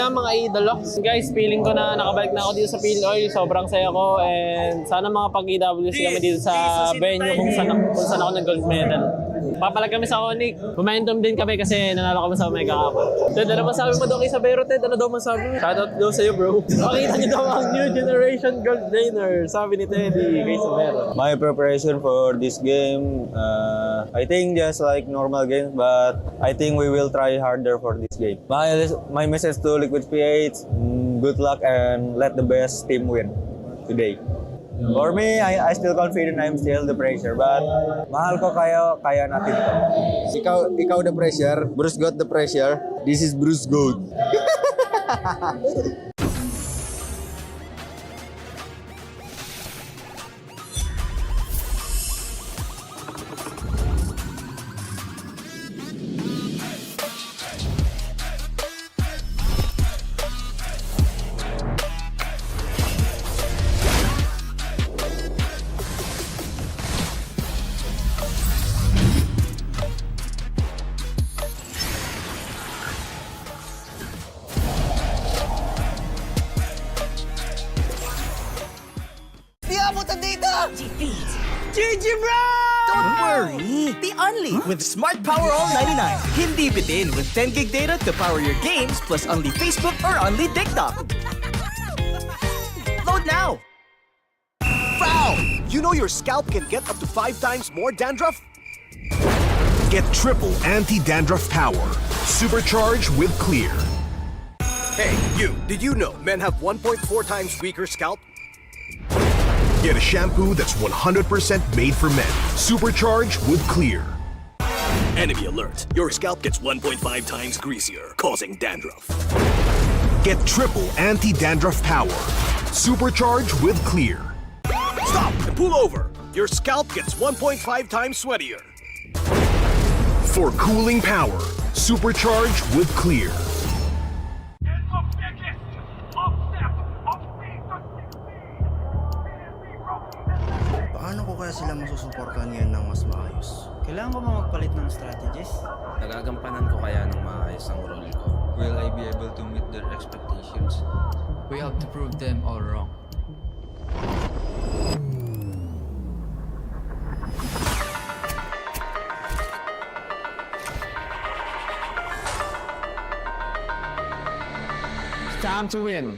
na mga idolox. Guys, feeling ko na nakabalik na ako dito sa Field Oil. Sobrang saya ko and sana mga pag-EWC kami dito sa venue kung saan ako nag-gold medal. Papalag kami sa ONIC. Momentum din kami kasi nanalo kami sa Omega Cup. Ted, ano masabi mo daw kay Sabero, Ted? Ano daw masabi mo? Shoutout daw sa'yo, bro. Makita niyo daw ang new generation gold laner, sabi ni Teddy kay Sabero. My preparation for this game, I think just like normal games, but I think we will try harder for this game. My message to Liquid PH, good luck and let the best team win today. For me, I still confident I'm still the pressure, but mahal ko kaya natin to. Ikaw the pressure, Bruce got the pressure. This is Bruce Gold. Di abutan dito! GG bro! Don't worry! Be only with Smart Power All 99. Hindi bitin with 10 gig data to power your games plus only Facebook or only TikTok. Load now! Foul! You know your scalp can get up to 5 times more dandruff? Get triple anti-dandruff power. Supercharged with Clear. Hey, you, did you know men have 1.4 times weaker scalp? Get a shampoo that's 100% made for men. Supercharged with Clear. Enemy alert. Your scalp gets 1.5 times greasier, causing dandruff. Get triple anti-dandruff power. Supercharged with Clear. Stop and pull over. Your scalp gets 1.5 times sweatier. For cooling power, supercharged with Clear. Paano ko kaya sila masusuportahan ngayon ng mas maayos? Kailangan ko ba magpalit ng strategies? Nagagampanan ko kaya ng maayos ang role ko. Will I be able to meet their expectations? We have to prove them all wrong. It's time to win.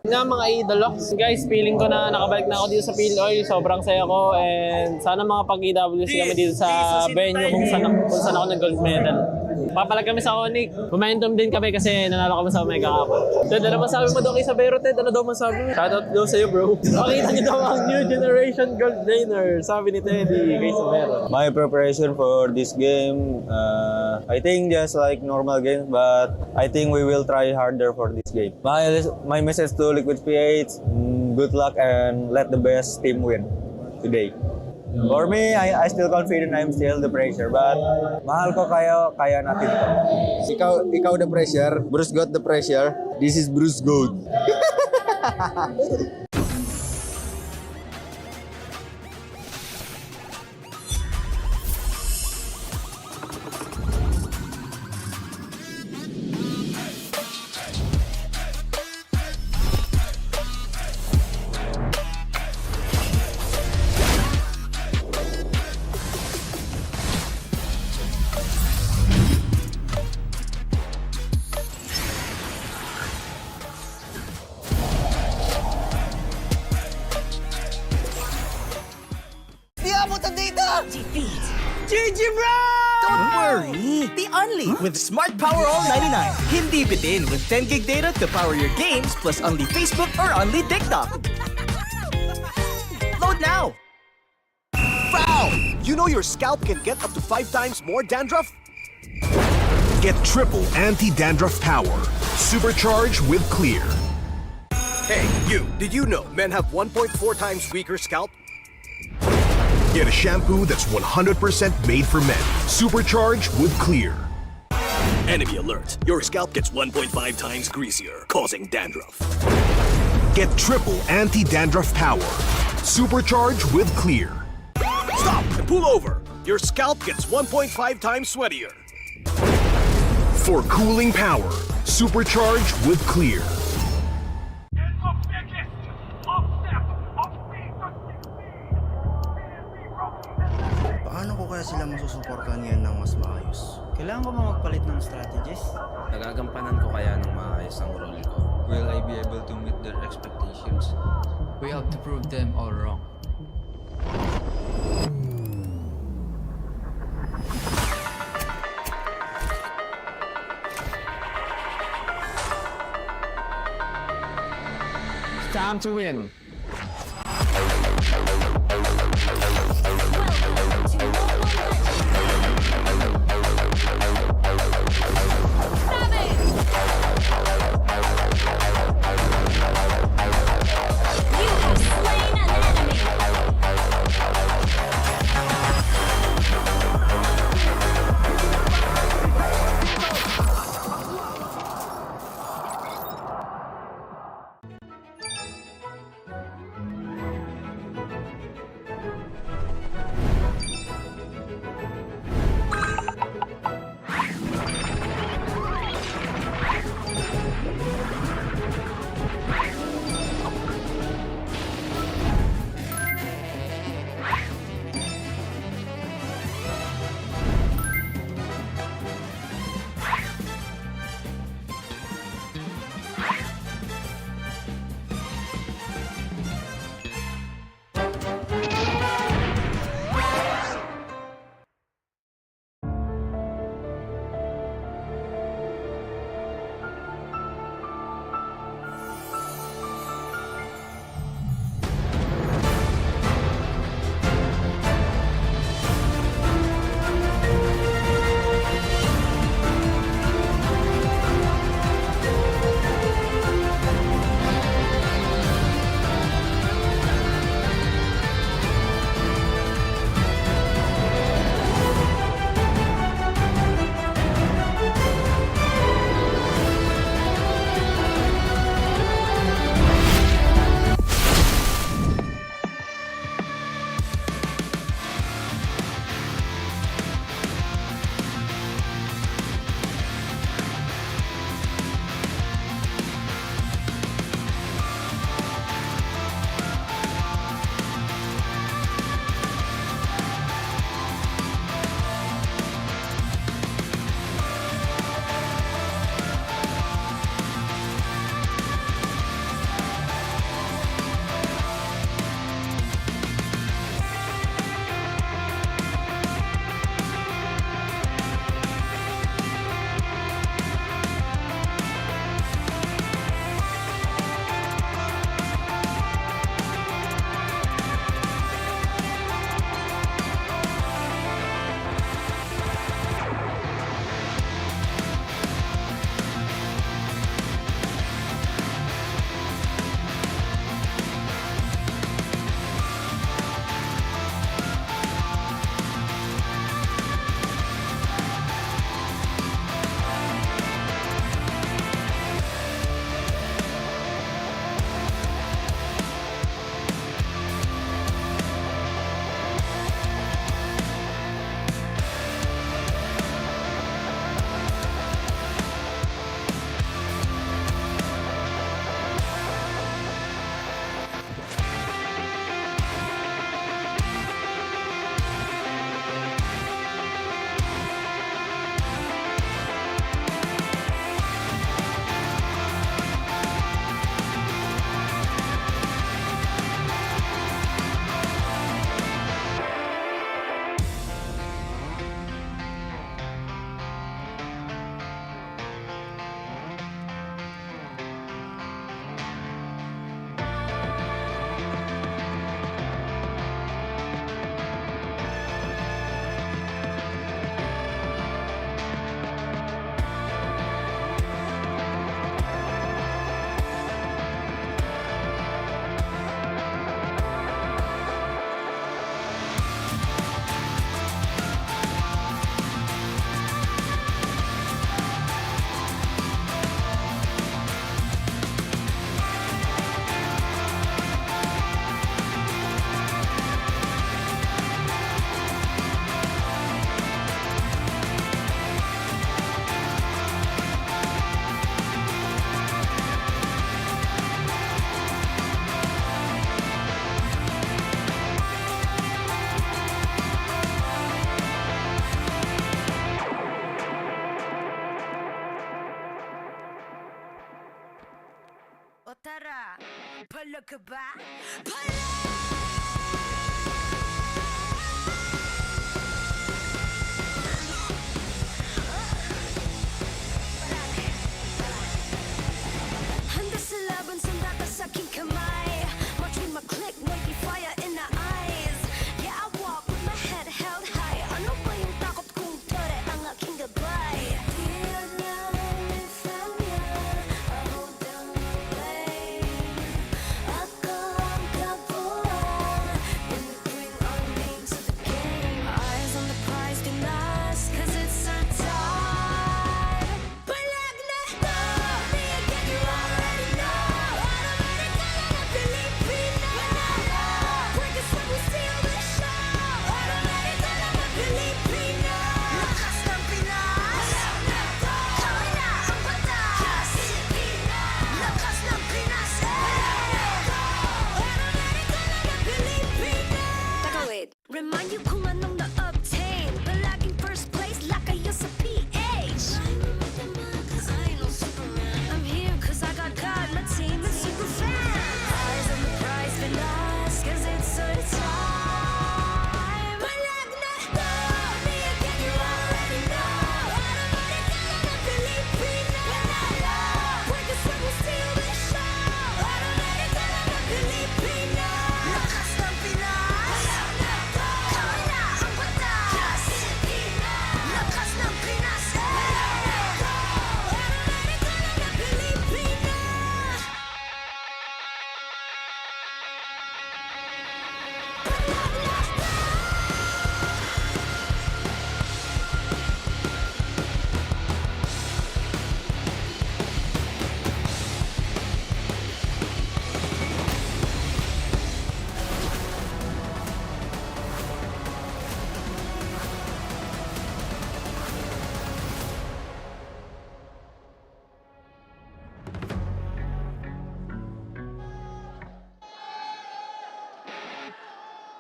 Nga mga idolox, guys, feeling ko na nakabalik na ako dito sa PL. Sobrang saya ko and sana mga pag-EWC kami dito sa venue kung saan ako nag-gold medal. Papalag kami sa ONIC. Momentum din kami kasi nanalo kami sa Omega Cup. Ted, ano masabi mo daw kay Sabero, Ted? Ano daw masabi mo? Shoutout daw sa'yo, bro. Makita niyo daw ang new generation gold laner, sabi ni Teddy kay Sabero. My preparation for this game, I think just like normal games, but I think we will try harder for this game. My message to Liquid PH, good luck and let the best team win today. For me, I still confident I'm still the pressure, but mahal ko kayo, kaya natin to. Ikaw the pressure, Bruce got the pressure. This is Bruce Gold. Di abutan dito! Defeat! GG bro! Don't worry! Be unleashed with Smart Power All 99. Hindi bitin with 10 gig data to power your games plus only Facebook or only TikTok. Load now! Foul! You know your scalp can get up to 5 times more dandruff? Get triple anti-dandruff power. Supercharged with Clear. Hey, you! Did you know men have 1.4 times weaker scalp? Get a shampoo that's 100% made for men. Supercharged with Clear. Enemy alert. Your scalp gets 1.5 times greasier, causing dandruff. Get triple anti-dandruff power. Supercharged with Clear. Stop and pull over. Your scalp gets 1.5 times sweatier. For cooling power, supercharged with Clear. Paano ko kaya sila masusuportahan ngayon ng mas maayos? Kailangan ko ba magpalit ng strategies? Nagagampanan ko kaya ng maayos ang role ko. Will I be able to meet their expectations? We have to prove them all wrong. It's time to win. Tara, palag ka ba? Handa sa laban, sanda ka sa aking kamay. Watch with my click, may fire in the eyes. Yeah, I walk with my head held high. Ano ba yung takot kung tore ang aking gabay? Di niya lifan niya, ako down the lane. Ako ang kapuan, when you bring our names to the game. Eyes on the prize, do not, cause it's our time. Palag na to, me again, you already know. Automatic ka na na Pilipino. Break us when we steal the show. Automatic ka na na Pilipino. Lakas ng Pinas. Palag na to, kami na ang batas. Pilipino. Lakas ng Pinas. Palag na to, automatic ka na na Pilipino. Teka, wait. Remind you kung anong na-obtain. Palaging first place, lakayo sa PH. I know Superman. I'm here cause I got God, my team is super fast. Eyes on the prize, finalist, cause it's our time. Palag na to, me again, you already know. Automatic ka na na Pilipino. Break us when we steal the show. Automatic ka na na Pilipino. Lakas ng Pinas. Palag na to, kami na ang batas. Pilipino. Lakas ng Pinas. Palag na to, automatic ka na na Pilipino.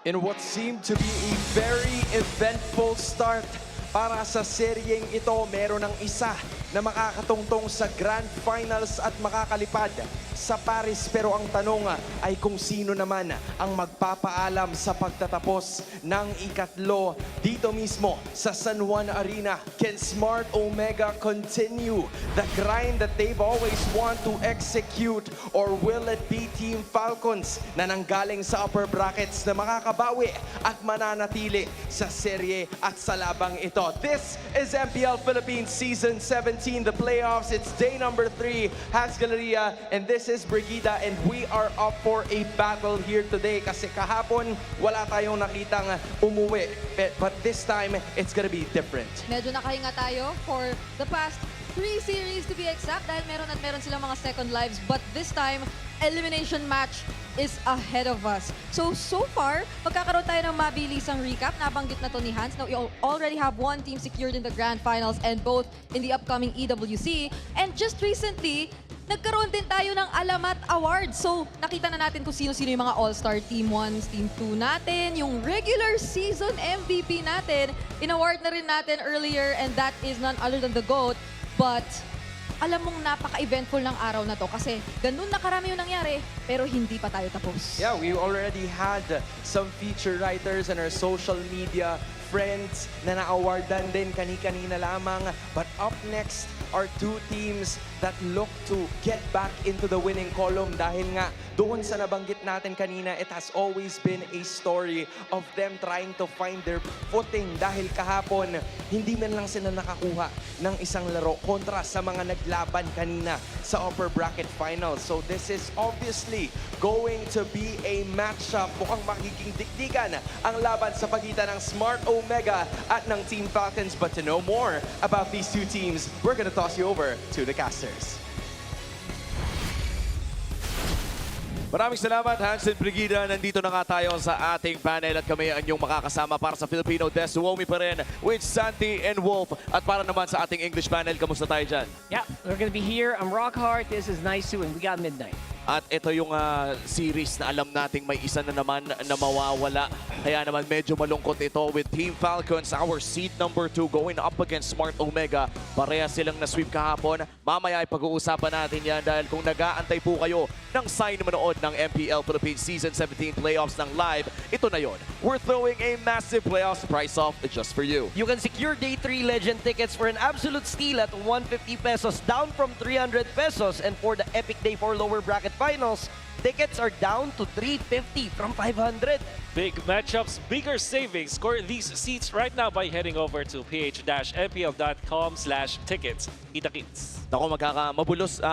In what seemed to be a very eventful start para sa seryeng ito, meron ng isa na makakatungtong sa Grand Finals at makakalipad sa Paris. Pero ang tanong ay kung sino naman ang magpapaalam sa pagtatapos ng ikatlo dito mismo sa San Juan Arena. Can Smart Omega continue the grind that they've always want to execute, or will it be Team Falcons na nanggaling sa upper brackets na makakabawi at mananatili sa serye at sa labang ito? This is MPL Philippines Season 17, the playoffs. It's day number 3, Hans Galleria, and this is Brigida, and we are up for a battle here today kasi kahapon wala tayong nakitang umuwi. But this time, it's gonna be different. Medyo nakahinga tayo for the past 3 series to be exact dahil meron silang mga second lives, but this time, elimination match is ahead of us. So far, magkakaroon tayo ng mabilisang recap. Nabanggit na to ni Hans. Now, we already have one team secured in the Grand Finals and both in the upcoming EWC. And just recently, nagkaroon din tayo ng Alamat Awards. So, nakita na natin kung sino-sino yung mga All-Star Team 1, Team 2 natin, yung regular season MVP natin. In-award na rin natin earlier, and that is none other than the GOAT. But alam mong napaka-eventful ng araw na to kasi ganun na karami yung nangyari pero hindi pa tayo tapos. Yeah, we already had some feature writers and our social media friends na na-awardan din kani-kanina lamang. But up next are 2 teams that look to get back into the winning column dahil nga doon sa nabanggit natin kanina, it has always been a story of them trying to find their footing dahil kahapon hindi man lang sila nakakuha ng isang laro kontra sa mga naglaban kanina sa upper bracket finals. So this is obviously going to be a matchup. Mukhang magiging dikdikan ang laban sa pagitan ng Smart Omega at ng Team Falcons. But to know more about these 2 teams, we're gonna toss you over to the casters. Maraming salamat, Hans and Brigida. Nandito na nga tayo sa ating panel at kami ang inyong makakasama para sa Filipino Death Suomi pa rin with Santi and Wolf. At para naman sa ating English panel, kamusta tayo dyan? Yeah, we're gonna be here. I'm Rockhart. This is Nice and we got Midnight. At ito yung series na alam nating may isa na naman na mawawala. Kaya naman medyo malungkot ito with Team Falcons, our seed number 2 going up against Smart Omega. Pareha silang na-sweep kahapon. Mamaya ay pag-uusapan natin yan dahil kung nag-aantay po kayo ng sign manood ng MPL Philippines Season 17 playoffs ng live, ito na yon. We're throwing a massive playoffs price off just for you. You can secure Day 3 Legend tickets for an absolute steal at 150 pesos, down from 300 pesos. And for the Epic Day 4 lower bracket finals, tickets are down to 350 from 500. Big matchups, bigger savings. Score these seats right now by heading over to ph-mpl.com/tickets. Kita-kits. Naku,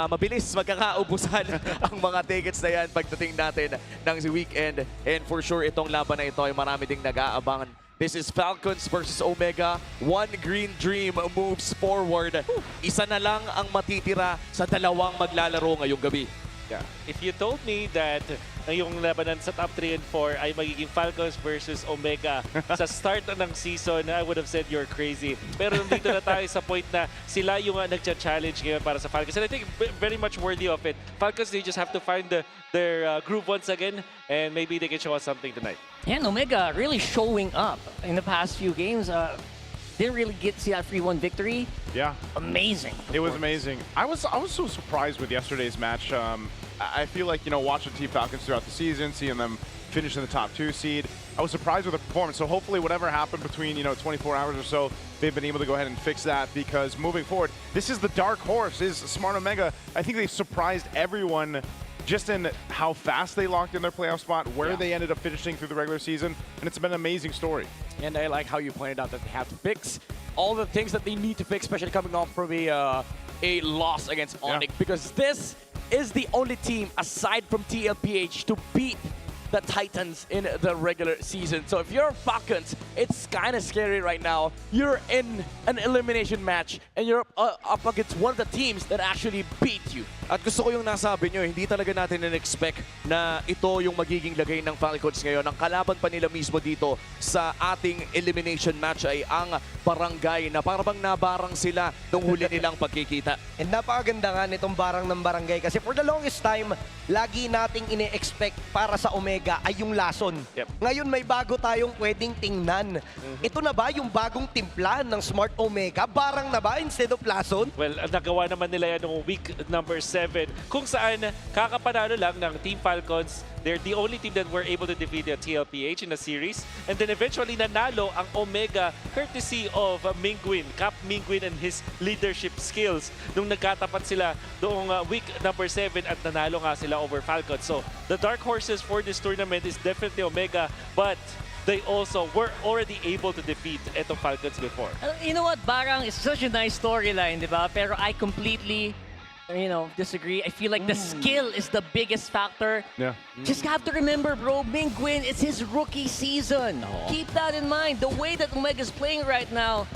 mabilis magkakaubusan ang mga tickets na yan pagdating natin ng weekend. And for sure, itong laban na ito ay marami ding nag-aabangan. This is Falcons versus Omega. One green dream moves forward. Isa na lang ang matitira sa dalawang maglalaro ngayong gabi. Yeah. If you told me that yung labanan sa top 3 and 4 ay magiging Falcons versus Omega sa start ng season, I would have said you're crazy. Pero nandito na tayo sa point na sila yung nagcha-challenge ngayon para sa Falcons. And I think very much worthy of it. Falcons, they just have to find their groove once again and maybe they can show us something tonight. And Omega really showing up in the past few games. Didn't really see that 3-1 victory. Yeah. Amazing. It was amazing. I was so surprised with yesterday's match. I feel like, watching Team Falcons throughout the season, seeing them finish in the top 2 seed, I was surprised with the performance. So hopefully whatever happened between, 24 hours or so, they've been able to go ahead and fix that, because moving forward, this is the dark horse, is Smart Omega. I think they've surprised everyone just in how fast they locked in their playoff spot, where they ended up finishing through the regular season, and it's been an amazing story. And I like how you pointed out that they have to fix all the things that they need to fix, especially coming off from a loss against ONIC, because this is the only team aside from TLPH to beat the Titans in the regular season. So if you're Falcons, it's kind of scary right now. You're in an elimination match and you're up against one of the teams that actually beat you. At gusto ko yung nasabi nyo, hindi talaga natin in-expect na ito yung magiging lagay ng Falcons ngayon. Ang kalaban pa nila mismo dito sa ating elimination match ay ang barangay na parang nabarang sila nung huli nilang pagkikita. And napakaganda nga nitong barang ng barangay kasi for the longest time, lagi nating ine-expect para sa Omega ay yung lason. Ngayon may bago tayong pwedeng tingnan. Ito na ba yung bagong timpla ng Smart Omega? Barang na ba instead of lason? Well, nagawa naman nila yan noong week number 7 kung saan kakapanalo lang ng Team Falcons. They're the only team that were able to defeat the TLPH in a series. And then eventually nanalo ang Omega courtesy of Mingwin, Cap Mingwin and his leadership skills nung nagkatapat sila noong week number 7 at nanalo nga sila over Falcons. So the dark horses for this tournament is definitely Omega, but they also were already able to defeat etong Falcons before. You know what, Barang is such a nice storyline, di ba? Pero I completely disagree. I feel like the skill is the biggest factor. Yeah. Just have to remember, bro, Mingwin, it's his rookie season. Keep that in mind. The way that Omega's playing right now,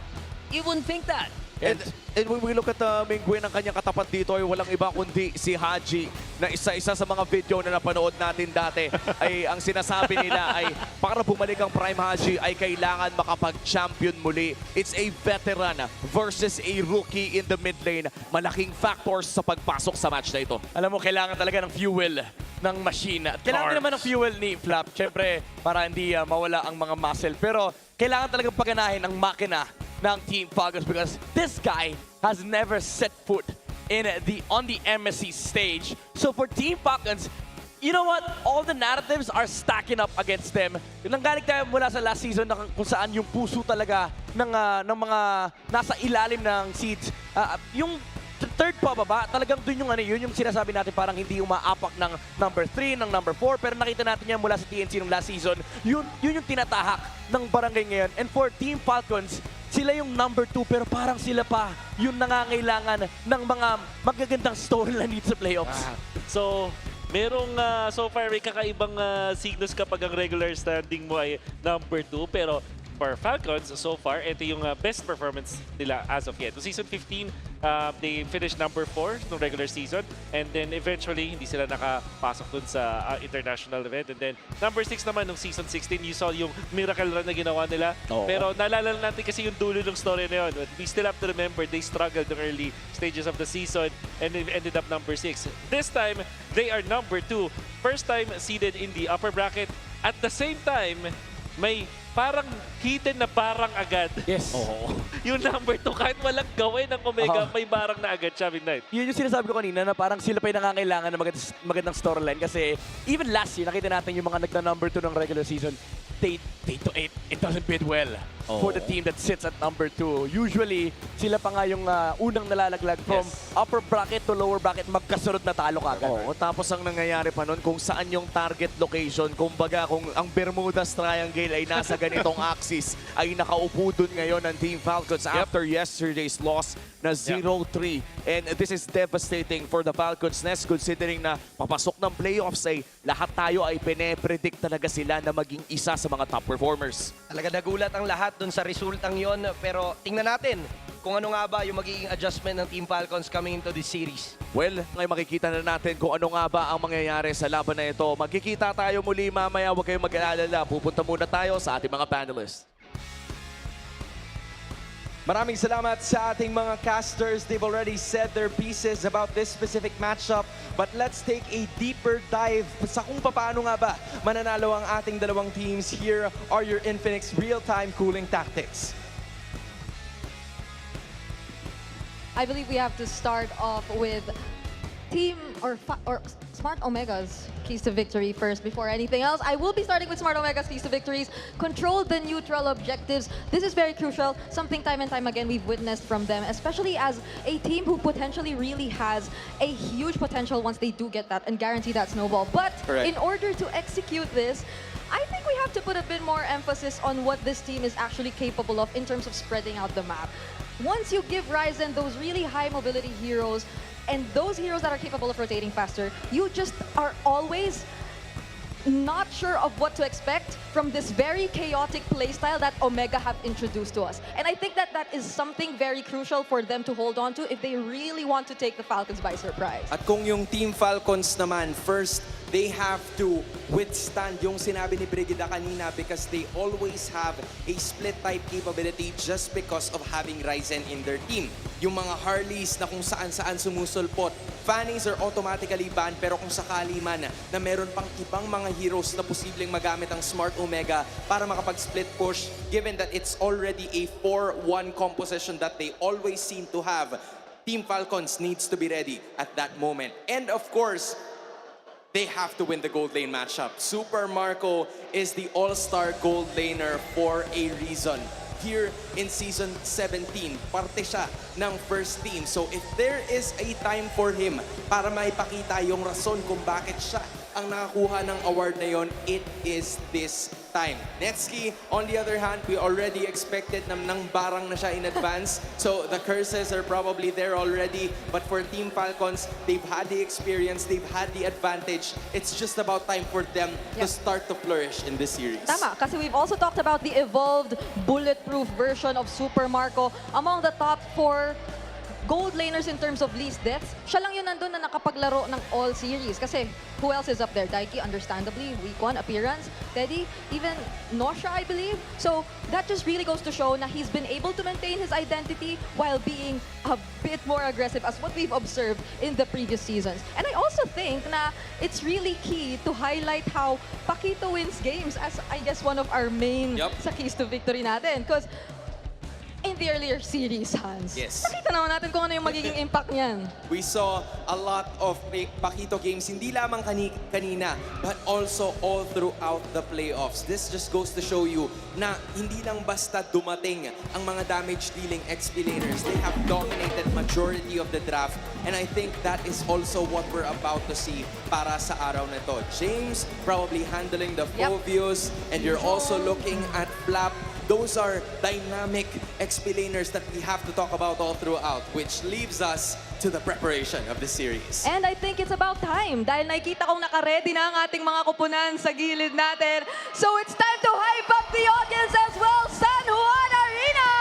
you wouldn't think that. And when we look at Mingwin, ang kanyang katapat dito ay walang iba kundi si Haji, na isa-isa sa mga video na napanood natin dati ay ang sinasabi nila ay para bumalik ang Prime Haji ay kailangan makapag-champion muli. It's a veteran versus a rookie in the mid lane. Malaking factors sa pagpasok sa match na ito. Alam mo, kailangan talaga ng fuel ng machine. At kailangan din naman ng fuel ni Flap. Siyempre, para hindi mawala ang mga muscle. Pero kailangan talagang paganahin ang makina ng Team Falcons because this guy has never set foot on the MSC stage. So for Team Falcons, you know what? All the narratives are stacking up against them. Nanggaling tayo mula sa last season na kung saan yung puso talaga ng mga nasa ilalim ng seeds. Yung third pababa, talagang dun yung sinasabi natin parang hindi umaapak ng number 3, ng number 4. Pero nakita natin yan mula sa TNC nung last season. Yun yung tinatahak ng barangay ngayon. And for Team Falcons, sila yung number 2 pero parang sila pa yung nangangailangan ng mga magagandang storyline dito sa playoffs. So, merong so far may kakaibang signos kapag ang regular standing mo ay number 2, pero for Falcons, so far, ito yung best performance nila as of yet. So season 15, they finished number 4 ng regular season, and then eventually, hindi sila nakapasok dun sa international event. And then, number 6 naman nung season 16, you saw yung miracle run na ginawa nila. Pero naalala natin kasi yung dulo ng story na yun. We still have to remember, they struggled in early stages of the season, and they ended up number 6. This time, they are number 2. First time seeded in the upper bracket. At the same time, may parang hidden na barang agad. Yes. Oo. Yung number 2, kahit walang gawin ng Omega, may barang na agad siya, Midnight. Yun yung sinasabi ko kanina na parang sila pa yung nangangailangan ng magandang storyline kasi even last year, nakita natin yung mga nagna-number 2 ng regular season, it doesn't bid well for the team that sits at number 2. Usually, sila pa nga yung unang nalalaglag from upper bracket to lower bracket, magkasunod na talo kagad. Oo, tapos ang nangyayari pa nun kung saan yung target location, kumbaga kung ang Bermuda's Triangle ay nasa ganitong axis, ay nakaupo dun ngayon ng Team Falcons after yesterday's loss na 0-3. And this is devastating for the Falcons Nest considering na papasok ng playoffs ay lahat tayo ay pine-predict talaga sila na maging isa sa mga top performers. Talaga nagulat ang lahat dun sa resultang yon, pero tingnan natin kung ano nga ba yung magiging adjustment ng Team Falcons coming into this series. Well, ngayon makikita na natin kung ano nga ba ang mangyayari sa laban na ito. Magkikita tayo muli mamaya, huwag kayong mag-aalala. Pupunta muna tayo sa ating mga panelists. Maraming salamat sa ating mga casters. They've already said their pieces about this specific matchup. But let's take a deeper dive sa kung paano nga ba mananalo ang ating dalawang teams. Here are your Infinix real-time cooling tactics. I believe we have to start off with Team or Smart Omega's keys to victory first before anything else. I will be starting with Smart Omega's keys to victories. Control the neutral objectives. This is very crucial. Something time and time again we've witnessed from them, especially as a team who potentially really has a huge potential once they do get that and guarantee that snowball. But in order to execute this, I think we have to put a bit more emphasis on what this team is actually capable of in terms of spreading out the map. Once you give Ryzen those really high mobility heroes, and those heroes that are capable of rotating faster, you just are always not sure of what to expect from this very chaotic playstyle that Omega have introduced to us. And I think that that is something very crucial for them to hold on to if they really want to take the Falcons by surprise. At kung yung Team Falcons naman, first, they have to withstand yung sinabi ni Brigida kanina because they always have a split-type capability just because of having Ryzen in their team. Yung mga Harleys na kung saan-saan sumusulpot, Fannies are automatically banned pero kung sakali man na meron pang ibang mga heroes na posibleng magamit ang Smart Omega para makapag-split push, given that it's already a 4-1 composition that they always seem to have, Team Falcons needs to be ready at that moment. And of course, they have to win the gold lane matchup. Super Marco is the all-star gold laner for a reason. Here in Season 17, parte siya ng first team. So if there is a time for him para maipakita yung rason kung bakit siya ang nakakuha ng award na yon, it is this time. Netski, on the other hand, we already expected na nang barang na siya in advance. So the curses are probably there already. But for Team Falcons, they've had the experience, they've had the advantage. It's just about time for them to start to flourish in this series. Tama, kasi we've also talked about the evolved bulletproof version of Super Marco. Among the top 4 gold laners in terms of least deaths, siya lang yun nandun na nakapaglaro ng all series. Kasi who else is up there? Daiki, understandably, week 1 appearance. Teddy, even Nosha, I believe. So that just really goes to show na he's been able to maintain his identity while being a bit more aggressive as what we've observed in the previous seasons. And I also think na it's really key to highlight how Paquito wins games as, I guess, one of our main sa keys to victory natin. Because in the earlier series, Hans. Yes. Nakita naman natin kung ano yung magiging impact niyan. We saw a lot of Paquito games, hindi lamang kanina, but also all throughout the playoffs. This just goes to show you na hindi lang basta dumating ang mga damage-dealing XP laners. They have dominated majority of the draft, and I think that is also what we're about to see para sa araw na to. James probably handling the Phobius, and you're also looking at Flap. Those are dynamic XP laners that we have to talk about all throughout, which leaves us to the preparation of the series. And I think it's about time dahil nakikita kong naka-ready na ang ating mga kupunan sa gilid natin. So it's time to hype up the audience as well, San Juan Arena!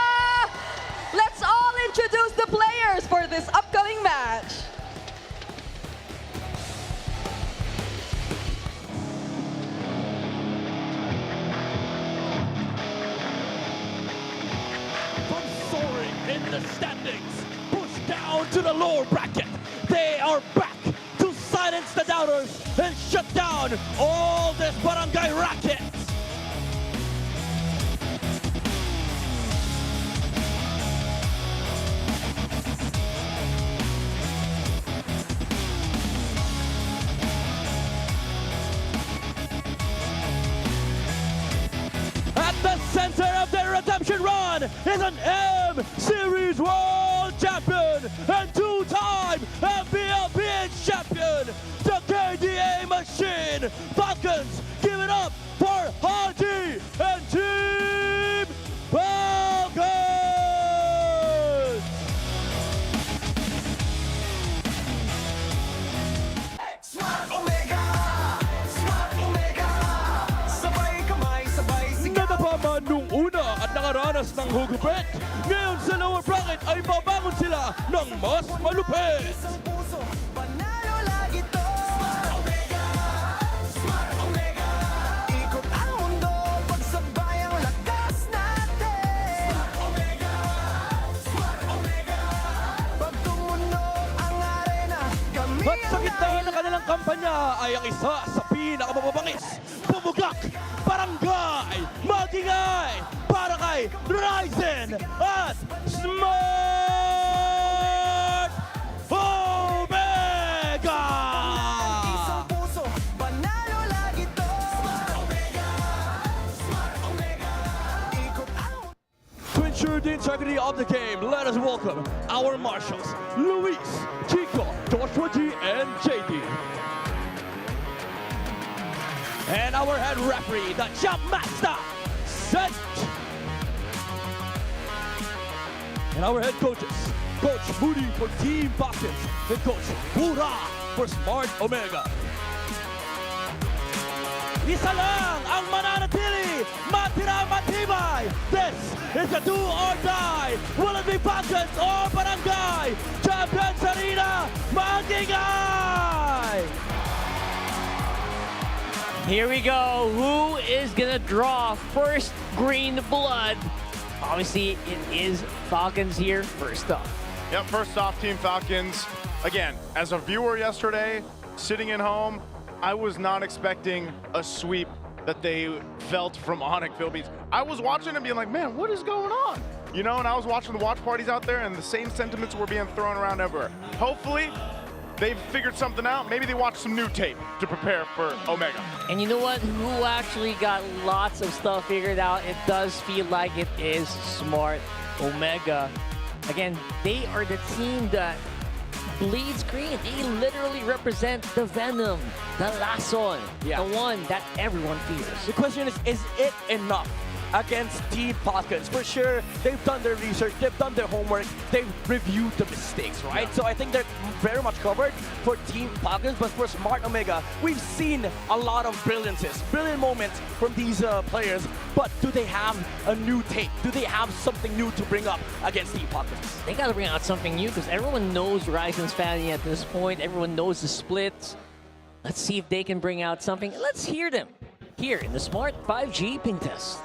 Let's all introduce the players for this upcoming match. In the standings, pushed down to the lower bracket. They are back to silence the doubters and shut down all this barangay racket. center of their redemption run is an M-Series World Champion and two-time FLCN champion, the KDA Machine. Falcons, give it up for Haji and Team Falcons! Natapaman nung una at nakaranas ng hugupit. Ngayon sa lower bracket ay babangon sila ng mas malupit. At sa gitna ng kanilang kampanya ay ang isa sa pinakamababangis, bumugak, barangay, magingay, para kay Ryzen at Smart Omega! To ensure the integrity of the game, let us welcome our marshals, Luis, Chico, Joshua G, and JD. And our head referee, the Jump Master, Set. And our head coaches, Coach Moody for Team Falcons and Coach Pura for Smart Omega. Isa lang ang mananatili, matira matibay. This is a do or die. Will it be Falcons or Barangay? Champions Arena, magingay! Here we go. Who is gonna draw first green blood? Obviously, it is Falcons here first up. Yep, first off, Team Falcons. Again, as a viewer yesterday, sitting at home, I was not expecting a sweep that they felt from ONIC Philippines. I was watching and being like, man, what is going on? You know, and I was watching the watch parties out there and the same sentiments were being thrown around everywhere. Hopefully, they've figured something out. Maybe they watched some new tape to prepare for Omega. And you know what? Who actually got lots of stuff figured out? It does feel like it is Smart Omega. Again, they are the team that bleeds green. They literally represent the venom, the lason, the one that everyone fears. The question is it enough against Team Falcons? For sure, they've done their research, they've done their homework, they've reviewed the mistakes, right? So I think they're very much covered for Team Falcons, but for Smart Omega, we've seen a lot of brilliances, brilliant moments from these players, but do they have a new take? Do they have something new to bring up against Team Falcons? They gotta bring out something new because everyone knows Ryzen's Fanny at this point. Everyone knows the splits. Let's see if they can bring out something. Let's hear them here in the Smart 5G Ping Test.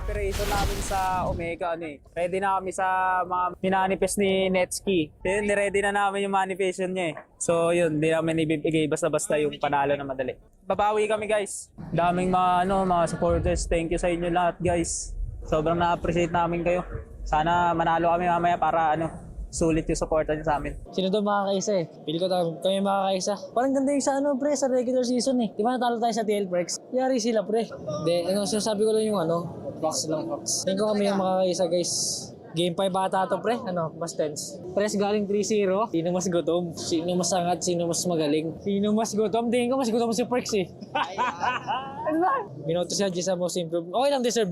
Preparation namin sa Omega, ready na kami sa mga minanifest ni Netski. Yun, ready na namin yung manifestation niya So yun, di namin ibibigay basta-basta yung panalo na madali. Babawi kami guys. Daming mga supporters. Thank you sa inyo lahat guys. Sobrang na-appreciate namin kayo. Sana manalo kami mamaya para sulit yung supporter niyo sa amin. Sino daw makakaisa Pili ko kami makakaisa. Parang ganda yung sa pre, sa regular season Di ba natalo tayo sa TLPH? Yari sila pre. Sinasabi ko lang yung box lang box. Tingin ko kami yung makakaisa guys. Game 5 bata to pre, mas tense. Press galing 3-0. Sino mas gutom? Sino mas angat? Sino mas magaling? Sino mas gutom? Tingin ko mas gutom si Perks Ano ba? Binoto siya sa most improved. Okay lang, deserve.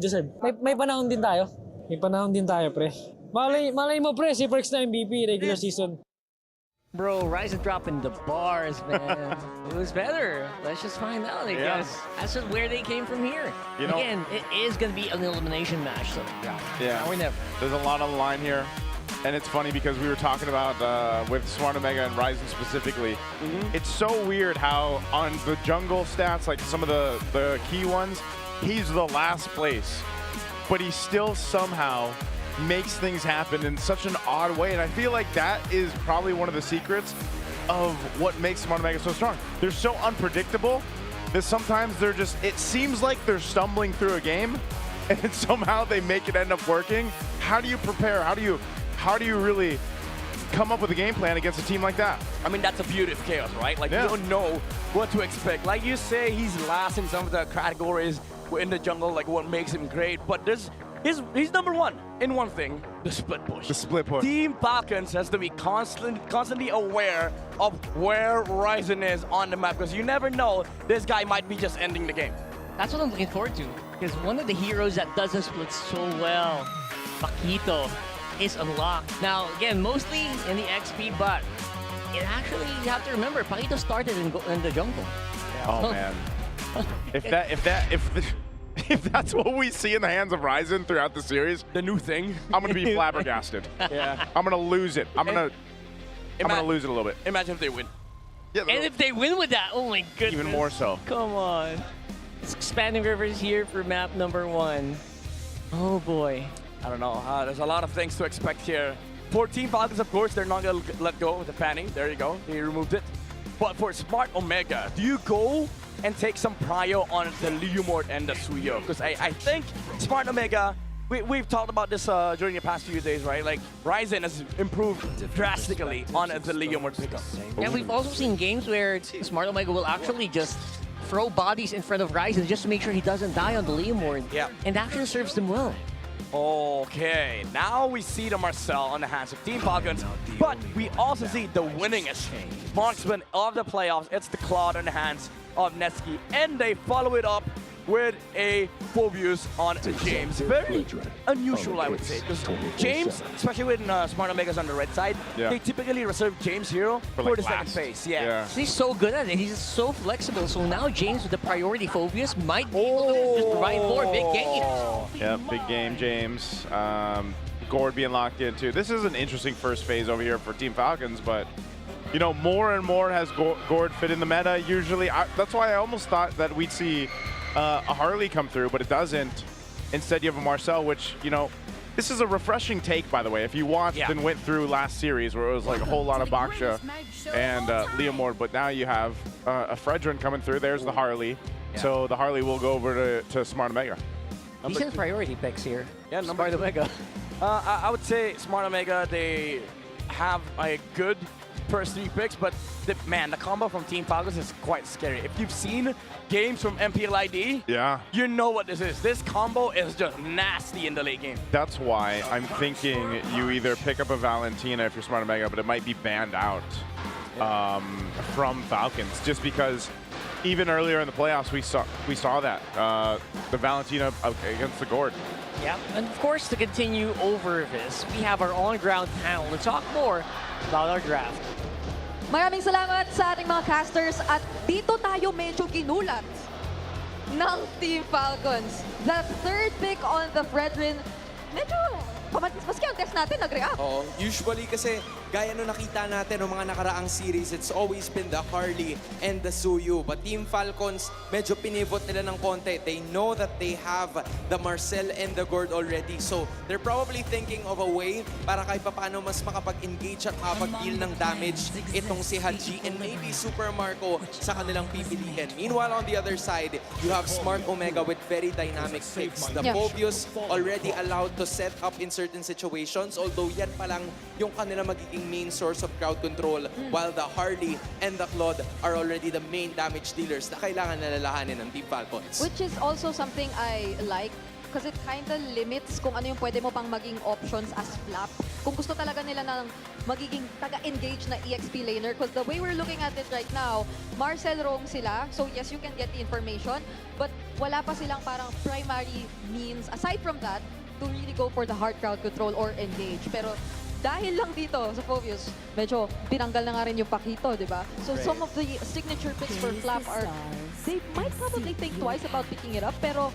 May panahon din tayo. Pre. Malay mo pre, si Perks na MVP regular season. Bro, Ryzen dropping the bars, man. Who's better? Let's just find out, I guess. That's just where they came from here. You know, again, it is going to be an elimination match, so yeah. Now or never. There's a lot on the line here. And it's funny because we were talking about with Smart Omega and Ryzen specifically. It's so weird how on the jungle stats, like some of the key ones, he's the last place. But he still somehow makes things happen in such an odd way. And I feel like that is probably one of the secrets of what makes Smart Omega so strong. They're so unpredictable that sometimes it seems like they're stumbling through a game and somehow they make it end up working. How do you prepare? How do you really come up with a game plan against a team like that? I mean, that's the beauty of chaos, right? Like, you don't know what to expect. Like you say, he's last in some of the categories. in the jungle, like what makes him great. But he's number one in one thing, the split push. The split push. Team Falcons has to be constantly aware of where Ryzen is on the map, because you never know, this guy might be just ending the game. That's what I'm looking forward to. Because one of the heroes that does the split so well, Paquito, is unlocked. Now, again, mostly in the XP, but it actually, you have to remember, Paquito started in the jungle. Oh man. If that's what we see in the hands of Ryzen throughout the series, the new thing, I'm gonna be flabbergasted. Yeah. I'm gonna lose it. I'm gonna lose it a little bit. Imagine if they win. Yeah, And if they win with that, oh my goodness. even more so. Come on. It's Expanding Rivers here for map number 1. Oh boy. I don't know. There's a lot of things to expect here. For Team Falcons, of course, they're not going to let go of the panning. There you go. He removed it. But for Smart Omega, do you go and take some prio on the Leomord and the Suyo? Because I think Smart Omega, we've talked about this during the past few days, right? Like, Ryzen has improved drastically on the Leomord pickup. And we've also seen games where Smart Omega will actually just throw bodies in front of Ryzen just to make sure he doesn't die on the Leomord. Yeah. And actually serves them well. Okay, now we see the Marcel on the hands of Team Falcons, but we also see the winningest marksman of the playoffs. It's the Claude on the hands of Netsky, and they follow it up with a Phobius on James. Very unusual, I would say, because James, especially when Smart Omega's on the red side, they typically reserve James Hero for like the last. second phase. Yeah. He's so good at it. He's so flexible. So now James with the priority Phobius might be able to just provide more big games. Yeah, big game, James. Gord being locked in too. This is an interesting first phase over here for Team Falcons, but you know, more and more has Gord fit in the meta. Usually, that's why I almost thought that we'd see a Harley come through, but it doesn't. Instead, you have a Marcel, which, you know, this is a refreshing take, by the way. If you watched and went through last series where it was like a whole lot of Baksha and Leomord, but now you have a Fredrin coming through. There's the Harley. So the Harley will go over to Smart Omega. Decent priority picks here. Yeah, Smart Omega. I would say Smart Omega, they have a good first 3 picks, but the combo from Team Falcons is quite scary. If you've seen games from MPL ID, you know what this is. This combo is just nasty in the late game. That's why I'm thinking you either pick up a Valentina if you're Smart Omega, but it might be banned out from Falcons, just because even earlier in the playoffs we saw that the Valentina against the Gord. Yeah, and of course, to continue over this, we have our on-ground panel to talk more about our draft. Maraming salamat sa ating mga casters at dito tayo medyo ginulat ng Team Falcons. The third pick on the Fredrin, medyo maski ang test natin nag-react. Oo, usually kasi gaya nung nakita natin ng mga nakaraang series, it's always been the Harley and the Suyu. But Team Falcons, medyo pinivot nila ng konti. They know that they have the Marcel and the Gord already. So they're probably thinking of a way para kahit paano mas makapag-engage at makapag-deal ng damage itong si Haji and maybe Super Marco sa kanilang pipiliin. Meanwhile, on the other side, you have Smart Omega with very dynamic picks. The Phobius already allowed to set up in certain situations, although yan pa lang yung kanila magiging main source of crowd control, while the Harley and the Claude are already the main damage dealers na kailangan nalalahanin ng Team Falcons. Which is also something I like because it kind of limits kung ano yung pwede mo pang maging options as flap. Kung gusto talaga nila ng magiging taga-engage na EXP laner, because the way we're looking at it right now, Marcel Rong sila, so yes, you can get the information, but wala pa silang parang primary means, aside from that, to really go for the hard crowd control or engage. Pero dahil lang dito sa Phobius, medyo binanggal na nga rin yung Paquito, di ba? So some of the signature picks for Flap are, they might probably think twice about picking it up, pero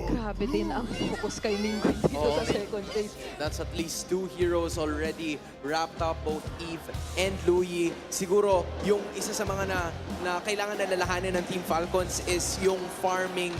grabe din ang focus kay Minggoy dito sa second phase. That's at least 2 heroes already wrapped up, both Eve and Louie. Siguro, yung isa sa mga na kailangan nalalahanin ng Team Falcons is yung farming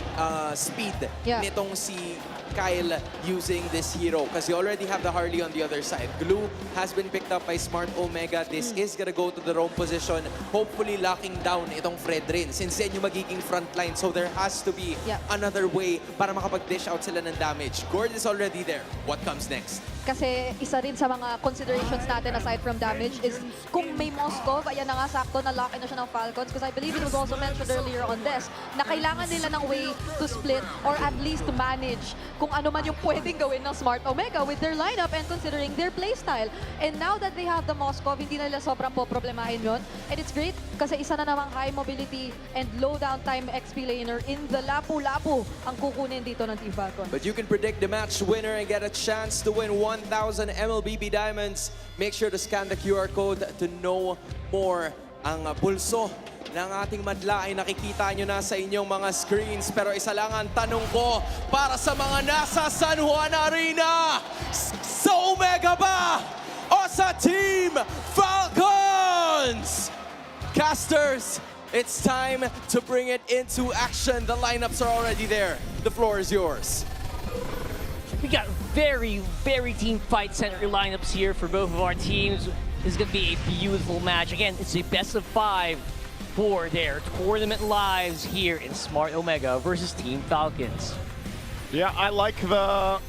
speed nitong si Kyle using this hero, because you already have the Harley on the other side. Glue has been picked up by Smart Omega. This is gonna go to the roam position, hopefully locking down itong Fredrin, since yan yung magiging front line. So there has to be another way para makapag-dish out sila ng damage. Gord is already there. What comes next? Kasi isa rin sa mga considerations natin aside from damage is kung may Moskov, ayan na nga sakto na lock in na siya ng Falcons because I believe it was also mentioned earlier on this na kailangan nila ng way to split or at least to manage kung ano man yung pwedeng gawin ng Smart Omega with their lineup and considering their playstyle. And now that they have the Moskov, hindi na nila sobrang poproblemahin yun. And it's great kasi isa na namang high mobility and low downtime XP laner in the Lapu-Lapu ang kukunin dito ng Team Falcon. But you can predict the match winner and get a chance to win 1,000 MLBB Diamonds. Make sure to scan the QR code to know more. Ang pulso ng ating madla ay nakikita nyo na sa inyong mga screens. Pero isa lang ang tanong ko para sa mga nasa San Juan Arena. Sa Omega ba o sa Team Falcons? Casters, it's time to bring it into action. The lineups are already there. The floor is yours. We got very, very team fight-centered lineups here for both of our teams. This is going to be a beautiful match. Again, it's a best-of-5 for their tournament lives here in Smart Omega versus Team Falcons. Yeah, I like the...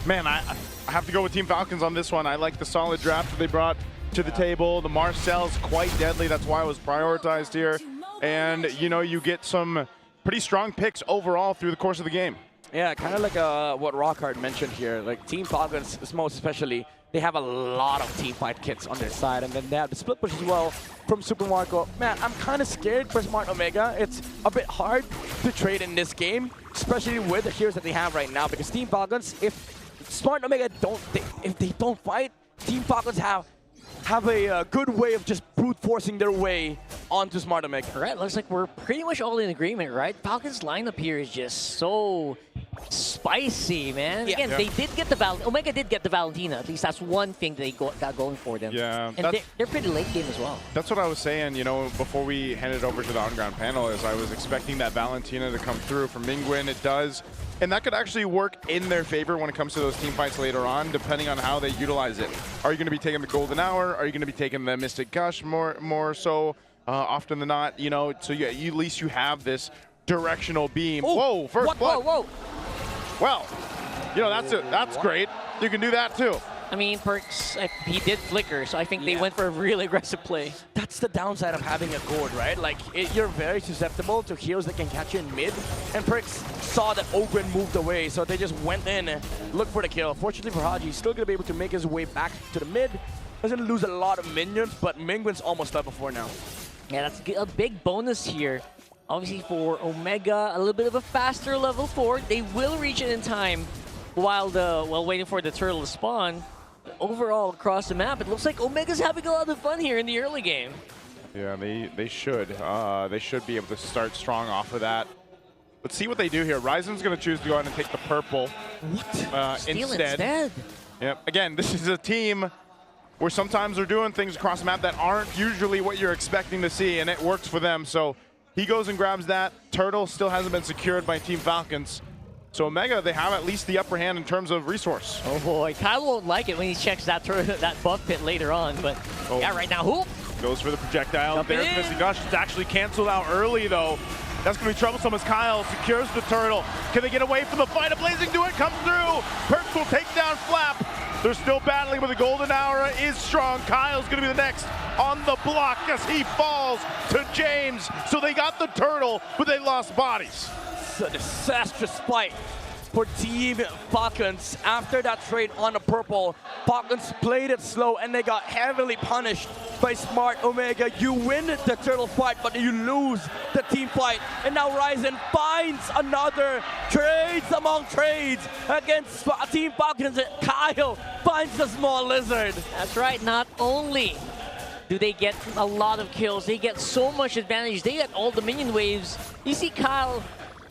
Man, I have to go with Team Falcons on this one. I like the solid draft that they brought to the table. The Marcel's quite deadly. That's why it was prioritized here. And, you know, you get some pretty strong picks overall through the course of the game. Yeah, kind of like what Rockhard mentioned here. Like Team Falcons, most especially, they have a lot of team fight kits on their side, and then they have the split push as well from Super Marco. Man, I'm kind of scared for Smart Omega. It's a bit hard to trade in this game, especially with the heroes that they have right now. Because Team Falcons, if Smart Omega if they don't fight, Team Falcons have a good way of just brute forcing their way onto Smart Omega. All right, looks like we're pretty much all in agreement, right? Falcons lineup here is just so spicy, man. Yeah. Again, they did get the Omega did get the Valentina. At least that's one thing they got going for them. Yeah, and they're pretty late game as well. That's what I was saying, you know, before we handed over to the on-ground panel, is I was expecting that Valentina to come through from Mingwen. It does. And that could actually work in their favor when it comes to those team fights later on, depending on how they utilize it. Are you going to be taking the Golden Hour? Are you going to be taking the Mystic Gush more so often than not? You know, so yeah, at least you have this directional beam. Ooh, whoa, first blood. Whoa. Well, you know, that's great. You can do that too. I mean, Perks, he did flicker, so I think they went for a really aggressive play. That's the downside of having a gourd, right? Like, you're very susceptible to heroes that can catch you in mid, and Perks saw that Ogren moved away, so they just went in and looked for the kill. Fortunately for Haji, he's still going to be able to make his way back to the mid. Doesn't lose a lot of minions, but Mingwen's almost level 4 now. Yeah, that's a big bonus here. Obviously for Omega, a little bit of a faster level 4. They will reach it in time while waiting for the turtle to spawn. Overall, across the map, it looks like Omega's having a lot of fun here in the early game. Yeah, they should. They should be able to start strong off of that. Let's see what they do here. Ryzen's going to choose to go ahead and take the purple. What? Steal instead. Yep. Again, this is a team where sometimes they're doing things across the map that aren't usually what you're expecting to see, and it works for them. So he goes and grabs that. Turtle still hasn't been secured by Team Falcons. So Omega, they have at least the upper hand in terms of resource. Oh boy, Kyle won't like it when he checks that buff pit later on, but yeah, right now, whoop! Goes for the projectile. Jump There's in. Missing Gush. It's actually canceled out early though. That's going to be troublesome as Kyle secures the turtle. Can they get away from the fight? A Blazing Duet comes through. Perks will take down Flap. They're still battling, but the Golden Hour is strong. Kyle's going to be the next on the block as he falls to James. So they got the turtle, but they lost bodies. It's a disastrous fight for Team Falcons. After that trade on the purple, Falcons played it slow and they got heavily punished by Smart Omega. You win the turtle fight, but you lose the team fight. And now Ryzen finds another trades among trades against Team Falcons. And Kyle finds the small lizard. That's right, not only do they get a lot of kills, they get so much advantage. They get all the minion waves. You see Kyle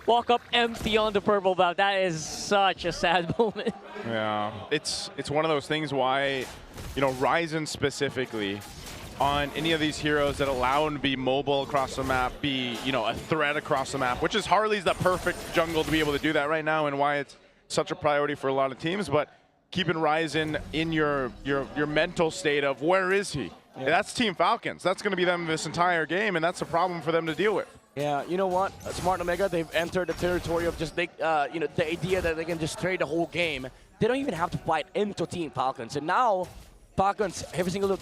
walk up empty on the purple buff. That is such a sad moment. Yeah, it's one of those things why, you know, Ryzen specifically, on any of these heroes that allow him to be mobile across the map, be, you know, a threat across the map, which is Harley's the perfect jungle to be able to do that right now, and why it's such a priority for a lot of teams. But keeping Ryzen in your mental state of where is he? Yeah. That's Team Falcons. That's going to be them this entire game, and that's a problem for them to deal with. Yeah, you know what? Smart Omega, they've entered the territory of just, you know, the idea that they can just trade the whole game. they don't even have to fight into Team Falcons. And now, Falcons, every single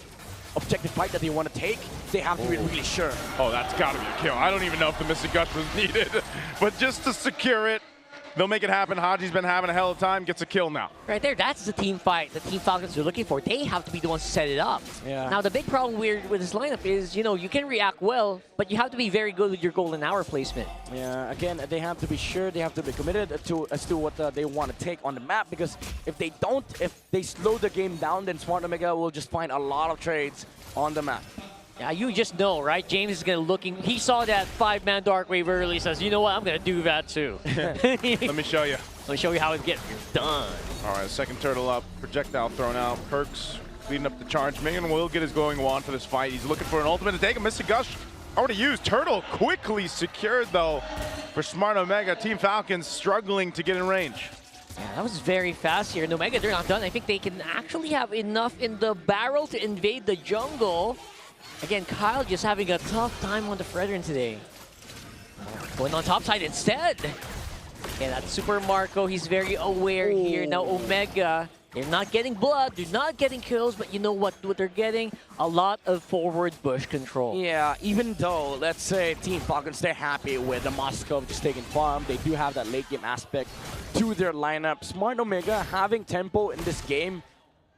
objective fight that they want to take, they have to be really sure. Oh, that's got to be a kill. I don't even know if the Mystic Gush was needed, but just to secure it, they'll make it happen. Haji's been having a hell of a time, gets a kill now. Right there, that's the team fight the Team Falcons are looking for. They have to be the ones to set it up. Yeah. Now, the big problem with this lineup is, you can react well, but you have to be very good with your golden hour placement. Yeah, again, they have to be sure, they have to be committed as to what they want to take on the map, because if they don't, if they slow the game down, then Smart Omega will just find a lot of trades on the map. Yeah, you just know, right? James is going to looking. He saw that 5-man Dark Wave early, says, you know what, I'm going to do that too. Let me show you. Let me show you how it gets done. All right, second turtle up, projectile thrown out. Perks leading up the charge. Minion will get his going wand for this fight. He's looking for an ultimate to take him. Mystic Gush already used. Turtle quickly secured though for Smart Omega. Team Falcons struggling to get in range. Yeah, that was very fast here. And Omega, they're not done. I think they can actually have enough in the barrel to invade the jungle. Again, Kyle just having a tough time on the Fredrin today. Going on top side instead. Yeah, that's Super Marco. He's very aware here. Now Omega, they're not getting blood, they're not getting kills, but you know what they're getting? A lot of forward bush control. Yeah, even though, let's say, Team Falcons, they're happy with the Moscow just taking farm, they do have that late game aspect to their lineup. Smart Omega having tempo in this game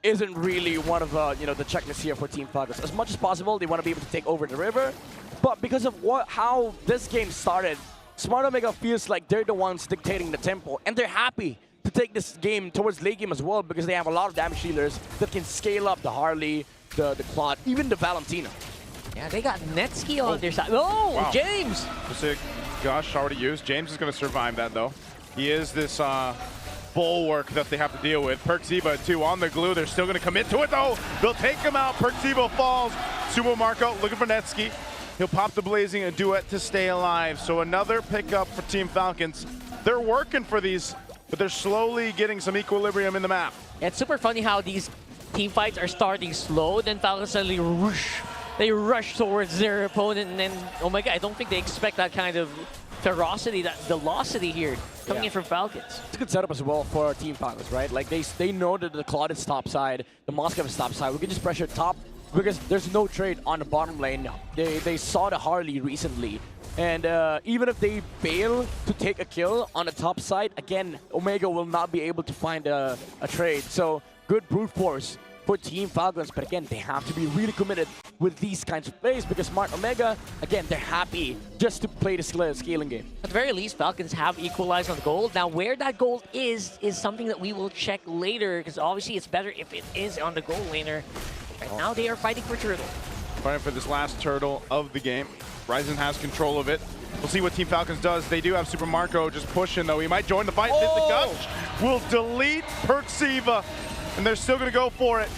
isn't really one of the checklists here for Team Falcons. As much as possible, they want to be able to take over the river, but because of how this game started, Smart Omega feels like they're the ones dictating the tempo, and they're happy to take this game towards late game as well, because they have a lot of damage dealers that can scale up the Harley, the Claude, even the Valentina. Yeah, they got Netsky on their side. Oh, wow. James! Mystic Gush already used. James is going to survive that though. He is this bulwark that they have to deal with. Perksiva too on the glue. They're still going to commit to it though. They'll take him out. Perksiva falls. Sumo Marco looking for Netsky. He'll pop the Blazing and Duet to stay alive. So another pickup for Team Falcons. They're working for these, but they're slowly getting some equilibrium in the map. Yeah, it's super funny how these team fights are starting slow, then Falcons suddenly rush. They rush towards their opponent, and then, oh my god, I don't think they expect that kind of ferocity, that velocity here coming in from Falcons. It's a good setup as well for Team Falcons, right? Like they know that the Claude is top side, the Moscow is top side. We can just pressure top because there's no trade on the bottom lane. They saw the Harley recently. And even if they fail to take a kill on the top side, again, Omega will not be able to find a trade. So good brute force for Team Falcons, but again, they have to be really committed with these kinds of plays because Smart Omega, again, they're happy just to play the scaling game. At the very least, Falcons have equalized on the gold. Now, where that gold is something that we will check later because obviously it's better if it is on the gold laner. Right now, they are fighting for turtle. Fighting for this last turtle of the game. Ryzen has control of it. We'll see what Team Falcons does. They do have Super Marco just pushing, though. He might join the fight. Mystic Gush will delete Perksiva, and they're still going to go for it.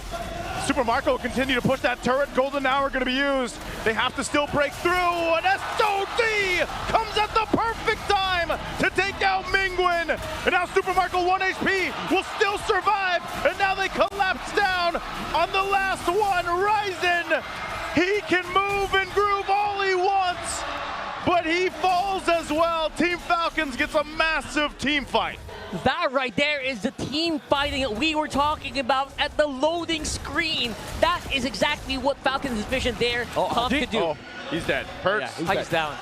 Super Marco will continue to push that turret. Golden Hour going to be used. They have to still break through. And SOD comes at the perfect time to take out Mingwen. And now Super Marco 1 HP will still survive. And now they collapse down on the last one. Ryzen, he can move and groove all he wants, but he falls as well. Team Falcons gets a massive team fight. That right there is the team fighting that we were talking about at the loading screen. That is exactly what Falcons' vision there could do. Oh, he's dead. Perks. Yeah, he's down.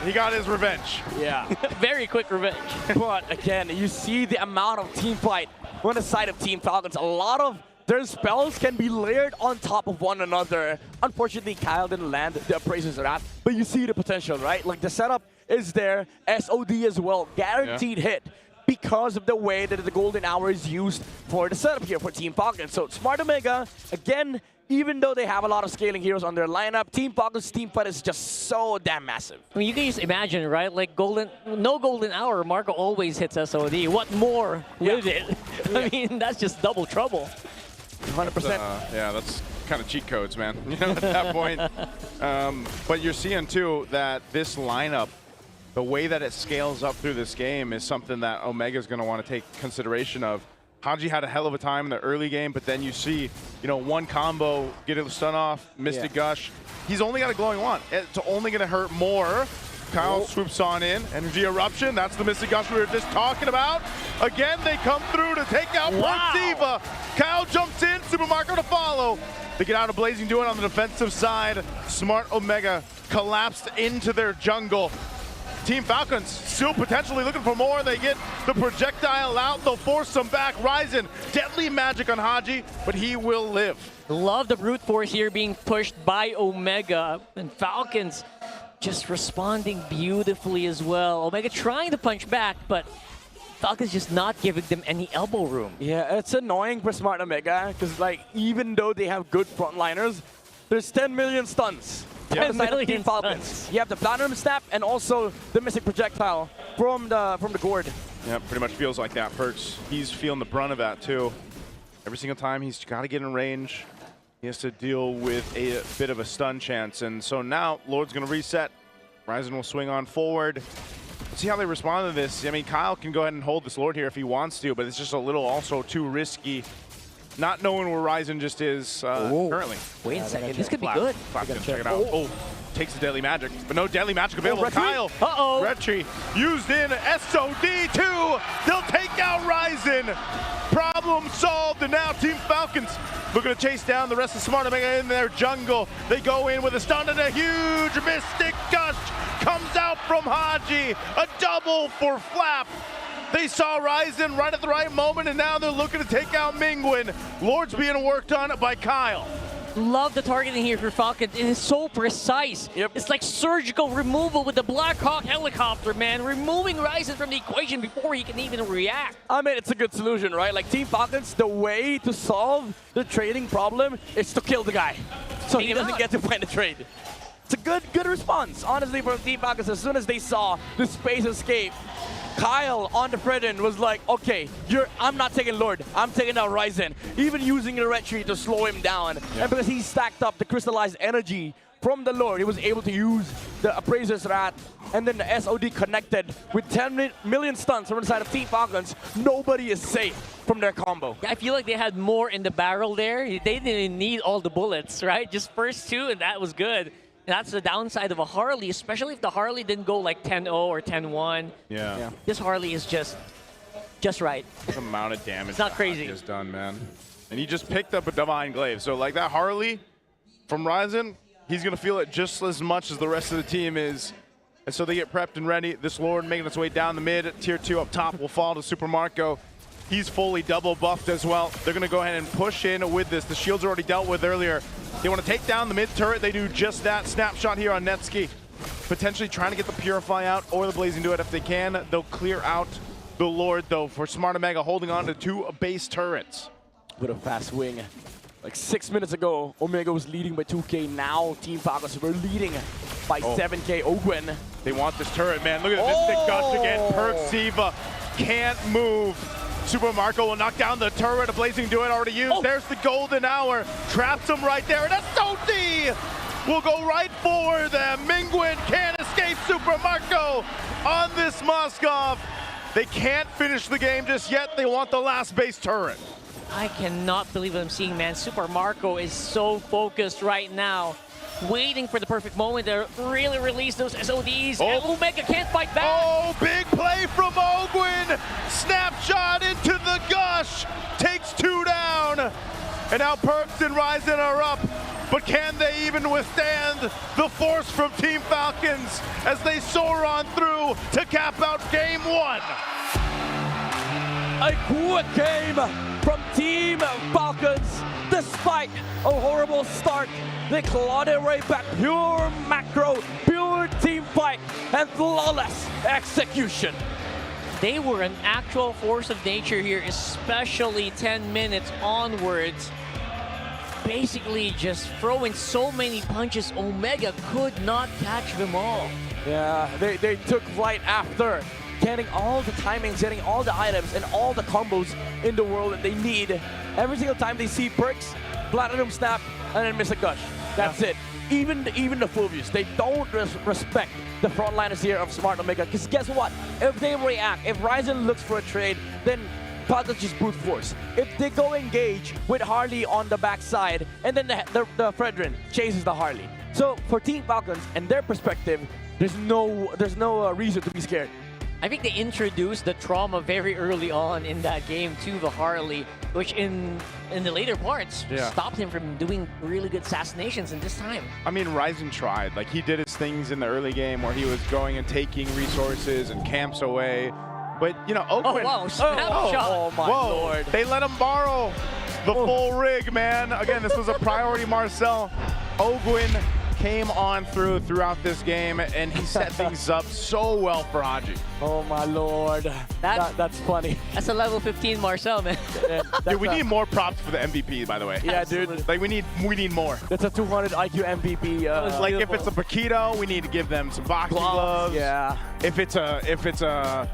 He got his revenge. Yeah. Very quick revenge. But again, you see the amount of team fight on the side of Team Falcons. A lot of their spells can be layered on top of one another. Unfortunately, Kyle didn't land the Appraiser's Wrath, but you see the potential, right? Like the setup is there. SOD as well. Guaranteed hit. Because of the way that the Golden Hour is used for the setup here for Team Falcons. So Smart Omega, again, even though they have a lot of scaling heroes on their lineup, Team Falcons' team fight is just so damn massive. I mean, you can just imagine, right? Like no Golden Hour, Marco always hits SOD. What more with it? I mean, that's just double trouble. 100%. Yeah, that's kind of cheat codes, man. You know, at that point. But you're seeing, too, that this lineup, the way that it scales up through this game is something that Omega's going to want to take consideration of. Haji had a hell of a time in the early game, but then you see, one combo, get a stun off, Mystic Gush. He's only got a glowing wand. It's only going to hurt more Kyle swoops on in. Energy Eruption, that's the Mystic Gush we were just talking about. Again, they come through to take out Perciva. Kyle jumps in, Super Marco to follow. They get out of Blazing Duet on the defensive side. Smart Omega collapsed into their jungle. Team Falcons still potentially looking for more. They get the projectile out. They'll force them back. Ryzen, deadly magic on Haji, but he will live. Love the brute force here being pushed by Omega. And Falcons just responding beautifully as well. Omega trying to punch back, but Falcons just not giving them any elbow room. Yeah, it's annoying for Smart Omega because, like, even though they have good frontliners, there's 10 million stuns. 10 million Team Falcons. You have the Platinum Snap and also the Mystic Projectile from the gourd. Yeah, pretty much feels like that. Perks, he's feeling the brunt of that too. Every single time he's got to get in range, he has to deal with a bit of a stun chance. And so now Lord's going to reset. Ryzen will swing on forward. Let's see how they respond to this. I mean, Kyle can go ahead and hold this Lord here if he wants to, but it's just a little also too risky. Not knowing where Ryzen just is currently. Wait a second, this could be good. Check it out. Oh, takes the Deadly Magic, but no Deadly Magic available. Kyle, Red Tree used in SOD2. They'll take out Ryzen. Problem solved, and now Team Falcons looking to chase down the rest of Smart Omega in their jungle. They go in with a stun and a huge Mystic Gush comes out from Haji. A double for Flap. They saw Ryzen right at the right moment, and now they're looking to take out Mingwen. Lord's being worked on by Kyle. Love the targeting here for Falcons. It is so precise. It's like surgical removal with the Black Hawk helicopter, man. Removing Ryzen from the equation before he can even react. I mean, it's a good solution, right? Like, Team Falcons, the way to solve the trading problem is to kill the guy so he doesn't get to find a trade. It's a good response, honestly, from Team Falcons. As soon as they saw the space escape, Kyle on the Fredden was like, okay, I'm not taking Lord, I'm taking out Ryzen. Even using the Red Tree to slow him down. And because he stacked up the crystallized energy from the Lord, he was able to use the Appraiser's Rat, and then the SOD connected with 10 million stuns from the side of Team Falcons. Nobody is safe from their combo. Yeah, I feel like they had more in the barrel there. They didn't need all the bullets, right? Just first two, and that was good. And that's the downside of a Harley, especially if the Harley didn't go like 10-0 or 10-1. Yeah. This Harley is just right. The amount of damage it's not crazy. Is done, man. And he just picked up a Divine Glaive. So like that Harley from Ryzen, he's going to feel it just as much as the rest of the team is. And so they get prepped and ready. This Lord making its way down the mid. Tier 2 up top will fall to Super Marco. He's fully double buffed as well. They're going to go ahead and push in with this. The shields are already dealt with earlier. They want to take down the mid turret. They do just that. Snapshot here on Netski. Potentially trying to get the Purify out or the Blazing Duet if they can. They'll clear out the Lord, though, for Smart Omega holding on to 2 base turrets. With a fast wing. Like 6 minutes ago, Omega was leading by 2K. Now Team Falcons were leading by 7K. Ogwen. They want this turret, man. Look at this Mystic Gush again. Perciva can't move. Super Marco will knock down the turret. A Blazing Duet already used. There's the golden hour. Traps him right there. And SOD will go right for them. Mingwen can't escape Super Marco on this Moskov. They can't finish the game just yet. They want the last base turret. I cannot believe what I'm seeing, man. Super Marco is so focused right now, waiting for the perfect moment to really release those SODs. And Omega can't fight back. Oh, big play from Ogwen. Snapshot into the Gush. Takes 2 down. And now Perks and Ryzen are up. But can they even withstand the force from Team Falcons as they soar on through to cap out game 1? A quick game from Team Falcons. Despite a horrible start, they clawed their way back. Pure macro, pure team fight, and flawless execution. They were an actual force of nature here, especially 10 minutes onwards. Basically just throwing so many punches, Omega could not catch them all. Yeah, they took flight after getting all the timings, getting all the items and all the combos in the world that they need. Every single time they see Perks, Platinum Snap, and then Mystic Gush. That's it. Even the Fulvius, they don't respect the frontliners here of Smart Omega. Because guess what? If they react, if Ryzen looks for a trade, then Falcons just brute force. If they go engage with Harley on the backside, and then the Fredren chases the Harley. So for Team Falcons and their perspective, there's no reason to be scared. I think they introduced the trauma very early on in that game to the Harley, which in the later parts stopped him from doing really good assassinations in this time. I mean, Ryzen tried. Like, he did his things in the early game where he was going and taking resources and camps away. But, you know, Oakland... Oh, wow, snapshot. Oh, my lord. They let him borrow the full rig, man. Again, this was a priority Marcel. Ogwin came on throughout this game, and he set things up so well for Haji. Oh my lord, that's funny. That's a level 15 Marcel, man. Dude, we need more props for the MVP, by the way. Yeah, dude. Like, we need more. That's a 200 IQ MVP. Like, if it's a Paquito, we need to give them some boxing gloves. Yeah. If it's a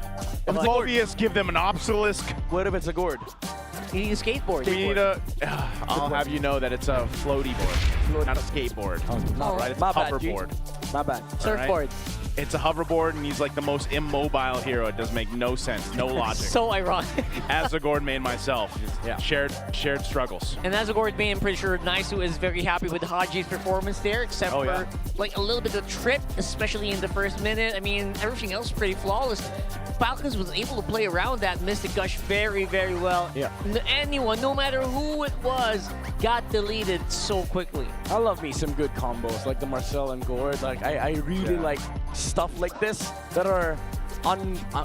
Phobius, give them an obelisk. What if it's a gourd? You need a skateboard. We need a... I'll have you know that it's a floaty board, not a skateboard. Not right, it's my a bad, hoverboard. My bad. Surfboard. It's a hoverboard, and he's like the most immobile hero. It doesn't make no sense, no logic. So ironic. As a Gord main myself, shared struggles. And as a Gord main, I'm pretty sure Naisu is very happy with Haji's performance there, except for like a little bit of trip, especially in the first minute. I mean, everything else pretty flawless. Falcons was able to play around that Mystic Gush very, very well. Yeah. Anyone, no matter who it was, got deleted so quickly. I love me some good combos like the Marcel and Gord. Like I really like stuff like this that are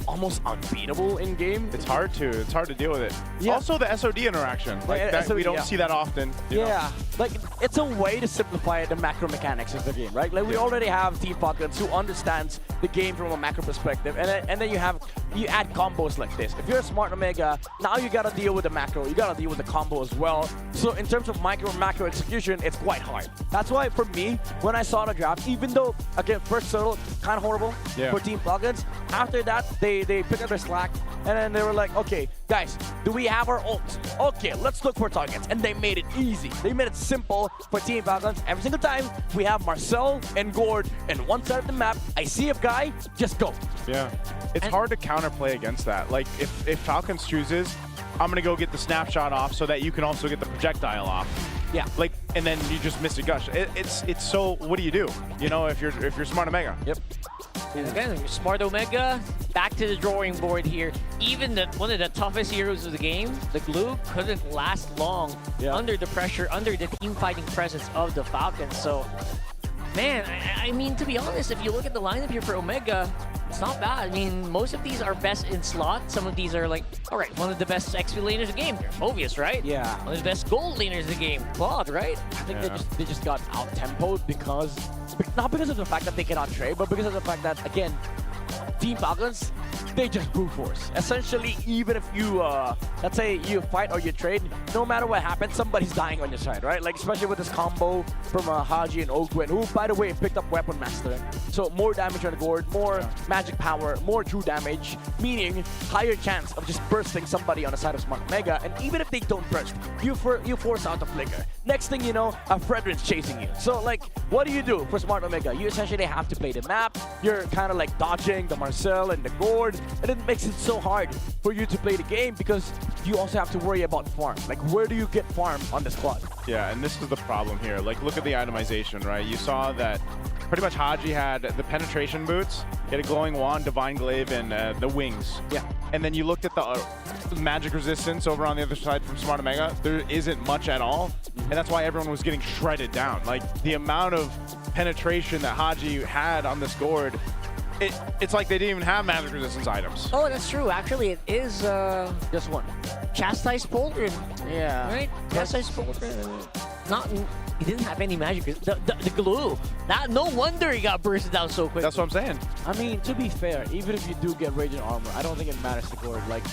almost unbeatable in game. It's hard to deal with it. Yeah. Also the SOD interaction. Like that, SOD, we don't see that often. You know? Like it's a way to simplify the macro mechanics of the game, right? Like we already have Team Falcons who understands the game from a macro perspective, and then you add combos like this. If you're a smart Omega, now you gotta deal with the macro, you gotta deal with the combo as well. So in terms of macro execution, it's quite hard. That's why for me, when I saw the draft, even though again first turtle kind of horrible for Team Falcons, after that they picked up their slack, and then they were like, okay guys, do we have our ults? Okay, let's look for targets, and they made it easy. They made it simple for Team Falcons. Every single time we have Marcel and Gord in one side of the map, I see a guy, just go. Yeah, it's hard to counterplay against that. Like if Falcons chooses, I'm gonna go get the snapshot off so that you can also get the projectile off. Yeah. Like, and then you just miss a gush. It's so. What do? You know, if you're smart Omega. Yep. And again, smart Omega, back to the drawing board here. Even one of the toughest heroes of the game, the Glue, couldn't last long under the pressure, under the team fighting presence of the Falcons. So, man, I mean, to be honest, if you look at the lineup here for Omega, it's not bad. I mean, most of these are best in slot. Some of these are like, all right, one of the best XP laners of the game, Phobius, right? Yeah. One of the best gold laners of the game, Claude, right? I think they just got out-tempoed because, not because of the fact that they cannot trade, but because of the fact that, again, Team Falcons, they just brute force. Essentially, even if you, let's say you fight or you trade, no matter what happens, somebody's dying on your side, right? Like, especially with this combo from Haji and Ogwin, who, by the way, picked up Weapon Master. So more damage on the board, more magic power, more true damage, meaning higher chance of just bursting somebody on the side of Smart Omega. And even if they don't burst, you force out the flicker. Next thing you know, a Fredrin's chasing you. So, like, what do you do for Smart Omega? You essentially have to play the map. You're kind of like dodging the Marcel and the Gord, and it makes it so hard for you to play the game because you also have to worry about farm. Like, where do you get farm on this squad? Yeah, and this is the problem here. Like, look at the itemization, right? You saw that pretty much Haji had the penetration boots, he had a glowing wand, divine glaive, and the wings. Yeah. And then you looked at the magic resistance over on the other side from Smart Omega. There isn't much at all, and that's why everyone was getting shredded down. Like, the amount of penetration that Haji had on this Gord, it's like they didn't even have magic resistance items. Oh, that's true. Actually, it is just one. Chastise Pauldron. Yeah. Right? Chastise Pauldron. He didn't have any magic. The glue. No wonder he got bursted down so quick. That's what I'm saying. I mean, to be fair, even if you do get Radiant Armor, I don't think it matters to Gord. Like,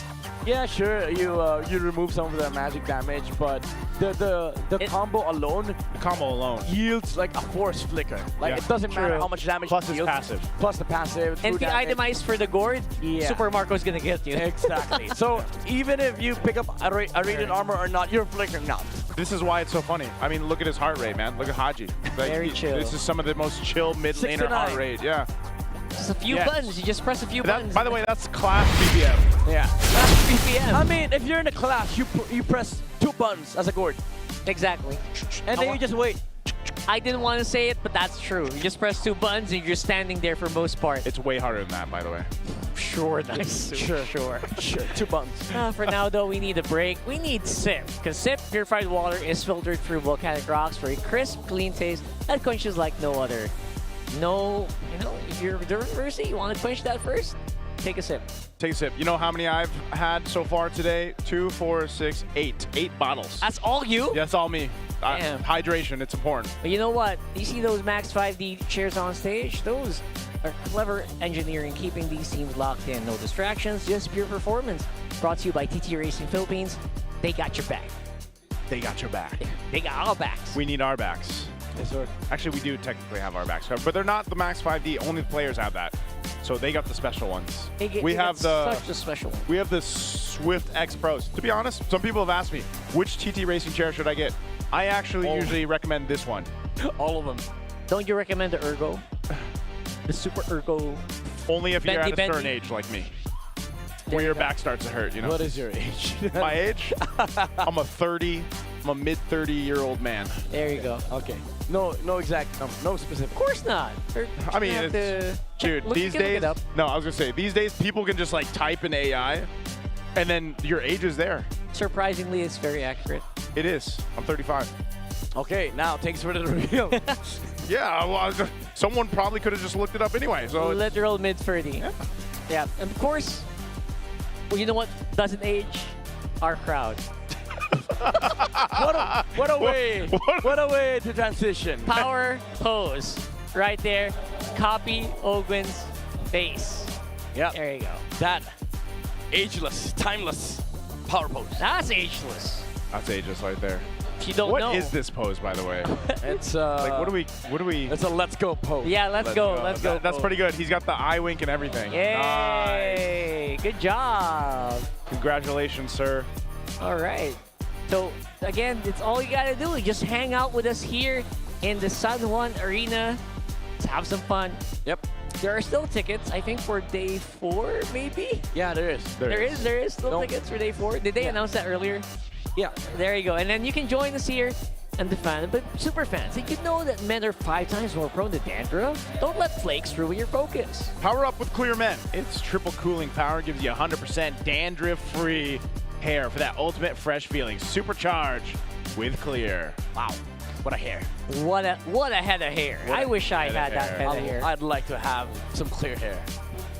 yeah, sure, you remove some of the magic damage, but the combo alone, yields like a force flicker. Like, it doesn't matter how much damage Plus it his yields. passive. Plus the passive. And if you itemize for the Gord, Yeah. Super Marco's gonna get you. Exactly. So even if you pick up a Radiant Armor or not, you're flickering out. This is why it's so funny. I mean, look at his heart rate, man. Look at Haji. Like, Very chill. This is some of the most chill mid laner 69. heart rate. Yeah. Just a few buttons. You just press a few buttons. By the way, that's class BPM. Yeah. That's BPM. I mean, if you're in a class, you press 2 buttons as a Gord. Exactly. And then you just wait. I didn't want to say it, but that's true. You just press 2 buttons and you're just standing there for most part. It's way harder than that, by the way. Sure, nice. Sure. 2 buttons. For now, though, we need a break. We need SIP, because SIP purified water is filtered through volcanic rocks for a crisp, clean taste that quenches like no other. No, if you're thirsty, you want to quench that first? Take a sip. Take a sip. You know how many I've had so far today? 2, 4, 6, 8. 8 bottles. That's all you? Yeah, that's all me. Damn. Hydration, it's important. But you know what? You see those Max 5D chairs on stage? Those are clever engineering, keeping these teams locked in. No distractions, just pure performance. Brought to you by TT Racing Philippines. They got your back. They got your back. They got our backs. We need our backs. Yes, sir. Actually, we do technically have our backs covered, but they're not the Max 5D. Only the players have that. So they got the special ones. We have such a special one. We have the Swift X Pros. To be honest, some people have asked me, which TT Racing chair should I get? I actually usually recommend this one. All of them. Don't you recommend the Ergo? The Super Ergo? Only if you're at a certain bendy? age like me. Where your back starts to hurt, you know? What is your age? My age? I'm a mid 30-year-old man. There you go. Okay. No exact number. No specific. Of course not. I mean, dude, these days, no, I was gonna say, these days people can just like type in AI and then your age is there. Surprisingly, it's very accurate. It is. I'm 35. Okay, now thanks for the reveal. Yeah, well, someone probably could have just looked it up anyway. So literal mid-30. Yeah, and of course, well, you know what doesn't age? Our crowd. What a way to transition. Power pose. Right there. Copy Ogwin's face. Yeah. There you go. That ageless, timeless power pose. That's ageless. That's ageless right there. If you don't know. What is this pose, by the way? It's like what do we? It's a let's go pose. Yeah, let's go. That's pretty good. He's got the eye wink and everything. Yay! Nice. Good job. Congratulations, sir. All right. So again, it's all you gotta do. Just hang out with us here in the San Juan Arena. Let's have some fun. Yep. There are still tickets, I think, for day 4, maybe? Yeah, there is. There is still tickets for day 4. Did they announce that earlier? Yeah. There you go. And then you can join us here and the fan, but super fans. Did you know that men are 5 times more prone to dandruff? Don't let flakes ruin your focus. Power up with Clear Men. Its triple cooling power gives you 100% dandruff-free hair for that ultimate fresh feeling. Supercharge with Clear. Wow. What a hair. What a head of hair. I wish I had that head of hair. I'd like to have some clear hair.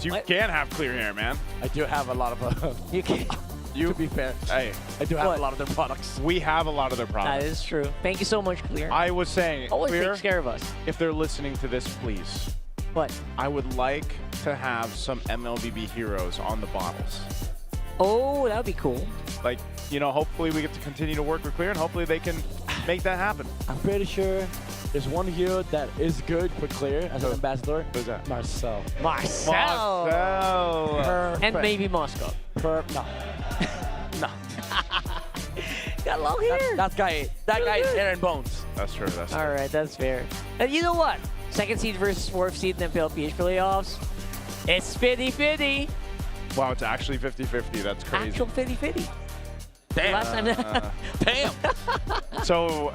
You can have clear hair, man. I do have a lot of you can. To be fair, hey, I do have a lot of their products. We have a lot of their products. That is true. Thank you so much, Clear. I was saying, always Clear, takes care of us. If they're listening to this, please. What? I would like to have some MLBB heroes on the bottles. Oh, that would be cool. Like, hopefully we get to continue to work with Clear, and hopefully they can make that happen. I'm pretty sure there's one hero that is good for Clear as an ambassador. Who's that? Marcel. Marcel. And maybe Moscow. No. Got long hair. That guy is hair and bones. That's true. All right, that's fair. And you know what? 2nd seed versus 4th seed in the MPL playoffs. It's 50-50. Wow, it's actually 50-50. That's crazy. Actual 50-50. Damn. Last time Damn. So...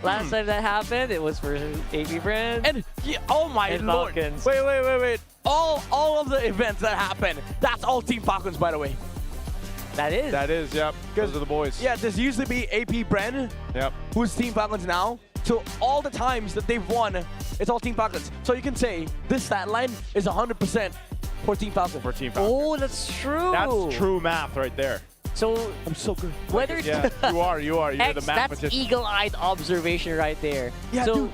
Last time that happened, it was for AP Brand. And oh my lord! Falcons. Wait! All of the events that happened, that's all Team Falcons, by the way. That is. Yep. Those are the boys. Yeah, this used to be AP Brand. Yep. Who's Team Falcons now? So all the times that they've won, it's all Team Falcons. So you can say this stat line is 100% for Team Falcons. For Team Falcons. Oh, that's true. That's true math right there. So I'm so good. Whether yeah, you are. You're the that's mathematician. eagle-eyed observation right there. Yeah, so dude.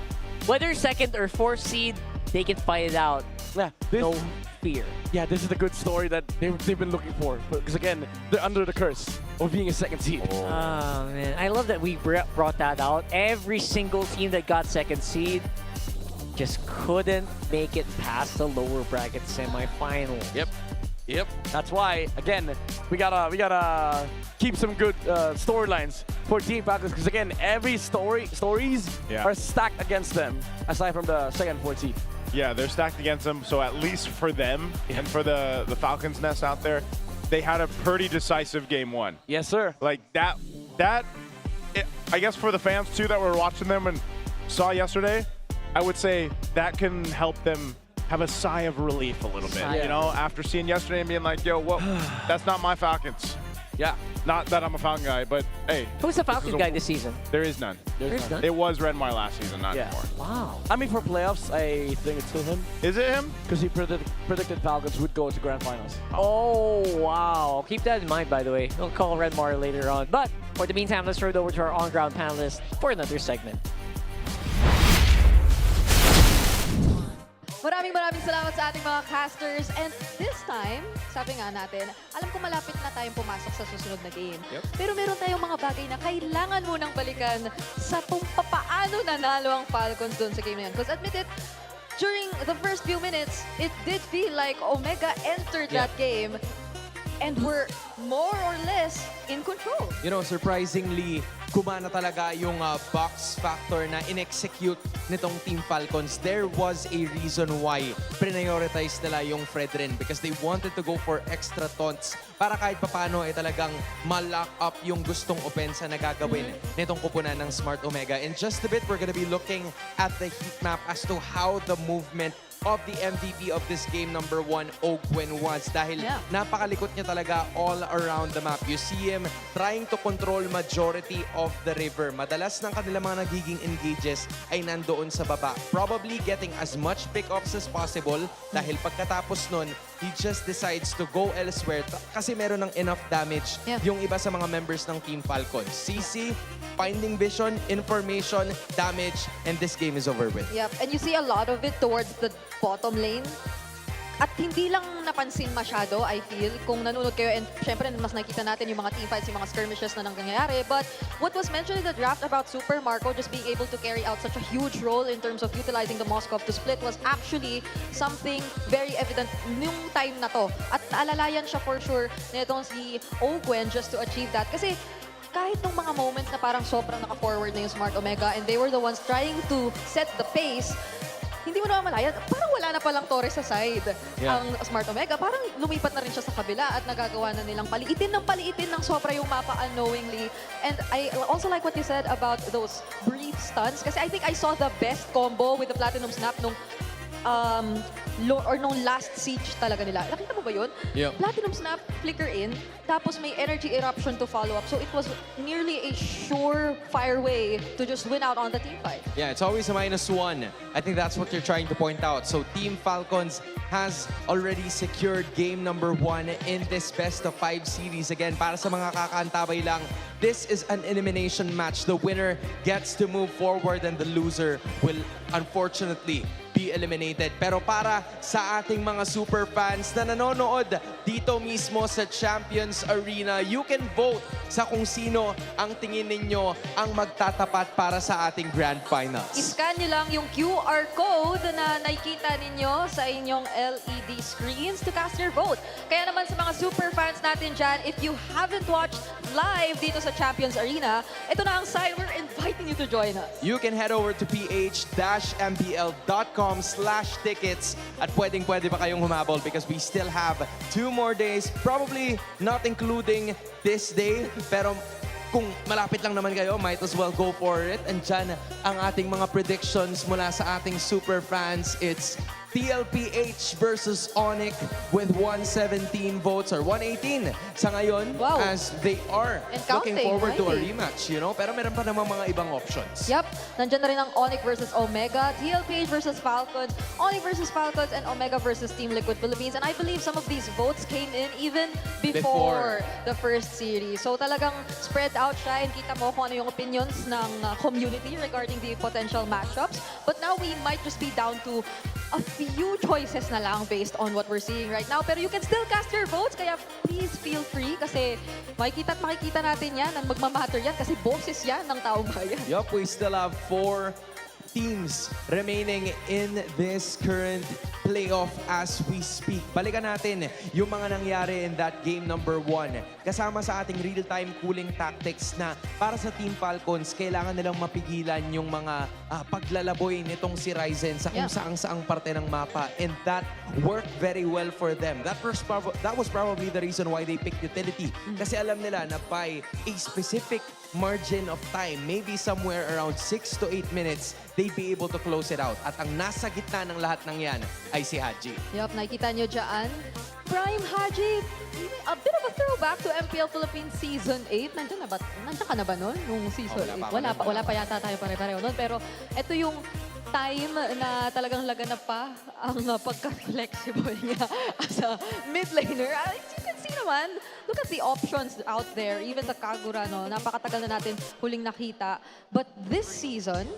whether 2nd or 4th seed, they can fight it out. Yeah, no fear. Yeah, this is the good story that they've been looking for. Because again, they're under the curse of being a 2nd seed. Oh man, I love that we brought that out. Every single team that got 2nd seed just couldn't make it past the lower bracket semifinals. Yep. That's why, again, we gotta keep some good storylines for Team Falcons. Because again, every stories are stacked against them, aside from the 2nd and 4th seed. Yeah, they're stacked against them. So at least for them and for the Falcons nest out there, they had a pretty decisive game 1. Yes, sir. Like I guess for the fans too that were watching them and saw yesterday, I would say that can help them have a sigh of relief a little bit. You know, after seeing yesterday and being like, yo, whoa, that's not my Falcons. Yeah. Not that I'm a Falcon guy, but hey. Who's the Falcon guy this season? There is none. There's none? It was Red Mar last season, not Yeah. anymore. Wow. I mean, for playoffs, I think it's still him. Is it him? Because he predicted Falcons would go to Grand Finals. Oh, wow. Keep that in mind, by the way. We'll call Red Mar later on. But for the meantime, let's throw it over to our on-ground panelists for another segment. Maraming salamat sa ating mga casters. And this time, sabi nga natin, alam ko malapit na tayong pumasok sa susunod na game. Pero meron tayong mga bagay na kailangan munang balikan sa kung paano nanalo ang Falcons doon sa game na yan. Because admit it, during the first few minutes, it did feel like Omega entered that game and were more or less in control. You know, surprisingly, kumana talaga yung box factor na in-execute nitong Team Falcons. There was a reason why prioritize nila yung Fredrin because they wanted to go for extra taunts para kahit papano ay talagang ma-lock up yung gustong opensa na gagawin nitong kupunan ng Smart Omega. In just a bit, we're gonna be looking at the heat map as to how the movement of the MVP of this game, number 1, Ogwen was. Dahil napakalikot niya talaga all around the map. You see him trying to control majority of the river. Madalas ng kanilang mga nagiging engages ay nandoon sa baba. Probably getting as much pickups as possible dahil pagkatapos nun, he just decides to go elsewhere kasi meron ng enough damage yung iba sa mga members ng Team Falcons. CC, finding vision, information, damage, and this game is over with. Yep, and you see a lot of it towards the bottom lane. At hindi lang napansin masyado, I feel, kung nanonood kayo. And syempre, mas nakikita natin yung mga teamfights, yung mga skirmishes na nangyayari. But what was mentioned in the draft about Super Marco just being able to carry out such a huge role in terms of utilizing the Moskov to split was actually something very evident nung time na to. At naalalayan siya for sure nitong si Ogwen just to achieve that. Kasi kahit nung mga moments na parang sobrang naka-forward na yung Smart Omega and they were the ones trying to set the pace, hindi mo naman malaya, parang wala na palang Torres sa side ang Smart Omega. Parang lumipat na rin siya sa kabila at nagagawa na nilang paliitin ng sobra yung mapa unknowingly. And I also like what you said about those brief stunts kasi I think I saw the best combo with the Platinum Snap nung nung last siege talaga nila. Nakita mo ba yun? Platinum Snap, flicker in, tapos may energy eruption to follow up. So it was nearly a sure-fire way to just win out on the team fight. Yeah, it's always a -1. I think that's what you're trying to point out. So Team Falcons has already secured game number 1 in this best-of-5 series. Again, para sa mga kakaantabay lang, this is an elimination match. The winner gets to move forward and the loser will unfortunately be eliminated. Pero para sa ating mga super fans na nanonood dito mismo sa Champions Arena, you can vote sa kung sino ang tingin ninyo ang magtatapat para sa ating Grand Finals. I-scan nyo lang yung QR code na nakikita ninyo sa inyong LED screens to cast your vote. Kaya naman sa mga super fans natin dyan, if you haven't watched live dito sa Champions Arena, ito na ang sign. We're inviting you to join us. You can head over to ph-mpl.com/tickets at pwede pa kayong humabol because we still have 2 more days, probably not including this day, pero kung malapit lang naman kayo, might as well go for it. And dyan ang ating mga predictions mula sa ating super fans. It's TLPH versus ONIC with 117 votes or 118 sa ngayon as they are looking forward to a rematch, you know? Pero meron pa naman mga ibang options. Yep. Nandiyan na rin ang ONIC versus Omega, TLPH versus Falcons, ONIC versus Falcons, and Omega versus Team Liquid Philippines. And I believe some of these votes came in even before the first series. So talagang spread out siya and kita mo kung ano yung opinions ng community regarding the potential matchups. But now we might just be down to a few choices na lang based on what we're seeing right now. Pero you can still cast your votes, kaya please feel free kasi makikita at makikita natin yan at magmamatter yan kasi boses yan ng taong bayan. Yup, we still have 4 teams remaining in this current playoff as we speak. Balikan natin yung mga nangyari in that game number 1. Kasama sa ating real-time cooling tactics na para sa Team Falcons, kailangan nilang mapigilan yung mga paglalaboy nitong si Ryzen sa kung saang-saang parte ng mapa. And that worked very well for them. That was probably the reason why they picked utility. Kasi alam nila na by a specific margin of time, maybe somewhere around 6 to 8 minutes, they'd be able to close it out. At ang nasa gitna ng lahat ng yan ay si Haji. Yup, nakikita nyo dyan. Prime Haji, a bit of a throwback to MPL Philippines Season 8. Nandiyan ka na ba nun? Nung Season 8? Wala pa yata tayo pare-pareho nun. Pero ito yung time na talagang laganap pa ang pagka-flexible niya as a mid laner. As you can see naman, look at the options out there. Even the Kagura, no? Napakatagal na natin huling nakita. But this season,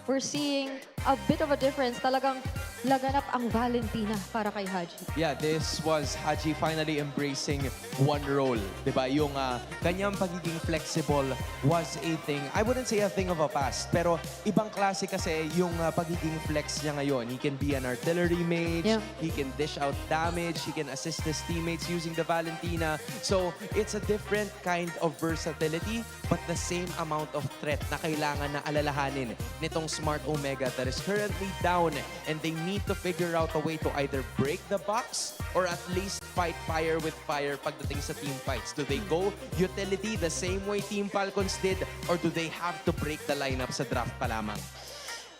we're seeing a bit of a difference. Talagang laganap ang Valentina para kay Haji. Yeah, this was Haji finally embracing one role. Diba? Yung kanyang pagiging flexible was a thing. I wouldn't say a thing of a past, pero ibang klase kasi yung pagiging flex niya ngayon. He can be an artillery mage, he can dish out damage, he can assist his teammates using the Valentina. So, it's a different kind of versatility, but the same amount of threat na kailangan na alalahanin nitong Smart Omega that is currently down, and they need to figure out a way to either break the box or at least fight fire with fire pagdating sa team fights. Do they go utility the same way Team Falcons did, or do they have to break the lineup sa draft pa lamang?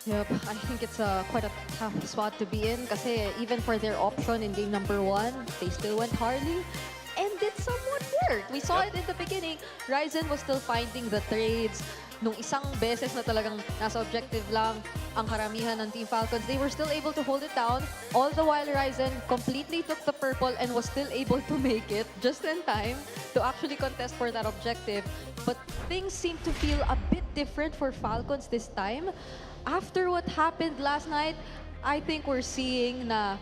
Yep, I think it's quite a tough spot to be in kasi even for their option in game number 1, they still went Harley. And it somewhat worked. We saw it in the beginning. Ryzen was still finding the trades. Nung isang beses na talagang nasa objective lang ang karamihan ng Team Falcons, they were still able to hold it down. All the while, Ryzen completely took the purple and was still able to make it just in time to actually contest for that objective. But things seem to feel a bit different for Falcons this time. After what happened last night, I think we're seeing na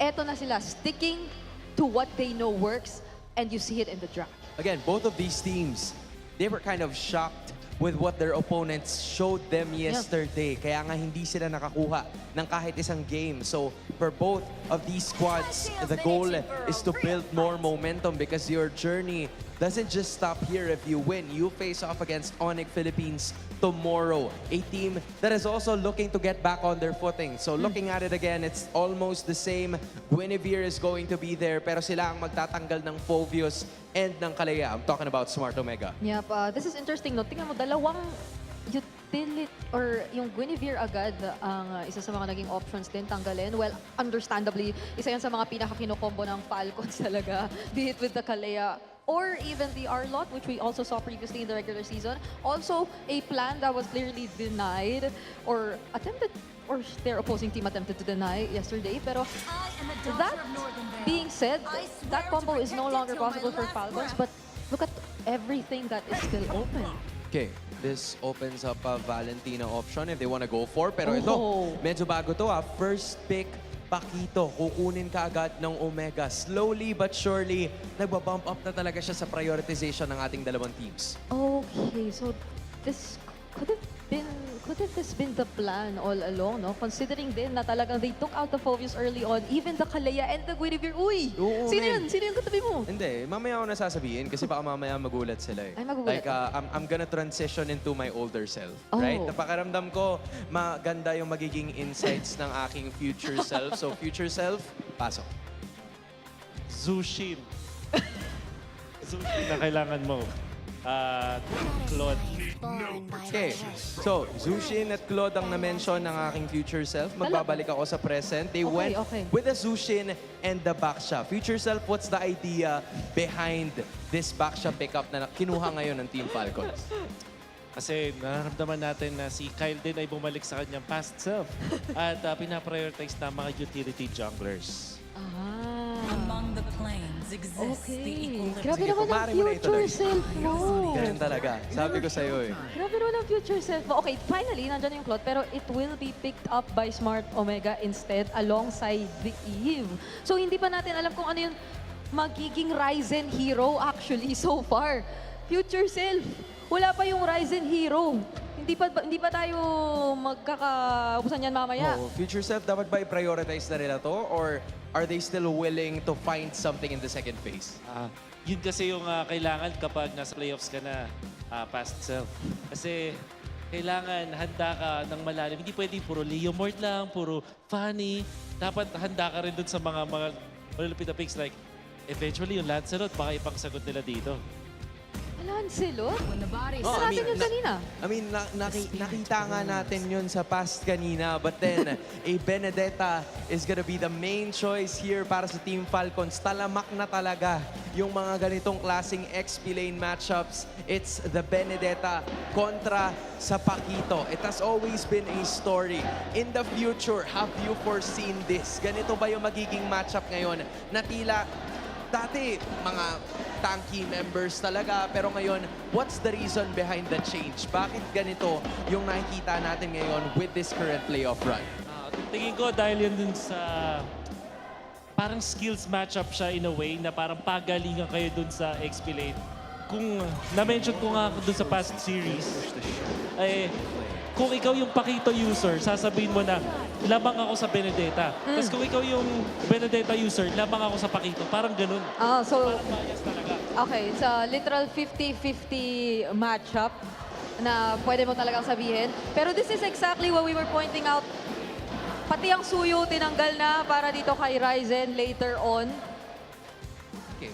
eto na sila, sticking to what they know works, and you see it in the draft. Again, both of these teams, they were kind of shocked with what their opponents showed them yesterday. Kaya nga hindi sila nakakuha ng kahit isang game. So for both of these squads, the goal is to build more momentum because your journey doesn't just stop here if you win. You face off against ONIC Philippines tomorrow, a team that is also looking to get back on their footing. So looking at it again, it's almost the same. Guinevere is going to be there, pero sila ang magtatanggal ng Fovius and ng Kalea. I'm talking about Smart Omega. Yep, this is interesting, no? Tingnan mo, dalawang utility or yung Guinevere agad ang isa sa mga naging options din tanggalin. Well, understandably, isa yan sa mga pinaka-kinokombo ng Falcons talaga. Be it with the Kalea or even the Arlot, which we also saw previously in the regular season. Also, a plan that was clearly denied or attempted, or their opposing team attempted to deny yesterday. Pero that being said, that combo is no longer possible for Falcons, but look at everything that is still open. Okay, this opens up a Valentina option if they want to go for. Pero ito, medyo bago to First pick, Pakito. Kukunin ka agad ng Omega. Slowly but surely, nagbabump up na talaga siya sa prioritization ng ating dalawang teams. Okay, so this could have this been the plan all along, no? Considering din na talagang they took out the Fovius early on, even the Kalea and the Guinevere. Uy! Sino yun? Sino yung katabi mo? Hindi, mamaya ako nasasabihin kasi baka mamaya magulat sila eh. Ay, magugulat. Like, I'm gonna transition into my older self, right? Napakaramdam ko, maganda yung magiging insights ng aking future self. So, future self, pasok. Zushin. Zushin na kailangan mo. Claude. Okay, so Zushin at Claude ang na-mention ng aking future self. Magbabalik ako sa present. They went with the Zushin and the Baksha. Future self, what's the idea behind this Baksha pickup na kinuha ngayon ng Team Falcons? Kasi nararamdaman natin na si Kyle din ay bumalik sa kanyang past self at pinaprioritize na mga utility junglers. Among the planes exists the equilibrium. Grabe naman ang future self mo. Ganun talaga. Sabi ko sa'yo eh. Grabe naman ang future self mo. Okay, finally, nandyan yung Claude, pero it will be picked up by Smart Omega instead alongside the Eve. So, hindi pa natin alam kung ano yung magiging Ryzen hero actually so far. Future self. Wala pa yung Ryzen hero. Hindi pa tayo magkakaubusan yan mamaya. Oh, future self, dapat ba i-prioritize na nila to? Or are they still willing to find something in the second phase? Yun kasi yung kailangan kapag nasa playoffs ka na, past self. Kasi kailangan handa ka ng malalim. Hindi pwede puro Leomord lang, puro Fanny. Dapat handa ka rin dun sa mga malulupit na picks like eventually yung Lancelot, baka ipangsagot nila dito. Lancelot? Oh, Sa natin yun kanina. I mean, nakita nga natin yun sa past kanina. But then, a Benedetta is gonna be the main choice here para sa Team Falcons. Talamak na talaga yung mga ganitong klaseng XP lane matchups. It's the Benedetta kontra sa Paquito. It has always been a story. In the future, have you foreseen this? Ganito ba yung magiging matchup ngayon? Na tila, dati, mga tanky members talaga. Pero ngayon, what's the reason behind the change? Bakit ganito yung nakikita natin ngayon with this current playoff run? Tingin ko dahil yun dun sa parang skills matchup siya in a way na parang pagalingan kayo dun sa XP lane. Kung na-mention ko nga dun sa past series, kung ikaw yung Paquito user, sasabihin mo na, labang ako sa Benedetta. Tapos kung ikaw yung Benedetta user, labang ako sa Paquito. Parang ganun. So, parang bias talaga. okay, it's a literal 50-50 matchup na pwede mo talagang sabihin. Pero this is exactly what we were pointing out. Pati ang Suyo tinanggal na para dito kay Ryzen later on. Okay.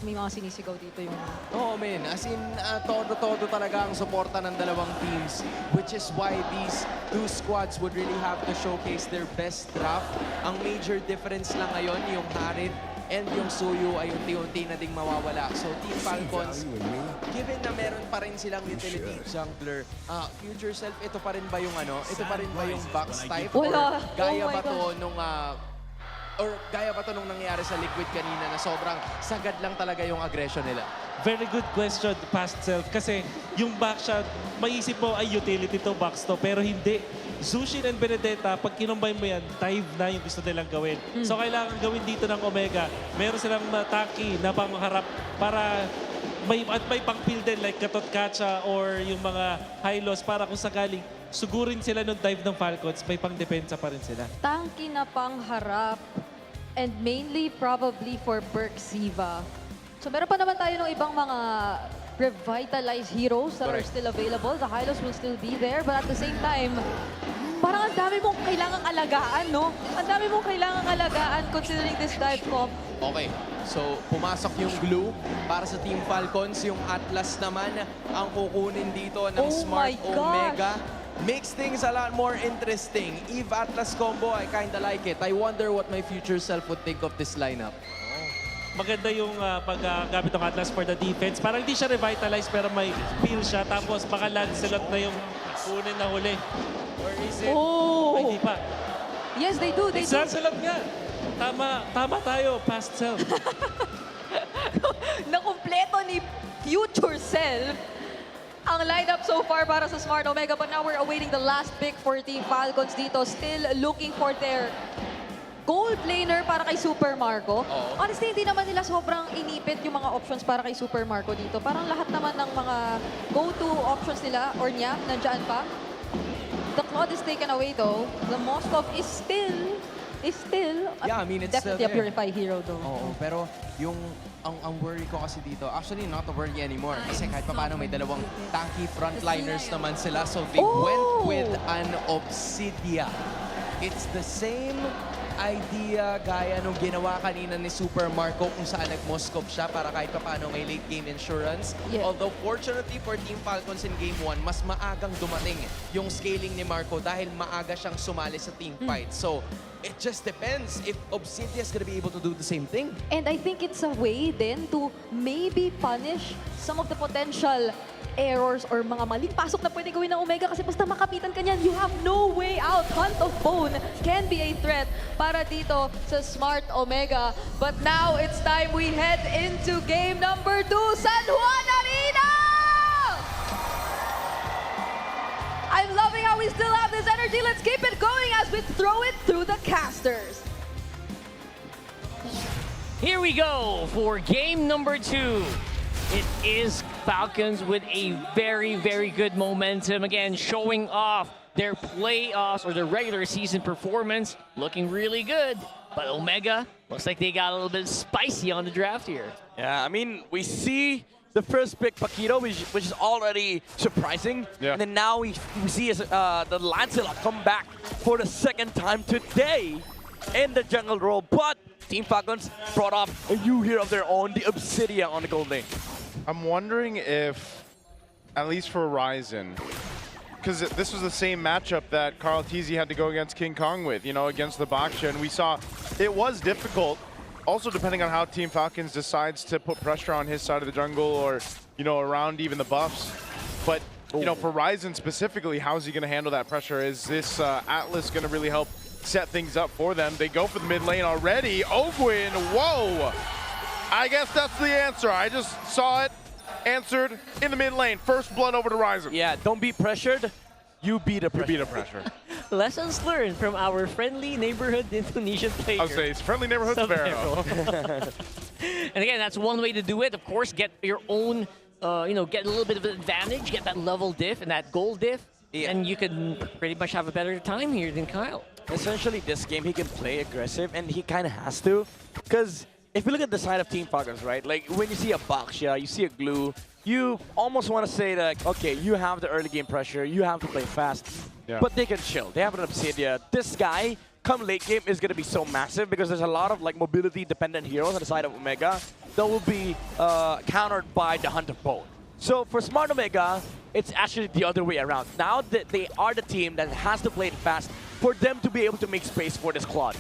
May mga sinisigaw dito yung... Oo, man. As in, todo-todo talaga ang suporta ng dalawang teams. Which is why these two squads would really have to showcase their best draft. Ang major difference lang ngayon, yung Harith and yung Suyo ay unti-unti na ding mawawala. So, Team Falcons, given na meron pa rin silang utility jungler, future self, ito pa rin ba yung ito pa rin ba yung box type? Wala. Or gaya Oh ba my to nung... Or gaya ba ito nung nangyari sa Liquid kanina na sobrang sagad lang talaga yung aggression nila? Very good question, past self. Kasi yung backshot, maisip mo ay utility to, box to. Pero hindi. Zushin and Benedetta, pag kinumbay mo yan, dive na yung gusto nilang gawin. So kailangan gawin dito ng Omega. Meron silang tanky na pangharap para may pang-peel din like Katot Kacha or yung mga high-loss para kung sakaling sugurin sila nung dive ng Falcons, may pang-depensa pa rin sila. Tanky na pangharap and mainly probably for Berk Siva. So meron pa naman tayo ng ibang mga revitalized heroes that are still available. The Hylos will still be there, but at the same time, parang ang dami mong kailangang alagaan, no? Ang dami mong kailangang alagaan considering this dive comp. Okay, so pumasok yung glue para sa Team Falcons. Yung Atlas naman ang kukunin dito ng Smart Omega. Makes things a lot more interesting. Eve Atlas combo, I kinda like it. I wonder what my future self would think of this lineup. Maganda yung paggamit ng Atlas for the defense. Parang hindi siya revitalized pero may peel siya. Tapos baka Lancelot na yung kunin na huli. Or is it? Ay, di pa. Yes, they do. They It's do. Lancelot nga. Tama tayo, past self. Nakumpleto ni Future Self ang lineup so far para sa Smart Omega. But now we're awaiting the last pick for Team Falcons dito. Still looking for their gold laner para kay Super Marco. Honestly, hindi naman nila sobrang inipit yung mga options para kay Super Marco dito. Parang lahat naman ng mga go-to options nila or niya, nandiyan pa. The Claude is taken away though. The Moskov is still Yeah, I mean, it's still definitely a there. Purify hero though. Oo, pero yung ang worry ko kasi dito, actually not a worry anymore. Kasi kahit paano may dalawang tanky frontliners naman sila. So they went with an Obsidia. It's the same idea gaya nung ginawa kanina ni Super Marco kung saan nag-Moskov siya para kahit paano may late game insurance. Although fortunately for Team Falcons in Game 1, mas maagang dumating yung scaling ni Marco dahil maaga siyang sumali sa team fight. So it just depends if Obsidia is gonna be able to do the same thing. And I think it's a way then to maybe punish some of the potential errors or mga maling pasok na pwede gawin ng Omega kasi basta makapitan ka niyan, you have no way out. Hunt of Bone can be a threat para dito sa Smart Omega. But now it's time we head into game number 2, San Juan Arena! I'm loving how we still have this energy. Let's keep it going as we throw it through the casters. Here we go for game number 2. It is Falcons with a very, very good momentum. Again, showing off their playoffs or their regular season performance. Looking really good. But Omega, looks like they got a little bit spicy on the draft here. Yeah, I mean, we see the first pick, Paquito, which is already surprising. Yeah. And then now we see the Lancelot come back for the second time today in the jungle role. But Team Falcons brought up a new hero of their own, the Obsidian on the gold lane. I'm wondering if, at least for Ryzen, because this was the same matchup that Carl Teasy had to go against King Kong with, you know, against the Baksha, and we saw it was difficult. Also, depending on how Team Falcons decides to put pressure on his side of the jungle or, you know, around even the buffs. But, you know, for Ryzen specifically, how is he going to handle that pressure? Is this Atlas going to really help set things up for them? They go for the mid lane already. Ogwin, whoa! I guess that's the answer. I just saw it answered in the mid lane. First blood over to Ryzen. Yeah, don't be pressured. You be the pressure. You be the pressure. Lessons learned from our friendly neighborhood Indonesian player. I would say it's friendly neighborhood Sparrow. And again, that's one way to do it. Of course, get your own, you know, get a little bit of an advantage, get that level diff and that gold diff, and you can pretty much have a better time here than Kyle. Essentially, this game, he can play aggressive, and he kind of has to. Because if you look at the side of Team Falcons, right, like when you see a Baksha, you see a Glue, you almost want to say that, okay, you have the early game pressure, you have to play fast, but they can chill. They have an Obsidian. This guy, come late game, is going to be so massive because there's a lot of like mobility-dependent heroes on the side of Omega that will be countered by the Hunt of Bone. So for Smart Omega, it's actually the other way around. Now that they are the team that has to play it fast for them to be able to make space for this Claude.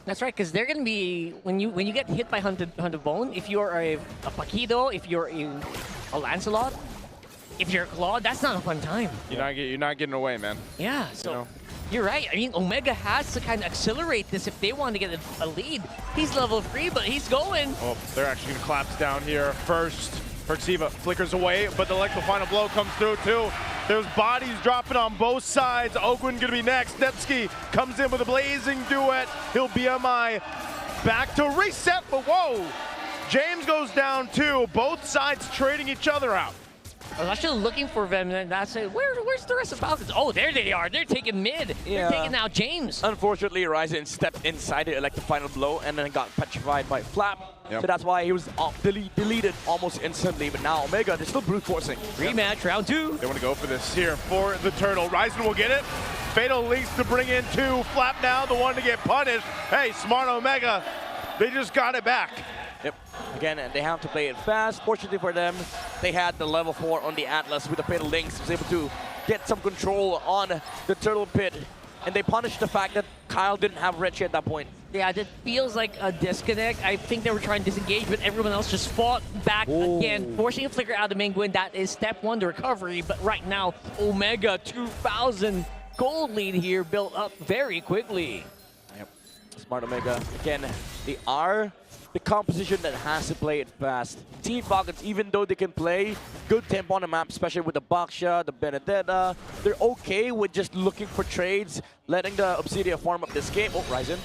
That's right, because they're going to be, when you get hit by Hunt of Bone, if you're a Paquito, if you're a Lancelot, if you're a Claude, that's not a fun time. You're not getting away, man. Yeah, so you know? You're right. I mean, Omega has to kind of accelerate this if they want to get a lead. He's level 3, but he's going. Oh, they're actually going to collapse down here first. Perxiva flickers away, but the final blow comes through too. There's bodies dropping on both sides. Ogwin gonna be next. Netsky comes in with a blazing duet. He'll BMI back to reset, but whoa! James goes down too. Both sides trading each other out. I was actually looking for them, and that's it. Where's the rest of Falcons? Oh, there they are. They're taking mid. Yeah. They're taking out James. Unfortunately, Ryzen stepped inside it like the final blow and then got petrified by Flap. Yep. So that's why he was deleted almost instantly. But now Omega, they're still brute forcing. Rematch, round 2. They want to go for this here for the turtle. Ryzen will get it. Fatal Links to bring in 2. Flap now, the one to get punished. Hey, Smart Omega, they just got it back. Yep. Again, they have to play it fast. Fortunately for them, they had the level 4 on the Atlas with the Fatal Links. Was able to get some control on the Turtle Pit. And they punished the fact that Kyle didn't have Richie at that point. Yeah, that feels like a disconnect. I think they were trying to disengage, but everyone else just fought back again, forcing a flicker out of Mingwin. That is step 1 to recovery. But right now, Omega 2,000 gold lead here built up very quickly. Yep. Smart Omega. Again, they are the composition that has to play it fast. Team Falcons, even though they can play good tempo on the map, especially with the Baksha, the Benedetta, they're okay with just looking for trades, letting the Obsidian farm up this game. Oh, Ryzen.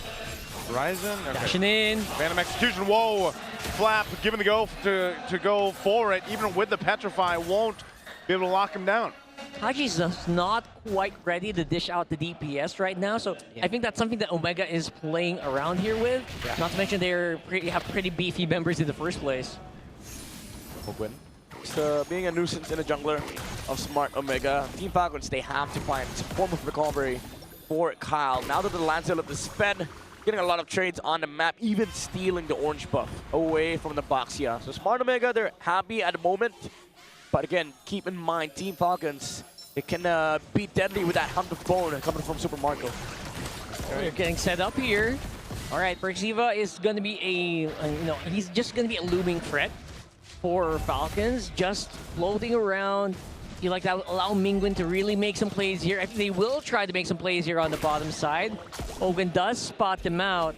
Okay. Dashing in. Phantom Execution, whoa. Flap giving the go to go for it. Even with the Petrify, won't be able to lock him down. Haji's just not quite ready to dish out the DPS right now, so I think that's something that Omega is playing around here with. Yeah. Not to mention they have pretty beefy members in the first place. Ogwin. So being a nuisance in the jungler of Smart Omega, Team Falcons, they have to find some form of recovery for Kyle. Now that the Lancelot is fed, getting a lot of trades on the map, even stealing the orange buff away from the Baksha. So Smart Omega, they're happy at the moment. But again, keep in mind, Team Falcons, it can be deadly with that Hunt of Bone coming from Super Marco. They're getting set up here. All right, Perxiva is going to be he's just going to be a looming threat for Falcons, just floating around. You like that will allow Mingwin to really make some plays here. I think they will try to make some plays here on the bottom side. Ogwin does spot them out.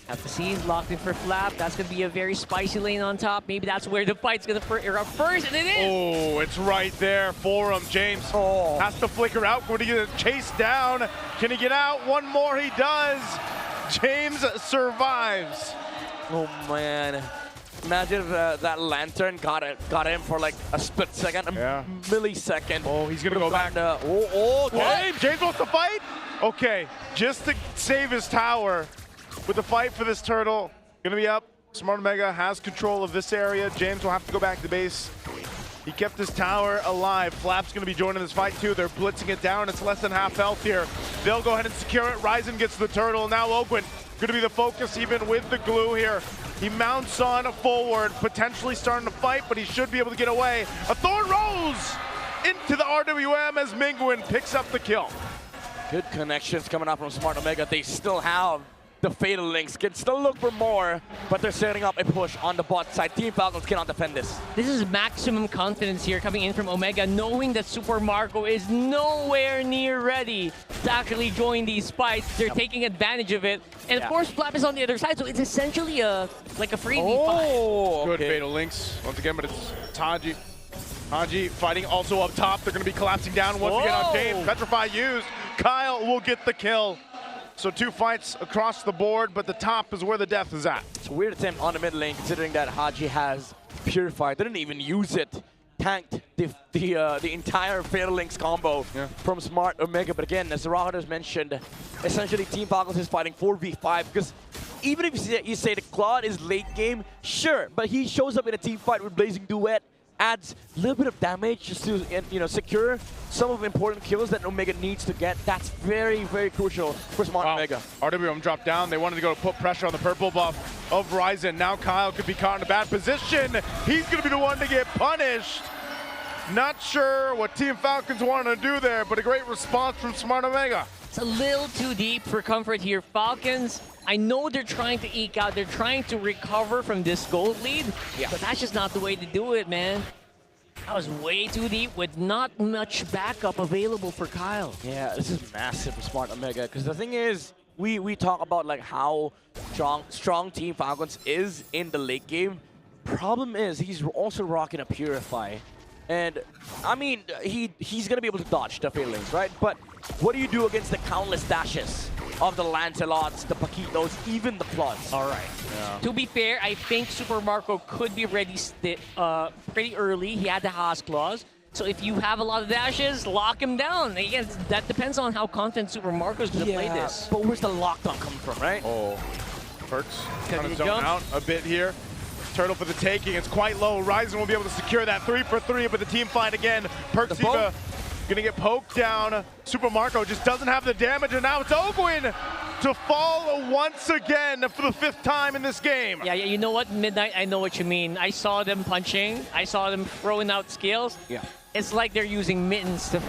Have to see, he's locked in for Flap. That's going to be a very spicy lane on top. Maybe that's where the fight's going to erupt first, and it is! Oh, it's right there for him. James has to flicker out. Going to get chased down. Can he get out? One more, he does. James survives. Oh, man. Imagine if that lantern got him for like a split second, a millisecond. Oh, he's gonna go back. Okay. James wants to fight? Okay, just to save his tower with the fight for this turtle. Gonna be up. Smart Omega has control of this area. James will have to go back to base. He kept his tower alive. Flap's gonna be joining this fight too. They're blitzing it down. It's less than half health here. They'll go ahead and secure it. Ryzen gets the turtle. Now Ogwin gonna be the focus even with the glue here. He mounts on forward, potentially starting to fight, but he should be able to get away. A Thorn rolls into the RWM as Mingwin picks up the kill. Good connections coming out from Smart Omega. They still have the Fatal Links, can still look for more, but they're setting up a push on the bot side. Team Falcons cannot defend this. This is maximum confidence here coming in from Omega, knowing that Super Marco is nowhere near ready to actually join these fights. They're taking advantage of it. And of course, Flap is on the other side, so it's essentially like a freebie fight. Good Fatal Links once again, but it's Haji. Haji fighting also up top. They're going to be collapsing down once again on James. Petrify used. Kyle will get the kill. So 2 fights across the board, but the top is where the death is at. It's a weird attempt on the mid lane, considering that Haji has Purify. Didn't even use it. Tanked the entire Fatal Links combo from Smart Omega. But again, as Rahat has mentioned, essentially Team Falcons is fighting 4v5 because even if you say the Claude is late game, sure, but he shows up in a team fight with Blazing Duet, adds a little bit of damage just to secure some of the important kills that Omega needs to get. That's very, very crucial for Smart Omega. RWM dropped down. They wanted to go to put pressure on the purple buff of Ryzen. Now Kyle could be caught in a bad position. He's going to be the one to get punished. Not sure what Team Falcons wanted to do there, but a great response from Smart Omega. It's a little too deep for comfort here. Falcons, I know they're trying to eke out, they're trying to recover from this gold lead, but that's just not the way to do it, man. That was way too deep with not much backup available for Kyle. Yeah, this is massive for Smart Omega, because the thing is, we talk about like how strong Team Falcons is in the late game. Problem is, he's also rocking a Purify. And, I mean, he's going to be able to dodge the Fatal Links, right? But what do you do against the countless dashes of the Lancelots, the Paquitos, even the Floods? All right. To be fair, I think Super Marco could be ready pretty early. He had the Haas clause. So if you have a lot of dashes, lock him down. Again, that depends on how confident Super Marco is going to play this. But where's the lockdown coming from, right? Oh, Perks kind of zone out a bit here. Turtle for the taking. It's quite low. Ryzen will be able to secure that 3 for 3, but the team fight again. Perksiva gonna get poked down. Super Marco just doesn't have the damage, and now it's Ogwin to fall once again for the 5th time in this game. Yeah, you know what, Midnight? I know what you mean. I saw them punching. I saw them throwing out skills. Yeah. It's like they're using mittens to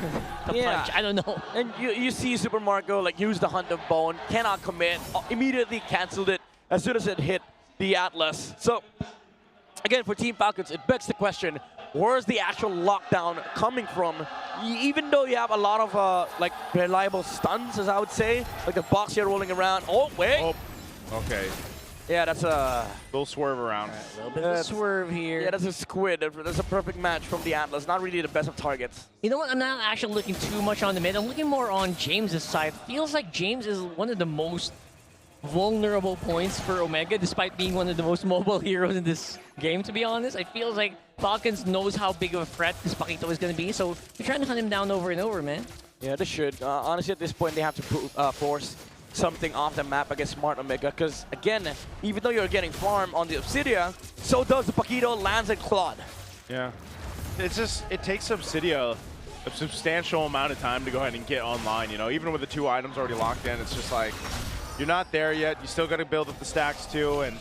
punch. I don't know. And you see Super Marco like use the Hunt of Bone, cannot commit, immediately canceled it as soon as it hit the Atlas. So, again, for Team Falcons, it begs the question, where's the actual lockdown coming from? Even though you have a lot of like reliable stuns, as I would say, like the box here rolling around. Oh, wait. Oh, okay. Yeah, that's a little swerve around. A little bit of a swerve here. Yeah, that's a squid. That's a perfect match from the Atlas. Not really the best of targets. You know what? I'm not actually looking too much on the mid. I'm looking more on James's side. Feels like James is one of the most vulnerable points for Omega, despite being one of the most mobile heroes in this game, to be honest. I feel like Falcons knows how big of a threat this Paquito is going to be, so they're trying to hunt him down over and over, man. Yeah, they should. Honestly, at this point, they have to force something off the map against Smart Omega, because, again, even though you're getting farm on the Obsidia, so does the Paquito, Lance, and Claude. Yeah. It's just, it takes Obsidia a substantial amount of time to go ahead and get online, you know? Even with the 2 items already locked in, it's just like, you're not there yet. You still got to build up the stacks too, and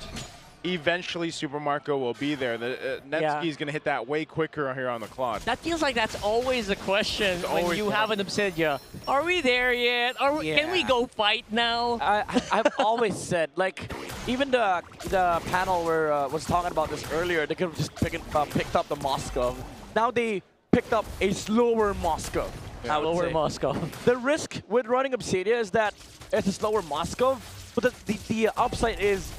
eventually Super Marco will be there. The Nevsky's going to hit that way quicker here on the Claude. That feels like that's always the question when you have an Obsidia. Are we there yet? Can we go fight now? I've always said, like, even the panel was talking about this earlier. They could have just picked up the Moskov. Now they picked up a slower Moskov. Slower Moskov. The risk with running Obsidia is that it's a slower Moskov, but the upside is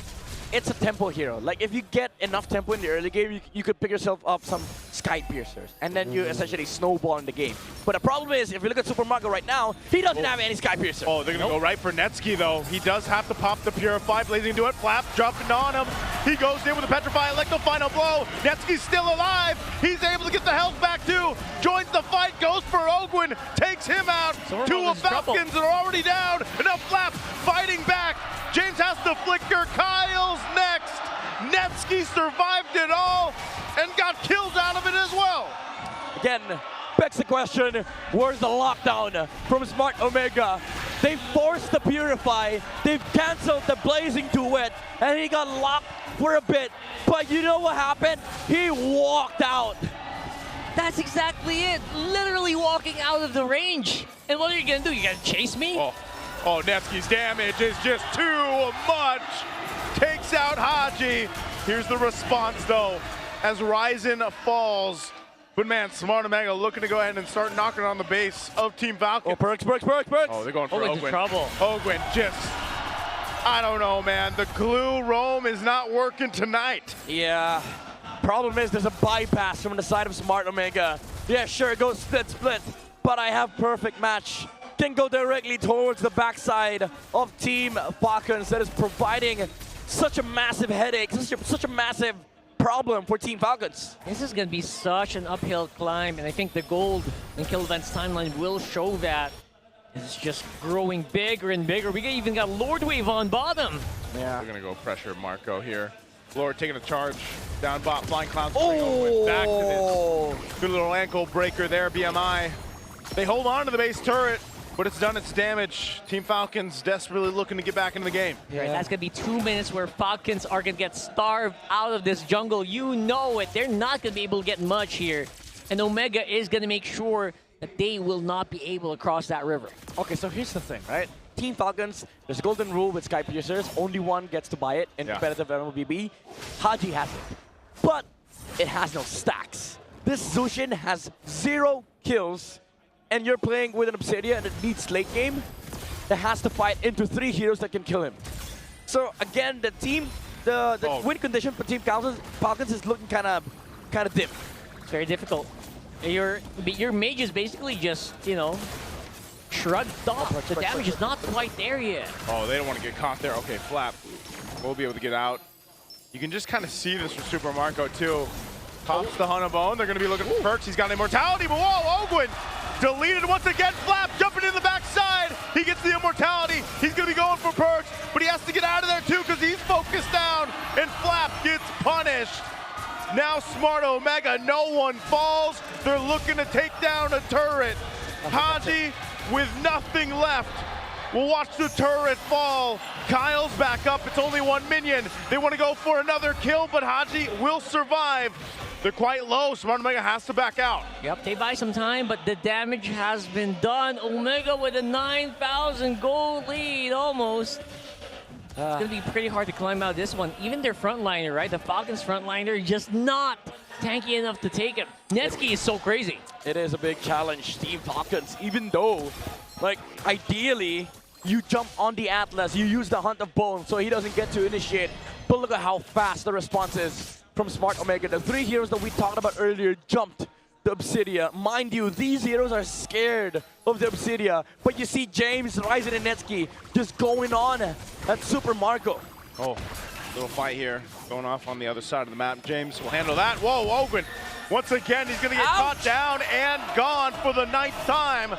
it's a tempo hero. Like, if you get enough tempo in the early game, you could pick yourself up some Sky Piercers, and then you essentially snowball in the game. But the problem is, if you look at Super Marco right now, he doesn't have any Sky Piercer. Oh, they're going to go right for Netsky, though. He does have to pop the Purify. Blazing into it. Flap dropping on him. He goes in with a Petrify Electro final blow. Netsky's still alive. He's able to get the health back too. Joins the fight, goes for Ogwin, takes him out. Two of Falcons are already down. And now Flap fighting back. James has the flicker. Kyle's next. Netsky survived it all and got kills out of it as well. Again, begs the question, where's the lockdown from Smart Omega? They forced the Purify, they've canceled the Blazing Duet, and he got locked for a bit. But you know what happened? He walked out. That's exactly it. Literally walking out of the range. And what are you gonna do? You gonna chase me? Oh, Netsky's damage is just too much. Takes out Haji. Here's the response though, as Ryzen falls. But man, Smart Omega looking to go ahead and start knocking on the base of Team Falcon. Oh, perks. Oh, they're going for Ogwin. Into trouble. Ogwin just, I don't know, man. The glue roam is not working tonight. Yeah. Problem is there's a bypass from the side of Smart Omega. Yeah, sure, go split, but I have perfect match. Can go directly towards the backside of Team Falcons that is providing such a massive headache, such a massive problem for Team Falcons. This is going to be such an uphill climb, and I think the gold and kill events timeline will show that. It's just growing bigger and bigger. We even got Lord Wave on bottom. Yeah. We're going to go pressure Marco here. Lord taking a charge down bot, Flying Cloud went back to this. Good little ankle breaker there, BMI. They hold on to the base turret, but it's done its damage. Team Falcons desperately looking to get back into the game. Yeah. Right, that's going to be 2 minutes where Falcons are going to get starved out of this jungle. You know it. They're not going to be able to get much here. And Omega is going to make sure that they will not be able to cross that river. Okay, so here's the thing, right? Team Falcons, there's a golden rule with Sky Piercers. Only one gets to buy it in competitive MLBB. Haji has it. But it has no stacks. This Zushin has 0 kills, and you're playing with an Obsidian that needs late game that has to fight into 3 heroes that can kill him. So again, the win condition for Team Falcons is looking kind of dim. It's very difficult. Your mage is basically just, you know, shrugged off. The damage is not quite there yet. Oh, they don't want to get caught there. Okay, Flap will be able to get out. You can just kind of see this from Super Marco too. Pops the Hunabone. They're going to be looking for perks. He's got immortality, but whoa, Ogwin deleted once again. Flap jumping in the backside. He gets the immortality. He's going to be going for perks, but he has to get out of there too because he's focused down, and Flap gets punished. Now Smart Omega, no one falls. They're looking to take down a turret. Haji with nothing left. We'll watch the turret fall. Kyle's back up. It's only 1 minion. They want to go for another kill, but Haji will survive. They're quite low. Smart Omega has to back out. Yep, they buy some time, but the damage has been done. Omega with a 9,000 gold lead almost. It's going to be pretty hard to climb out this one. Even their frontliner, right? The Falcons frontliner just not tanky enough to take him. Netsky is so crazy. It is a big challenge, Team Falcons, even though, like, ideally, you jump on the Atlas, you use the Hunt of Bone so he doesn't get to initiate. But look at how fast the response is from Smart Omega. The 3 heroes that we talked about earlier jumped the Obsidia. Mind you, these heroes are scared of the Obsidia, but you see James, Ryzen, and Netsky just going on at Super Marco. Oh, little fight here going off on the other side of the map. James will handle that. Whoa, Ogwin. Once again, he's going to get caught down and gone for the 9th time.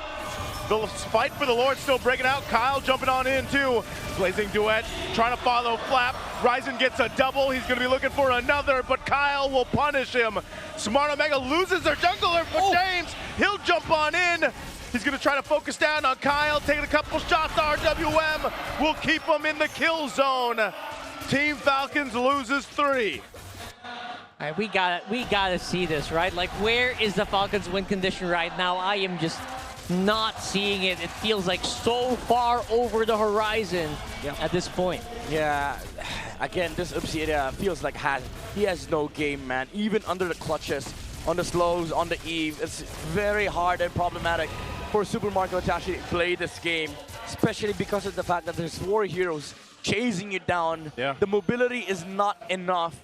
The fight for the Lord still breaking out. Kyle jumping on in too. Blazing Duet trying to follow Flap. Ryzen gets a double. He's going to be looking for another, but Kyle will punish him. Smart Omega loses their jungler, but James, he'll jump on in. He's going to try to focus down on Kyle, taking a couple shots. RWM will keep him in the kill zone. Team Falcons loses 3. All right, we gotta see this, right? Like, where is the Falcons win condition right now? I am just not seeing it. It feels like so far over the horizon at this point. Yeah, again, this Obsidia feels like he has no game, man. Even under the clutches, on the slows, on the Eve, it's very hard and problematic for Super Marco to actually play this game, especially because of the fact that there's 4 heroes chasing you down. The mobility is not enough.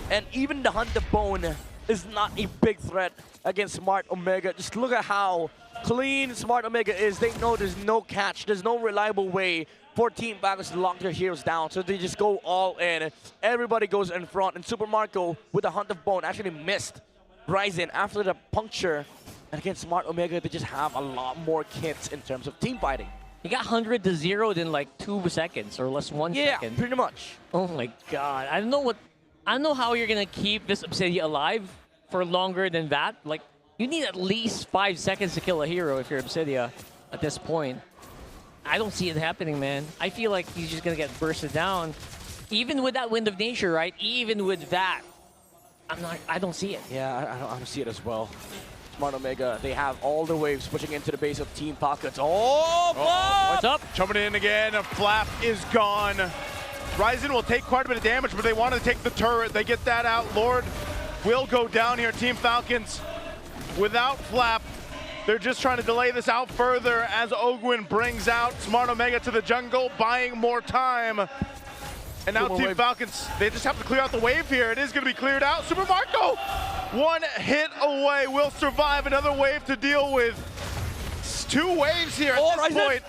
And even the Hunt of Bone is not a big threat against Smart Omega. Just look at how clean Smart Omega is. They know there's no catch. There's no reliable way for Team Falcons to lock their heroes down. So they just go all in. Everybody goes in front. And Super Marco, with the Hunt of Bone, actually missed Ryzen after the puncture. And against Smart Omega, they just have a lot more kits in terms of team fighting. He got 100 to 0 in like 2 seconds or less 1 second. Yeah, pretty much. Oh my god. I don't know how you're gonna keep this Obsidian alive for longer than that. Like, you need at least 5 seconds to kill a hero if you're Obsidian at this point. I don't see it happening, man. I feel like he's just gonna get bursted down. Even with that Wind of Nature, right? Even with that, I don't see it. Yeah, I don't see it as well. Smart Omega, they have all the waves pushing into the base of Team Falcons. Oh, what's up? Jumping in again, a flap is gone. Ryzen will take quite a bit of damage, but they want to take the turret. They get that out. Lord will go down here. Team Falcons without flap. They're just trying to delay this out further as Ogwin brings out Smart Omega to the jungle, buying more time. And now Team Falcons, they just have to clear out the wave here. It is going to be cleared out. Super Marco, one hit away, will survive. Another wave to deal with. It's 2 waves here at this point.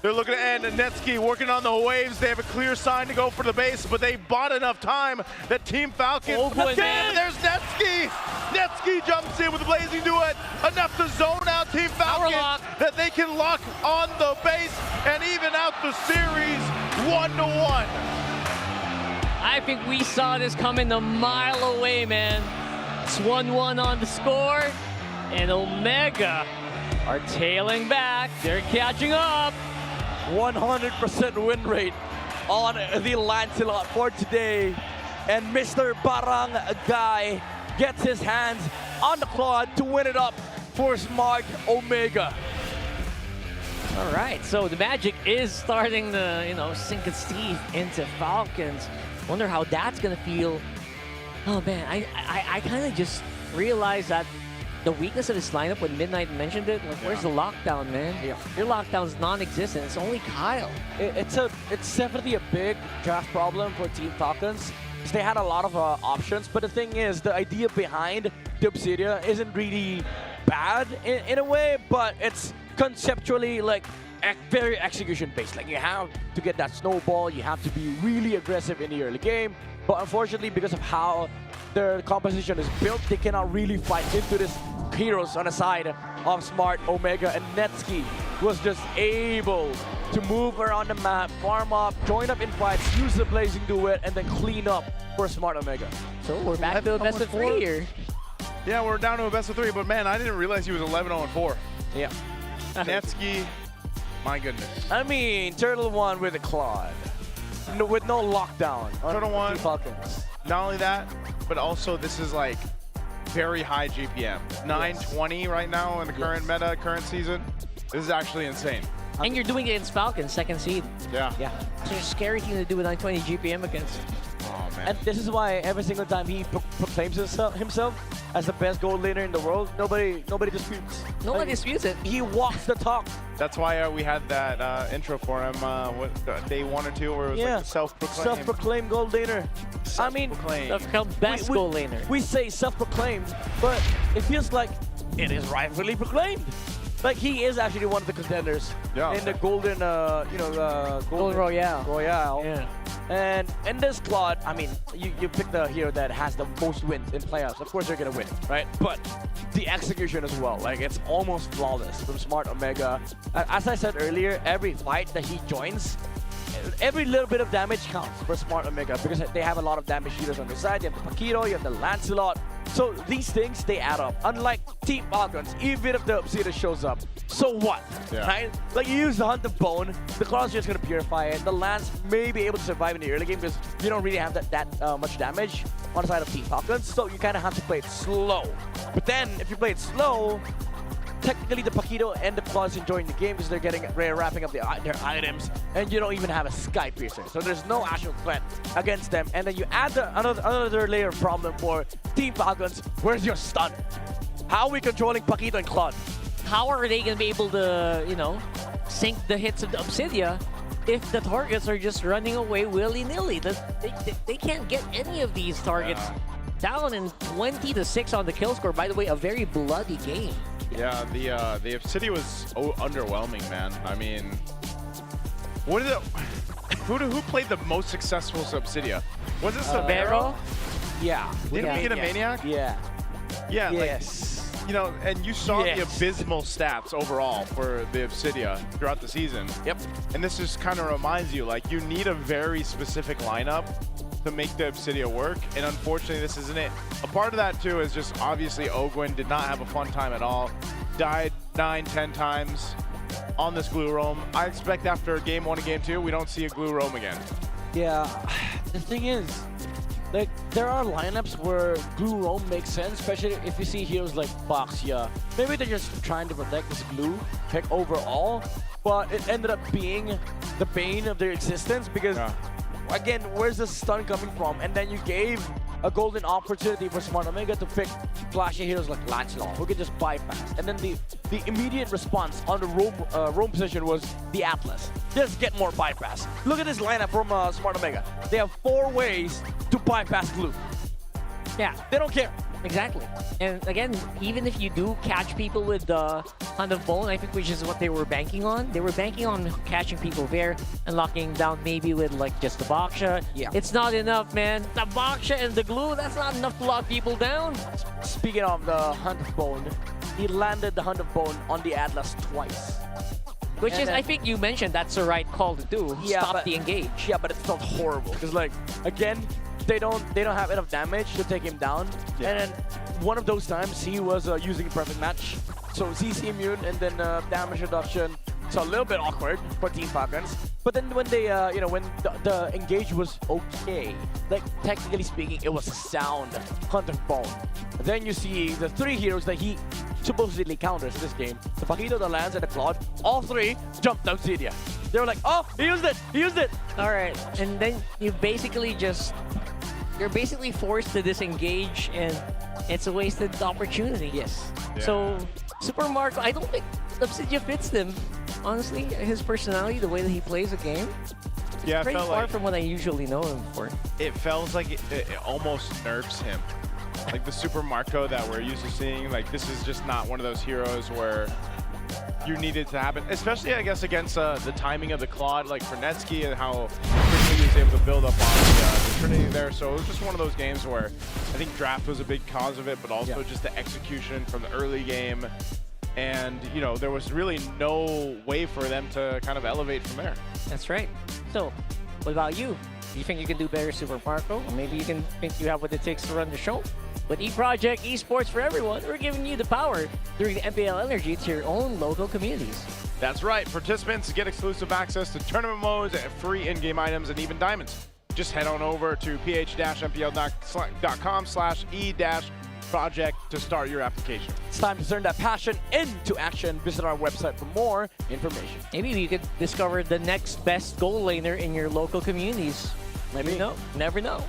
They're looking to end. And Netsky working on the waves. They have a clear sign to go for the base, but they bought enough time that Team Falcons. There's Netsky. Netsky jumps in with a blazing duet. Enough to zone out Team Falcons that they can lock on the base and even out the series 1-1. I think we saw this coming a mile away, man. It's 1-1 on the score, and Omega are tailing back. They're catching up. 100% win rate on the Lancelot for today. And Mr. Barangay gets his hands on the Claude to win it up for Smart Omega. All right, so the magic is starting to, sink its teeth into Falcons. Wonder how that's gonna feel. Oh man, I kind of just realized that the weakness of this lineup when Midnight mentioned it. Like, where's the lockdown, man? Yeah. Your lockdown's non-existent. It's only Kyle. It's definitely a big draft problem for Team Falcons. They had a lot of options, but the thing is, the idea behind the Obsidian isn't really bad in a way, but it's conceptually like very execution-based. Like, you have to get that snowball, you have to be really aggressive in the early game, but unfortunately, because of how their composition is built, they cannot really fight into this heroes on the side of Smart Omega, and Netsky was just able to move around the map, farm up, join up in fights, use the blazing duet, and then clean up for Smart Omega. So we're back to a best of 3 here. Yeah, we're down to a best of 3, but man, I didn't realize he was 11-0-4. Yeah. Netsky, my goodness. I mean, Turtle won with a Claude, with no lockdown. Turtle won. Falcons. Not only that, but also this is like very high GPM. 920 right now in the current meta, current season. This is actually insane. And you're doing it against Falcons, 2nd seed. Yeah. Yeah. So it's a scary thing to do with 920 GPM against. Oh, man. And this is why every single time he proclaims himself as the best gold laner in the world, nobody disputes. Nobody disputes it. He walks the talk. That's why we had that intro for him, day 1 or 2, where it was like self-proclaimed. Self-proclaimed gold laner. I mean, best gold laner. We say self-proclaimed, but it feels like it is rightfully proclaimed. Like, he is actually one of the contenders in the golden, Golden Royale. Yeah. And in this Claude, I mean, you pick the hero that has the most wins in playoffs. Of course, they're gonna win, right? But the execution as well, like, it's almost flawless from Smart Omega. As I said earlier, every fight that he joins, every little bit of damage counts for Smart Omega because they have a lot of damage healers on their side. You have the Paquito, you have the Lancelot. So these things, they add up. Unlike Team Falcons, even if the Obsidian shows up, so what, right? Like, you use the Hunt of Bone, the Claw's just going to purify it. The Lance may be able to survive in the early game because you don't really have that much damage on the side of Team Falcons, so you kind of have to play it slow. But then, if you play it slow, technically the Paquito and the Claws enjoying the game because they're wrapping up their items, and you don't even have a Sky Piercer. So there's no actual threat against them. And then you add another layer of problem for Team Falcons. Where's your stun? How are we controlling Paquito and Claude? How are they going to be able to, sink the hits of the Obsidia if the targets are just running away willy-nilly? They can't get any of these targets down and 20-6 on the kill score. By the way, a very bloody game. Yeah, the City was underwhelming, man. I mean, what is it? Who played the most successful Subsidia? Was it Severo? Yeah. Didn't we get a Maniac? Yeah. Yeah. Yes. Like, you know, and you saw Yes. the abysmal stats overall for the Obsidia throughout the season. Yep. And this just kind of reminds you, like, you need a very specific lineup to make the Obsidia work, and unfortunately this isn't it. A part of that too is just obviously Ogwin did not have a fun time at all. Died 9-10 times on this glue roam. I expect after game 1 and game 2 we don't see a glue roam again. Yeah, the thing is, like, there are lineups where glue roam makes sense, especially if you see heroes like Boxia. Maybe they're just trying to protect this glue pick overall, but it ended up being the bane of their existence because again, where's the stun coming from? And then you gave a golden opportunity for Smart Omega to pick flashy heroes like Lancelot, who could just bypass. And then the immediate response on the roam position was the Atlas. Just get more bypass. Look at this lineup from Smart Omega. They have 4 ways to bypass glue. Yeah. They don't care. Exactly. And again, even if you do catch people with the Hand of Bone, I think which is what they were banking on. They were banking on catching people there and locking down maybe with like just the Baksha. Yeah. It's not enough, man. The Baksha and the glue, that's not enough to lock people down. Speaking of the Hand of Bone, he landed the Hand of Bone on the Atlas twice. Which is, I think you mentioned that's the right call to do. Stop the engage. Yeah, but it felt horrible. Because like, again, they don't have enough damage to take him down. Yeah. And then one of those times he was using a perfect match. So CC immune and then damage reduction. So a little bit awkward for Team Falcons. But then when they, when the engage was okay, like technically speaking, it was a sound Hunt of Bone. Then you see the 3 heroes that he supposedly counters this game. The Paquito, the Lance, and the Claude, all 3 jumped Obsidia. They were like, oh, he used it, he used it. All right, and then you're basically forced to disengage, and it's a wasted opportunity. Yes. Yeah. So, Super Marco, I don't think Obsidia fits them. Honestly, his personality, the way that he plays the game, Yeah, it very felt far like from what I usually know him for. it feels like it almost nerfs him. Like the Super Marco that we're used to seeing, like this is just not one of those heroes where you need it to happen, especially I guess against the timing of the Claude, like for Netsky and how quickly he was able to build up on the Trinity there. So it was just one of those games where I think draft was a big cause of it, but also just the execution from the early game. And, you know, there was really no way for them to kind of elevate from there. That's right. So, what about you? Do you think you can do better, Super Marco? Or maybe you can think you have what it takes to run the show? With eProject Esports for Everyone, we're giving you the power during the MPL Energy to your own local communities. That's right. Participants get exclusive access to tournament modes, free in-game items, and even diamonds. Just head on over to ph-mpl.com/e-project to start your application. It's time to turn that passion into action. Visit our website for more information. Maybe we could discover the next best goal laner in your local communities. Maybe no, never know.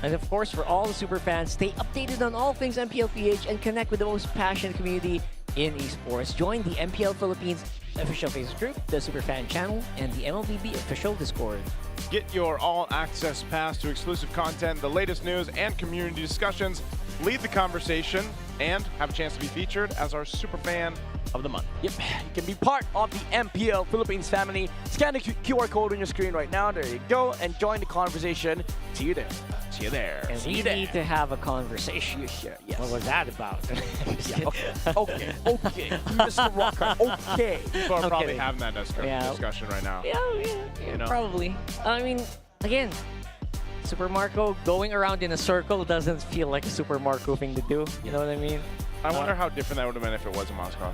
And of course, for all the super fans, stay updated on all things MPLPH and connect with the most passionate community in esports. Join the MPL Philippines official Facebook group, the Superfan channel, and the MLBB official Discord. Get your all-access pass to exclusive content, the latest news, and community discussions. Lead the conversation and have a chance to be featured as our Superfan of the month. Yep, you can be part of the MPL Philippines family. Scan the QR code on your screen right now. There you go, and join the conversation. See you there. See you there. And See we you there. need to have a conversation. Yes. What was that about? Okay, Mr. Rocker, okay. People are I'm probably kidding. having that discussion right now. Yeah, You know? probably. I mean, again, Super Marco going around in a circle doesn't feel like a Super Marco thing to do. You know what I mean? I wonder how different that would have been if it was a Moscow.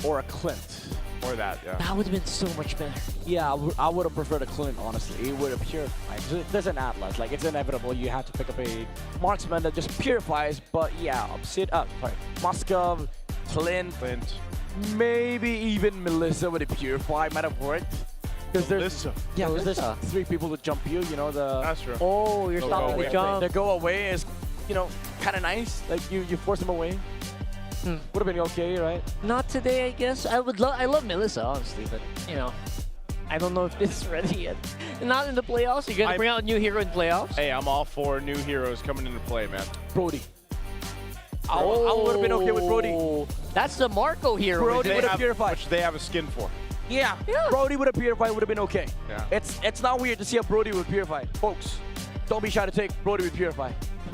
Or a Clint. Or that, yeah. That would have been so much better. Yeah, I would have preferred a Clint, honestly. It would have purified. There's an Atlas. Like, it's inevitable. You have to pick up a marksman that just purifies. But yeah, Moskov, Clint, maybe even Melissa with a purify might have worked. Because there's there's 3 people to jump you. You know the. That's true. Oh, you're stopping the jump. The go away is, kind of nice. Like you force them away. Would have been okay, right? Not today, I guess. I love Melissa, honestly, but I don't know if this is ready yet. Not in the playoffs. You're gonna bring out a new hero in playoffs? Hey, I'm all for new heroes coming into play, man. Brody. I would have been okay with Brody. That's the Marco hero. Brody would have purified. Which they have a skin for. Yeah. Brody would have purified, would have been okay. Yeah. It's not weird to see a Brody with purify. Folks, don't be shy to take Brody with purify.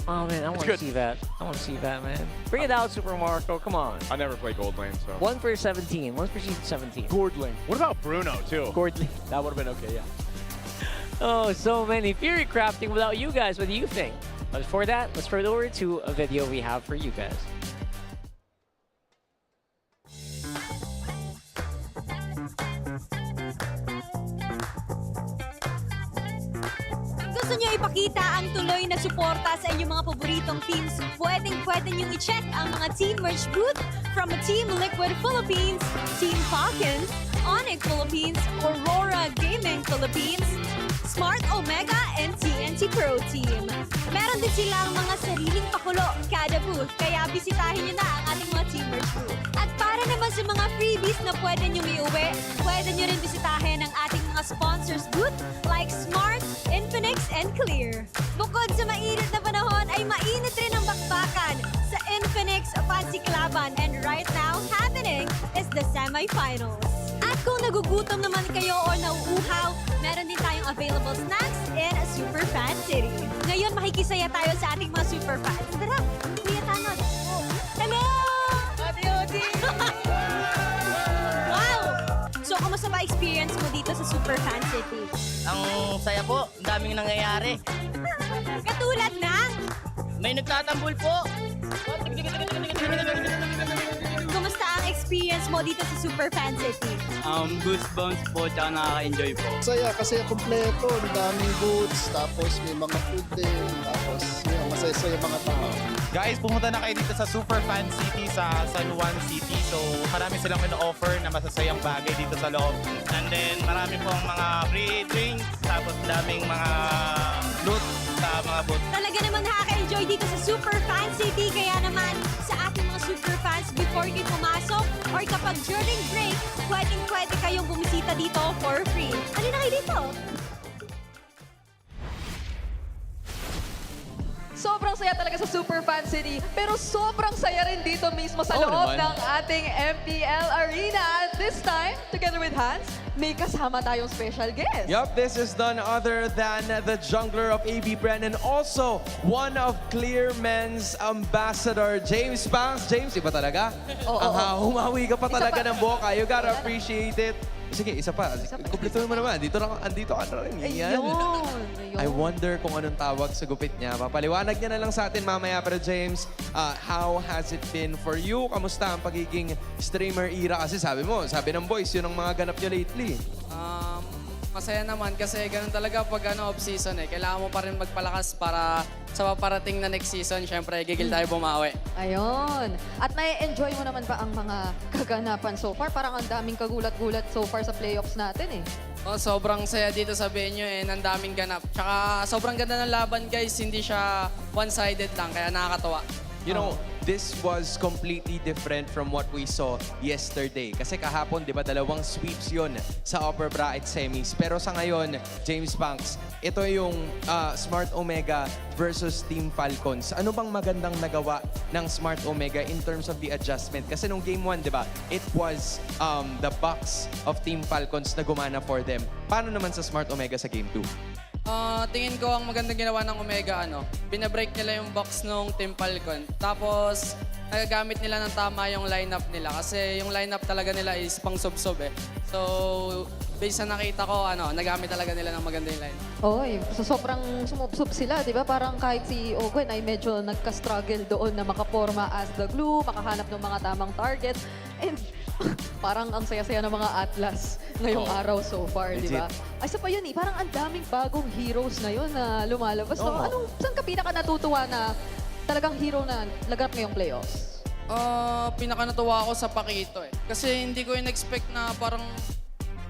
Oh man, I want to see that. I want to see that, man. Bring it out, Super Marco. Come on. I never played Gold Lane, so. One for 17. One for season 17. Gold Lane. What about Bruno, too? Gold Lane. That would have been okay, yeah. Oh, so many Fury crafting without you guys. What do you think? But for that, let's throw it over to a video we have for you guys. Gusto nyo ipakita ang tuloy na suporta sa inyong mga paboritong teams? Pwede nyong i-check ang mga team merch booth from Team Liquid Philippines, Team Falcons, ONIC Philippines, Aurora Gaming Philippines, Smart Omega, and TNT Pro Team. Meron din silang mga sariling pakulo kada booth, kaya bisitahin nyo na ang ating mga team merch booth. At para naman sa mga freebies na pwede nyong iuwi, pwede nyo rin bisitahin ang ating mga sponsors booth like Smart, Infinix, and Clear. Bukod sa mainit na panahon, ay mainit rin ang bakbakan sa Infinix Fancy Klaban, and right now, happening is the semifinals. At kung nagugutom naman kayo o nauuhaw, meron din tayong available snacks in Super Fan City. Ngayon, makikisaya tayo sa ating mga super fans. Tara, Kuya Tanod. Oh. Hello! Wow! So, kamusta ba experience mo dito sa Super Fan City? Ang saya po, ang daming nangyayari. Katulad ng? May nagtatambol po. Kumusta ang experience mo dito sa Super Fan City? Goosebumps po, tsaka nakaka-enjoy po. Saya kasi kompleto, ang daming booths, tapos may mga food din, tapos yun, masaya-saya mga tao. Guys, pumunta na kayo dito sa Super Fan City sa San Juan City. So, marami silang ino-offer na masasayang bagay dito sa loob. And then, marami pong mga free drinks, tapos daming mga loot sa mga booth. Talaga naman nakaka-enjoy dito sa Super Fan City. Kaya naman, sa ating mga super fans, before kayo pumasok or kapag during break, pwede kayong bumisita dito for free. Halina kayo dito! Sobrang saya talaga sa Super Fan City, pero sobrang saya rin dito mismo sa loob ng ating MPL Arena. At this time, together with Hans, may kasama tayong special guest. Yup, this is none other than the jungler of AB Brand and also one of Clear Men's ambassador, James Banks. James, iba talaga? Humawi ka pa talaga ng boka. You gotta appreciate it. Sige, isa pa. Kumpletuhin mo naman. Andito ka na rin. Yan. I wonder kung anong tawag sa gupit niya. Papaliwanag niya na lang sa atin mamaya. Pero James, how has it been for you? Kamusta ang pagiging streamer era? Kasi sabi ng boys, yun ang mga ganap niyo lately. Masaya naman kasi ganun talaga pag off-season eh. Kailangan mo pa rin magpalakas para sa paparating na next season, syempre, gigil tayo bumawi. Ayun. At may enjoy mo naman ba ang mga kaganapan so far? Parang ang daming kagulat-gulat so far sa playoffs natin eh. Sobrang saya dito sa venue eh, ang daming ganap. Tsaka sobrang ganda ng laban guys, hindi siya one-sided lang, kaya nakakatawa. You know, this was completely different from what we saw yesterday. Kasi kahapon, di ba, 2 sweeps yun sa upper bracket semis. Pero sa ngayon, James Banks, ito yung Smart Omega versus Team Falcons. Ano bang magandang nagawa ng Smart Omega in terms of the adjustment? Kasi nung Game 1, di ba, it was the box of Team Falcons na gumana for them. Paano naman sa Smart Omega sa Game 2? Tingin ko ang magandang ginawa ng Omega, binabreak nila yung box ng Team Falcon. Tapos, nagagamit nila ng tama yung lineup nila. Kasi yung lineup talaga nila is pang sub-sub eh. So, based sa nakita ko, nagamit talaga nila ng maganda yung lineup. So sobrang sumubsob sila, di ba? Parang kahit si Ogwen ay medyo nagka-struggle doon na makaporma as the glue, makahanap ng mga tamang target. And parang ang saya-saya ng mga Atlas ngayong araw so far, di ba? Ay, isa pa yun parang ang daming bagong heroes na yun na lumalabas. So, saan ka pinaka natutuwa na talagang hero na laganap ngayong playoffs? Pinaka natuwa ako sa Pakito eh. Kasi hindi ko in-expect na parang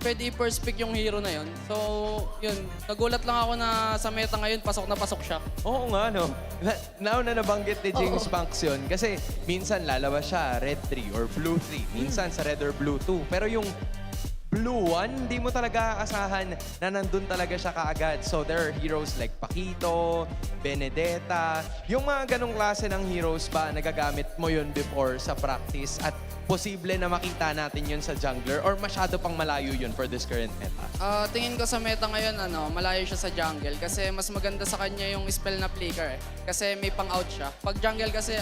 pwede i-first pick yung hero na yun. So, yun. Nagulat lang ako na sa meta ngayon, pasok na pasok siya. Oo nga, no? Nauna nabanggit ni James Banks yun. Kasi minsan lalabas siya red 3 or blue 3. Minsan sa red or blue 2. Pero yung Blue One, hindi mo talaga aasahan na nandun talaga siya kaagad. So there are heroes like Paquito, Benedetta, yung mga ganong klase ng heroes ba nagagamit mo yun before sa practice at posible na makita natin yun sa jungler or masyado pang malayo yun for this current meta? Tingin ko sa meta ngayon, malayo siya sa jungle kasi mas maganda sa kanya yung spell na flicker kasi may pang-out siya. Pag jungle kasi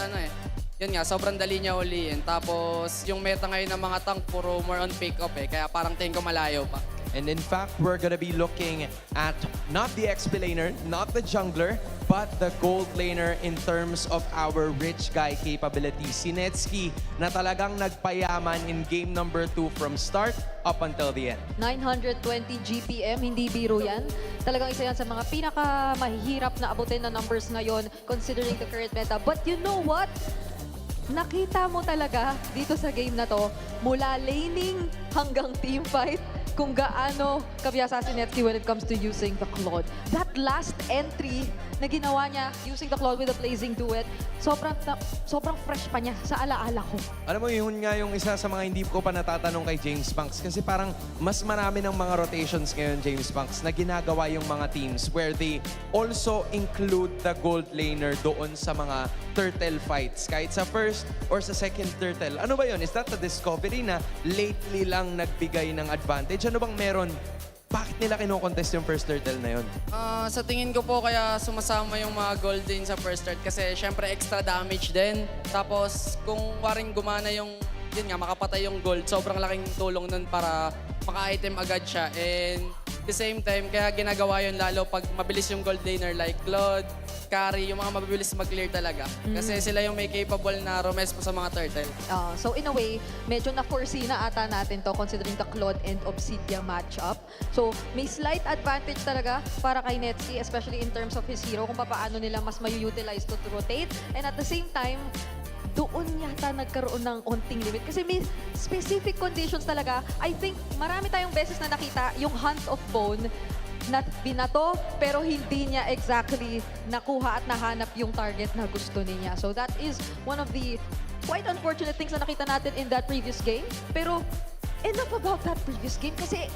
yun nga, sobrang dali niya uliin. Tapos yung meta ngayon ng mga tank puro more on pick-up kaya parang tingin ko malayo pa. And in fact, we're gonna be looking at not the XP laner, not the jungler, but the gold laner in terms of our rich guy capabilities. Si Netsky na talagang nagpayaman in game number 2 from start up until the end. 920 GPM, hindi biro yan. Talagang isa yan sa mga pinakamahihirap na abutin na numbers ngayon considering the current meta. But you know what? Nakita mo talaga dito sa game na to, mula laning hanggang teamfight, kung gaano kabiyasa si Netsky when it comes to using the Claude. That last entry na ginawa niya using the Claude with the Blazing Duet, sobrang fresh pa niya sa alaala ko. Alam mo, yun nga yung isa sa mga hindi ko pa natatanong kay James Punks kasi parang mas marami ng mga rotations ngayon, James Punks, na ginagawa yung mga teams where they also include the gold laner doon sa mga turtle fights. Kahit sa first or sa second turtle. Ano ba yun? Is that the discovery na lately lang nagbigay ng advantage? Ano bang meron? Bakit nila kino-contest yung first turtle na yun? Sa tingin ko po kaya sumasama yung mga golden sa first start kasi syempre extra damage din. Tapos kung waring gumana yun nga, makapatay yung gold, sobrang laking tulong nun para maka-item agad siya. And at the same time, kaya ginagawa yun lalo pag mabilis yung gold laner like Claude, Carry, yung mga mabilis mag-clear talaga. Kasi sila yung may capable na rumespo sa mga turtle. So in a way, medyo na-foresee na ata natin to considering the Claude and Obsidian matchup. So may slight advantage talaga para kay Netsky, especially in terms of his hero, kung paano nila mas mayu-utilize to rotate. And at the same time, doon yata nagkaroon ng onting limit. Kasi may specific conditions talaga. I think marami tayong beses na nakita yung Hunt of Bone na binato pero hindi niya exactly nakuha at nahanap yung target na gusto niya. So that is one of the quite unfortunate things na nakita natin in that previous game. Pero enough about that previous game kasi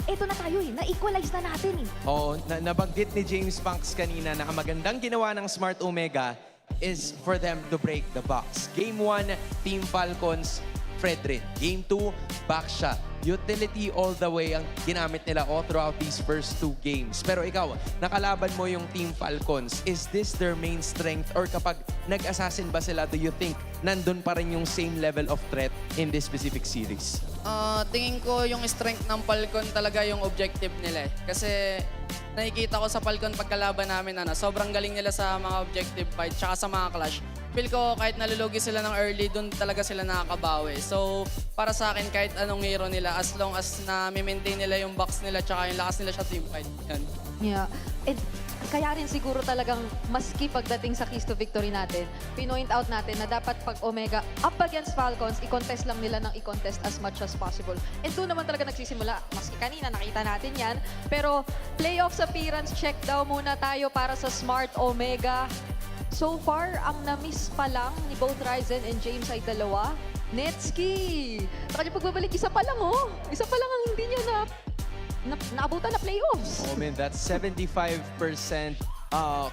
eto na tayo na-equalize na natin Oo, nabanggit ni James Punks kanina na ang magandang ginawa ng Smart Omega is for them to break the box. Game 1, Team Falcons, Fredrin. Game 2, back siya. Utility all the way ang ginamit nila all throughout these first 2 games. Pero ikaw, nakalaban mo yung Team Falcons. Is this their main strength? Or kapag nag-assassin ba sila, do you think nandun pa rin yung same level of threat in this specific series? Tingin ko yung strength ng Falcon talaga yung objective nila. Kasi nakikita ko sa Falcon pagkalaban namin, sobrang galing nila sa mga objective fight tsaka sa mga clash. Feel ko kahit nalulugi sila ng early, dun talaga sila nakakabawi. So, para sa akin, kahit anong hero nila, as long as na maintain nila yung box nila tsaka yung lakas nila sa team fight. Yan. Yeah. And kaya rin siguro talagang maski pagdating sa keys to victory natin, pinoint out natin na dapat pag Omega up against Falcons, i-contest lang nila ng i-contest as much as possible. And doon naman talaga nagsisimula. Maski kanina nakita natin yan. Pero playoffs appearance check daw muna tayo para sa Smart Omega. So far, ang na-miss pa lang ni both Ryzen and James ay dalawa. Netsky! Sa kanya pagbabalik, isa pa lang Isa pa lang ang hindi niya naabutan na playoffs. Oh man, that's 75%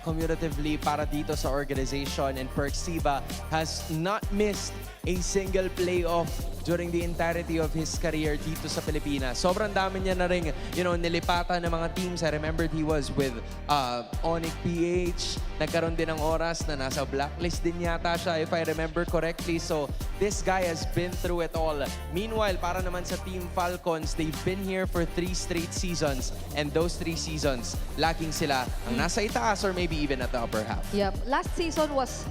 cumulatively para dito sa organization, and Perxiva has not missed a single playoff during the entirety of his career dito sa Pilipinas. Sobrang dami niya na rin, nilipatan ng mga teams. I remembered he was with ONIC PH. Nagkaroon din ng oras na nasa blacklist din yata siya, if I remember correctly. So, this guy has been through it all. Meanwhile, para naman sa Team Falcons, they've been here for 3 straight seasons. And those 3 seasons, laging sila ang nasa itaas or maybe even at the upper half. Yep. Last season was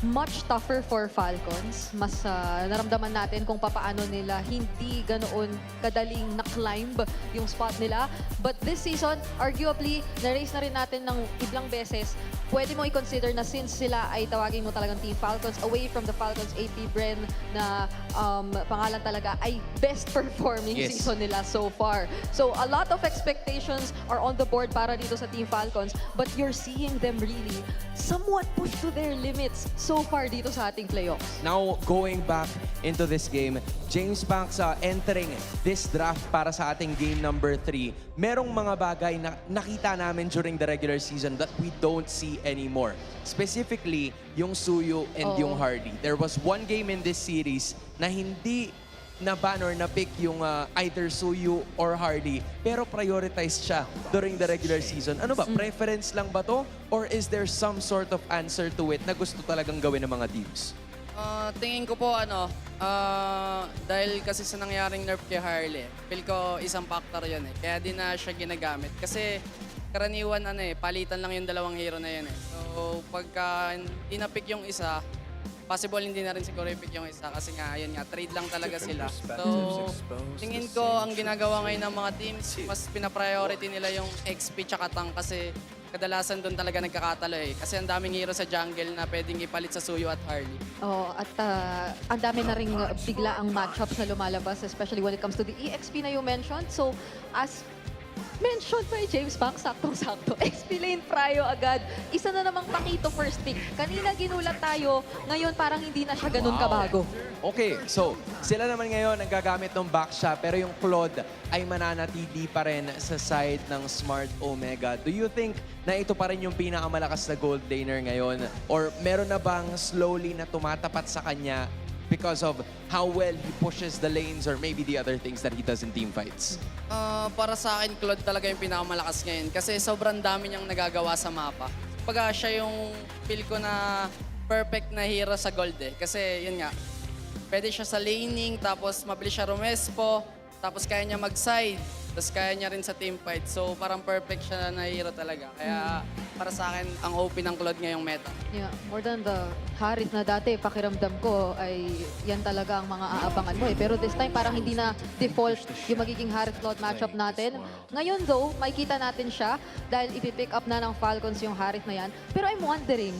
much tougher for Falcons. Mas naramdaman natin kung papaano nila hindi ganoon kadaling na-climb yung spot nila. But this season, arguably, na-raise na rin natin ng iblang beses. Pwede mo i-consider na since sila ay tawagin mo talagang Team Falcons, away from the Falcons, AP Bren na pangalan talaga ay best performing season nila so far. So a lot of expectations are on the board para dito sa Team Falcons, but you're seeing them really somewhat push to their limits so far dito sa ating playoffs? Now, going back into this game, James Banks entering this draft para sa ating game number 3. Merong mga bagay na nakita namin during the regular season that we don't see anymore. Specifically, yung Suyu and yung Hardy. There was one game in this series na hindi na-ban or na-pick yung either Suyu or Hardy, pero prioritized siya during the regular season. Ano ba? Preference lang ba to? Or is there some sort of answer to it na gusto talagang gawin ng mga teams? Tingin ko po dahil kasi sa nangyaring nerf kay Harley, feel ko isang factor yun eh. Kaya di na siya ginagamit. Kasi karaniwan palitan lang yung dalawang hero na yun eh. So pagka hindi na-pick yung isa, possible hindi na rin siguro i-pick yung isa kasi nga, yun nga, trade lang talaga sila. So, tingin ko ang ginagawa ngayon ng mga teams, mas pina-priority nila yung XP tsaka tank kasi kadalasan doon talaga nagkakatalo eh. Kasi ang daming hero sa jungle na pwedeng ipalit sa Suyu at Harley. At ang dami na ring bigla ang matchups na lumalabas, especially when it comes to the EXP na you mentioned. So, as mentioned by James Banks, saktong-sakto. XP lane prio agad. Isa na namang Pakito first pick. Kanina ginulat tayo, ngayon parang hindi na siya ganun kabago. Okay, so sila naman ngayon ang gagamit ng backsha pero yung Claude ay mananatili pa rin sa side ng Smart Omega. Do you think na ito pa rin yung pinakamalakas na gold laner ngayon? Or meron na bang slowly na tumatapat sa kanya because of how well he pushes the lanes or maybe the other things that he does in team fights? Para sa akin, Claude talaga yung pinakamalakas ngayon kasi sobrang dami niyang nagagawa sa mapa. Pagka siya yung feel ko na perfect na hero sa gold eh. Kasi yun nga, pwede siya sa laning, tapos mabilis siya rumespo, tapos kaya niya mag-side, tapos kaya niya rin sa team fight. So parang perfect siya na hero talaga. Kaya para sa akin, ang OP ng Claude ngayong meta. Yeah, more than the Harith na dati, pakiramdam ko ay yan talaga ang mga aabangan mo eh. Pero this time parang hindi na default yung magiging Harith-Claude matchup natin. Ngayon though, makikita natin siya dahil ipipick up na ng Falcons yung Harith na yan. Pero I'm wondering,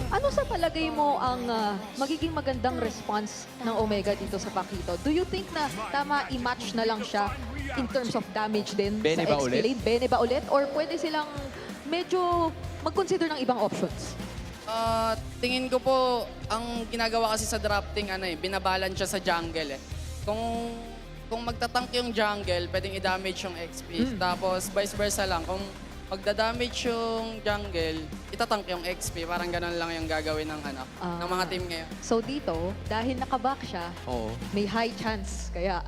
ano sa palagay mo ang magiging magandang response ng Omega dito sa Pakito? Do you think na tama i-match na lang siya in terms of damage din Bene sa ba XP ulit? lane? Bene ba ulit? Or pwede silang medyo mag-consider ng ibang options? Tingin ko po, ang ginagawa kasi sa drafting, binabalan siya sa jungle eh. Kung magtatank yung jungle, pwedeng i-damage yung XP. Tapos vice versa lang, kung magda-damage yung jungle, itatank yung XP. Parang ganun lang yung gagawin ng mga team ngayon. So dito, dahil nakaback siya, may high chance. Kaya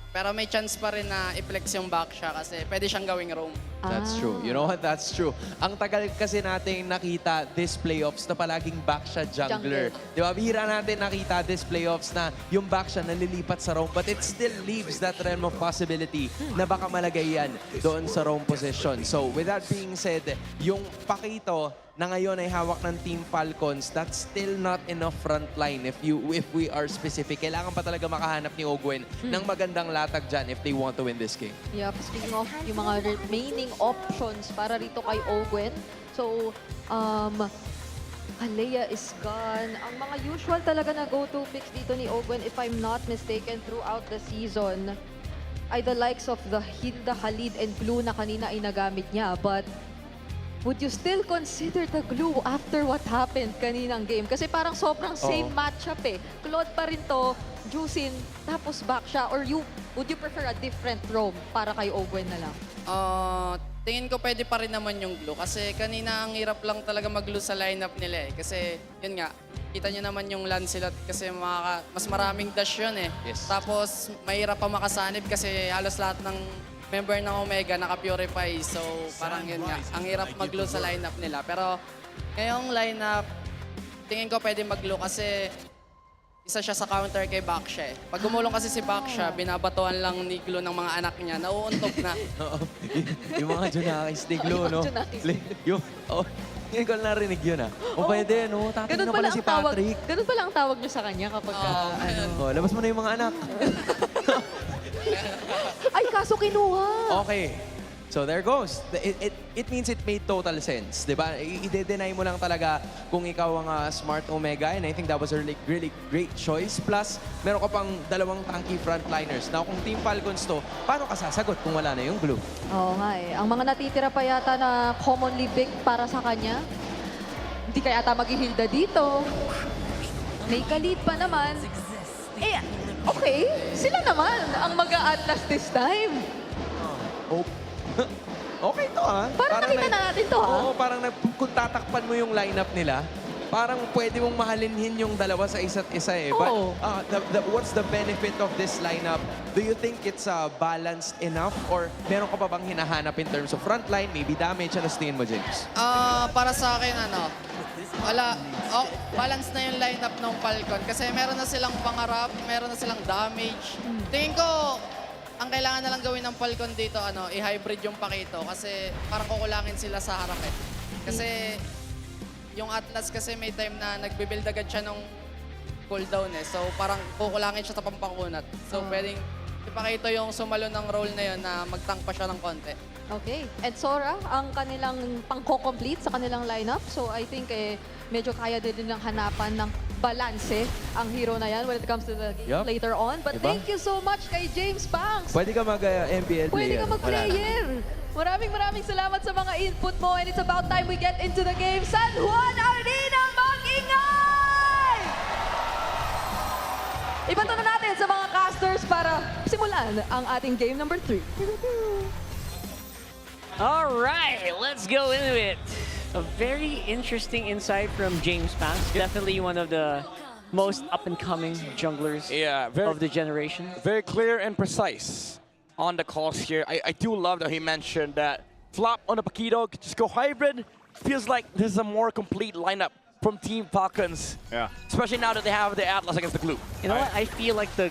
Pero may chance pa rin na i-flex yung back siya kasi pwede siyang gawing roam. That's true. You know what? That's true. Ang tagal kasi nating nakita this playoffs na palaging back siya jungler. Di ba? Bihira natin nakita this playoffs na yung back siya nalilipat sa roam but it still leaves that realm of possibility na baka malagay yan doon sa roam position. So with that being said, yung Pakito na ngayon ay hawak ng Team Falcons, that's still not enough front line if we are specific. Kailangan pa talaga makahanap ni Ogwen ng magandang latag dyan if they want to win this game. Yeah, speaking of yung mga remaining options para rito kay Ogwen. So, Alea is gone. Ang mga usual talaga na go-to picks dito ni Ogwen, if I'm not mistaken, throughout the season, ay the likes of the Hilda, Khalid, and Blue na kanina ay nagamit niya. But would you still consider the glue after what happened kaninang game? Kasi parang sobrang same matchup eh. Claude pa rin to, Juicin, tapos back siya. Or would you prefer a different roam para kay Ogwen na lang? Tingin ko pwede pa rin naman yung glue. Kasi kanina ang hirap lang talaga mag-glue sa lineup nila eh. Kasi yun nga, kita nyo naman yung land sila kasi mas maraming dash yun eh. Yes. Tapos mahirap pa makasanib kasi halos lahat ng member ng Omega naka-purify. So parang yun nga, ang hirap mag-glue sa lineup nila. Pero ngayong lineup, tingin ko pwede mag-glue kasi isa siya sa counter kay Baksha eh. Pag gumulong kasi si Baksha, binabatuan lang ni Glue ng mga anak niya, nauuntog na. Yung mga Junakis ni Glue, no? Ngayon ko narinig yun, ah. O pwede, no? Tatanong na pala si Patrick. Ganun pala ang tawag niyo sa kanya kapag Labas mo na yung mga anak. Ay, kaso kinuha! Okay. So there goes. It means it made total sense, di ba? I-deny mo lang talaga kung ikaw ang Smart Omega and I think that was a really great choice. Plus, meron ka pang dalawang tanky frontliners. Now, kung Team Falcons to, paano ka sasagot kung wala na yung glue? Oo nga eh. Ang mga natitira pa yata na commonly big para sa kanya, Hindi kaya ata mag-Hilda dito. May ka-lead pa naman. Eh, okay. Sila naman ang mag-a-Atlas this time. Oh. Okay to Parang nakita na natin to Oo, parang kung tatakpan mo yung lineup nila, parang pwede mong mahalinhin yung dalawa sa isa't isa eh. Oo. But what's the benefit of this lineup? Do you think it's balanced enough or meron ka pa bang hinahanap in terms of frontline, maybe damage? Ano sa tingin mo, James? Para sa akin, wala. Balance na yung lineup ng Falcon kasi meron na silang pangarap, meron na silang damage. Tingin ko, ang kailangan na lang gawin ng Falcon dito, i-hybrid yung Pakito kasi parang kukulangin sila sa harap eh. Kasi yung Atlas kasi may time na nagbe-build agad siya nung cooldown eh. So parang kukulangin siya sa pampakunat. So pwedeng ipakita yung sumalo ng role na yun na mag-tank pa siya ng konti. Okay. And Sora, ang kanilang pang-complete sa kanilang lineup. So I think medyo kaya din ng hanapan ng balanse ang hero na yan when it comes to the game later on. But thank you so much kay James Banks. Pwede ka mag-MPL player. Pwede ka mag-player. Maraming salamat sa mga input mo. And it's about time we get into the game. San Juan Arena, mag-ingay! Ibato na natin sa mga casters para simulan ang ating game number 3. All right, let's go into it. A very interesting insight from James Banks. Definitely one of the most up-and-coming junglers of the generation. Very clear and precise on the calls here. I do love that he mentioned that flop on the Paquito, just go hybrid. Feels like this is a more complete lineup from Team Falcons. Yeah. Especially now that they have the Atlas against the Glue. You know what? I feel like the,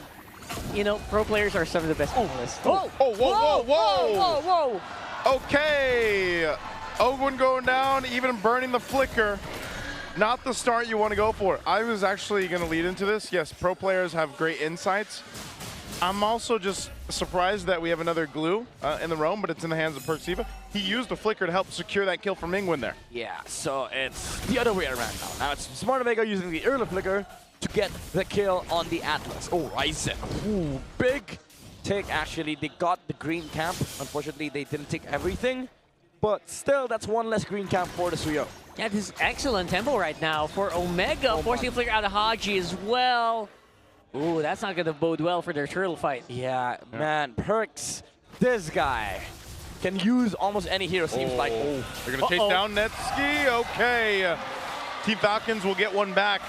pro players are some of the best finalists. Oh, whoa, whoa, whoa! Whoa, whoa! Okay, Ogun going down, even burning the flicker. Not the start you want to go for. I was actually going to lead into this. Yes, pro players have great insights. I'm also just surprised that we have another glue in the roam, but it's in the hands of Perksiva. He used a flicker to help secure that kill from Ingwin there. Yeah, so it's the other way around now. Now it's Smart Omega using the early flicker to get the kill on the Atlas. Oh, Ryzen. Ooh, big take, actually. They got the green camp. Unfortunately, they didn't take everything. But still, that's one less green camp for the Suyo. Yeah, this is excellent tempo right now for Omega, forcing a flicker out of Haji as well. Ooh, that's not going to bode well for their turtle fight. Yeah, man, Perks, this guy can use almost any hero, seems like. Oh, they're going to chase down Netski. Okay. Team Falcons will get one back.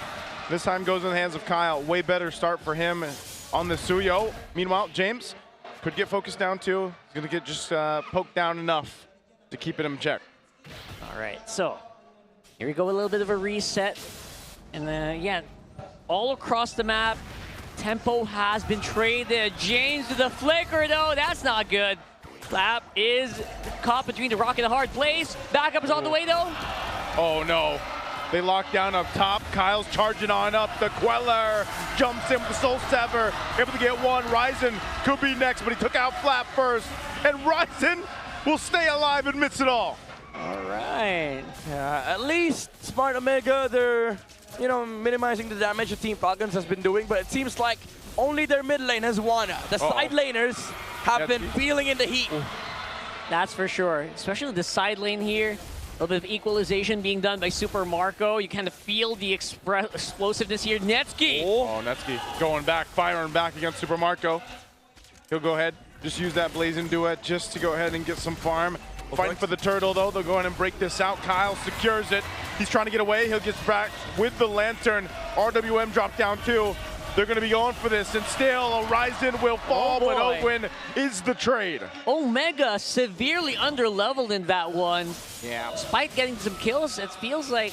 This time goes in the hands of Kyle. Way better start for him on the Suyo. Meanwhile, James could get focused down too. He's going to get just poked down enough to keep it in check. All right, so here we go, a little bit of a reset. And yeah, all across the map, tempo has been traded. James with the flicker though, that's not good. Flap is caught between the rock and a hard place. Backup is on the way though. Oh no. They lock down up top. Kyle's charging on up. The Queller jumps in with the Soul Sever. Able to get one. Ryzen could be next, but he took out Flap first. And Ryzen will stay alive amidst it all. All right. At least Smart Omega, they're, minimizing the damage that Team Falcons has been doing, but it seems like only their mid lane has won. The side laners have been feeling in the heat. That's for sure, especially the side lane here. A little bit of equalization being done by Super Marco. You kind of feel the explosiveness here. Netski! Oh, Netski going back, firing back against Super Marco. He'll go ahead, just use that Blazing Duet just to go ahead and get some farm. Fighting for the turtle though, they'll go ahead and break this out. Kyle secures it. He's trying to get away, he'll get back with the Lantern. RWM dropped down too. They're going to be going for this, and still Ryzen will fall, but Owen is the trade. Omega severely underleveled in that one. Yeah. Despite getting some kills, it feels like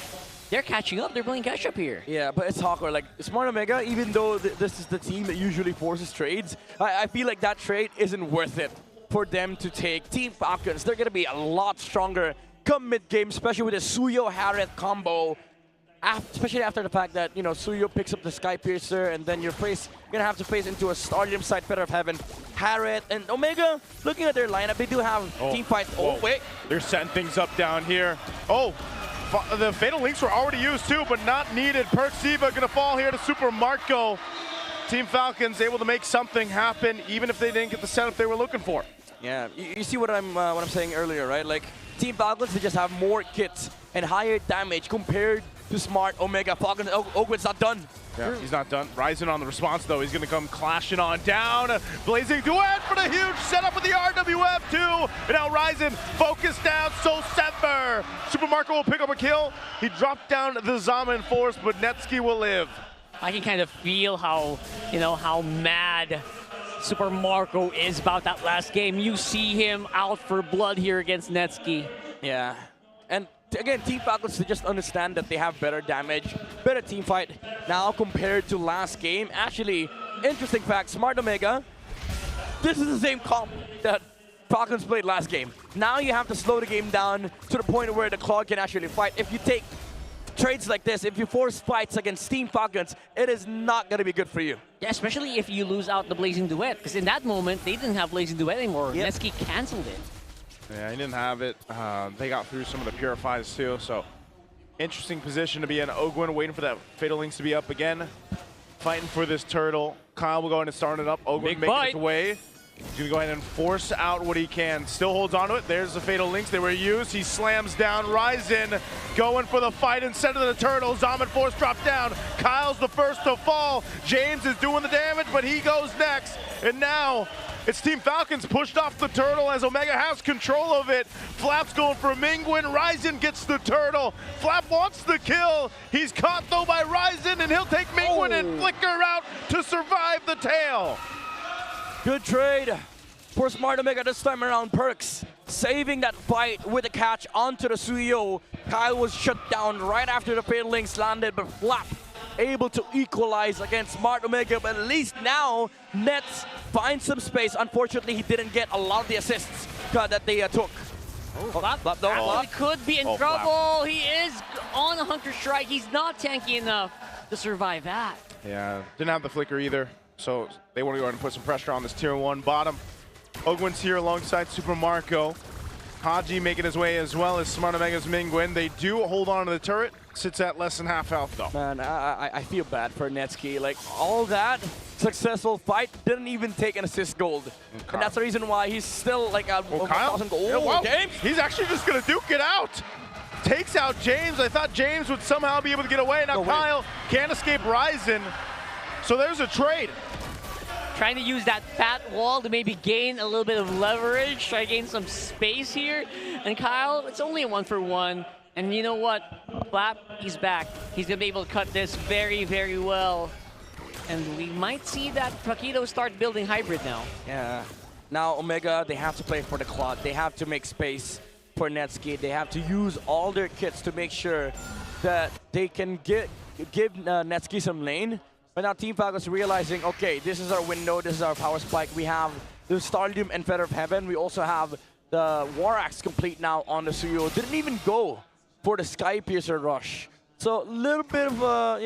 they're catching up. They're playing catch up here. Yeah, but it's awkward. Like, Smart Omega, even though this is the team that usually forces trades, I feel like that trade isn't worth it for them to take. Team Falcons, they're going to be a lot stronger come mid-game, especially with the Suyo-Hareth combo. Especially after the fact that, Suyo picks up the Sky Piercer, and then you're going to have to face into a Stardom side Feather of Heaven. Hareth and Omega, looking at their lineup, they do have team fight. Oh, wait. They're setting things up down here. Oh, the Fatal Links were already used too, but not needed. Perksiva going to fall here to Super Marco. Team Falcons able to make something happen, even if they didn't get the setup they were looking for. Yeah, you see what I'm saying earlier, right? Like, Team Falcons, they just have more kits and higher damage compared to Smart Omega. Falcons, Ogwen's not done. Yeah, he's not done. Ryzen on the response, though. He's going to come clashing on down. Blazing Duet for the huge setup with the RWF, too. And now Ryzen focused down. So Semper. Super Marco will pick up a kill. He dropped down the Zama in force, but Netsky will live. I can kind of feel how, how mad Super Marco is about that last game. You see him out for blood here against Netsky. Yeah. And again, Team Falcons, they just understand that they have better damage, better team fight now compared to last game. Actually, interesting fact, Smart Omega, this is the same comp that Falcons played last game. Now you have to slow the game down to the point where the Claude can actually fight. If you take trades like this, if you force fights against Team Falcons, it is not going to be good for you. Yeah, especially if you lose out the Blazing Duet, because in that moment, they didn't have Blazing Duet anymore. Yep. Netsky canceled it. Yeah, he didn't have it. They got through some of the Purifies, too, so interesting position to be in. Ogwen waiting for that Fatal Links to be up again. Fighting for this turtle. Kyle will go ahead and start it up. Ogwen making his way. He's going to go ahead and force out what he can. Still holds on to it. There's the Fatal Links. They were used. He slams down Ryzen. Going for the fight instead of the turtle. Zaman force dropped down. Kyle's the first to fall. James is doing the damage, but he goes next. And now it's Team Falcons pushed off the turtle as Omega has control of it. Flap's going for Mingwen. Ryzen gets the turtle. Flap wants the kill. He's caught though by Ryzen, and he'll take Mingwen and flicker out to survive the tail. Good trade for Smart Omega this time around. Perks saving that fight with a catch onto the Suyo. Kyle was shut down right after the Fatal Links landed, but Flap able to equalize against Smart Omega. But at least now Nets finds some space. Unfortunately, he didn't get a lot of the assists that they took. Flap actually could be in trouble. He is on a Hunter Strike. He's not tanky enough to survive that. Yeah, didn't have the flicker either. So they want to go ahead and put some pressure on this tier 1 bottom. Ogwen's here alongside Super Marco. Haji making his way as well as Smart Omega's Mingwen. They do hold on to the turret. Sits at less than half health though. Man, I feel bad for Netsky. Like, all that successful fight didn't even take an assist gold. And that's the reason why he's still like a 1,000 gold. Yeah, wow. James? He's actually just going to duke it out. Takes out James. I thought James would somehow be able to get away. Now Kyle can't escape Ryzen. So there's a trade. Trying to use that fat wall to maybe gain a little bit of leverage, try to gain some space here. And Kyle, it's only a 1-for-1. And you know what? Flap, he's back. He's going to be able to cut this very, very well. And we might see that Paquito start building hybrid now. Yeah. Now Omega, they have to play for the Claude. They have to make space for Netsky. They have to use all their kits to make sure that they can give Netsky some lane. But now Team Falcons realizing, okay, this is our window, this is our power spike. We have the Starlium and Feather of Heaven. We also have the War Axe complete now on the Suyo. Didn't even go for the Sky Piercer rush. So a little bit of a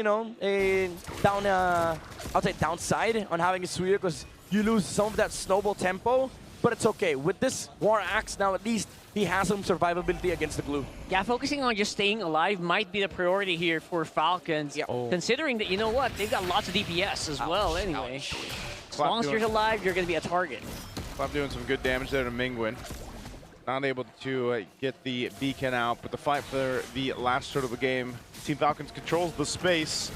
downside on having a Suyo because you lose some of that snowball tempo. But it's okay. With this War Axe now, at least he has some survivability against the glue. Yeah, focusing on just staying alive might be the priority here for Falcons. Yeah. Considering that, you know what, they've got lots of DPS as well anyway. As long as you're alive, you're going to be a target. Flap doing some good damage there to Mingwen. Not able to get the beacon out, but the fight for the last third of the game. Team Falcons controls the space.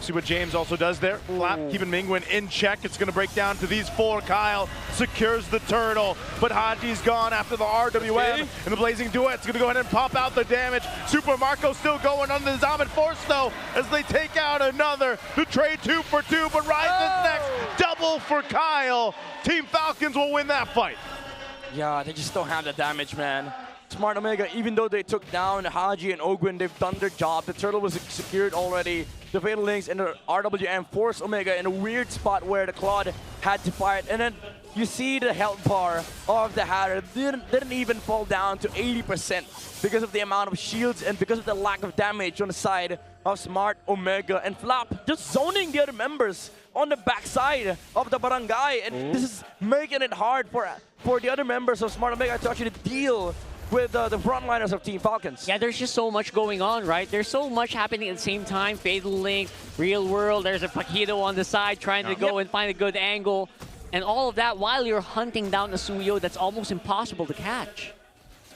See what James also does there. Flap keeping Mingwen in check. It's going to break down to these 4. Kyle secures the turtle, but Haji's gone after the RWM. And the Blazing Duet's going to go ahead and pop out the damage. Super Marco still going under the Zaman Force though, as they take out another. The trade 2 for 2, but Ryzen's next. Double for Kyle. Team Falcons will win that fight. Yeah, they just don't have the damage, man. Smart Omega, even though they took down Haji and Ogwen, they've done their job. The turtle was secured already. The Fatal Links and the RWM forced Omega in a weird spot where the Claude had to fight. And then you see the health bar of the Hatter didn't even fall down to 80% because of the amount of shields and because of the lack of damage on the side of Smart Omega. And Flap just zoning the other members on the backside of the barangay. And this is making it hard for the other members of Smart Omega to actually deal with the frontliners of Team Falcons. Yeah, there's just so much going on, right? There's so much happening at the same time. Fatal Link, Real World, there's a Paquito on the side trying to go and find a good angle. And all of that while you're hunting down a Suyo that's almost impossible to catch.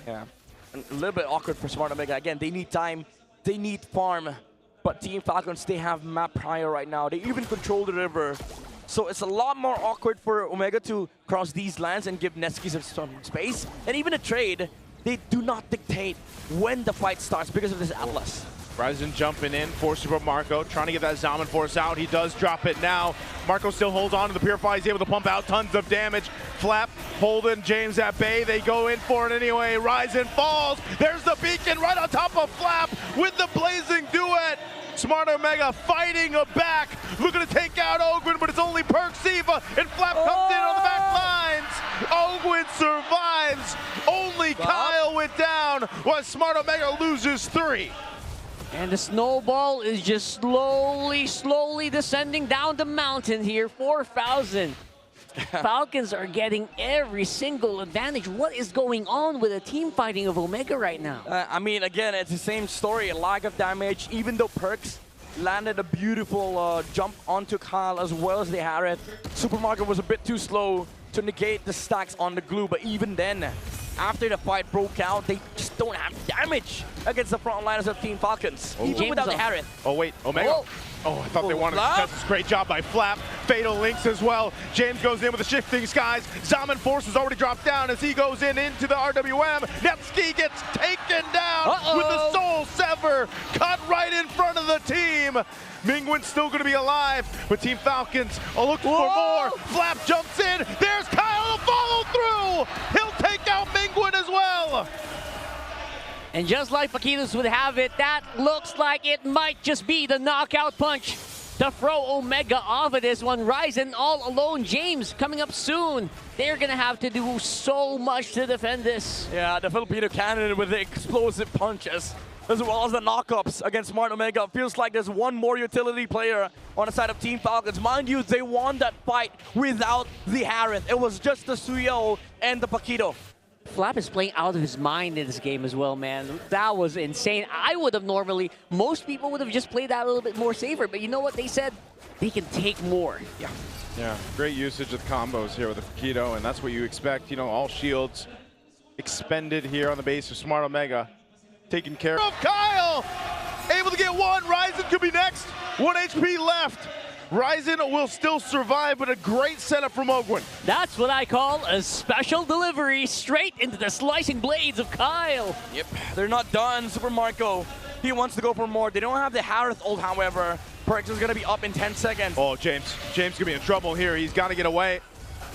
Yeah. a little bit awkward for Smart Omega. Again, they need time, they need farm, but Team Falcons, they have map prior right now. They even control the river. So it's a lot more awkward for Omega to cross these lands and give Netsuki some space. And even a trade, they do not dictate when the fight starts because of this Atlas. Ryzen jumping in for Super Marco, trying to get that Zaman Force out. He does drop it now. Marco still holds on to the Purify. He's able to pump out tons of damage. Flap holding James at bay. They go in for it anyway. Ryzen falls. There's the beacon right on top of Flap with the blazing duet. Smart Omega fighting back, looking to take out Ogwin, but it's only Perksiva, and Flap comes in on the back lines. Ogwin survives. Only Kyle went down, while Smart Omega loses 3. And the snowball is just slowly descending down the mountain here. 4,000. Falcons are getting every single advantage. What is going on with the team fighting of Omega right now? I mean, again, it's the same story. A lack of damage, even though Perks landed a beautiful jump onto Kyle as well as the Harriet. Supermarket was a bit too slow to negate the stacks on the glue, but even then, after the fight broke out, they just don't have damage against the front liners of Team Falcons, even without the Harriet. Oh wait, Omega. Oh, I thought they wanted to contest this. Great job by Flap. Fatal links as well. James goes in with the shifting skies. Zaman Force has already dropped down as he goes into the RWM. Netsuki gets taken down with the Soul Sever. Cut right in front of the team. Mingwin's still going to be alive, but Team Falcons are looking for more. Flap jumps in. There's Kyle to follow through. He'll take out Mingwin as well. And just like Paquitos would have it, that looks like it might just be the knockout punch to throw Omega off of this one. Ryzen all alone. James coming up soon. They're going to have to do so much to defend this. Yeah, the Filipino cannon with the explosive punches, as well as the knockups against Smart Omega. Feels like there's one more utility player on the side of Team Falcons. Mind you, they won that fight without the Harriet. It was just the Suyo and the Paquito. Flap is playing out of his mind in this game as well, man. That was insane. I would have normally, most people would have just played that a little bit more safer, but you know what they said? They can take more. Yeah, great usage of the combos here with the Paquito, and that's what you expect. You know, all shields expended here on the base of Smart Omega. Taken care of. Kyle! Able to get one. Ryzen could be next. 1 HP left. Ryzen will still survive, but a great setup from Ogwin. That's what I call a special delivery straight into the slicing blades of Kyle. Yep, they're not done. Super Marco, he wants to go for more. They don't have the Harith ult, however. Perks is going to be up in 10 seconds. Oh, James going to be in trouble here. He's got to get away.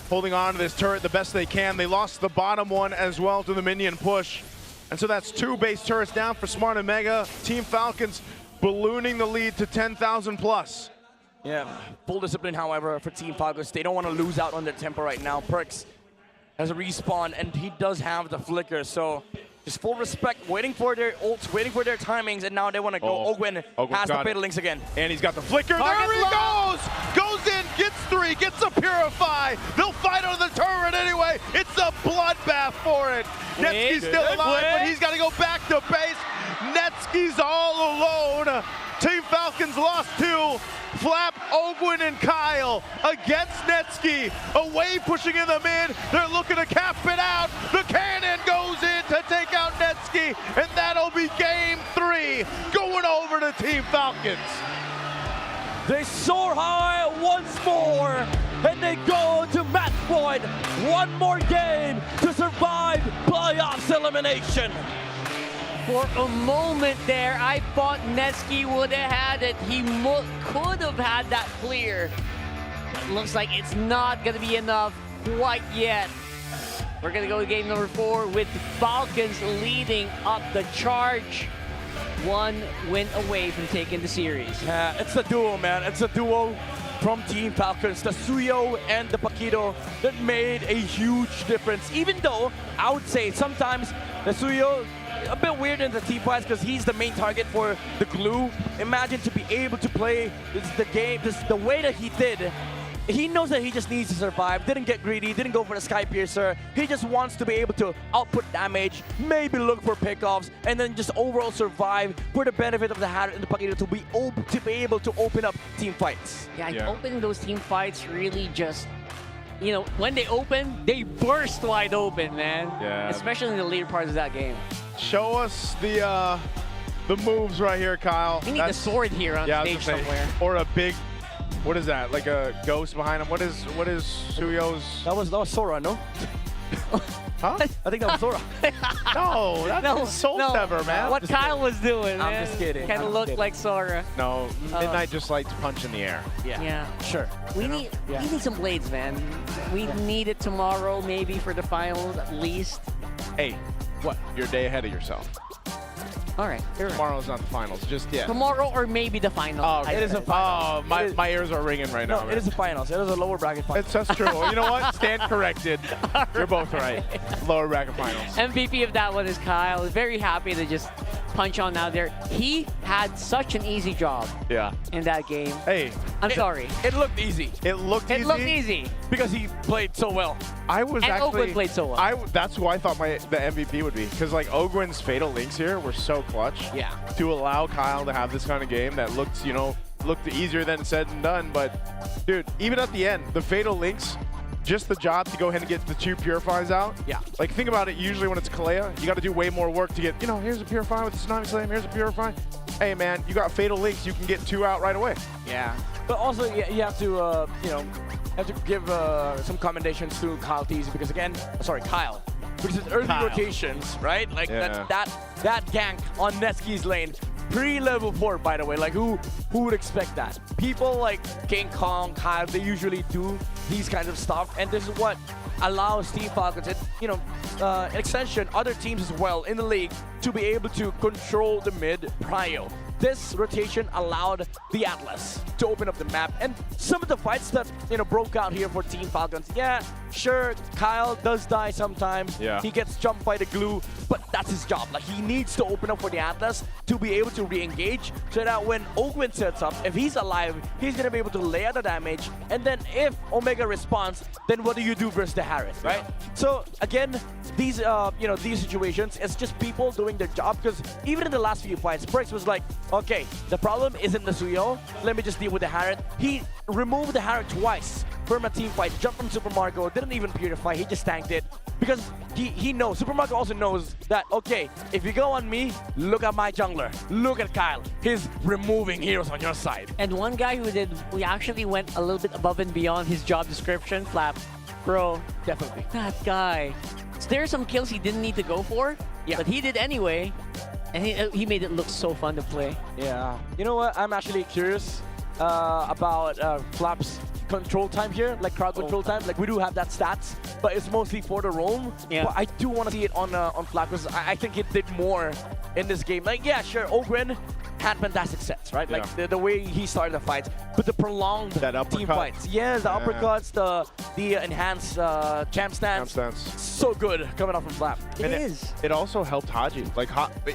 Holding on to this turret the best they can. They lost the bottom one as well to the minion push. And so that's 2 base turrets down for Smart Omega. Team Falcons ballooning the lead to 10,000 plus. Yeah, full discipline, however, for Team Falcons. They don't want to lose out on their tempo right now. Perks has a respawn, and he does have the flicker, so just full respect, waiting for their ults, waiting for their timings, and now they want to go. Ogwin has the fatal links again. And he's got the flicker. There he goes! Goes in, gets 3, gets a Purify. They'll fight on the turret anyway. It's a bloodbath for it. Netsuki's still alive, but he's got to go back to base. Netsuki's all alone. Team Falcons lost 2. Flap, Ogwin, and Kyle against Netsuki. Away pushing in the mid. They're looking to cap it out. The cannon goes in to take out Netsuki, and that'll be game 3 going over to Team Falcons. They soar high once more, and they go to match point. One more game to survive playoffs elimination. For a moment there, I thought Netsuki would have had it. He could have had that clear. It looks like it's not going to be enough quite yet. We're going to go to game number 4 with Falcons leading up the charge. 1 win away from taking the series. Yeah, it's a duo, man. It's a duo from Team Falcons. The Suyo and the Paquito that made a huge difference. Even though I would say sometimes the Suyo a bit weird in the team fights because he's the main target for the glue. Imagine to be able to play the game the way that he did. He knows that he just needs to survive, didn't get greedy, didn't go for the Sky Piercer. He just wants to be able to output damage, maybe look for pickoffs, and then just overall survive for the benefit of the Harriet and the Paquito to be able to open up team fights. Yeah, opening those team fights really just, you know, when they open, they burst wide open, man. Yeah. Especially in the later parts of that game. Show us the moves right here, Kyle. We need the sword here on stage somewhere. Or a big, what is that? Like a ghost behind him. What is Suyo's? That was Sora, no? Huh? I think that was Sora. No, that's Soul Sever, man. What Kyle was doing, I'm man. just kidding. Kind of looked like Sora. No, Midnight just likes punch in the air. Yeah. Sure. We need some blades, man. We need it tomorrow, maybe for the finals at least. Hey, what? You're a day ahead of yourself. All right. Tomorrow's not the finals, just yet. Tomorrow or maybe the final. Oh, it is a final. Oh, my ears are ringing right now. No, it is the finals. It is a lower bracket final. That's true. You know what? Stand corrected. You're both right. Lower bracket finals. MVP of that one is Kyle. Very happy to just punch on out there. He had such an easy job in that game. Hey. I'm sorry. It looked easy. It looked easy. Because he played so well. I was and actually... Ogwin played so well. That's who I thought the MVP would be. Because like Ogwin's Fatal Links here were so clutch. Yeah. To allow Kyle to have this kind of game that looked, looked easier than said and done. But, dude, even at the end, the Fatal Links, just the job to go ahead and get the 2 Purifies out. Yeah. Like, think about it. Usually when it's Kalea, you got to do way more work to get, here's a Purify with the Tsunami Slam, here's a Purify. Hey, man, you got Fatal Links, you can get 2 out right away. Yeah. But also, you have to, have to give some commendations to Kyle Teasy because, again, Kyle. Because his early rotations, right? Like that gank on Nesky's lane, pre-level 4, by the way. Like who would expect that? People like King Kong, Kyle, they usually do these kinds of stuff, and this is what allows Team Falcons, and an extension, other teams as well in the league to be able to control the mid prio. This rotation allowed the Atlas to open up the map, and some of the fights that broke out here for Team Falcons. Yeah, sure, Kyle does die sometimes. Yeah. He gets jumped by the glue, but that's his job. Like he needs to open up for the Atlas to be able to re-engage, so that when Ogwin sets up, if he's alive, he's gonna be able to lay out the damage. And then if Omega responds, then what do you do versus the Harris, right? So again, these these situations, it's just people doing their job. Because even in the last few fights, Perks was like, okay, the problem isn't the Suyo. Let me just deal with the Harriet. He removed the Harriet twice from a team fight. Jumped from Super Marco, didn't even purify. He just tanked it because he knows. Super Marco also knows that, okay, if you go on me, look at my jungler. Look at Kyle. He's removing heroes on your side. And one guy we actually went a little bit above and beyond his job description, Flap. Bro, definitely. That guy. So there are some kills he didn't need to go for, but he did anyway. And he made it look so fun to play. Yeah. You know what? I'm actually curious about Flap's control time here, like crowd control time. Like we do have that stats, but it's mostly for the roam. Yeah. But I do want to see it on Flap because I think he did more in this game. Like yeah, sure, Ogren had fantastic sets, right? Yeah. Like the way he started the fights, but the prolonged team fights. Yes, the uppercuts, the enhanced champ stance. So good coming off from Flap. It is. It also helped Haji. Like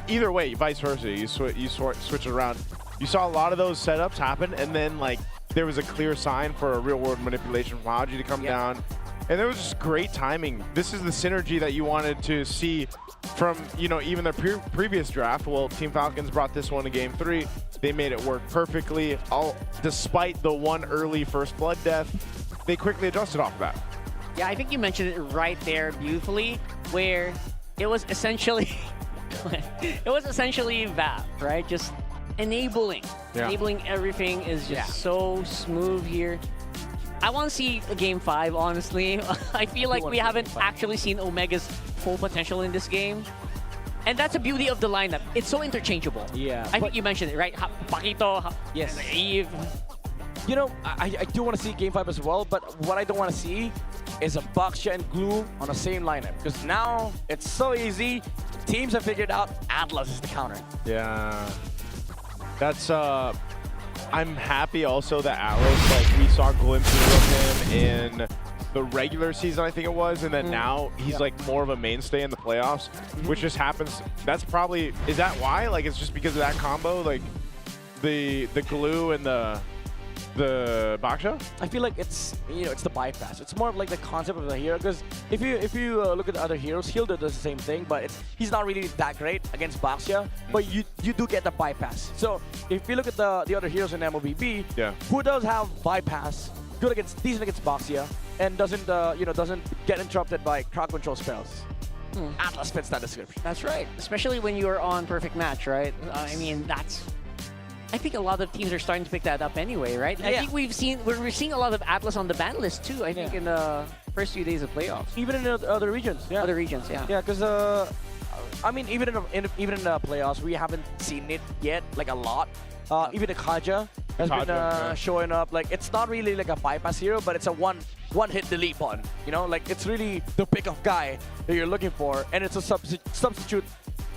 either way, vice versa. You switch it around. You saw a lot of those setups happen, and then like there was a clear sign for a real-world manipulation from Haji to come down. And there was just great timing. This is the synergy that you wanted to see from, even their previous draft. Well, Team Falcons brought this one to Game 3. They made it work perfectly. Despite the one early first blood death, they quickly adjusted off of that. Yeah, I think you mentioned it right there beautifully, where it was essentially that, right? Just enabling everything is just so smooth here. I want to see a Game 5, honestly. I feel like we haven't actually seen Omega's full potential in this game. And that's the beauty of the lineup. It's so interchangeable. Yeah. I think you mentioned it, right? Pakito, yes. Eve. I do want to see Game 5 as well, but what I don't want to see is a Baxia and Glue on the same lineup. Because now it's so easy. Teams have figured out Atlas is the counter. Yeah. That's I'm happy also that Atlas, like we saw glimpses of him in the regular season, I think it was, and then now he's like more of a mainstay in the playoffs, which just happens. That's probably, is that why? Like it's just because of that combo, like the glue and the Baksha? I feel like it's it's the bypass. It's more of like the concept of the hero, because if you look at the other heroes, Hilda does the same thing, but he's not really that great against Baxia, but you do get the bypass. So if you look at the other heroes in MOBB, who does have bypass, decent against Baxia, and doesn't get interrupted by crowd control spells? Atlas fits that description. That's right. Especially when you're on perfect match, right? I mean, I think a lot of teams are starting to pick that up anyway, right? I think we're seeing a lot of Atlas on the ban list too. I think in the first few days of playoffs. Even in other regions. Yeah. Other regions, yeah. Yeah, because I mean, even in the playoffs, we haven't seen it yet, like a lot. Even the Kaja has been showing up. Like, it's not really like a bypass hero, but it's a one-hit delete button. You know, like it's really the pick of guy that you're looking for, and it's a substitute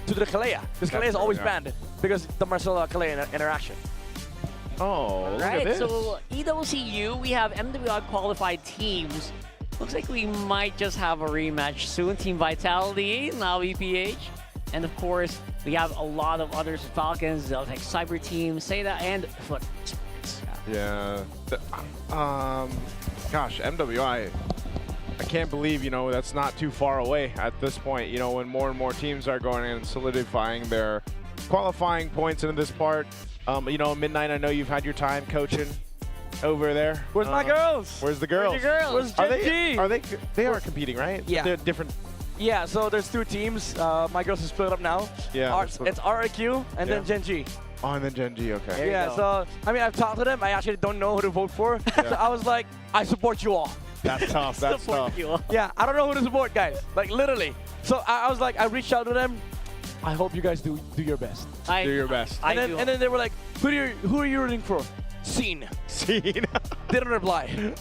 to the Kalea, because Kalea is always banned because the Marcelo Kalea interaction. Oh, look at Right, this. so EWCU, we have MWI qualified teams. Looks like we might just have a rematch soon. Team Vitality, now EPH. And of course, we have a lot of others, Falcons, like Cyber Team, Seda, and Foot. Yeah. Gosh, MWI. I can't believe, you know, that's not too far away at this point. You know, when more and more teams are going in and solidifying their qualifying points into this part. You know, Midnight, I know you've had your time coaching over there. Where's my girls? Where's the girls? Where's your girls? Where's Gen G? They are competing, right? Yeah. They're different. Yeah, so there's 2 teams. My girls are split up now. Yeah. It's RIQ and then Gen G. Oh, and then Gen G, okay. Yeah, so, I mean, I've talked to them. I actually don't know who to vote for. So I was like, I support you all. That's tough, that's tough. Yeah, I don't know who to support, guys. Like, literally. So I was like, I reached out to them. I hope you guys do your best. Do your best. And then they were like, who are you rooting for? Scene. Scene. Didn't reply.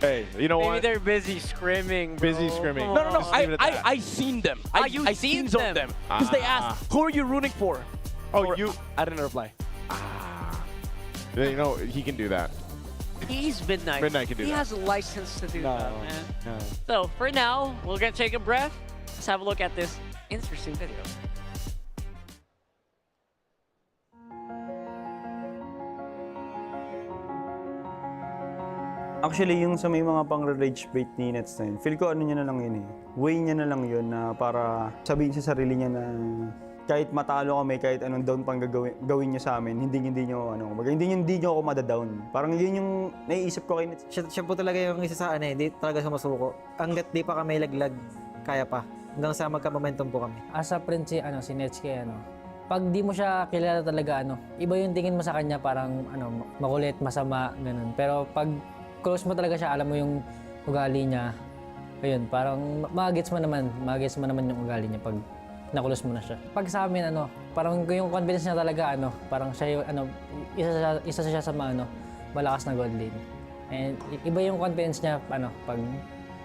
Hey, you know Maybe what? they're busy scrimming, bro. Busy scrimming. No. Just leave it at that. I seen them. You I seen zoned them? Because they asked, who are you rooting for? Oh, I didn't reply. Yeah, you know, he can do that. He's Midnight. Midnight can do he that. has a license to do No, that, man. no. So, for now, we're going to take a breath. Let's have a look at this interesting video. Actually, yung sa may mga pang-rage bait ni Nets na yun, feel ko ano niya na lang yun eh. Way niya na lang yun na para sabihin sa sarili niya na kahit matalo kami, kahit anong down pang gawin niyo sa amin, hindi niyo ako madadown. Parang yun yung naiisip ko kay Nets. Siya po talaga yung isa sa hindi talaga sumusuko. Hanggat di pa kami laglag, kaya pa. Hanggang sa magka-momentum po kami. As a friend si Netsuke, pag di mo siya kilala talaga, iba yung tingin mo sa kanya, parang makulit, masama, ganun. Pero pag close mo talaga siya, alam mo yung ugali niya, ayun, parang magets mo naman yung ugali niya pag nakulos mo na siya. Pag sa amin, parang yung confidence niya talaga, parang siya yung, isa siya sa mga, malakas na gold lane. And iba yung confidence niya, pag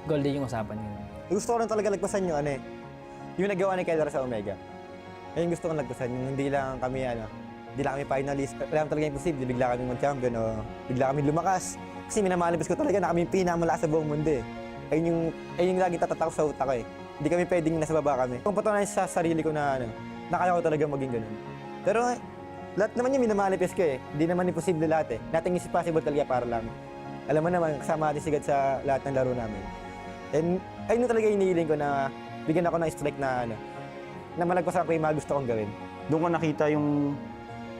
gold lane yung usapan niya. Gusto ko lang talaga lagpasan yung yung nagawa ni Keller sa Omega. Yan yung gusto ko lagpasan, yung hindi lang kami finalist. Alam talaga imposible, bigla kami mag-champion o bigla kami lumakas. Kasi minamalibas ko talaga na kami pinamalakas sa buong mundo eh. Ayun yung lagi tatatak sa utak ko eh. Hindi kami pwedeng nasa baba kami. Kung patunayan sa sarili ko na kaya ko talaga maging ganun. Pero lahat naman yung minamalibas ko eh. Hindi naman imposible lahat eh. Nothing is possible talaga para lang. Alam mo naman, kasama natin sigad sa lahat ng laro namin. And ayun talaga inihiling ko na bigyan ako ng strike na malagpasan ko yung mga gusto kong gawin. Doon ko nakita yung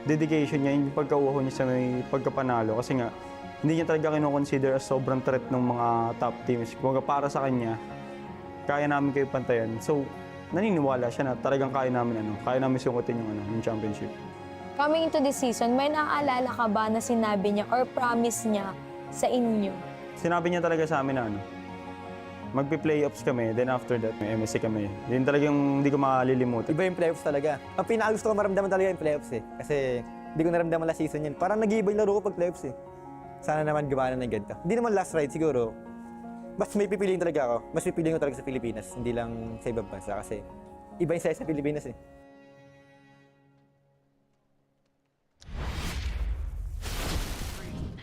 dedication niya, yung pagkauho niya sa may pagkapanalo. Kasi nga, hindi niya talaga kinoconsider as sobrang threat ng mga top teams. Kung para sa kanya, kaya namin kayo pantayan. So, naniniwala siya na talagang kaya namin sungkutin yung championship. Coming into this season, may naaalala ka ba na sinabi niya or promise niya sa inyo? Sinabi niya talaga sa amin na magpi-playoffs kami, then after that, may MSC kami. Yun talagang hindi ko malilimutan. Iba yung playoffs talaga. Ang pinakagusto ko maramdaman talaga yung playoffs eh. Kasi hindi ko naramdaman last season yun. Parang nag-iiba yung laro ko pag playoffs eh. Sana naman gumana ng ganito. Hindi naman last ride siguro. Mas may pipiliin talaga ako. Mas pipiliin ko talaga sa Pilipinas. Hindi lang sa ibang bansa kasi iba yung sa Pilipinas eh.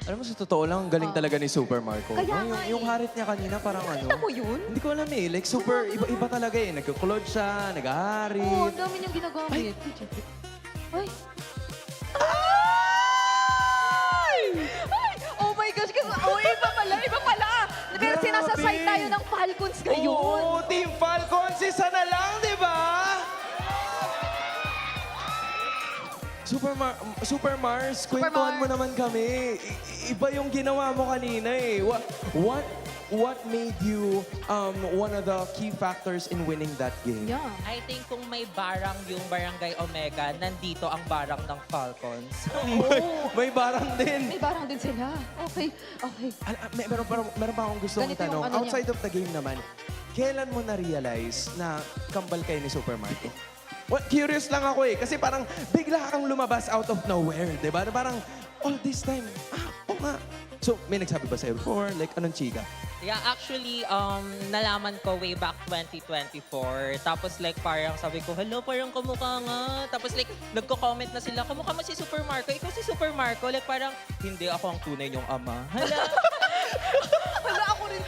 Alam mo, sa totoo lang, galing talaga ni Super Marco. Kaya No? nga Yung harit niya kanina, parang Nakita mo yun? Hindi ko alam eh. Like, super, iba talaga eh. Nagkukulod siya, nag-harit. Oo, ang dami niyang ginagamit. Ay! Oh my gosh! Iba pala! Pero sinasasay tayo ng Falcons ngayon. Oo, Team Falcons, isa na lang, di ba? Super Mars, kwentuhan mo naman kami. Iba yung ginawa mo kanina eh. what made you one of the key factors in winning that game? Yeah. I think kung may barang yung Barangay Omega, nandito ang barang ng Falcons. May barang din. May barang din sila. Okay. Meron pa akong gusto kong Ganito yung tanong. ano niya. Outside of the game naman, kailan mo na-realize na kambal kayo ni Super Marco? Well, curious lang ako eh. Kasi parang bigla kang lumabas out of nowhere, di ba? Parang all this time, oo nga. So, may nagsabi ba sa'yo before? Like, anong chika? Yeah, actually, nalaman ko way back 2024. Tapos like parang sabi ko, hello, parang kamukha nga. Tapos like, nagko-comment na sila, kamukha mo si Super Marco. Ikaw si Super Marco. Like parang, hindi ako ang tunay niyong ama. Hala. Wala, ako rin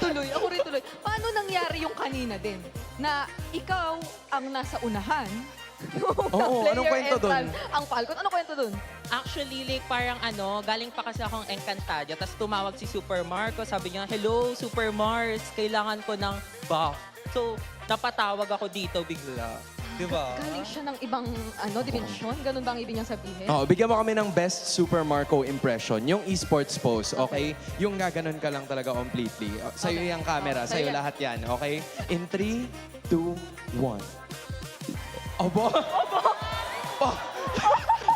tuloy. Paano nangyari yung kanina din? Na ikaw ang nasa unahan. Oo, anong kwento dun? Ang Falcon, anong kwento dun? Actually, like parang galing pa kasi akong Encantadia. Tapos tumawag si Super Marco. Sabi niya, hello, Super Mars. Kailangan ko ng buff. So, napatawag ako dito bigla. Diba? Galing siya ng ibang dimensyon? Ganun ba ang ibig niyang sabihin? Bigyan mo kami ng best Super Marco impression. Yung esports pose, okay? Yung gaganon ka lang talaga completely. Sa'yo yung camera, sa'yo lahat yan, okay? In 3, 2, 1. Aba!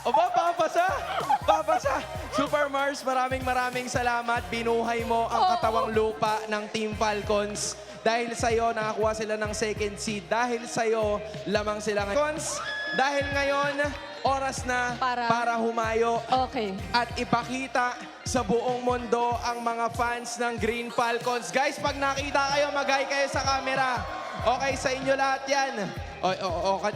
Aba, papasa! Super Mars, maraming salamat. Binuhay mo ang katawang lupa ng Team Falcons. Dahil sa'yo, nakakuha sila ng second seed. Dahil sa'yo, lamang sila ngayon. Dahil ngayon, oras na para humayo at ipakita sa buong mundo ang mga fans ng Green Falcons. Guys, pag nakita kayo, mag-hi kayo sa camera. Okay, sa inyo lahat yan.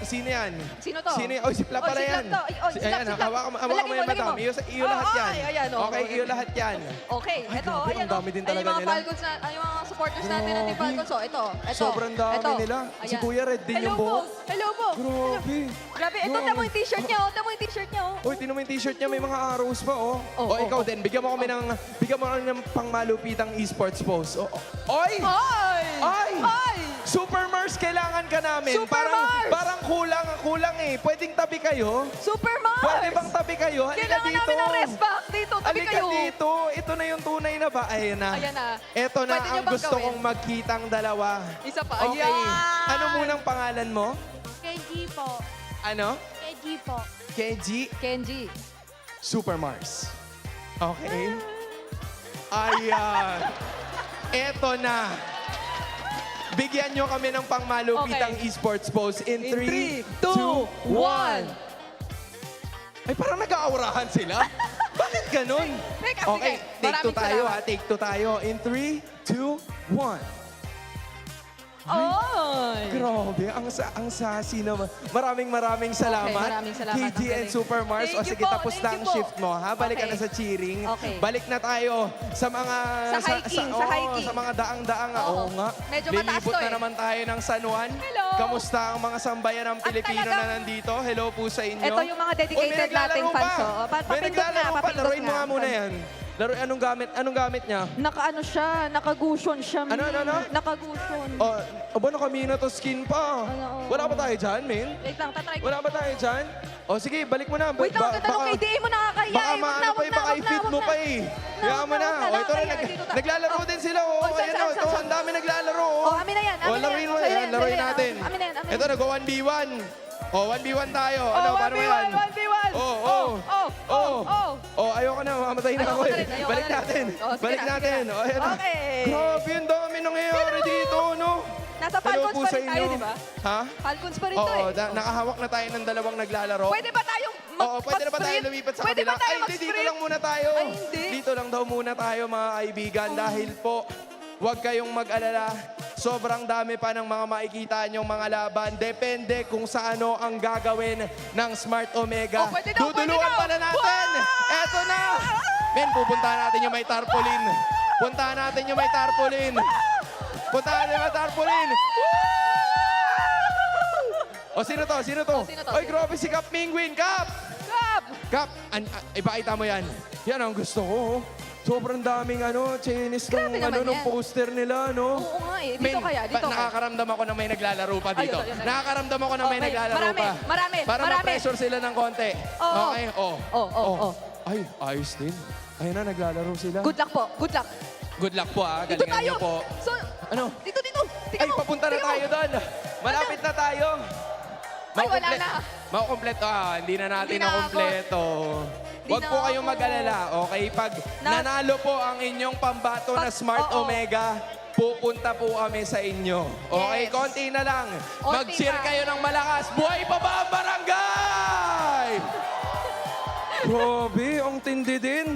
Sino yan? Sino to? Si Pla pala yan. Si Plap. Hawakan mo yan, madam. Iyo lahat yan. Okay, iyo lahat yan. Okay, ito. Ang dami din talaga yung mga nila. Falcons yung mga supporters natin ng Team Falcons. Ito. Sobrang dami nila. Si Kuya Red din yung buhok. Hello po. Grabe. Ito, tamo yung t-shirt niya. Uy, tinan mo yung t-shirt niya, may mga arrows pa, ikaw din, bigyan mo kami ng pangmalupitang esports pose. Oy! Super Mars, kailangan ka namin. Parang kulang eh. Pwedeng tabi kayo? Super Mars! Pwede bang tabi kayo? Halika Kailangan dito. namin ng rest back dito. Tabi Halika kayo. dito. Ito na yung tunay na ba? Ayan na. Ito na Pwede niyo ang bang gusto gawin? kong magkitang dalawa. Isa pa. Okay. Ayan! Ano munang pangalan mo? KG po. Ano? KG po. Kenji. Super Mars. Okay? Ayan. Eto na. Bigyan nyo kami ng pangmalupitang esports pose in 3, 2, 1. Ay, parang nag-aawrahan sila. Bakit ganun? Okay, take 2 tayo ha. Take 2 tayo. In 3, 2, 1. Grabe, ang sassy naman. Maraming salamat. Maraming salamat. KG and Super Mars. Thank you sige, po, tapos thank na you ang po. shift mo, ha? Balik ka na sa cheering. Balik na tayo sa mga... Sa hiking. Sa mga daang-daang. Oo nga. Medyo mataas Lilipot to na eh. naman tayo ng San Juan. Hello. Kamusta ang mga sambayan ng Pilipino na nandito? Hello po sa inyo. Ito yung mga dedicated nating fans. May naglalaro pa. Laruin mo nga muna yan. Anong gamit niya? Naka-ano siya, naka-gushon siya. Ano? Naka-gushon. Aba, nakamina to skin pa. Wala ba tayo dyan, men? Wait lang, tatry ko. Wala ba tayo dyan? Sige, balik mo na. Wait lang, tatanong KDA mo nakakahiya. Baka maano pa baka i-fit mo pa eh. Kaya mo na. Ito rin, naglalaro din sila. Ayan o, ito, ang dami naglalaro. Amin na yan. Laruin mo yan, laruin natin. Amin na yan. Ito, nag-1v1. 1v1 tayo. Paano mo yan? 1v1. Ayoko na, mamamatay na ako eh. Balik natin. Ayan na. Grabe, ang dami nangyayari dito, no? Nasa Falcons pa rin tayo, di ba? Ha? Falcons pa rin to eh. Nakahawak na tayo ng dalawang naglalaro. Pwede ba tayong Pwede na ba tayo lumipat sa kabila? Hindi, dito lang muna tayo. Ay, hindi. Dito lang daw muna tayo, mga kaibigan. Dahil po, huwag kayong mag-alala. Sobrang dami pa ng mga makikita nyong mga laban. Depende kung sa ano ang gagawin ng Smart Omega. Duduluan pala natin! Eto na! Men, pupuntahan natin yung may tarpaulin. Puntahan natin yung may tarpaulin. Sino to? Ay, grabe si Cap Mingwin. Cap! Ipakita mo yan. Yan ang gusto ko. Sobrang daming Chinese ng poster nila, no? Oo nga eh. Dito kaya, dito kaya. Nakakaramdam ako na may naglalaro pa dito. Nakakaramdam ako na may naglalaro pa. Marami. Para ma-pressure sila ng konti. Okay? Ay, ayos din. Ayun na, naglalaro sila. Good luck po. Good luck. Good luck po ah. Dito Galingan tayo. niyo po. So, Ano? dito. Tingnan Ay, mo. papunta na Tingnan mo. tayo doon. Malapit na tayo. Ay, wala na. Makukompleto. Hindi na natin Hindi na nakompleto. Huwag na po kayong ako. mag-alala. Okay, pag nanalo po ang inyong pambato na Smart Omega, pupunta po kami sa inyo. Okay, Yes. konti na lang. Konti Mag-cheer pa. kayo ng malakas. Buhay pa ba ang barangay? Grabe, ang tindi din.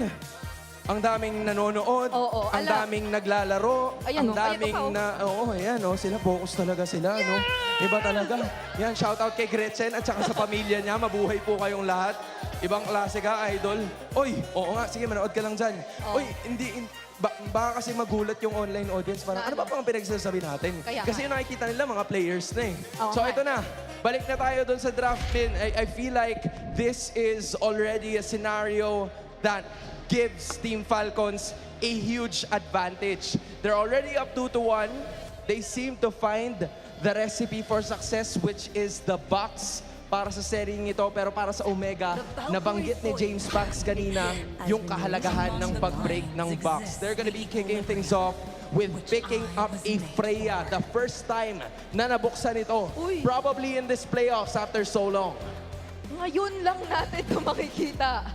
Ang daming nanonood, Oo, ang ala. daming naglalaro, Ayan, ang oh. Ayan daming pa, oh. ayan, sila, focus talaga sila, no? Iba talaga. Yan, shoutout kay Gretchen at saka sa pamilya niya. Mabuhay po kayong lahat. Ibang klase ka, idol. Oy, oo nga, sige, manood ka lang dyan. Oh. Oy, baka kasi magulat yung online audience. Parang, ano ba pang pinagsasabi natin? Kaya Kasi nga. nakikita nila mga players na eh. Oo So, nga. ito na. Balik na tayo dun sa draft pin. I feel like this is already a scenario that gives Team Falcons a huge advantage. They're already up 2-1. They seem to find the recipe for success, which is the box para sa seryeng ito. Pero para sa Omega, nabanggit ni James Banks kanina yung kahalagahan ng pag-break ng box. They're gonna be kicking things off with picking up a Freya, the first time na nabuksan ito. Probably in this playoffs after so long. Ngayon lang natin ito makikita.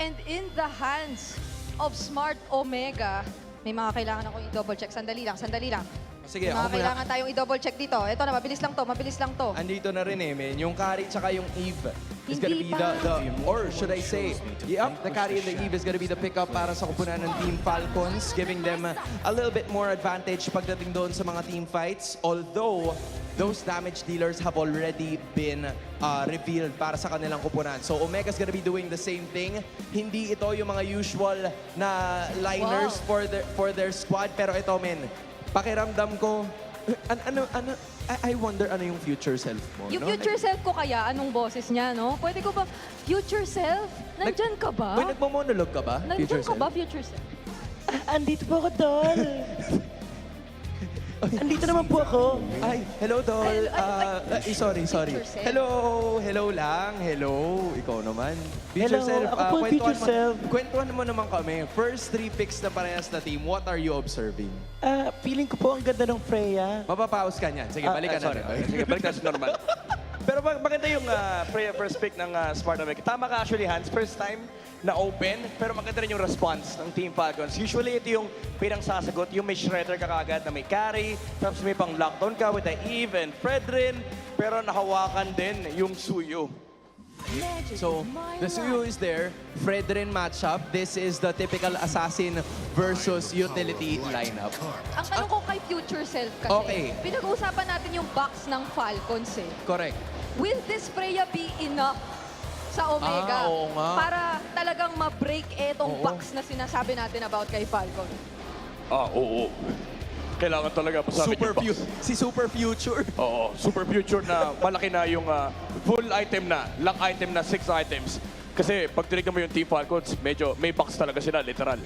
And in the hands of Smart Omega, may mga kailangan ako i-double check. Sandali lang. Sige, May ako mga muna. kailangan tayong i-double check dito. Ito na, mabilis lang to. Andito na rin men. Yung carry tsaka yung Eve is gonna be Hindi pa. or should I say, the carry and the Eve is gonna be the pickup para sa kupunan ng Team Falcons, giving them a little bit more advantage pagdating doon sa mga team fights. Although, those damage dealers have already been revealed para sa kanilang kupunan. So, Omega's gonna be doing the same thing. Hindi ito yung mga usual na liners for their squad. Pero ito, men, pakiramdam ko, I wonder ano yung future self mo. Yung no? future self ko kaya, anong boses niya, no? Pwede ko ba, future self? Nandyan ka ba? May nagmamonolog ka ba? Nandyan ka ba, future self? Andito po ako, Dol. Andito naman po ako. Ay, hello, Dol. Sorry. Future self. Hello lang. Hello. Ikaw naman. Hello, ako po, future self. Kwentuhan mo naman kami. First 3 picks na parehas na team, what are you observing? Feeling ko po ang ganda ng Freya. Mapapaus ka niyan. Sige, balikan sorry. na. Sige, balik na sa normal. Pero maganda yung Freya first pick ng Smart Omega. Tama ka actually, Hans. First time na open, pero maganda rin yung response ng Team Falcons. Usually, ito yung pinang sasagot, yung may Shredder ka kagad na may carry, tapos may pang lockdown ka with the Eve and Fredrin, pero nahawakan din yung Suyo. So, the Suyo is there. Fredrin matchup. This is the typical assassin versus utility lineup. Ang tanong ko kay future self kasi, Okay. pinag-uusapan natin yung box ng Falcons eh. Correct. Will this Freya be enough sa Omega Oo nga. para talagang ma-break etong box na sinasabi natin about kay Falcon? Oo. Kailangan talaga masabi Si Super Future. Oo, super future na malaki na yung full item na, lock item na 6 items. Kasi pag tinignan mo yung Team Falcons, medyo may box talaga sila, literal.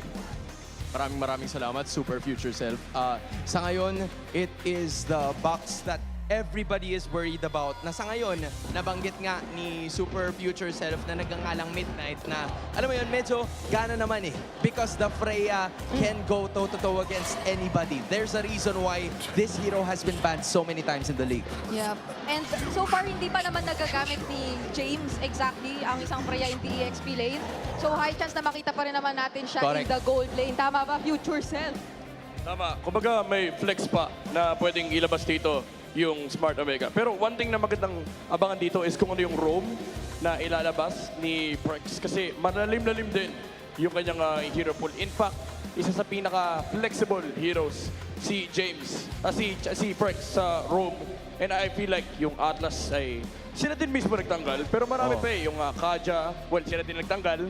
Maraming salamat, Super Future Self. Sa ngayon, it is the box that everybody is worried about. Na sa ngayon, nabanggit nga ni Super Future Self na nagngangalang Midnight na, alam mo yun, medyo gana naman eh. Because the Freya can go toe-to-toe against anybody. There's a reason why this hero has been banned so many times in the league. Yeah. And so far, hindi pa naman nagagamit ni James exactly ang isang Freya in the EXP lane. So high chance na makita pa rin naman natin siya Correct. in the gold lane. Tama ba, future self? Tama. Kumbaga may flex pa na pwedeng ilabas dito yung Smart Omega. Pero one thing na magandang abangan dito is kung ano yung roam na ilalabas ni Prex. Kasi malalim-lalim din yung kanyang hero pool. In fact, isa sa pinaka-flexible heroes si James, si Prex sa roam. And I feel like yung Atlas ay sila din mismo nagtanggal, pero marami pa eh. Yung Kaja, well, sila din nagtanggal.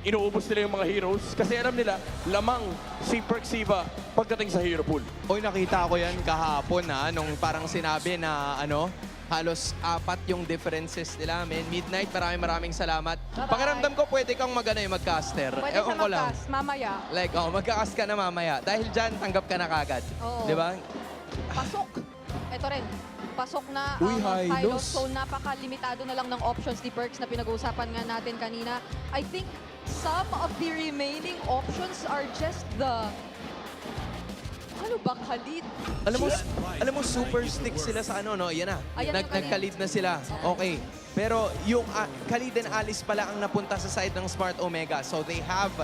Inuubos nila yung mga heroes kasi alam nila, lamang si Prexiva pagdating sa hero pool. Oy, nakita ko yan kahapon nung parang sinabi na halos 4 yung differences nila. Midnight, maraming salamat. Bye-bye. Pakiramdam ko pwede kang mag-caster. Pwede Ewan siya ko lang. mag-cast mamaya. Like, magka-cast ka na mamaya. Dahil dyan, tanggap ka na kagad. Oo. Di ba? Pasok. Ito rin. Pasok na Uy, ang Hylos. Hylos. So napaka-limitado na lang ng options ni Perks na pinag-uusapan nga natin kanina. I think some of the remaining options are just the Paano ba Khalid? Alam mo, super stick sila sa ano, no? Yan na. Ayan yung Khalid. Nagkalid na sila. Okay. Pero yung Khalid and Alice pala ang napunta sa side ng Smart Omega. So they have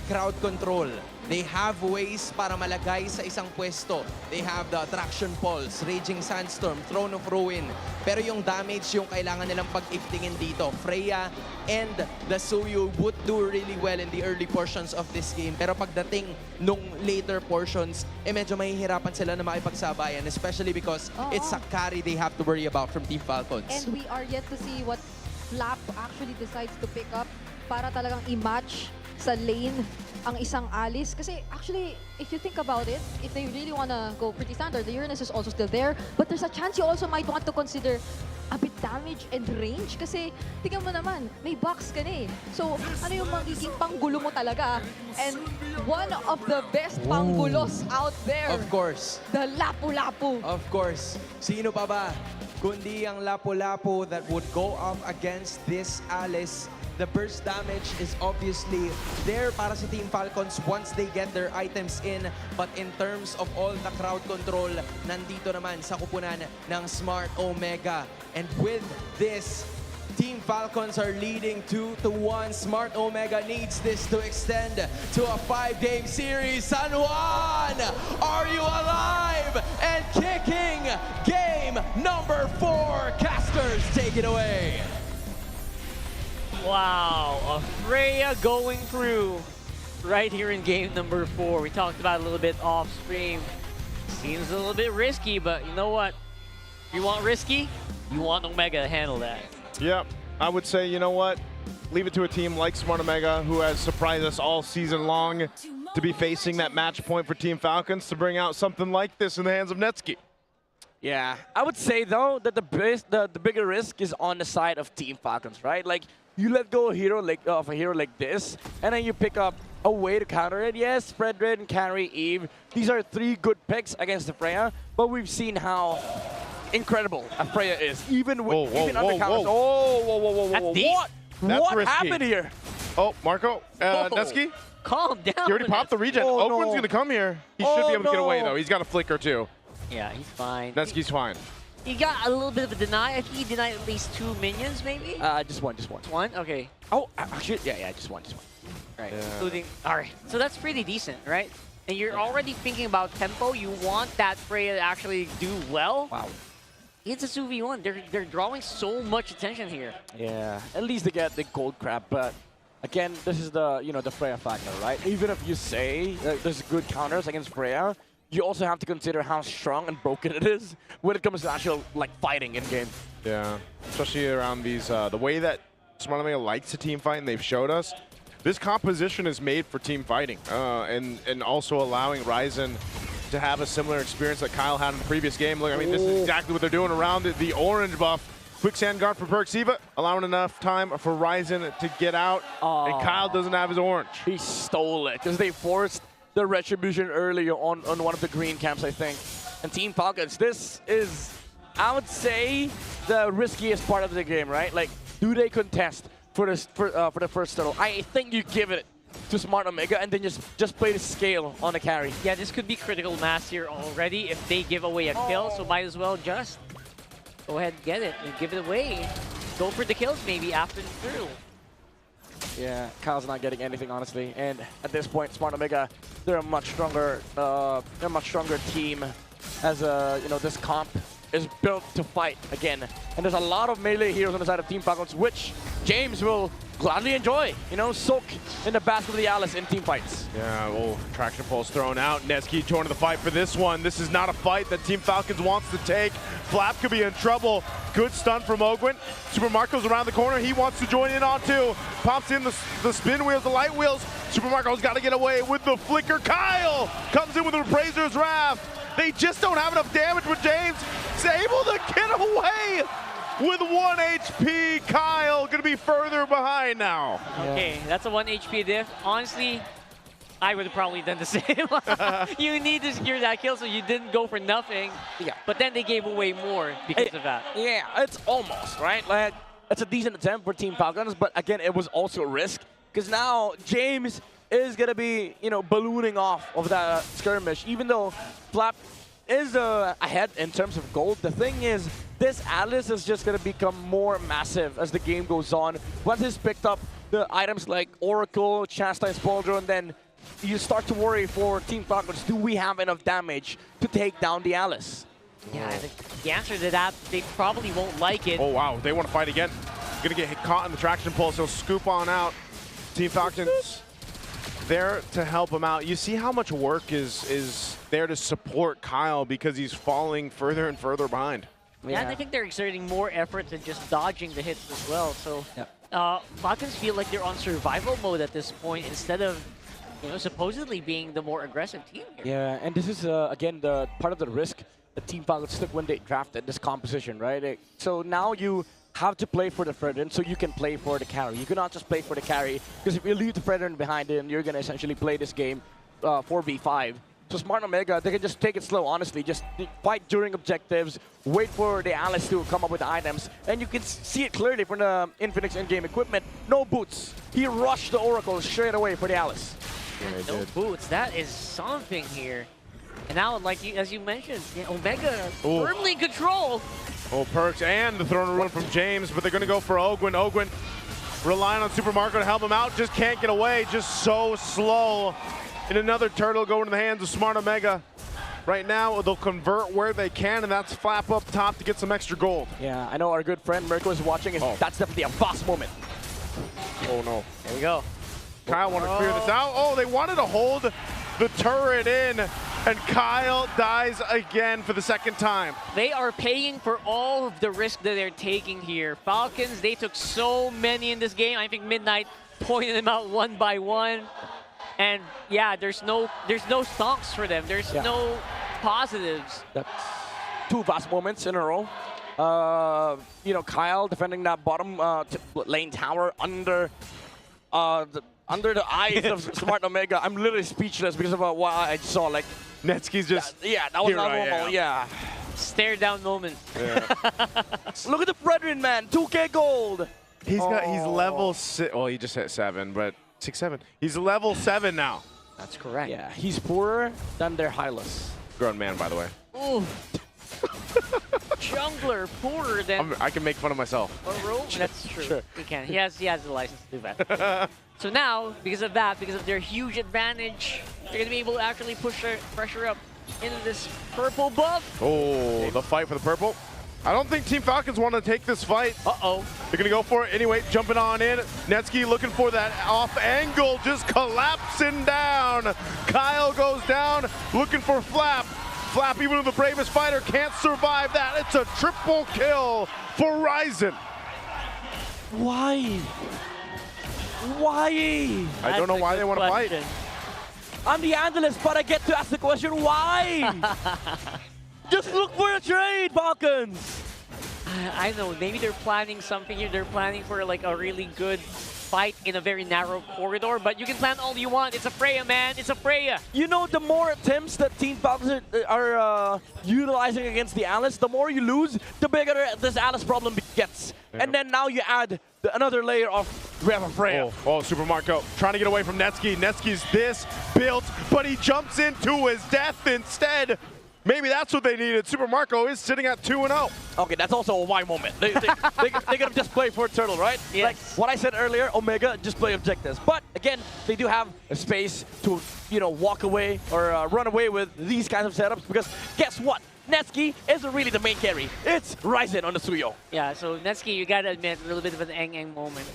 crowd control. They have ways para malagay sa isang pwesto. They have the Attraction Pulse, Raging Sandstorm, Throne of Ruin. Pero yung damage yung kailangan nilang pag-iftingin dito. Freya and the Suyu would do really well in the early portions of this game. Pero pagdating nung later portions, medyo mahihirapan sila na makipagsabayan. Especially because it's a carry they have to worry about from Team Falcons. And we are yet to see what Flap actually decides to pick up para talagang i-match sa lane ang isang Alice. Kasi actually, if you think about it, if they really wanna go pretty standard, the Uranus is also still there. But there's a chance you also might want to consider a bit damage and range. Kasi tingnan mo naman, may box ka na eh. So ano yung magiging panggulo mo talaga? And one of the best panggulos out there. Of course. The Lapu-Lapu. Of course. Sino pa ba? Kundi ang Lapu-Lapu that would go up against this Alice. The burst damage is obviously there para sa Team Falcons once they get their items in. But in terms of all the crowd control, nandito naman sa kupunan ng Smart Omega. And with this, Team Falcons are leading 2-1. Smart Omega needs this to extend to a 5-game series. San Juan, are you alive and kicking? Game number 4. Casters, take it away. Wow, Freya going through right here in game number 4. We talked about it a little bit off stream. Seems a little bit risky, but you know what? If you want risky, you want Omega to handle that. Yep, I would say, you know what? Leave it to a team like Smart Omega, who has surprised us all season long, to be facing that match point for Team Falcons to bring out something like this in the hands of Netsky. Yeah, I would say though that the bigger risk is on the side of Team Falcons, right? Like you let go of a hero like this, and then you pick up a way to counter it. Yes, Fredrin, Carry, Eve. These are 3 good picks against the Freya, but we've seen how incredible a Freya is, even under counters. What risky. happened here? Oh, Marco, Netsky? Calm down. He already popped the regen. Ogwen's going to come here. He should be able to get away, though. He's got a flicker, too. Yeah, he's fine. Netsky's fine. He got a little bit of a deny. I think he denied at least 2 minions, maybe? Just one. One? Okay. Oh, actually, yeah, just one. Right, including... Alright, so that's pretty decent, right? And you're already thinking about tempo. You want that Freya to actually do well. Wow. It's a 2v1. They're drawing so much attention here. Yeah, at least they get the gold crab, but again, this is the the Freya factor, right? Even if you say there's good counters against Freya, you also have to consider how strong and broken it is when it comes to actual fighting in game. Yeah, especially around these the way that Smart Omega likes to team fight, and they've showed us this composition is made for team fighting, and also allowing Ryzen to have a similar experience that Kyle had in the previous game. Look, I mean, this is exactly what they're doing around the orange buff. Quicksand guard for Perxiva, allowing enough time for Ryzen to get out, and Kyle doesn't have his orange. He stole it because they forced the Retribution earlier on one of the green camps, I think. And Team Falcons, this is, I would say, the riskiest part of the game, right? Like, do they contest for the first turtle? I think you give it to Smart Omega and then just play the scale on the carry. Yeah, this could be critical mass here already if they give away a kill, so might as well just go ahead and get it and give it away. Go for the kills maybe after the turtle. Yeah, Kyle's not getting anything, honestly. And at this point, Smart Omega, they're a much stronger team. As this comp is built to fight again. And there's a lot of melee heroes on the side of Team Falcons, which James will gladly enjoy. Soak in the basket of the Alice in team fights. Yeah, traction pulse thrown out. Netsky joining the fight for this one. This is not a fight that Team Falcons wants to take. Flap could be in trouble. Good stun from Ogwen. Super Marco's around the corner. He wants to join in on too. Pops in the spin wheels, the light wheels. Super Marco's got to get away with the flicker. Kyle comes in with the Appraiser's Wrath. They just don't have enough damage, but James is able to get away with 1 HP. Kyle gonna be further behind now. Okay, that's a 1 HP diff. Honestly, I would have probably done the same. You need to secure that kill, so you didn't go for nothing. Yeah. But then they gave away more because of that. Yeah, it's almost, right? Like, it's a decent attempt for Team Falcons, but again, it was also a risk. Because now James is going to be, you know, ballooning off of that skirmish, even though Flap is ahead in terms of gold. The thing is, this Alice is just going to become more massive as the game goes on. Once he's picked up the items like Oracle, Chastise Pauldron, and then you start to worry for Team Falcons, do we have enough damage to take down the Alice? Yeah, the answer to that, they probably won't like it. Oh, wow. They want to fight again. Going to get caught in the traction pulse. He'll scoop on out. Team Falcons there to help him out. You see how much work is there to support Kyle because he's falling further and further behind. Yeah, and I think they're exerting more effort than just dodging the hits as well. So Falcons feel like they're on survival mode at this point instead of, you know, supposedly being the more aggressive team here. Yeah, and this is, again, the part of the risk the Team Falcons took when they drafted this composition, right? So now you have to play for the Fredrin so you can play for the carry. You cannot just play for the carry, because if you leave the Fredrin behind, then you're going to essentially play this game 4v5. So Smart Omega, they can just take it slow, honestly. Just fight during objectives, wait for the Alice to come up with the items, and you can see it clearly from the Infinix in-game equipment. No boots. He rushed the Oracle straight away for the Alice. Yeah, no boots. That is something here. And now, like as you mentioned, Omega firmly in control. Oh, Perks and the throne rune from James, but they're going to go for Ogwin. Ogwin relying on Super Marco to help him out. Just can't get away. Just so slow. And another turtle going to the hands of Smart Omega. Right now, they'll convert where they can, and that's Flap up top to get some extra gold. Yeah, I know our good friend Mirko is watching. That's definitely a fast moment. Oh, no. There we go. Kyle wanted to clear this out. Oh, they wanted to hold the turret in, and Kyle dies again for the second time. They are paying for all of the risk that they're taking here. Falcons, they took so many in this game. I think Midnight pointed them out one by one. And yeah, there's no stonks for them. There's no positives. That's two fast moments in a row. You know, Kyle defending that bottom lane tower under the eyes of Smart Omega. I'm literally speechless because of what I saw. Like Netsky's just that was not normal. Yeah, stare down moment. Yeah. Look at the Brethren, man. 2K gold. He's level 6. Well, he just hit 7, but 6-7. He's level 7 now. That's correct. Yeah, he's poorer than their Hylas. Grown man, by the way. Ooh. Jungler poorer than I can make fun of myself. a rogue? That's true. Sure. He can. He has the license to do that. So now, because of that, because of their huge advantage, they're going to be able to actually push their pressure up into this purple buff. Oh, the fight for the purple. I don't think Team Falcons want to take this fight. Uh-oh. They're going to go for it anyway, jumping on in. Netsky looking for that off angle, just collapsing down. Kyle goes down, looking for Flap. Flap, even with the bravest fighter, can't survive that. It's a triple kill for Ryzen. Why? Why? I don't know why they want to fight. I'm the analyst, but I get to ask the question, why? Just look for a trade, Falcons. I know, maybe they're planning something here. They're planning for like a really good fight in a very narrow corridor, but you can plan all you want. It's a Freya, man. It's a Freya. You know, the more attempts that Team Falcons are utilizing against the Alice, the more you lose, the bigger this Alice problem gets. Yeah. And then now you add another layer of Freya. Oh, Super Marco trying to get away from Netsky. Netsky's this built, but he jumps into his death instead. Maybe that's what they needed. Super Marco is sitting at 2-0. Okay, that's also a why moment. They're gonna just play for Turtle, right? Yes. Like what I said earlier, Omega just play objectives. But again, they do have a space to, you know, walk away or run away with these kinds of setups, because guess what? Netsky isn't really the main carry. It's Ryzen on the Suyo. Yeah, so Netsky, you gotta admit, a little bit of an eng moment.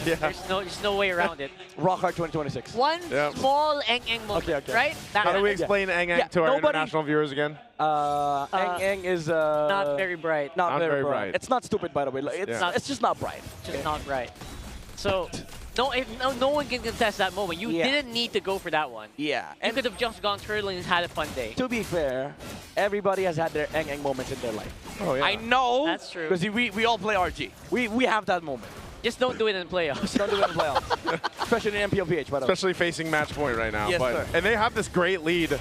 Yeah. There's no way around it. Rockhard 2026. One small eng moment, right? How do we explain eng to our international viewers again? Eng is not very bright. Not very bright. It's not stupid, by the way. It's just not bright. Just not bright. So no one can contest that moment. You didn't need to go for that one. Yeah. You could have just gone Turtle and had a fun day. To be fair, everybody has had their eng moments in their life. Oh yeah. I know. That's true. Because we all play RG. We have that moment. Just don't do it in playoffs. Don't do it in playoffs. Especially in MPLPH, by the way. Especially facing match point right now. Yes, sir. And they have this great lead.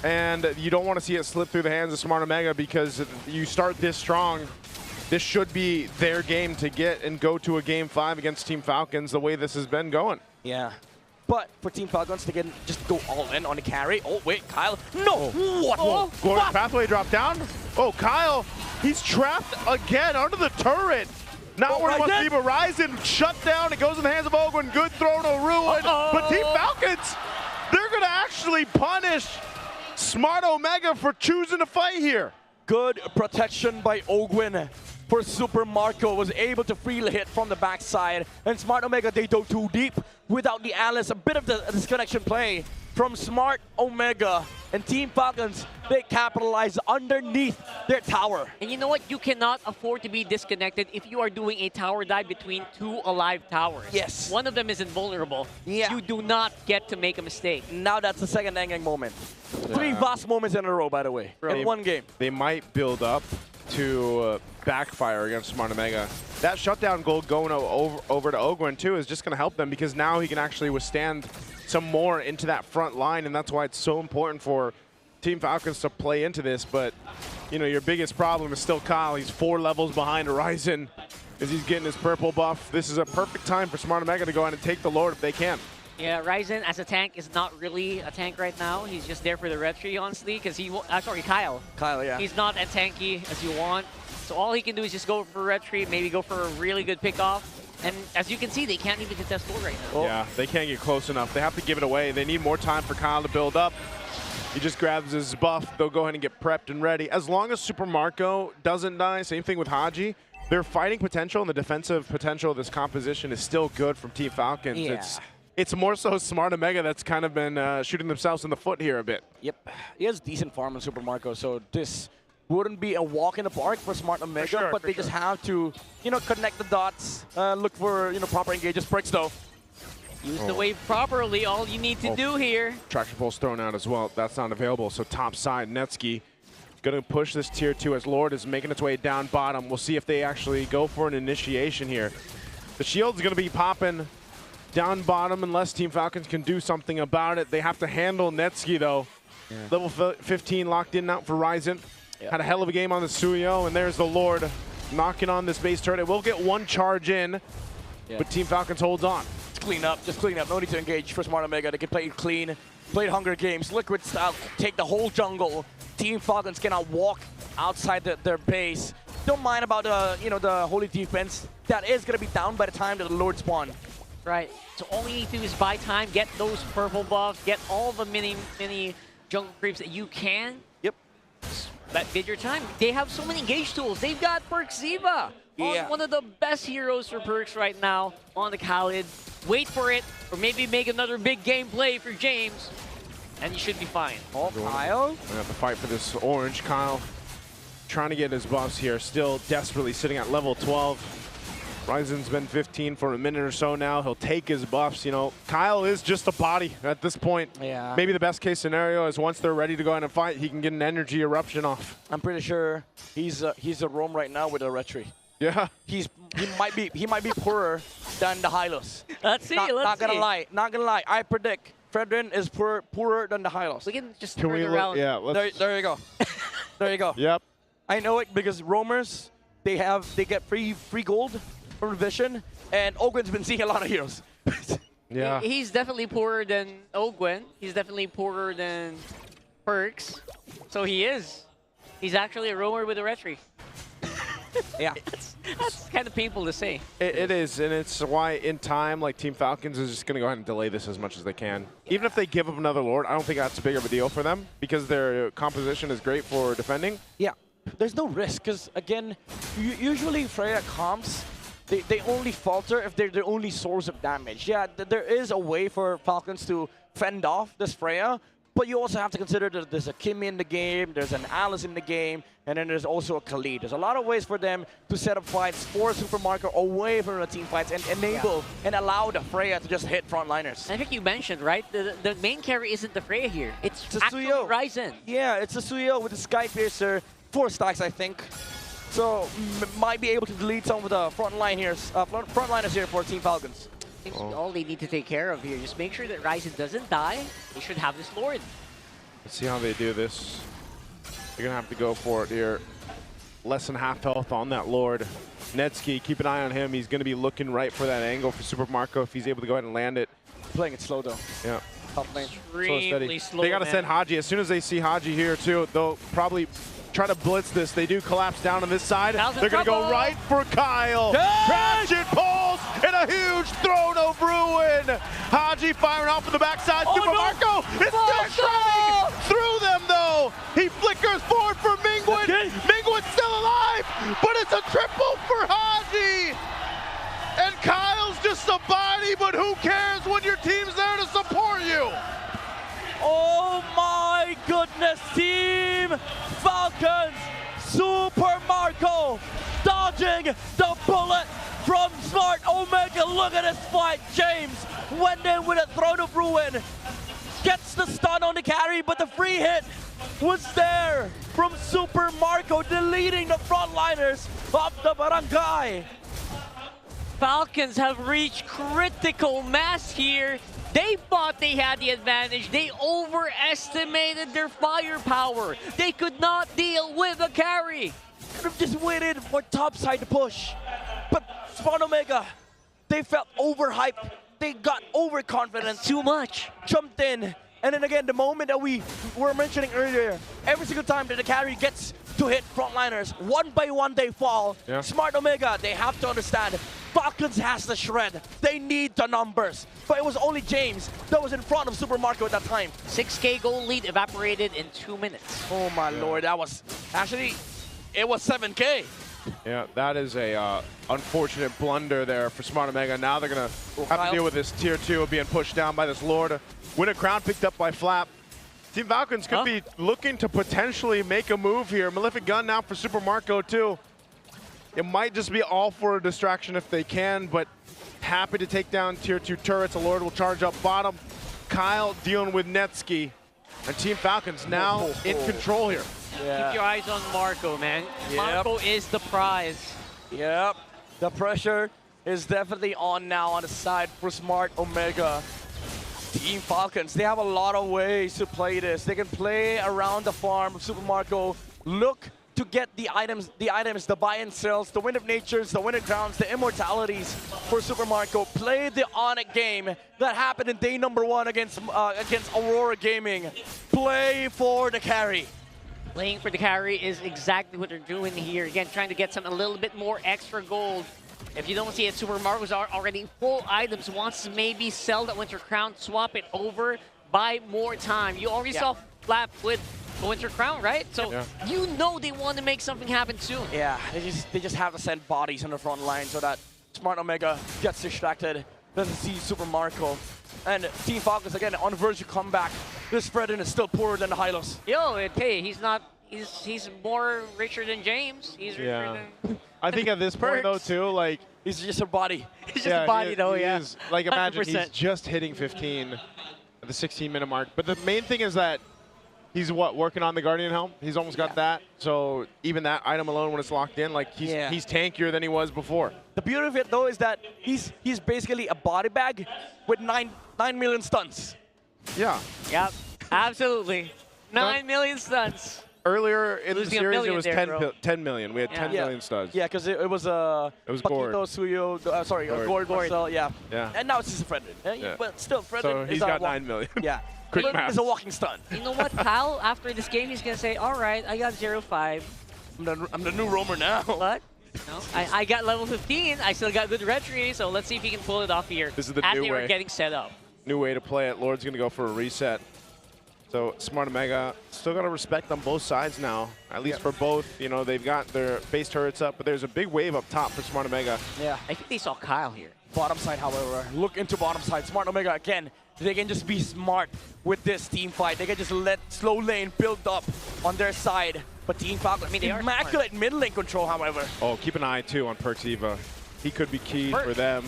And you don't want to see it slip through the hands of Smart Omega, because you start this strong. This should be their game to get and go to a Game 5 against Team Falcons the way this has been going. Yeah. But for Team Falcons, they can just go all in on the carry. Oh, wait, Kyle. No! What? Oh, Glorious Pathway drop down. Oh, Kyle, he's trapped again under the turret. Not where he wants to be, but Ryzen shut down. It goes in the hands of Ogwen. Good throw to ruin. But Team Falcons, they're going to actually punish Smart Omega for choosing to fight here. Good protection by Ogwen for Super Marco. Was able to freely hit from the backside. And Smart Omega, they dove too deep without the Alice. A bit of the disconnection play from Smart Omega. And Team Falcons, they capitalize underneath their tower. And you know what? You cannot afford to be disconnected if you are doing a tower dive between two alive towers. Yes. One of them is invulnerable. Yeah. You do not get to make a mistake. Now that's the second angling moment. 3 vast moments in a row, by the way, in one game. They might build up to backfire against Smart Omega. That shutdown goal going over to Ogwen, too, is just going to help them because now he can actually withstand some more into that front line, and that's why it's so important for Team Falcons to play into this. But, you know, your biggest problem is still Kyle. He's 4 levels behind Horizon as he's getting his purple buff. This is a perfect time for Smart Omega to go out and take the Lord if they can. Yeah, Ryzen as a tank is not really a tank right now. He's just there for the retry, honestly, because sorry, Kyle. Kyle, yeah. He's not as tanky as you want. So all he can do is just go for retry, maybe go for a really good pickoff. And as you can see, they can't even contest Lord right now. Yeah, they can't get close enough. They have to give it away. They need more time for Kyle to build up. He just grabs his buff. They'll go ahead and get prepped and ready. As long as Super Marco doesn't die, same thing with Haji, their fighting potential and the defensive potential of this composition is still good from Team Falcons. Yeah. It's more so Smart Omega that's kind of been shooting themselves in the foot here a bit. Yep. He has decent farm in Super Marco, so this wouldn't be a walk in the park for Smart Omega, but they just have to, you know, connect the dots, look for, you know, proper engages. Bricks, though. Use the wave properly, all you need to do here. Traction pulse thrown out as well. That's not available, so top side, Netsky going to push this tier 2 as Lord is making its way down bottom. We'll see if they actually go for an initiation here. The shield's going to be popping down bottom unless Team Falcons can do something about it. They have to handle Netsky, though. Yeah. Level 15 locked in out for Ryzen. Yep. Had a hell of a game on the Suyo, and there's the Lord knocking on this base turret. It will get 1 charge in, but Team Falcons holds on. Just clean up, just clean up. No need to engage for Smart Omega. They can play clean, play Hunger Games, Liquid style, take the whole jungle. Team Falcons cannot walk outside their base. Don't mind about the, you know, the holy defense. That is gonna be down by the time that the Lord spawn. Right. So all you need to do is buy time, get those purple buffs, get all the mini jungle creeps that you can. Yep. That bid your time. They have so many engage tools. They've got Perks Ziva. One of the best heroes for Perks right now on the Khalid. Wait for it, or maybe make another big game play for James, and you should be fine. Oh, Kyle. We have to fight for this orange. Kyle trying to get his buffs here, still desperately sitting at level 12. Ryzen's been 15 for a minute or so now. He'll take his buffs. You know, Kyle is just a body at this point. Yeah. Maybe the best case scenario is once they're ready to go out and fight, he can get an energy eruption off. I'm pretty sure he's a roam right now with a retry. Yeah. He might be poorer than the Hylos. Let's see. Not gonna lie. I predict Fredrin is poorer than the Hylos. We can just turn around. Yeah. There you go. There you go. Yep. I know it because roamers they get free gold from Vision, and Ogwen's been seeing a lot of heroes. Yeah. He's definitely poorer than Ogwen. He's definitely poorer than Perks. So he is. He's actually a roamer with a retry. Yeah. That's kind of painful to say. It is, and it's why in time, like Team Falcons is just going to go ahead and delay this as much as they can. Even if they give up another Lord, I don't think that's big of a deal for them because their composition is great for defending. Yeah. There's no risk because, again, usually Freya comps, they only falter if they're the only source of damage. Yeah, there is a way for Falcons to fend off this Freya, but you also have to consider that there's a Kimmy in the game, there's an Alice in the game, and then there's also a Khalid. There's a lot of ways for them to set up fights for Super Marco away from the team fights and enable and allow the Freya to just hit frontliners. I think you mentioned, right? The main carry isn't the Freya here. It's actually Suyo. Ryzen. Yeah, it's a Suyo with the Sky Piercer, 4 stacks, I think. So might be able to delete some of the frontliners here for Team Falcons. All they need to take care of here, just make sure that Ryzen doesn't die. They should have this Lord. Let's see how they do this. They're going to have to go for it here. Less than half health on that Lord. Netsky, keep an eye on him. He's going to be looking right for that angle for Super Marco if he's able to go ahead and land it. Playing it slow though. Yeah. Top lane. Extremely slow. They got to send Haji. As soon as they see Haji here too, they'll probably try to blitz this. They do collapse down on this side. They're going to go right for Kyle. Crash it, pulls, and a huge throne of ruin. Haji firing off from the backside. Super Marco is still shredding through them though. He flickers forward for Mingwin. Mingwin's still alive, but it's a triple for Haji. And Kyle's just a body, but who cares when your team's there to support you? Oh my goodness, Team Falcons! Super Marco dodging the bullet from Smart Omega. Look at this fight. James went in with a Throne of Ruin. Gets the stun on the carry, but the free hit was there from Super Marco, deleting the frontliners of the barangay. Falcons have reached critical mass here. They thought they had the advantage. They overestimated their firepower. They could not deal with a carry. Could have just waited for topside to push. But Smart Omega, they felt overhyped. They got overconfident. Too much. Jumped in. And then again, the moment that we were mentioning earlier, every single time that the carry gets to hit frontliners, one by one they fall. Yeah. Smart Omega, they have to understand, Falcons has the shred. They need the numbers. But it was only James that was in front of Super Marco at that time. 6K goal lead evaporated in 2 minutes. Oh my lord, that was, actually, it was 7K. Yeah, that is a unfortunate blunder there for Smart Omega. Now they're going to have to deal with this tier 2 being pushed down by this Lord. Win a crown picked up by Flap. Team Falcons could be looking to potentially make a move here. Malefic Gun now for Super Marco too. It might just be all for a distraction if they can, but happy to take down tier 2 turrets. A Lord will charge up bottom. Kyle dealing with Netski. And Team Falcons now in control here. Yeah. Keep your eyes on Marco, man. Marco is the prize. Yep. The pressure is definitely on now on the side for Smart Omega. Team Falcons, they have a lot of ways to play this. They can play around the farm of Super Marco, look to get the items, the buy and sells, the Wind of Natures, the Wind of Crowns, the immortalities for Super Marco. Play the ONIC game that happened in day number 1 against Aurora Gaming. Play for the carry. Playing for the carry is exactly what they're doing here. Again, trying to get a little bit more extra gold. If you don't see it, Super Marco's already full items, wants to maybe sell that Winter Crown, swap it over, buy more time. You already saw Flap with the Winter Crown, right? So you know they want to make something happen soon. Yeah, they just have to send bodies on the front line so that Smart Omega gets distracted, doesn't see Super Marco. And Team Falcons, again, on the verge of comeback. This spreading is still poorer than the Hylos. Yo, hey, he's more richer than James. He's richer than... I think at this point, though, too, like... He's just a body. He's just a body, though, he yeah. is. Like, imagine 100%. he's just hitting 15 at the 16-minute mark. But the main thing is that he's, working on the Guardian Helm? He's almost got that. So even that item alone, when it's locked in, like, he's tankier than he was before. The beauty of it, though, is that he's basically a body bag with 9 million stuns. Yeah. Yep, absolutely. 9 million stuns. Earlier in the Losing series, it was there, 10 million. We had 10 million studs. Yeah, because it was Gord. Paquito, Suyo, sorry, Gord, Marcel, yeah. And now it's just a Frederick. But still, Frederick so is he's got 9 million. Yeah. Quick He math. is a walking stun. You know what, Kyle? After this game, he's going to say, all right, I got 0-5. I'm the new roamer now. What? No, I got level 15. I still got good retry, so let's see if he can pull it off here. This is the as new they way. were getting set up. New way to play it. Lord's going to go for a reset. So Smart Omega still got to respect on both sides now, at least for both. You know, they've got their base turrets up, but there's a big wave up top for Smart Omega. Yeah. I think they saw Kyle here. Bottom side, however. Look into bottom side. Smart Omega, again, they can just be smart with this team fight. They can just let slow lane build up on their side. But Team Falcons, they are immaculate mid lane control, however. Oh, keep an eye, too, on Perks Eva. He could be key for them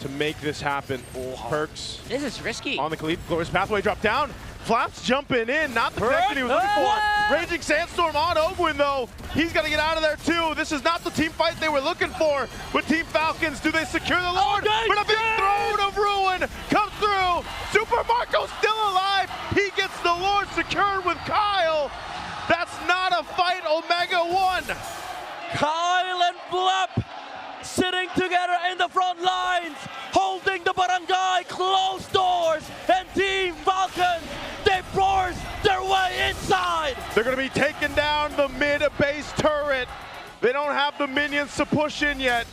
to make this happen. Perks. This is risky. On the lead. Glorious Pathway drop down. Flaps jumping in. Not the connection he was looking for. Raging Sandstorm on Ogwin, though. He's got to get out of there, too. This is not the team fight they were looking for. But Team Falcons, do they secure the Lord? But a big Throne of Ruin comes through. Super Marco's still alive. He gets the Lord secured with Kyle. That's not a fight Omega won. Kyle and Flap sitting together in the front lines, holding the barangay, closed doors, and Team Falcons, they forced their way inside. They're going to be taking down the mid-base turret. They don't have the minions to push in yet,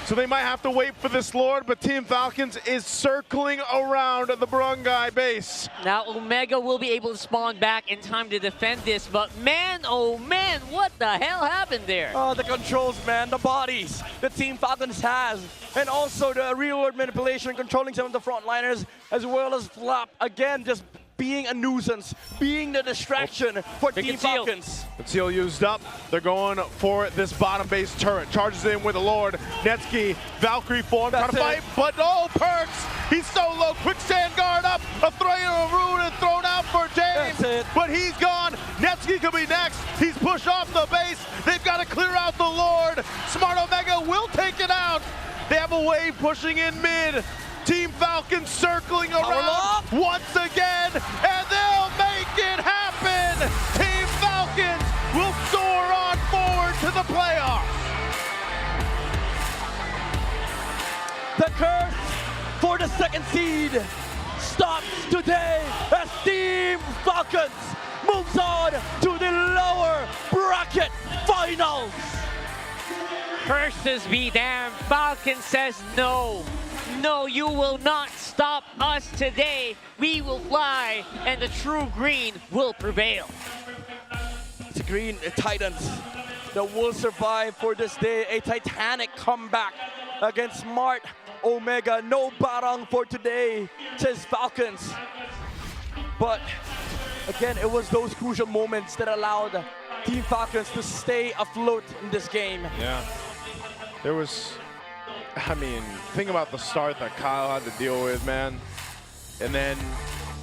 so they might have to wait for this Lord, but Team Falcons is circling around the barangay base. Now Omega will be able to spawn back in time to defend this, but man, oh man, what the hell happened there? Oh, the controls, man, the bodies that Team Falcons has, and also the real-world manipulation, controlling some of the frontliners, as well as Flop, again, just being a nuisance, being the distraction for Team Falcons. Conceal used up. They're going for this bottom base turret. Charges in with the Lord. Netsky, Valkyrie form, trying to fight, but no Perks. He's so low. Quicksand guard up. A rune and thrown out for James. But he's gone. Netsky could be next. He's pushed off the base. They've got to clear out the Lord. Smart Omega will take it out. They have a wave pushing in mid. Team Falcons circling around once again, and they'll make it happen! Team Falcons will soar on forward to the playoffs! The curse for the second seed stops today as Team Falcons moves on to the lower bracket finals. Curses be damned. Falcon says no. No, you will not stop us today. We will fly, and the true green will prevail. The Green Titans that will survive for this day. A titanic comeback against Smart Omega. No barang for today, says Falcons. But again, it was those crucial moments that allowed Team Falcons to stay afloat in this game. Yeah. There was, I mean, think about the start that Kyle had to deal with, man. And then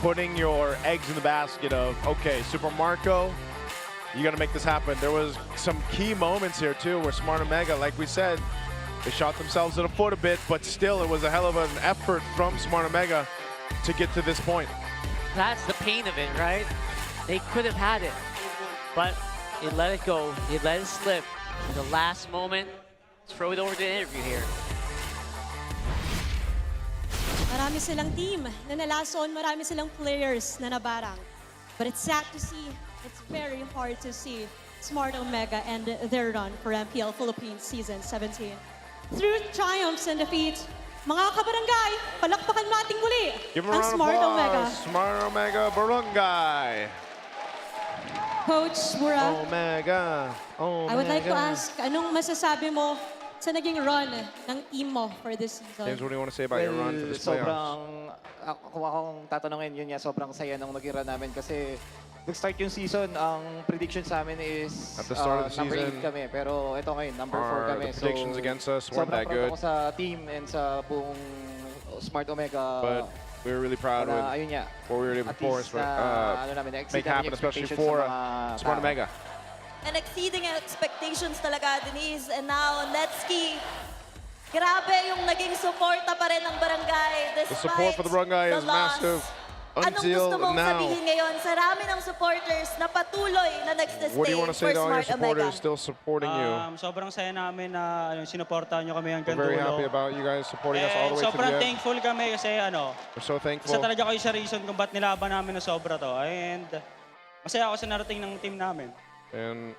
putting your eggs in the basket of, okay, Super Marco, you got to make this happen. There was some key moments here, too, where Smart Omega, like we said, they shot themselves in the foot a bit, but still, it was a hell of an effort from Smart Omega to get to this point. That's the pain of it, right? They could have had it, but they let it go. They let it slip. In the last moment, let's throw it over to the interview here. Marami silang team na nalason, marami silang players na nabarang. But it's sad to see, it's very hard to see Smart Omega and their run for MPL Philippines Season 17. Through triumphs and defeats, mga kabarangay, palakpakan nating muli Give him a ang round of Smart Omega. applause. Smart Omega Barangay. Coach Mura, Omega. I would like to ask, anong masasabi mo sa naging run ng team mo for this season? James, what do you want to say about your run for this playoffs? Sobrang, kung akong tatanungin, yun nga, sobrang saya nung naging run namin kasi nag-start yung season, ang prediction sa amin is At the start of the number season, 8 kami, pero ito ngayon, number 4 kami. the predictions against us weren't sobrang that proud good. ako sa team and sa buong Smart Omega. But we were really proud with ayun nga, what we were able to at least make happen, especially for Smart Omega. And exceeding expectations talaga, Denise. And now, Netsky. Grabe yung naging suporta pa rin ng barangay The support for the barangay is massive Anong until gusto mong now. sabihin ngayon sa rami ng supporters na patuloy na nag-stay What do you want to say for to all your Smart supporters Omega? still supporting you? Sobrang saya namin na sinuportahan nyo kami hanggang We're very dulo. happy about you guys supporting us all the way to the Sobrang end. thankful kami kasi We're so thankful. isa talaga kayo sa reason kung ba't nilaban namin na sobra to. And masaya ako sa narating ng team namin. And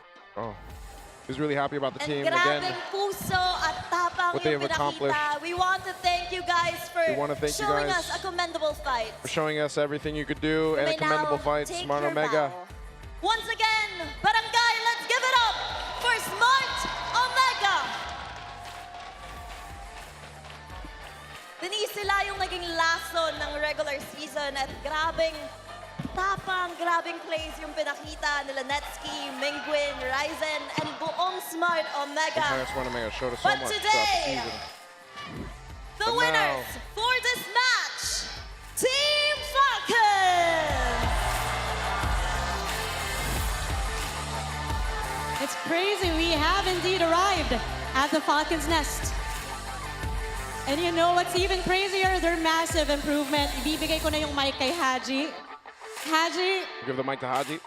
he's really happy about the team Grabing again. puso at tapang What they yung have accomplished. pinakita. We want to thank you guys for We want to thank you showing guys us a commendable fight. For showing us everything you could do and a may commendable now fight, take Smart your Omega. bow. Once again, Barangay, let's give it up for Smart Omega! Denise, sila yung naging lason ng regular season at grabing tapang, grabing plays yung pinakita nila Netsky, Mingwin, Ryzen, and buong Smart Omega. Smart Omega showed us so But much throughout the today, season. the But winners for this match, Team Falcons! It's crazy. We have indeed arrived at the Falcons' Nest. And you know what's even crazier? Their massive improvement. Ibibigay ko na yung mic kay Haji. Haji, Give the mic to Haji.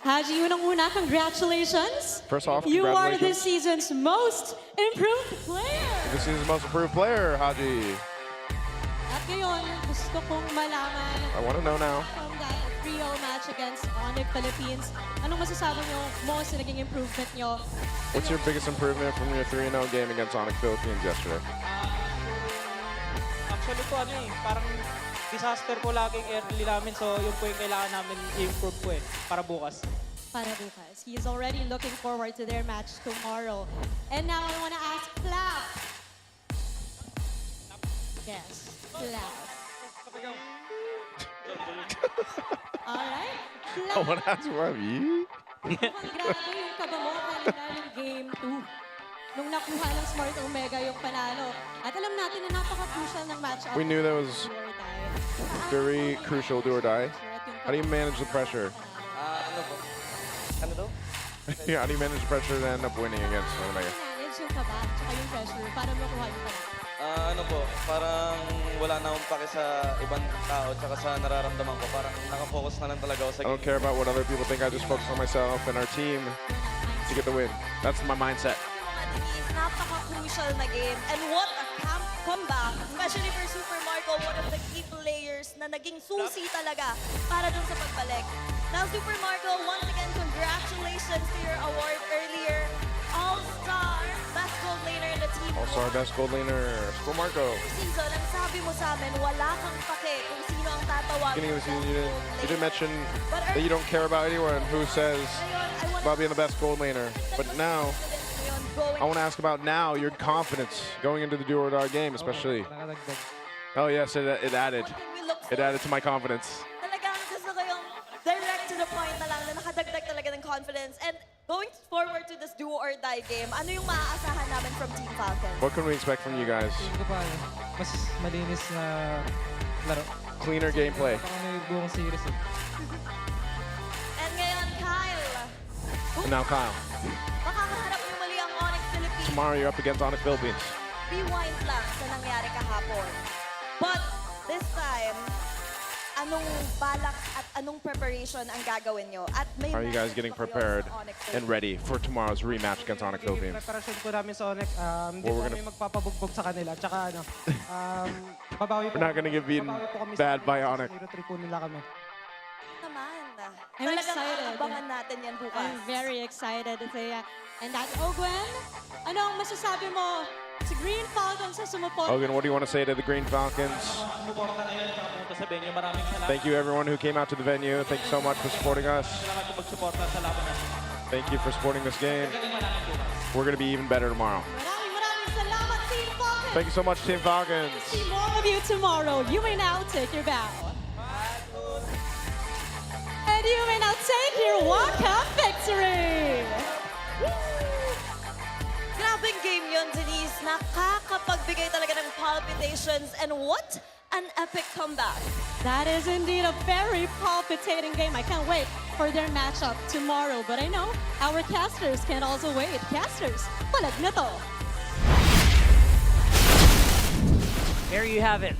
Haji, unang-una, congratulations. First off, You are congratulations. this season's most improved player. This season's most improved player, Haji. At ngayon, gusto kong malaman I want to know now. from that 3-0 match against ONIC Philippines, anong masasabi nyo mo sa naging improvement nyo? What's your biggest improvement from your 3-0 game against ONIC Philippines yesterday? Actually po parang disaster po laging early namin. So yun po yung kailangan namin i-improve po para bukas. Para bukas. He is already looking forward to their match tomorrow. And now I want to ask Flap. Yes, Flap. Alright, I Flap. want to ask Ravi. Mukhang grabe yung kaba mo kanina ng Game 2. Nung nakuha ng Smart Omega yung panalo. At alam natin na napaka-crucial ng match. We knew that was very crucial, do or die. How do you manage the pressure? Ano daw? Yeah, how do you manage the pressure to end up winning against Omega? Manage yung kaba at saka yung pressure para makuha yung panalo. Ano po, parang wala na akong pake sa ibang tao at saka sa nararamdaman ko. Parang nakafocus na lang talaga ako sa I don't care about what other people think. I just focus on myself and our team to get the win. That's my mindset. Napaka-crucial na game. And what a comeback, especially for Super Marco, one of the key players na naging susi talaga para dun sa pagbalik. Now, Super Marco, once again, congratulations to your award earlier. All-Star Best Gold Laner in the team. Also our best gold laner, Super Marco. Season, ang sabi mo sa amin, wala kang pake kung sino ang tatawagin. Beginning of the season, you didn't mention that you don't care about anyone who says about being the best gold laner. But now, I want to ask about now your confidence going into the do or die game, especially. Oh yes, it added. It added to my confidence. Talagang gusto ko yung direct to the point na lang na nakadagdag talaga ng confidence. And going forward to this do or die game, ano yung maaasahan namin from Team Falcon? What can we expect from you guys? Mas malinis na laro. Cleaner gameplay. Baka may buong series And ngayon, Kyle, And now Kyle. makakaharap niyo muli ang ONIC Philippines. Tomorrow you're up against ONIC Philippines. Rewind lang sa nangyari kahapon. But this time, anong balak at anong preparation ang gagawin nyo? At may How are you guys message getting ba kayo prepared sa ONIC and ready for tomorrow's rematch against ONIC Philippines? Preparasyon po namin sa ONIC, hindi Well, po we're kami magpapabugbog sa kanila. Tsaka babawi po. We're not going to get beaten bad by ONIC. 0-3 po nila kami. Naman. I'm Talagang excited. aabangan natin yan bukas. I'm very excited. And that's Ogwen. Ano ang masasabi mo sa Green Falcons sa sumuport? Hogan, what do you want to say to the Green Falcons? Thank you everyone who came out to the venue. Thank you so much for supporting us. Thank you for supporting this game. We're going to be even better tomorrow. Maraming salamat, Team Falcons. Thank you so much, Team Falcons. See more of you tomorrow. You may now take your bow. And you may now take your walk-up victory. Grabing game yun, Denise. Nakakapagbigay talaga ng palpitations. And what an epic comeback. That is indeed a very palpitating game. I can't wait for their matchup tomorrow. But I know our casters can also wait. Casters, Palag Na To. There you have it.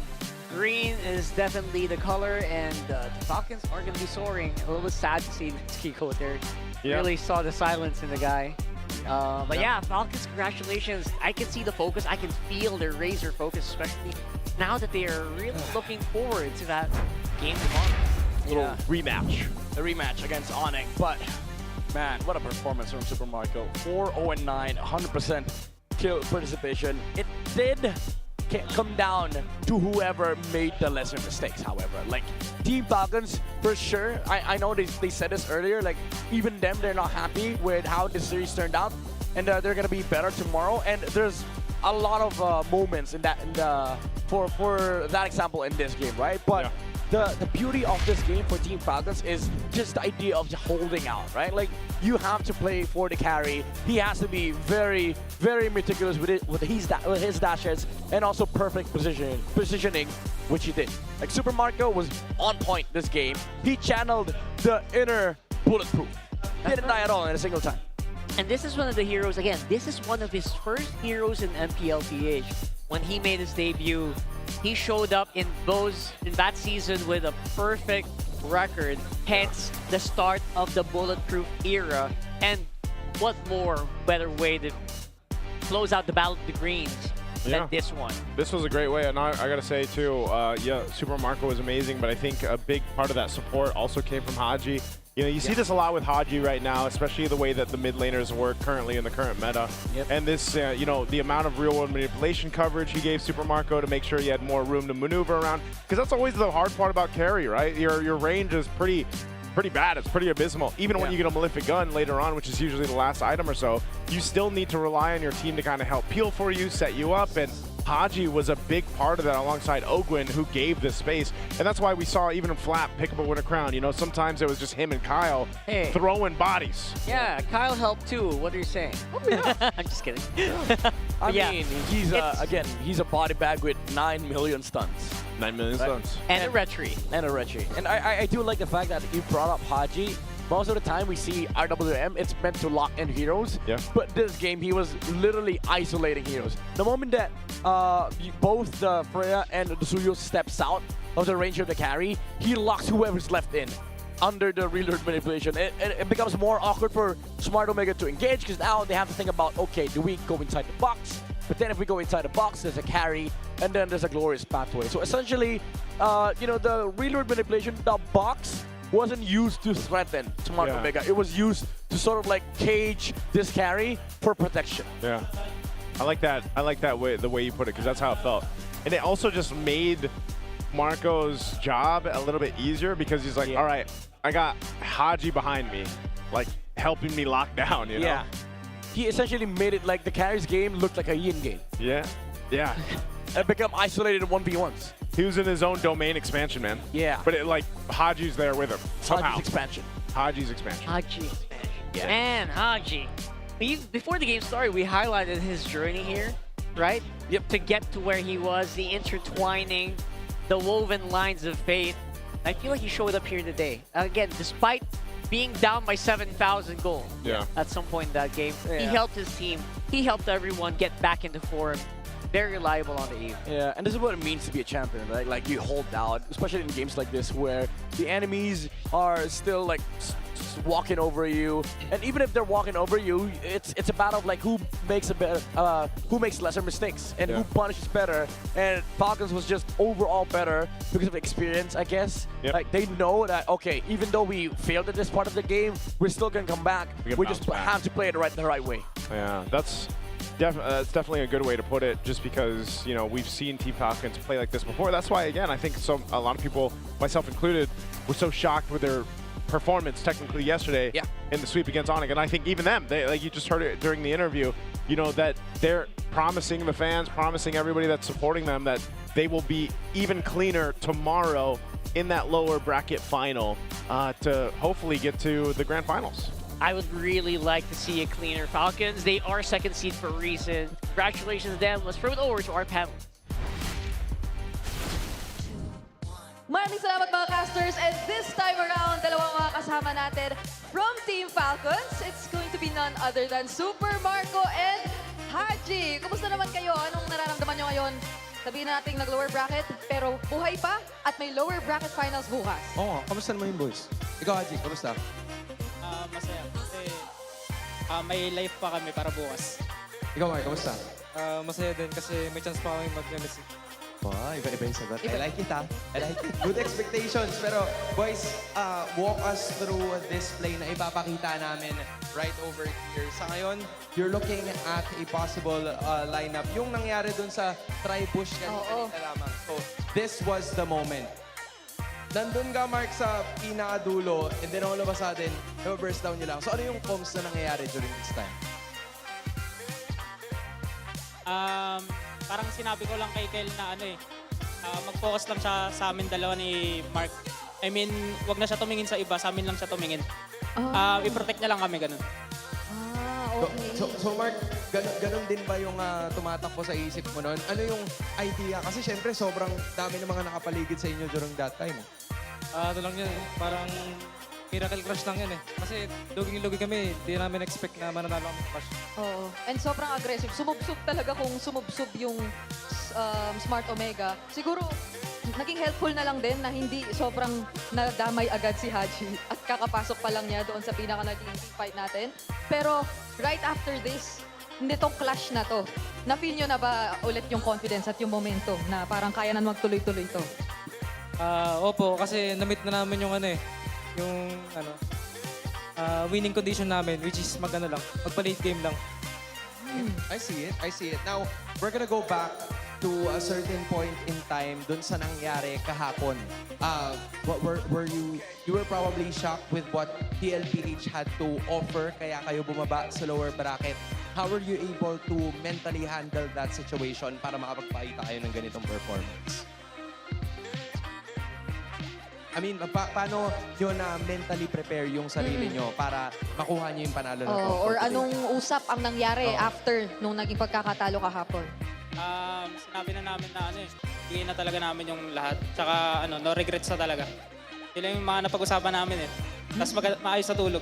Green is definitely the color, and the Falcons are going to be soaring. A little bit sad to see Kiko there. Yeah. Really saw the silence in the guy. But yeah, Falcons, congratulations. I can see the focus. I can feel their razor focus, especially now that they are really looking forward to that game tomorrow. Little rematch. The rematch against ONIC. But, man, what a performance from Super Marco. 4-0-9, 100% kill participation. It did come down to whoever made the lesser mistakes, however. Like, Team Falcons, for sure, I know they said this earlier, like, even them, they're not happy with how this series turned out, and they're going to be better tomorrow. And there's a lot of moments in that, for that example in this game, right? But the beauty of this game for Team Falcons is just the idea of just holding out, right? Like, you have to play for the carry. He has to be very, very meticulous with his dashes and also perfect positioning, which he did. Like, Super Marco was on point this game. He channeled the inner bulletproof. Didn't die at all in a single time. And this is one of the heroes, again, this is one of his first heroes in MPLPH. When he made his debut, he showed up in that season with a perfect record, hence the start of the bulletproof era. And what more better way to close out the Battle of the Greens than this one? This was a great way, and I gotta say too, yeah, Super Marco was amazing, but I think a big part of that support also came from Haji. You know, you see this a lot with Haji right now, especially the way that the mid laners work currently in the current meta. And this, you know, the amount of real-world manipulation coverage he gave Super Marco to make sure he had more room to maneuver around, because that's always the hard part about carry, right? Your range is pretty bad. It's pretty abysmal. Even when you get a Malefic Gun later on, which is usually the last item or so, you still need to rely on your team to kind of help peel for you, set you up, and Haji was a big part of that alongside Ogwin, who gave the space. And that's why we saw even Flap pick up a Winter Crown. You know, sometimes it was just him and Kyle throwing bodies. Yeah, Kyle helped too. What are you saying? I'm just kidding. I mean, he's again, he's a body bag with 9 million stuns. 9 million stuns. And a retry. And a retry. And I do like the fact that you brought up Haji. Most of the time we see RWM, it's meant to lock in heroes. Yeah. But this game, he was literally isolating heroes. The moment that both the Freya and the Suyo steps out of the range of the carry, he locks whoever's left in under the reload manipulation. It becomes more awkward for Smart Omega to engage, because now they have to think about, okay, do we go inside the box? But then if we go inside the box, there's a carry, and then there's a glorious pathway. So essentially, you know, the reload manipulation, the box wasn't used to threaten Smart Omega. It was used to sort of like cage this carry for protection. Yeah, I like that. I like that way, the way you put it, because that's how it felt. And it also just made Marco's job a little bit easier, because he's like, all right, I got Haji behind me, like helping me lock down, you know? Yeah. He essentially made it like the carry's game looked like a Yin game. Yeah, yeah. It became isolated 1v1s. He was in his own domain expansion, man. Yeah. But it, like, Haji's there with him, somehow. Haji's expansion. Haji's expansion. Haji expansion. Yeah. Man, Haji. Before the game started, we highlighted his journey here, right? Yep. To get to where he was, the intertwining, the woven lines of fate. I feel like he showed up here today. Again, despite being down by 7,000 gold. Yeah. At some point in that game, he helped his team. He helped everyone get back into form. Very reliable on the Eve. Yeah, and this is what it means to be a champion, right? Like, you hold out, especially in games like this where the enemies are still like walking over you, and even if they're walking over you, it's a battle of like who makes who makes lesser mistakes and who punishes better. And Falcons was just overall better because of experience, I guess. Like, they know that, okay, even though we failed at this part of the game, we're still gonna come back. We just have to play it the right way. Yeah, that's definitely a good way to put it, just because, you know, we've seen Team Falcons play like this before. That's why, again, I think a lot of people, myself included, were so shocked with their performance technically yesterday in the sweep against ONIC. And I think even them, they, like you just heard it during the interview, you know, that they're promising the fans, promising everybody that's supporting them that they will be even cleaner tomorrow in that lower bracket final to hopefully get to the grand finals. I would really like to see a cleaner Falcons. They are second seed for a reason. Congratulations to them. Let's throw it over to our panel. Maraming salamat mga casters, and this time around, dalawang mga kasama natin from Team Falcons. It's going to be none other than Super Marco and Haji. Kumusta naman kayo? Anong nararamdaman nyo ngayon? Sabihin natin nag-lower bracket, pero buhay pa at may lower bracket finals bukas. Oo, kamusta naman yung boys? Ikaw, Haji, kamusta? Masaya. Kasi may life pa kami para bukas. Ikaw, Mark, kamusta? Masaya din kasi may chance pa kami mag-LC. Wow, iba-iba yung sagot. I like it, I like it. Good expectations. Pero, boys, walk us through this play na ipapakita namin right over here. Sa ngayon, you're looking at a possible lineup. Yung nangyari dun sa try-push kanina lamang. So, this was the moment. Nandun ka, Mark, sa pinakadulo, and then all of a sudden, burst down nyo lang. So, ano yung comms na nangyayari during this time? Parang sinabi ko lang kay Kel na mag-focus lang siya sa amin dalawa ni Mark. I mean, wag na siya tumingin sa iba, sa amin lang siya tumingin. I-protect niya lang kami, ganun. Okay. So Mark, ganun din ba yung tumatakbo sa isip mo noon? Ano yung idea? Kasi syempre, sobrang dami ng mga nakapaligid sa inyo during that time. Ano lang yan, parang miracle crush lang yan Kasi luging-lugi kami, di namin expect na mananalo kami sa crush. Oo. And sobrang aggressive. Sumubsob talaga kung sumubsob yung Smart Omega. Siguro, naging helpful na lang din na hindi sobrang nadamay agad si Haji at kakapasok pa lang niya doon sa pinaka naging fight natin. Pero right after this, nitong clash na to, na-feel nyo na ba ulit yung confidence at yung momentum na parang kaya na magtuloy-tuloy to? Opo, kasi na-meet na namin yung winning condition namin, which is magpa-late game lang. I see it. Now, we're gonna go back to a certain point in time dun sa nangyari kahapon. Were you were probably shocked with what TLPH had to offer kaya kayo bumaba sa lower bracket. How were you able to mentally handle that situation para makapagpakita kayo ng ganitong performance? I mean, paano nyo na mentally prepare yung sarili nyo para makuha nyo yung panalo na to? Or anong usap ang nangyari after nung naging pagkakatalo kahapon? Sinabi na namin na bigay na talaga namin yung lahat. Tsaka no regrets na talaga. Yun lang yung mga napag-usapan namin Tapos maayos sa tulog.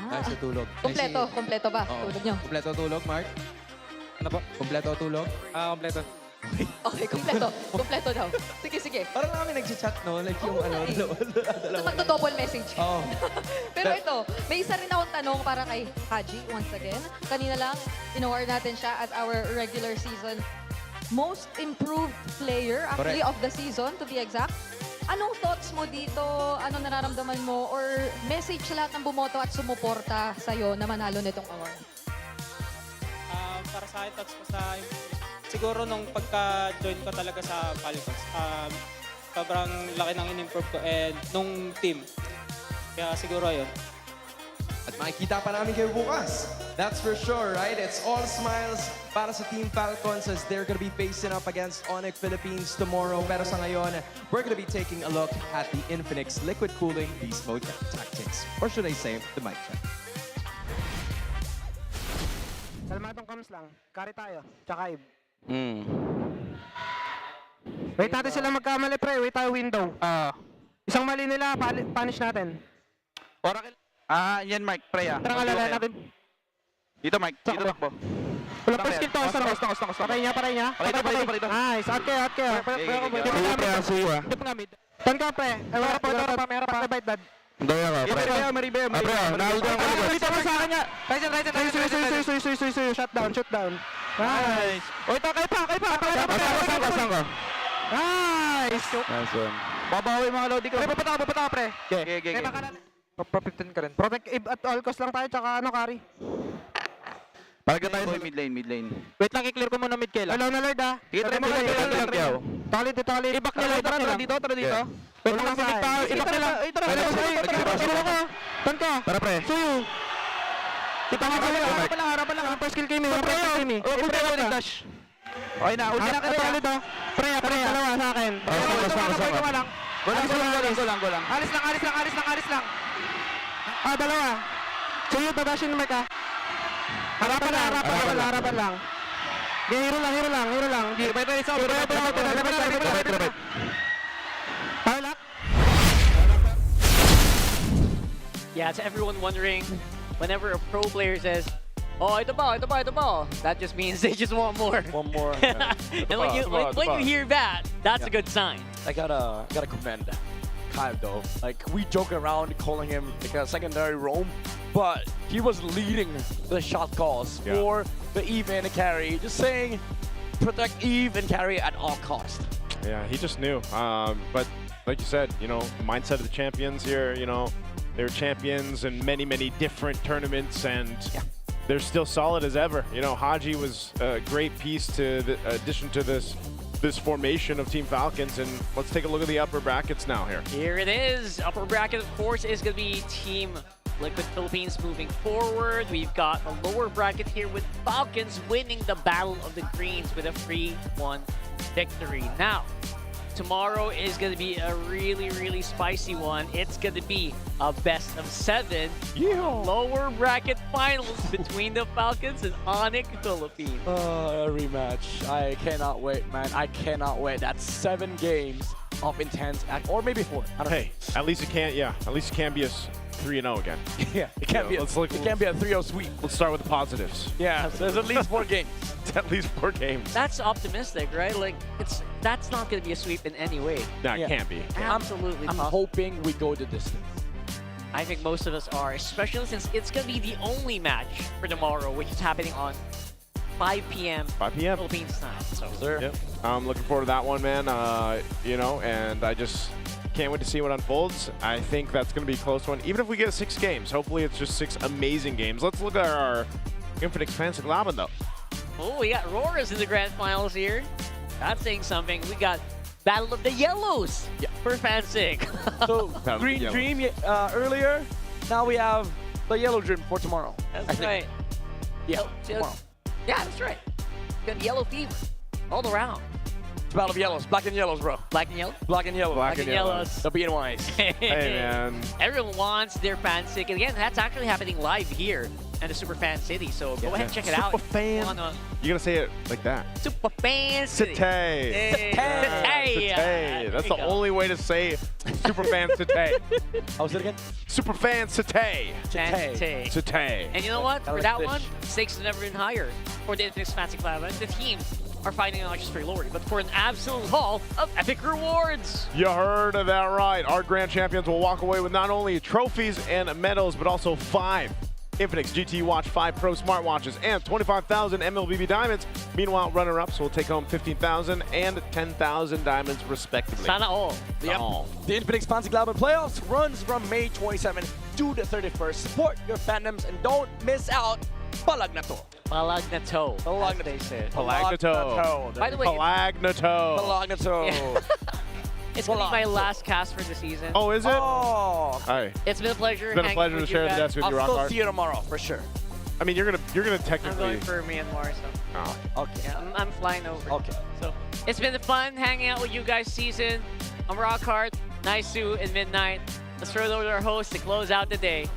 Ayos sa tulog. Kompleto ba? Tulog nyo? Kompleto tulog, Mark? Ano po? Kompleto tulog? Kompleto. Okay, kompleto daw. Sige. Parang kami nag-chat, no? Like yung dalawa. Magto-double message. Oo. Pero ito, may isa rin akong tanong para kay Haji once again. Kanina lang, in-award natin siya as our regular season most improved player actually of the season, to be exact. Anong thoughts mo dito? Anong nararamdaman mo? Or message sa lahat ng bumoto at sumuporta sa'yo na manalo nitong award? Para sa akin, thoughts ko sa siguro nung pagka-join ko talaga sa Falcons, sobrang laki ng in-improve ko and nung team. Kaya siguro yun. At makikita pa namin kayo bukas. That's for sure, right? It's all smiles para sa Team Falcons as they're gonna be facing up against ONIC Philippines tomorrow. Pero sa ngayon, we're gonna be taking a look at the Infinix Liquid Cooling Beast Mode Tactics. Or should I say, the mic check. Kalmadong comes lang. Carry tayo. Tsaka Ib. Wait natin sila magkamali, pre. Wait tayo window. Isang mali nila, punish natin. Oracle. Yan Mike, pre Tara nga lala natin. Dito Mike, dito takbo. Wala first kill to, patay niya. Patay. Nice, out kayo. Dip nga mid. Tan ka, pre. Meron pa bite dad. Maribeo. Dito pa sa akin niya. Suy. Shutdown. Nice. Oy, kayo pa. Nice. Nice one. Babawi mga lodi ko. Papata ka, pre. Okay. Pro 15 ka rin. Protect at all cost lang tayo, tsaka carry. Palagay tayo sa mid lane. Wait lang, i-clear ko muna mid kill. Allow na Lord Sige, try mo lang. Taklit. I-back nila, tara dito. Wait lang, mid tayo. I-back nila. Tan ka. Tara pre. Suyo. Kita nga harapan lang. First kill kayo. Ulti ako dash. Okay na, ulti na kaya. Pre. Dalawa sa akin. Go lang. Alis lang. Dalawa. Suyo, dadashin mo ka. Harapan lang. Hero lang. Yeah, to everyone wondering, whenever a pro player says, "Oh, ito ba," that just means they just want more. One more. And when you hear that, that's a good sign. I gotta commend Kyle though. Like, we joke around calling him like a secondary roam, but he was leading the shot calls for the Eve and the carry, just saying protect Eve and carry at all cost. Yeah, he just knew. But like you said, mindset of the champions here, they're champions in many different tournaments, and they're still solid as ever. Haji was a great piece to the addition to this formation of Team Falcons, and let's take a look at the upper brackets now here. Here it is. Upper bracket, of course, is going to be Team Liquid Philippines moving forward. We've got a lower bracket here with Falcons winning the Battle of the Greens with a 3-1 victory. Now, tomorrow is going to be a really spicy one. It's going to be a best of 7 lower bracket finals between the Falcons and ONIC Philippines. A rematch. I cannot wait, man. I cannot wait. That's 7 games of intense act, or maybe 4. I don't know. At least it can't be 3-0 again. Yeah, it can't be. It can't be a 3-0 sweep. Let's start with the positives. Yeah, so there's at least 4 games. At least 4 games. That's optimistic, right? Like, that's not going to be a sweep in any way. No, it can't be. Absolutely. I'm hoping we go the distance. I think most of us are, especially since it's going to be the only match for tomorrow, which is happening on 5 p.m. 5 p.m. Philippines time. So, Yep. I'm looking forward to that one, man. You know, and I just can't wait to see what unfolds. I think that's going to be a close one. Even if we get 6 games, hopefully it's just 6 amazing games. Let's look at our Infinix Fancy Laban, though. oh, we got Roras in the grand finals here. That's saying something. We got Battle of the Yellows for Fansig. So Green Dream earlier. Now we have the Yellow Dream for tomorrow. That's right. Yeah, tomorrow. Yeah, that's right. Got Yellow Fever all around. It's Battle of Yellows. Black and Yellows, bro. Black and Yellow? Black and Yellow. Black and Yellows. The BNYs. Hey, man. Everyone wants their Fansig. And again, that's actually happening live here in the Super Fan City. So go ahead and check it out. Super Fan. You gotta say it like that. Super Fan City. City. City. That's the only way to say Super Fan City. How's it again? Super Fan City. City. City. And you know what? For like that fish. one, stakes have never been higher for the Infinix Fancy Club. The team are fighting not just for glory, but for an absolute haul of epic rewards. You heard of that right. Our grand champions will walk away with not only trophies and medals, but also 5 Infinix GT Watch 5 Pro smartwatches and 25,000 MLBB diamonds. Meanwhile, runner-ups will take home 15,000 and 10,000 diamonds respectively. Sana all. Yep. The Infinix Fancy Club playoffs runs from May 27 to the 31st. Support your fandoms and don't miss out. Palag Na To. Palag Na To. Palag Na they said. Palag Na To. By the way, Palag Na To. Palag Na To. it's going to be my last cast for the season. Oh, is it? Oh. Hey. It's been a pleasure. It's been a pleasure to share the desk with you, I'll still Rockhard. see you tomorrow, for sure. I mean, you're gonna I'm technically. going for Myanmar, so Oh. Okay. yeah, I'm flying over. Okay. So it's been fun hanging out with you guys season. I'm Rockhard, Naisu, and Midnight. Let's throw it over to our host to close out the day.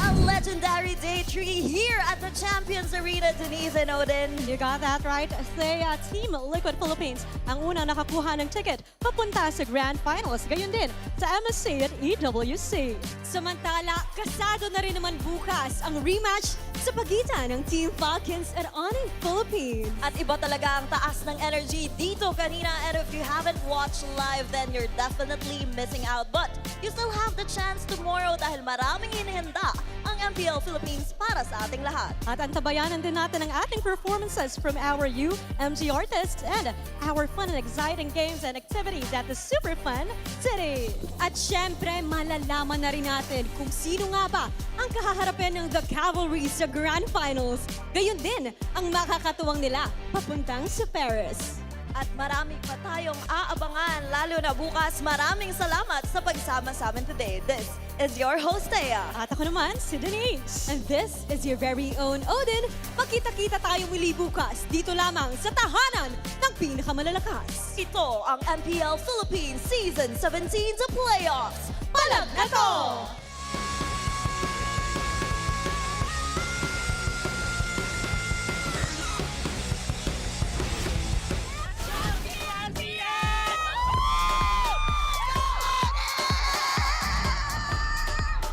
A legendary day 3 here at the Champions Arena, Denise and Odin. You got that right. Saya Team Liquid Philippines ang unang nakakuha ng ticket papunta sa Grand Finals. Gayon din sa MSC at EWC. Samantala, kasado na rin naman bukas ang rematch sa pagitan ng Team Falcons at ONIC Philippines. At iba talaga ang taas ng energy dito kanina. And if you haven't watched live, then you're definitely missing out. But you still have the chance tomorrow dahil maraming inihanda ang MPL Philippines para sa ating lahat. At antabayanan din natin ang ating performances from our UMG artists and our fun and exciting games and activities at the Super Fun City. At syempre, malalaman na rin natin kung sino nga ba ang kahaharapin ng The Cavalry sa Grand Finals. Gayon din ang makakatuwang nila papuntang sa Paris. At marami pa tayong aabangan, lalo na bukas. Maraming salamat sa pagsama sa amin today. This is your host, Thea. At ako naman, si Denise. And this is your very own Odin. Makita-kita tayo muli bukas dito lamang sa tahanan ng pinakamalalakas. Ito ang MPL Philippines Season 17 sa playoffs. Palag na to!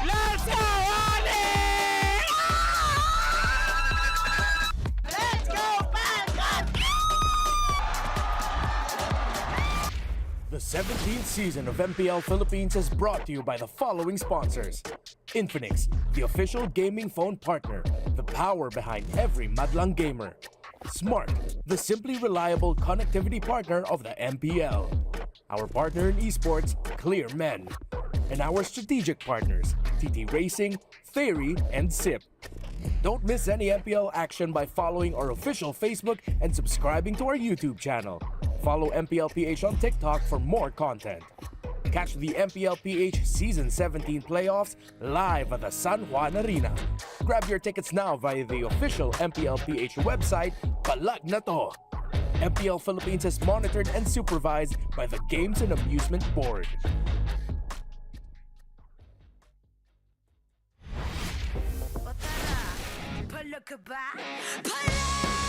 Let's go, ONIC! Let's go, Falcons! The 17th season of MPL Philippines is brought to you by the following sponsors. Infinix, the official gaming phone partner, the power behind every madlang gamer. Smart, the simply reliable connectivity partner of the MPL. Our partner in esports, Clear Men. And our strategic partners, TT Racing, Theory, and SIP. Don't miss any MPL action by following our official Facebook and subscribing to our YouTube channel. Follow MPLPH on TikTok for more content. Catch the MPLPH Season 17 playoffs live at the San Juan Arena. Grab your tickets now via the official MPLPH website, Palag Na To. MPL Philippines is monitored and supervised by the Games and Amusement Board. Palag ka ba? Palag!